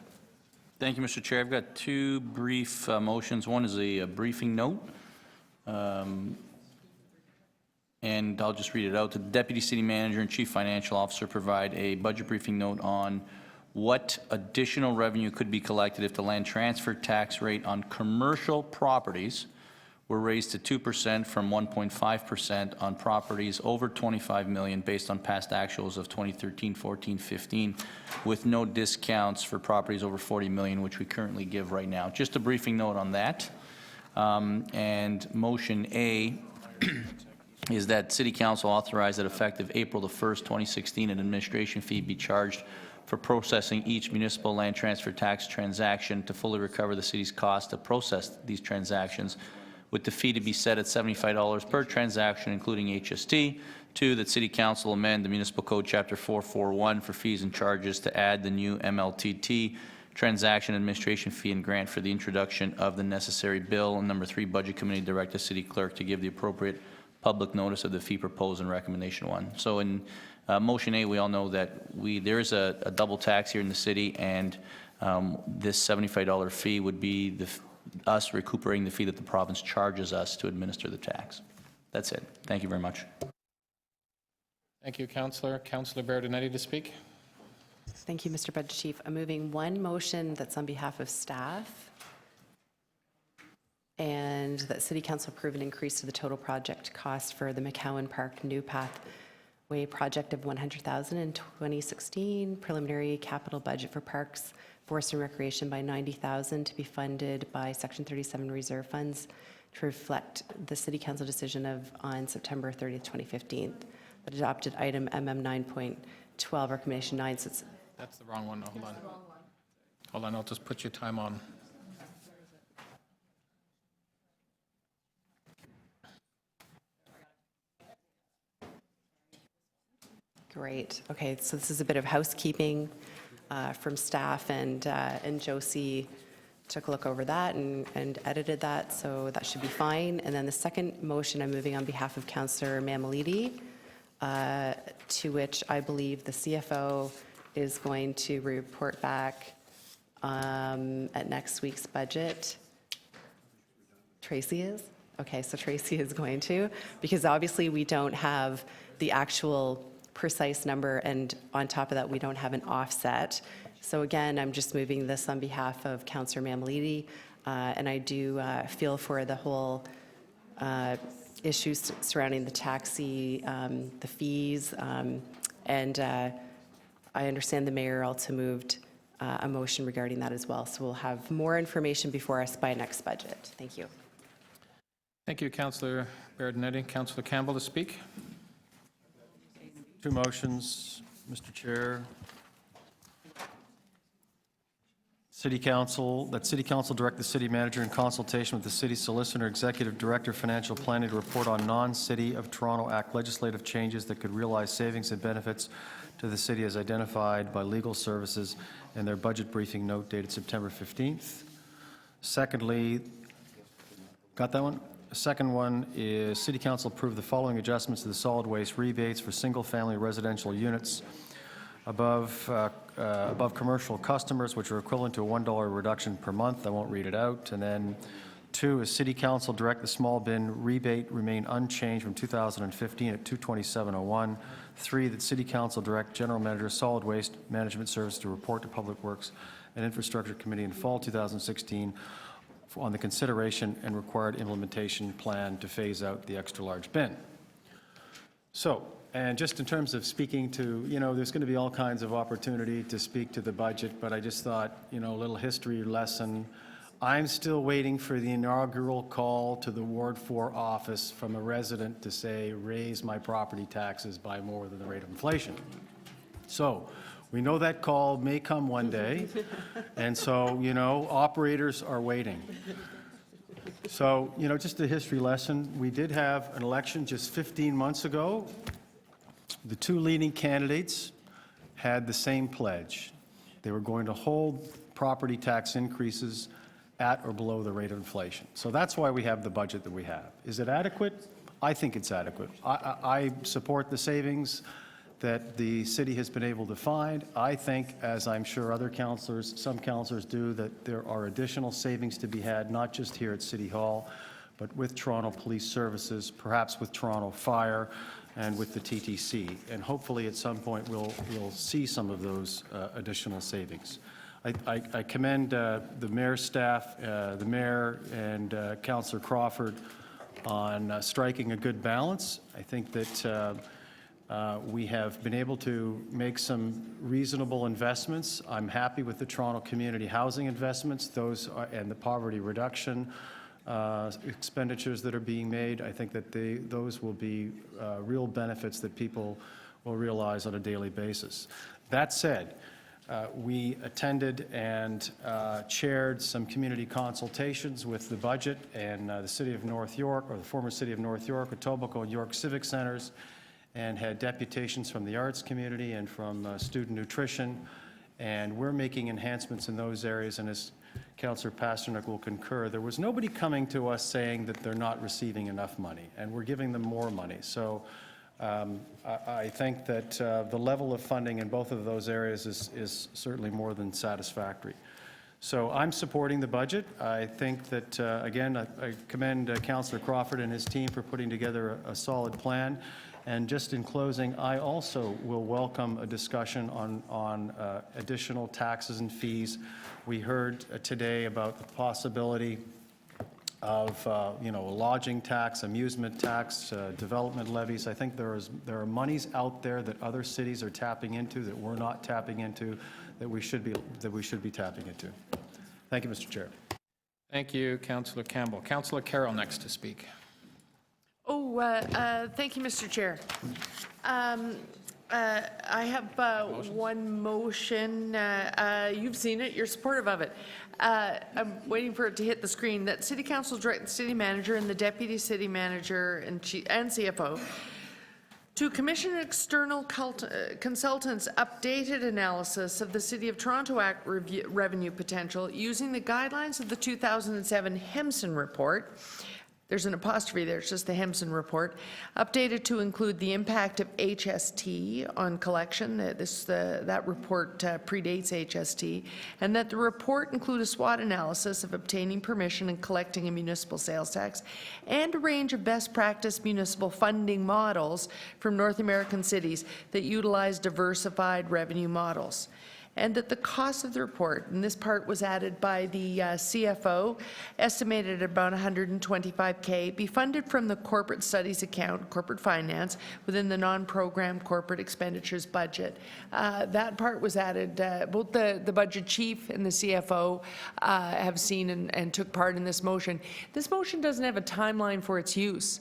Thank you, Mr. Chair. I've got two brief motions. One is a briefing note, and I'll just read it out. The Deputy City Manager and Chief Financial Officer provide a budget briefing note on what additional revenue could be collected if the land transfer tax rate on commercial properties were raised to 2% from 1.5% on properties over 25 million based on past actuals of 2013, 14, 15, with no discounts for properties over 40 million, which we currently give right now. Just a briefing note on that. And motion A is that City Council authorize that effective April the 1st, 2016, an administration fee be charged for processing each municipal land transfer tax transaction to fully recover the city's cost to process these transactions, with the fee to be set at $75 per transaction, including HST. 2, that City Council amend the Municipal Code Chapter 441 for fees and charges to add the new MLTT transaction administration fee and grant for the introduction of the necessary bill. And number 3, Budget Committee direct the City Clerk to give the appropriate public notice of the fee proposed in Recommendation 1. So in Motion A, we all know that there is a double tax here in the city, and this $75 fee would be us recuperating the fee that the province charges us to administer the tax. That's it. Thank you very much. Thank you, Councillor. Councillor Berardinetti to speak. Thank you, Mr. Budget Chief. I'm moving one motion that's on behalf of staff, and that City Council approve an increase to the total project cost for the McCowan Park New Pathway project of $100,000 in 2016, preliminary capital budget for parks, forest and recreation by $90,000 to be funded by Section 37 reserve funds to reflect the City Council decision on September 30th, 2015. That adopted item MM 9.12, recommendation 9. So it's That's the wrong one. Hold on. Hold on. I'll just put your time on. Great. Okay, so this is a bit of housekeeping from staff, and Josie took a look over that and edited that, so that should be fine. And then the second motion, I'm moving on behalf of Councillor Mammoliti, to which I believe the CFO is going to report back at next week's budget. Tracy is? Okay, so Tracy is going to, because obviously we don't have the actual precise number, and on top of that, we don't have an offset. So again, I'm just moving this on behalf of Councillor Mammoliti, and I do feel for the whole issues surrounding the taxi, the fees, and I understand the mayor also moved a motion regarding that as well. So we'll have more information before us by next budget. Thank you. Thank you, Councillor Berardinetti. Councillor Campbell to speak. Two motions, Mr. Chair. City Council direct the city manager in consultation with the city solicitor, executive director, financial planning to report on non-City of Toronto Act legislative changes that could realize savings and benefits to the city as identified by legal services in their budget briefing note dated September 15th. Secondly, got that one? The second one is City Council approved the following adjustments to the solid waste rebates for single-family residential units above commercial customers, which are equivalent to a $1 reduction per month. I won't read it out. And then 2 is City Council direct the small bin rebate remain unchanged from 2015 at $227.01. 3, that City Council direct General Manager Solid Waste Management Service to report to Public Works and Infrastructure Committee in fall 2016 on the consideration and required implementation plan to phase out the extra large bin. So, and just in terms of speaking to, there's going to be all kinds of opportunity to speak to the budget, but I just thought, a little history lesson. I'm still waiting for the inaugural call to the Ward 4 office from a resident to say, raise my property taxes by more than the rate of inflation. So, we know that call may come one day, and so, operators are waiting. So, just a history lesson. We did have an election just 15 months ago. The 2 leading candidates had the same pledge. They were going to hold property tax increases at or below the rate of inflation. So that's why we have the budget that we have. Is it adequate? I think it's adequate. I support the savings that the city has been able to find. I think, as I'm sure other councillors, some councillors do, that there are additional savings to be had, not just here at City Hall, but with Toronto Police Services, perhaps with Toronto Fire, and with the TTC. And hopefully at some point we'll see some of those additional savings. I commend the mayor's staff, the mayor and Councillor Crawford on striking a good balance. I think that we have been able to make some reasonable investments. I'm happy with the Toronto community housing investments, and the poverty reduction expenditures that are being made. I think that those will be real benefits that people will realize on a daily basis. That said, we attended and chaired some community consultations with the budget and the City of North York, or the former City of North York, Etobicoke and York Civic Centers, and had deputations from the arts community and from student nutrition. And we're making enhancements in those areas, and as Councillor Pasternak will concur, there was nobody coming to us saying that they're not receiving enough money, and we're giving them more money. So I think that the level of funding in both of those areas is certainly more than satisfactory. So I'm supporting the budget. I think that, again, I commend Councillor Crawford and his team for putting together a solid plan. And just in closing, I also will welcome a discussion on additional taxes and fees. We heard today about the possibility of a lodging tax, amusement tax, development levies. I think there are monies out there that other cities are tapping into that we're not tapping into, that we should be tapping into. Thank you, Mr. Chair. Thank you, Councillor Campbell. Councillor Carroll next to speak. Thank you, Mr. Chair. I have one motion. You've seen it. You're supportive of it. I'm waiting for it to hit the screen. That City Council direct the City Manager and the Deputy City Manager and CFO to commission external consultants' updated analysis of the City of Toronto Act revenue potential using the guidelines of the 2007 Hemson Report. There's an apostrophe there, it's just the Hemson Report, updated to include the impact of HST on collection. That report predates HST, and that the report include a SWOT analysis of obtaining permission and collecting a municipal sales tax, and a range of best practice municipal funding models from North American cities that utilize diversified revenue models. And that the cost of the report, and this part was added by the CFO, estimated at about $125K, be funded from the corporate studies account, corporate finance, within the non-program corporate expenditures budget. That part was added. Both the budget chief and the CFO have seen and took part in this motion. This motion doesn't have a timeline for its use.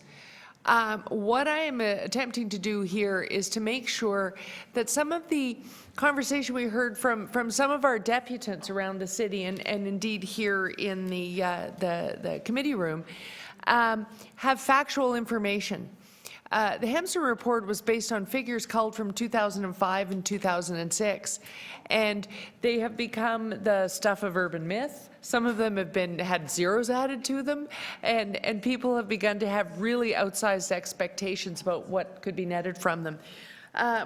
What I am attempting to do here is to make sure that some of the conversation we heard from some of our deputants around the city and indeed here in the committee room have factual information. The Hemson Report was based on figures culled from 2005 and 2006, and they have become the stuff of urban myth. Some of them have had zeros added to them, and people have begun to have really outsized expectations about what could be netted from them.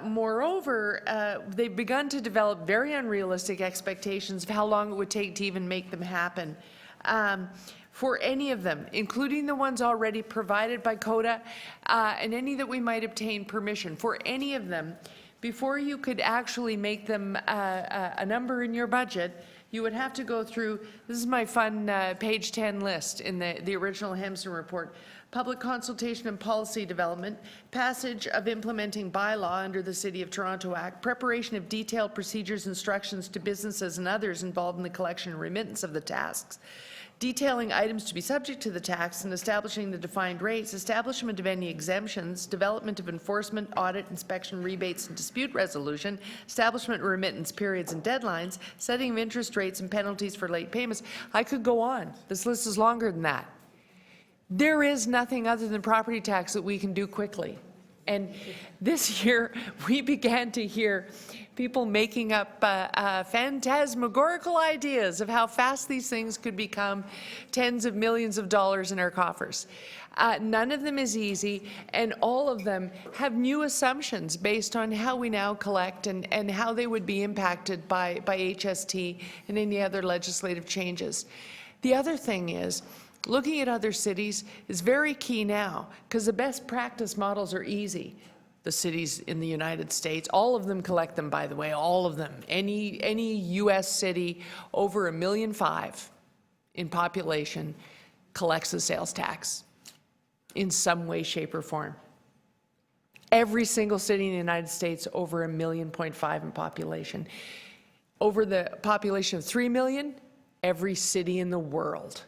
Moreover, they've begun to develop very unrealistic expectations of how long it would take to even make them happen. For any of them, including the ones already provided by CODA, and any that we might obtain permission, for any of them, before you could actually make them a number in your budget, you would have to go through, this is my fun page 10 list in the original Hemson Report, public consultation and policy development, passage of implementing bylaw under the City of Toronto Act, preparation of detailed procedures, instructions to businesses and others involved in the collection and remittance of the tasks, detailing items to be subject to the tax and establishing the defined rates, establishment of any exemptions, development of enforcement, audit, inspection, rebates, and dispute resolution, establishment of remittance periods and deadlines, setting of interest rates and penalties for late payments. I could go on. This list is longer than that. There is nothing other than property tax that we can do quickly. And this year, we began to hear people making up phantasmagorical ideas of how fast these things could become tens of millions of dollars in our coffers. None of them is easy, and all of them have new assumptions based on how we now collect and how they would be impacted by HST and any other legislative changes. The other thing is, looking at other cities is very key now, because the best practice models are easy. The cities in the United States, all of them collect them, by the way, all of them. Any U.S. city over 1.5 million in population collects the sales tax. in some way, shape, or form. Every single city in the United States over 1.5 million in population. Over the population of 3 million, every city in the world.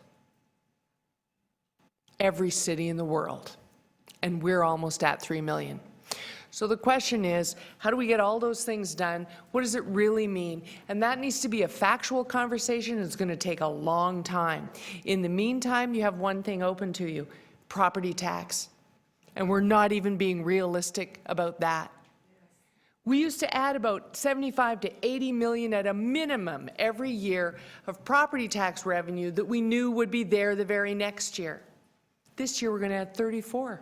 Every city in the world. And we're almost at 3 million. So the question is, how do we get all those things done? What does it really mean? And that needs to be a factual conversation. It's going to take a long time. In the meantime, you have one thing open to you, property tax. And we're not even being realistic about that. We used to add about 75 to 80 million at a minimum every year of property tax revenue that we knew would be there the very next year. This year we're going to add 34.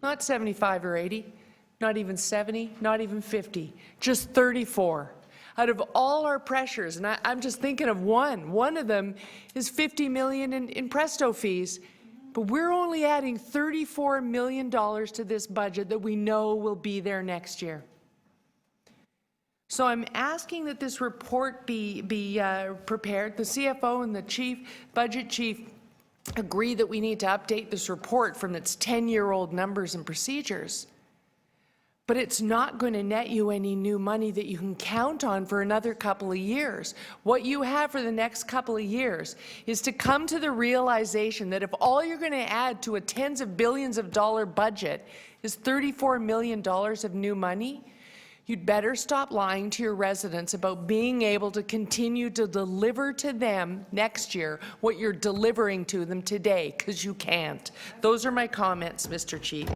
Not 75 or 80, not even 70, not even 50, just 34. Out of all our pressures, and I'm just thinking of one of them is 50 million in Presto fees, but we're only adding $34 million to this budget that we know will be there next year. So I'm asking that this report be prepared. The CFO and the budget chief agree that we need to update this report from its 10-year-old numbers and procedures. But it's not going to net you any new money that you can count on for another couple of years. What you have for the next couple of years is to come to the realization that if all you're going to add to a tens of billions of dollar budget is $34 million of new money, you'd better stop lying to your residents about being able to continue to deliver to them next year what you're delivering to them today, because you can't. Those are my comments, Mr. Chief.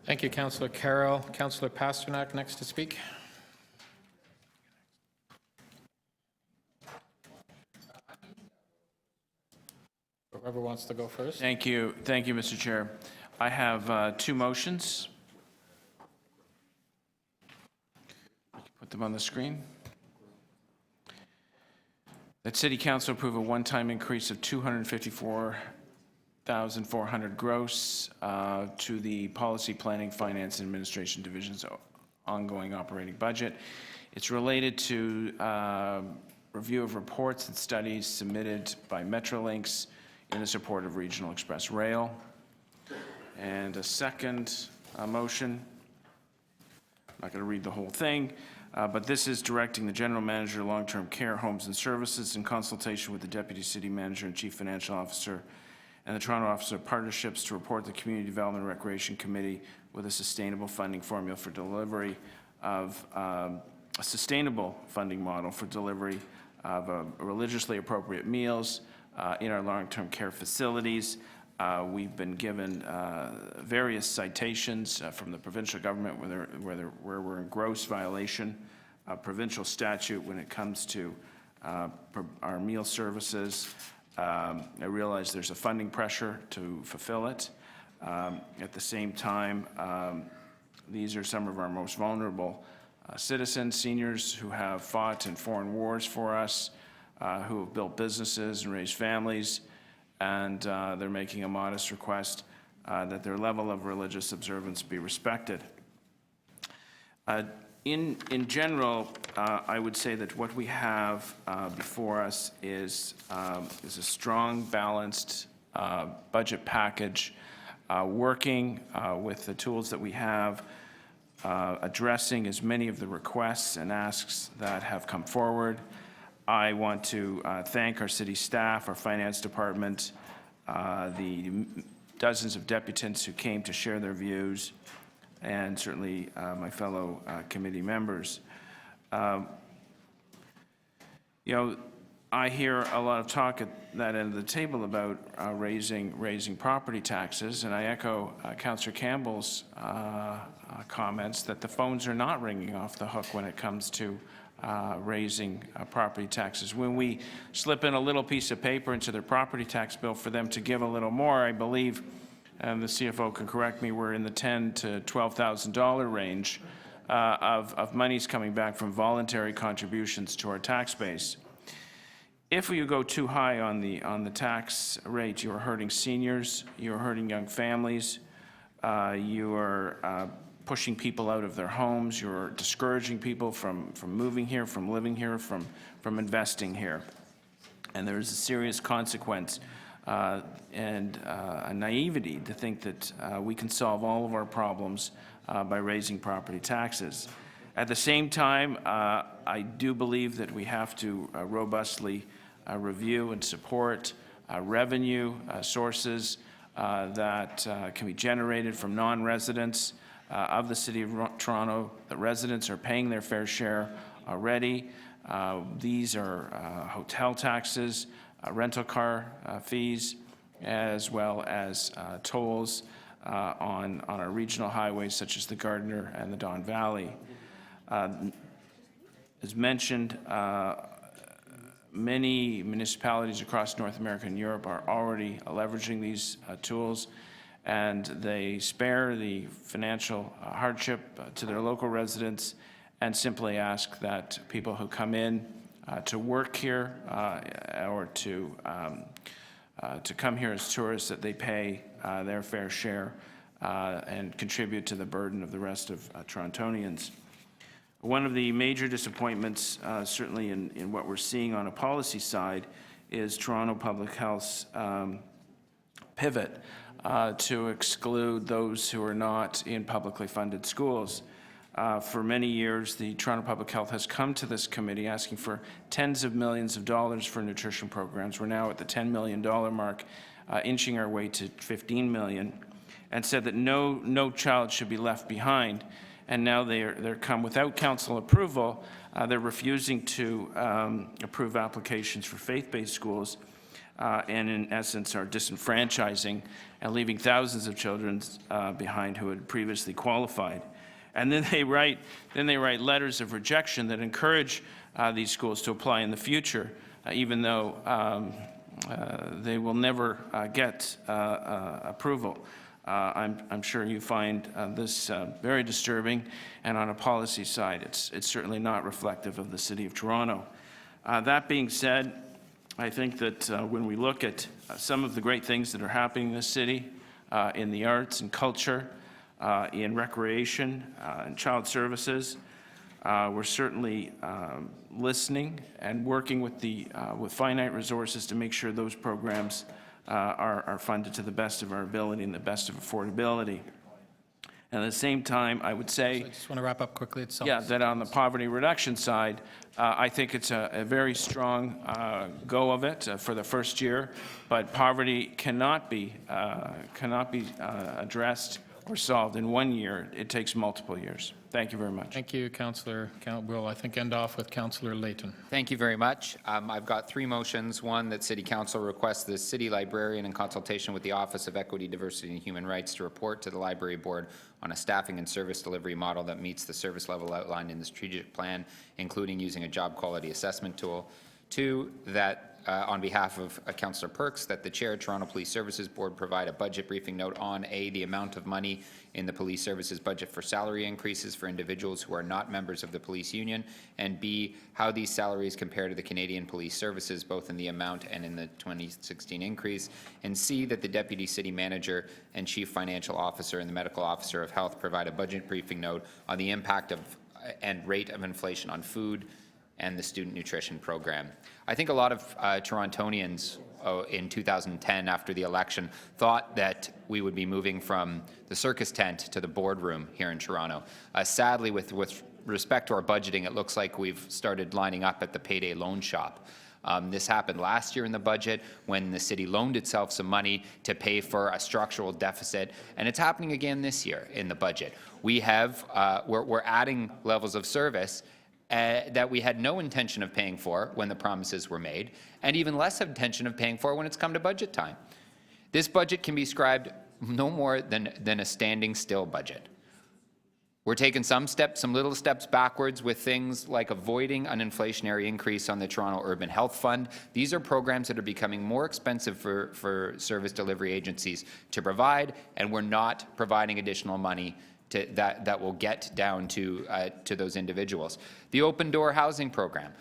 Thank you, Councillor Carroll. Councillor Pasternak, next to speak. Whoever wants to go first. Thank you, Mr. Chair. I have two motions. Put them on the screen. That City Council approve a one-time increase of $254,400 gross to the Policy Planning, Finance, and Administration Division's ongoing operating budget. It's related to review of reports and studies submitted by Metrolinx in the support of Regional Express Rail. And a second motion, I'm not going to read the whole thing, but this is directing the General Manager of Long-Term Care Homes and Services in consultation with the Deputy City Manager and Chief Financial Officer and the Toronto Office of Partnerships to report the Community Development and Recreation Committee with a sustainable funding formula for delivery of a sustainable funding model for delivery of religiously appropriate meals in our long-term care facilities. We've been given various citations from the provincial government where we're in gross violation of provincial statute when it comes to our meal services. I realize there's a funding pressure to fulfill it. At the same time, these are some of our most vulnerable citizens, seniors who have fought in foreign wars for us, who have built businesses and raised families, and they're making a modest request that their level of religious observance be respected. In general, I would say that what we have before us is a strong, balanced budget package, working with the tools that we have, addressing as many of the requests and asks that have come forward. I want to thank our city staff, our finance department, the dozens of deputants who came to share their views, and certainly my fellow committee members. You know, I hear a lot of talk at that end of the table about raising property taxes, and I echo Councillor Campbell's comments that the phones are not ringing off the hook when it comes to raising property taxes. When we slip in a little piece of paper into their property tax bill for them to give a little more, I believe, and the CFO can correct me, we're in the $10,000 to $12,000 range of monies coming back from voluntary contributions to our tax base. If you go too high on the tax rate, you're hurting seniors, you're hurting young families, you are pushing people out of their homes, you're discouraging people from moving here, from living here, from investing here. And there is a serious consequence and a naivety to think that we can solve all of our problems by raising property taxes. At the same time, I do believe that we have to robustly review and support revenue sources that can be generated from non-residents of the City of Toronto. The residents are paying their fair share already. These are hotel taxes, rental car fees, as well as tolls on our regional highways such as the Gardiner and the Don Valley. As mentioned, many municipalities across North America and Europe are already leveraging these tools, and they spare the financial hardship to their local residents and simply ask that people who come in to work here or to come here as tourists, that they pay their fair share and contribute to the burden of the rest of Torontonians. One of the major disappointments, certainly in what we're seeing on a policy side, is Toronto Public Health's pivot to exclude those who are not in publicly funded schools. For many years, the Toronto Public Health has come to this committee asking for tens of millions of dollars for nutrition programs. We're now at the $10 million mark, inching our way to $15 million, and said that no child should be left behind. And now they're come without council approval. They're refusing to approve applications for faith-based schools, and in essence are disenfranchising and leaving thousands of children behind who had previously qualified. And then they write letters of rejection that encourage these schools to apply in the future, even though they will never get approval. I'm sure you find this very disturbing, and on a policy side, it's certainly not reflective of the City of Toronto. That being said, I think that when we look at some of the great things that are happening in this city, in the arts and culture, in recreation and child services, we're certainly listening and working with finite resources to make sure those programs are funded to the best of our ability and the best of affordability. And at the same time, I would say, I just want to wrap up quickly. that on the poverty reduction side, I think it's a very strong go of it for the first year, but poverty cannot be addressed or solved in 1 year. It takes multiple years. Thank you very much. Thank you, Councillor. We'll, I think, end off with Councillor Layton. Thank you very much. I've got three motions. One, that City Council requests the City Librarian, in consultation with the Office of Equity, Diversity and Human Rights, to report to the Library Board on a staffing and service delivery model that meets the service level outlined in the strategic plan, including using a job quality assessment tool. Two, that on behalf of Councillor Perks, that the Chair, Toronto Police Services Board, provide a budget briefing note on A, the amount of money in the police services budget for salary increases for individuals who are not members of the police union, and B, how these salaries compare to the Canadian Police Services, both in the amount and in the 2016 increase, and C, that the Deputy City Manager and Chief Financial Officer and the Medical Officer of Health provide a budget briefing note on the impact of and rate of inflation on food and the student nutrition program. I think a lot of Torontonians in 2010, after the election, thought that we would be moving from the circus tent to the boardroom here in Toronto. Sadly, with respect to our budgeting, it looks like we've started lining up at the payday loan shop. This happened last year in the budget when the city loaned itself some money to pay for a structural deficit, and it's happening again this year in the budget. We're adding levels of service that we had no intention of paying for when the promises were made, and even less intention of paying for when it's come to budget time. This budget can be described no more than a standing still budget. We're taking some little steps backwards with things like avoiding an inflationary increase on the Toronto Urban Health Fund. These are programs that are becoming more expensive for service delivery agencies to provide, and we're not providing additional money that will get down to those individuals. The open door housing program.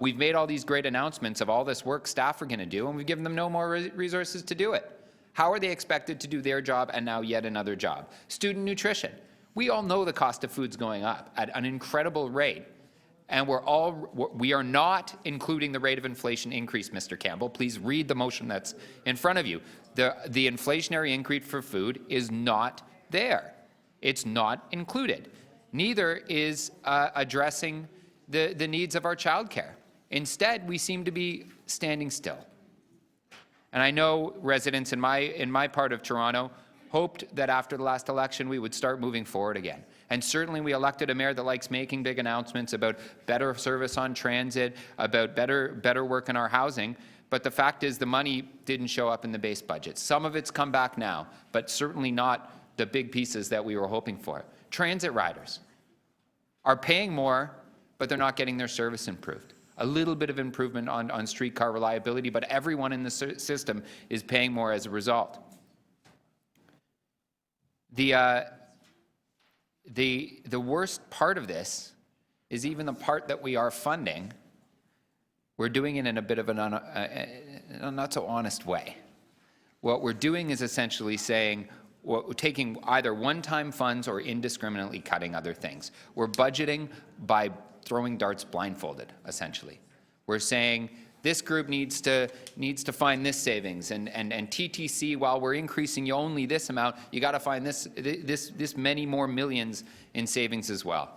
We've made all these great announcements of all this work staff are going to do, and we've given them no more resources to do it. How are they expected to do their job and now yet another job? Student nutrition. We all know the cost of food's going up at an incredible rate. And we are not including the rate of inflation increase, Mr. Campbell. Please read the motion that's in front of you. The inflationary increase for food is not there. It's not included. Neither is addressing the needs of our childcare. Instead, we seem to be standing still. And I know residents in my part of Toronto hoped that after the last election we would start moving forward again. And certainly we elected a mayor that likes making big announcements about better service on transit, about better work in our housing. But the fact is the money didn't show up in the base budget. Some of it's come back now, but certainly not the big pieces that we were hoping for. Transit riders are paying more, but they're not getting their service improved. A little bit of improvement on streetcar reliability, but everyone in the system is paying more as a result. The worst part of this is even the part that we are funding, we're doing it in a bit of a not so honest way. What we're doing is essentially saying, we're taking either one-time funds or indiscriminately cutting other things. We're budgeting by throwing darts blindfolded, essentially. We're saying this group needs to find this savings, and TTC, while we're increasing you only this amount, you got to find this many more millions in savings as well.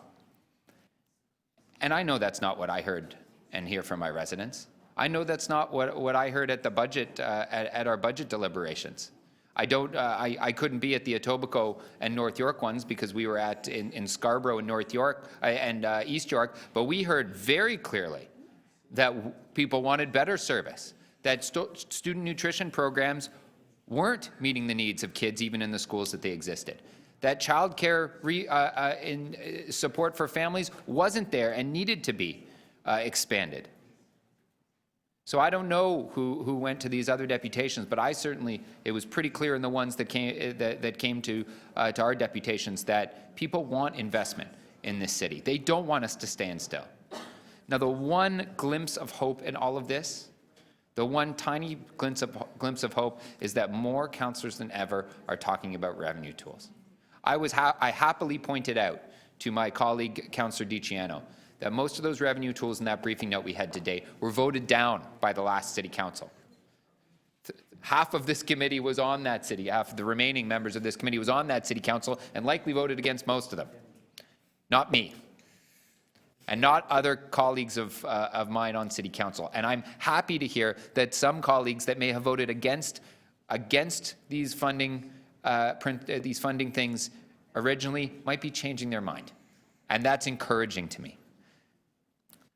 And I know that's not what I heard and hear from my residents. I know that's not what I heard at the budget at our budget deliberations. I couldn't be at the Etobicoke and North York ones because we were in Scarborough and North York and East York, but we heard very clearly that people wanted better service, that student nutrition programs weren't meeting the needs of kids even in the schools that they existed, that child care support for families wasn't there and needed to be expanded. So I don't know who went to these other deputations, but it was pretty clear in the ones that came to our deputations that people want investment in this city. They don't want us to stand still. Now, the one glimpse of hope in all of this, the one tiny glimpse of hope, is that more councillors than ever are talking about revenue tools. I happily pointed out to my colleague, Councillor DiCiano, that most of those revenue tools in that briefing note we had today were voted down by the last City Council. Half of this committee was on that city, half of the remaining members of this committee was on that City Council and likely voted against most of them. Not me. And not other colleagues of mine on City Council. And I'm happy to hear that some colleagues that may have voted against these funding things originally might be changing their mind. And that's encouraging to me.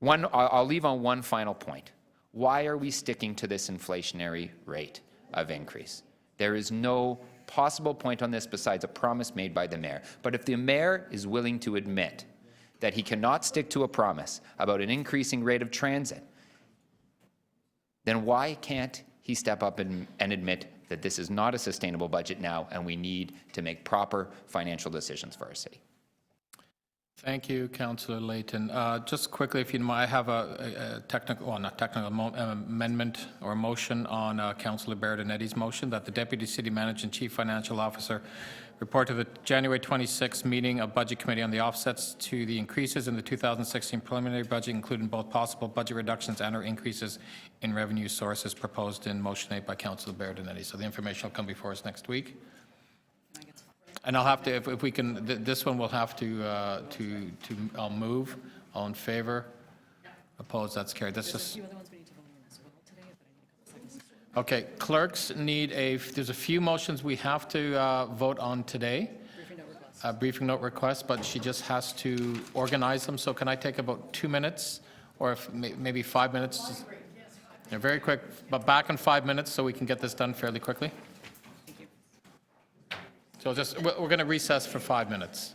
I'll leave on one final point. Why are we sticking to this inflationary rate of increase? There is no possible point on this besides a promise made by the mayor. But if the mayor is willing to admit that he cannot stick to a promise about an increasing rate of transit, then why can't he step up and admit that this is not a sustainable budget now and we need to make proper financial decisions for our city? Thank you, Councillor Layton. Just quickly, if you mind, I have a amendment or motion on Councillor Berardinetti's motion that the Deputy City Manager and Chief Financial Officer report to the January 26th meeting of Budget Committee on the offsets to the increases in the 2016 preliminary budget, including both possible budget reductions and or increases in revenue sources proposed in motion 8 by Councillor Berardinetti. So the information will come before us next week. And I'll have to, if we can, this one we'll have I'll move. All in favor? Opposed? That's carried. That's just. Okay, clerks need there's a few motions we have to vote on today. Briefing note request, but she just has to organize them. So can I take about 2 minutes or maybe 5 minutes? Yeah, very quick, but back in 5 minutes so we can get this done fairly quickly. So we're going to recess for 5 minutes,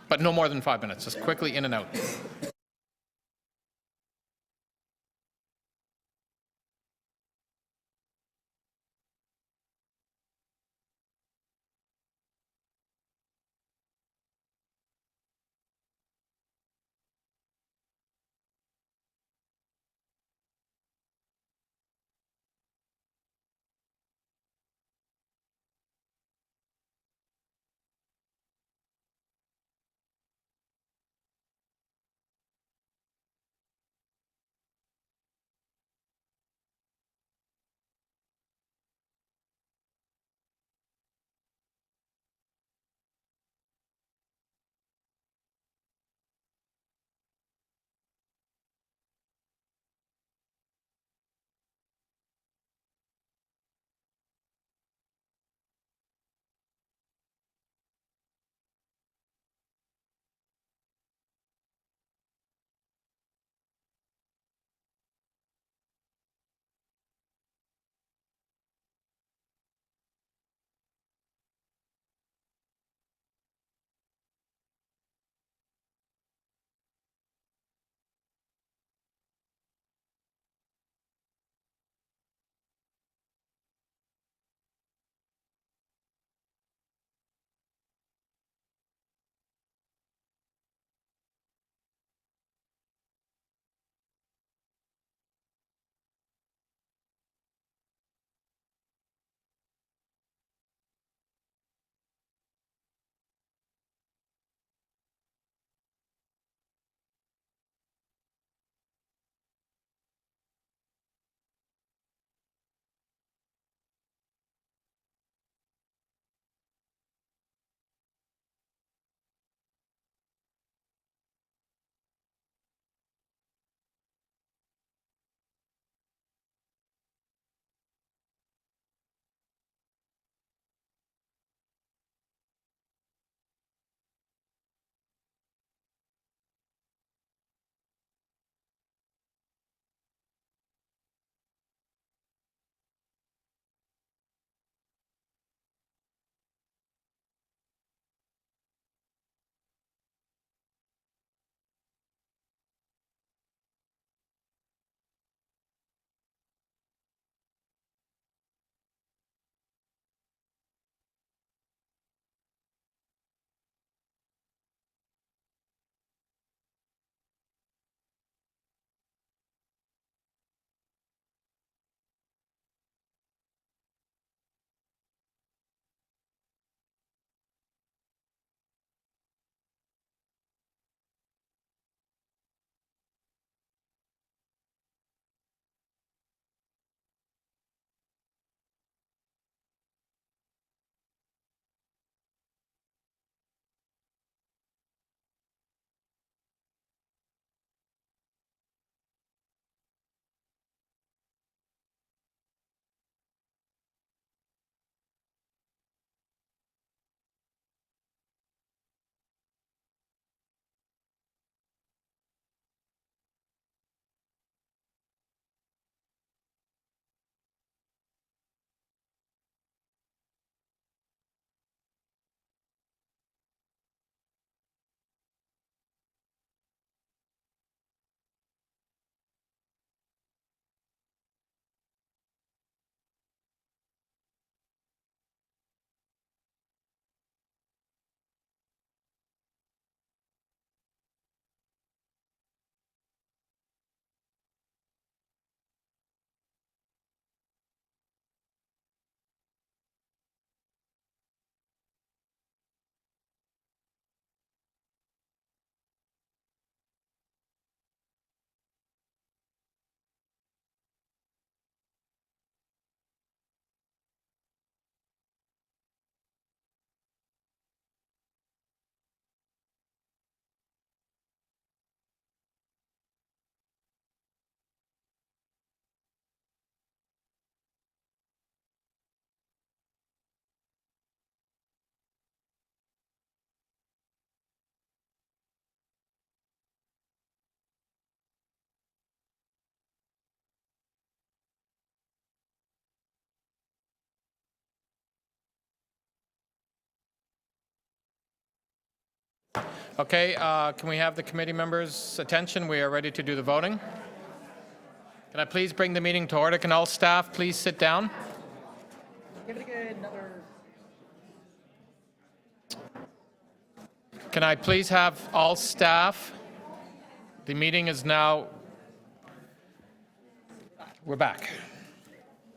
but no more than 5 minutes, just quickly in and out. Okay, can we have the committee members' attention? We are ready to do the voting. Can I please bring the meeting to order? Can all staff please sit down? Give it a good another. Can I please have all staff? The meeting is now, we're back.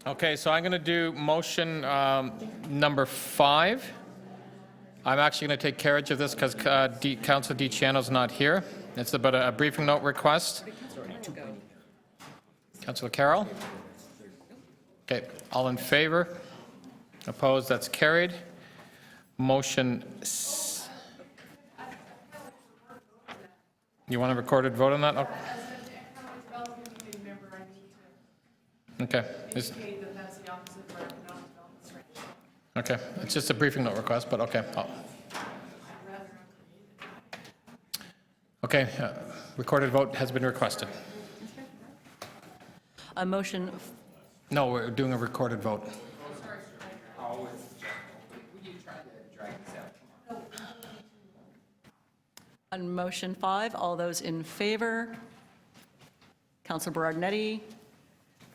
Okay, so I'm going to do motion number 5. I'm actually going to take carriage of this because Councilor DiCiano's not here. It's about a briefing note request. Councilor Carroll? Okay, all in favor? Opposed? That's carried. Motion. You want a recorded vote on that? Oh. Okay. Okay, it's just a briefing note request, but okay. Oh. Okay, recorded vote has been requested. A motion, No, we're doing a recorded vote. on motion 5, all those in favor? Councillor Berardinetti,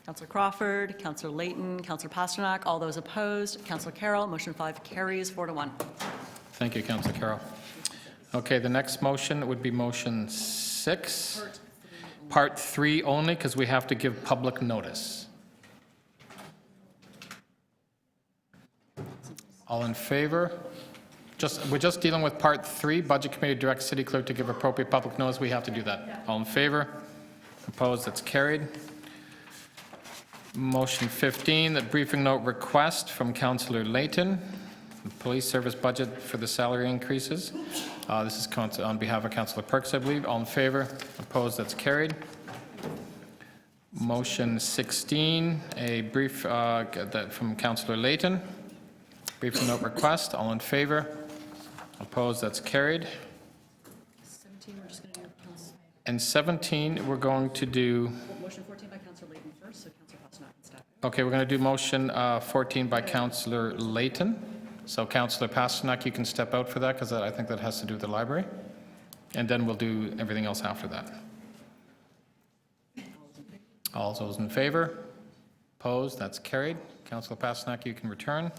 Councillor Crawford, Councillor Layton, Councillor Pasternak, all those opposed? Councillor Carroll, motion 5 carries 4-1. Thank you, Councillor Carroll. Okay, the next motion would be motion 6, part 3 only, because we have to give public notice. All in favor? We're just dealing with part 3. Budget Committee directs City Clerk to give appropriate public notice. We have to do that. All in favor? Opposed? That's carried. Motion 15, the briefing note request from Councillor Layton, the police service budget for the salary increases. This is on behalf of Councillor Perks, I believe. All in favor? Opposed? That's carried. Motion 16, a brief from Councillor Layton. Briefing note request. All in favor? Opposed? That's carried. 17, we're just going to do And 17, we're going to do. motion 14 by Councillor Layton first, so Councillor Pasternak can step. Okay, we're going to do motion 14 by Councillor Layton. So Councillor Pasternak, you can step out for that because I think that has to do with the library. And then we'll do everything else after that. All those in favor? Opposed? That's carried. Councillor Pasternak, you can return.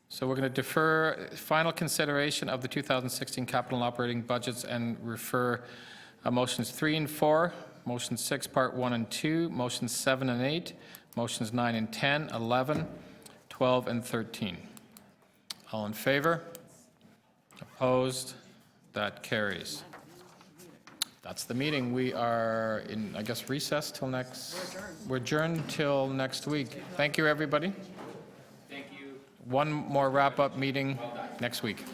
So we're going to defer final consideration of the 2016 capital and operating budgets and refer motions 3 and 4, motion 6, part 1 and 2, motions 7 and 8, motions 9 and 10, 11, 12, and 13. All in favor? Opposed? That carries. That's the meeting. We are in, I guess, recess till next. We're adjourned till next week. Thank you, everybody. One more wrap-up meeting next week.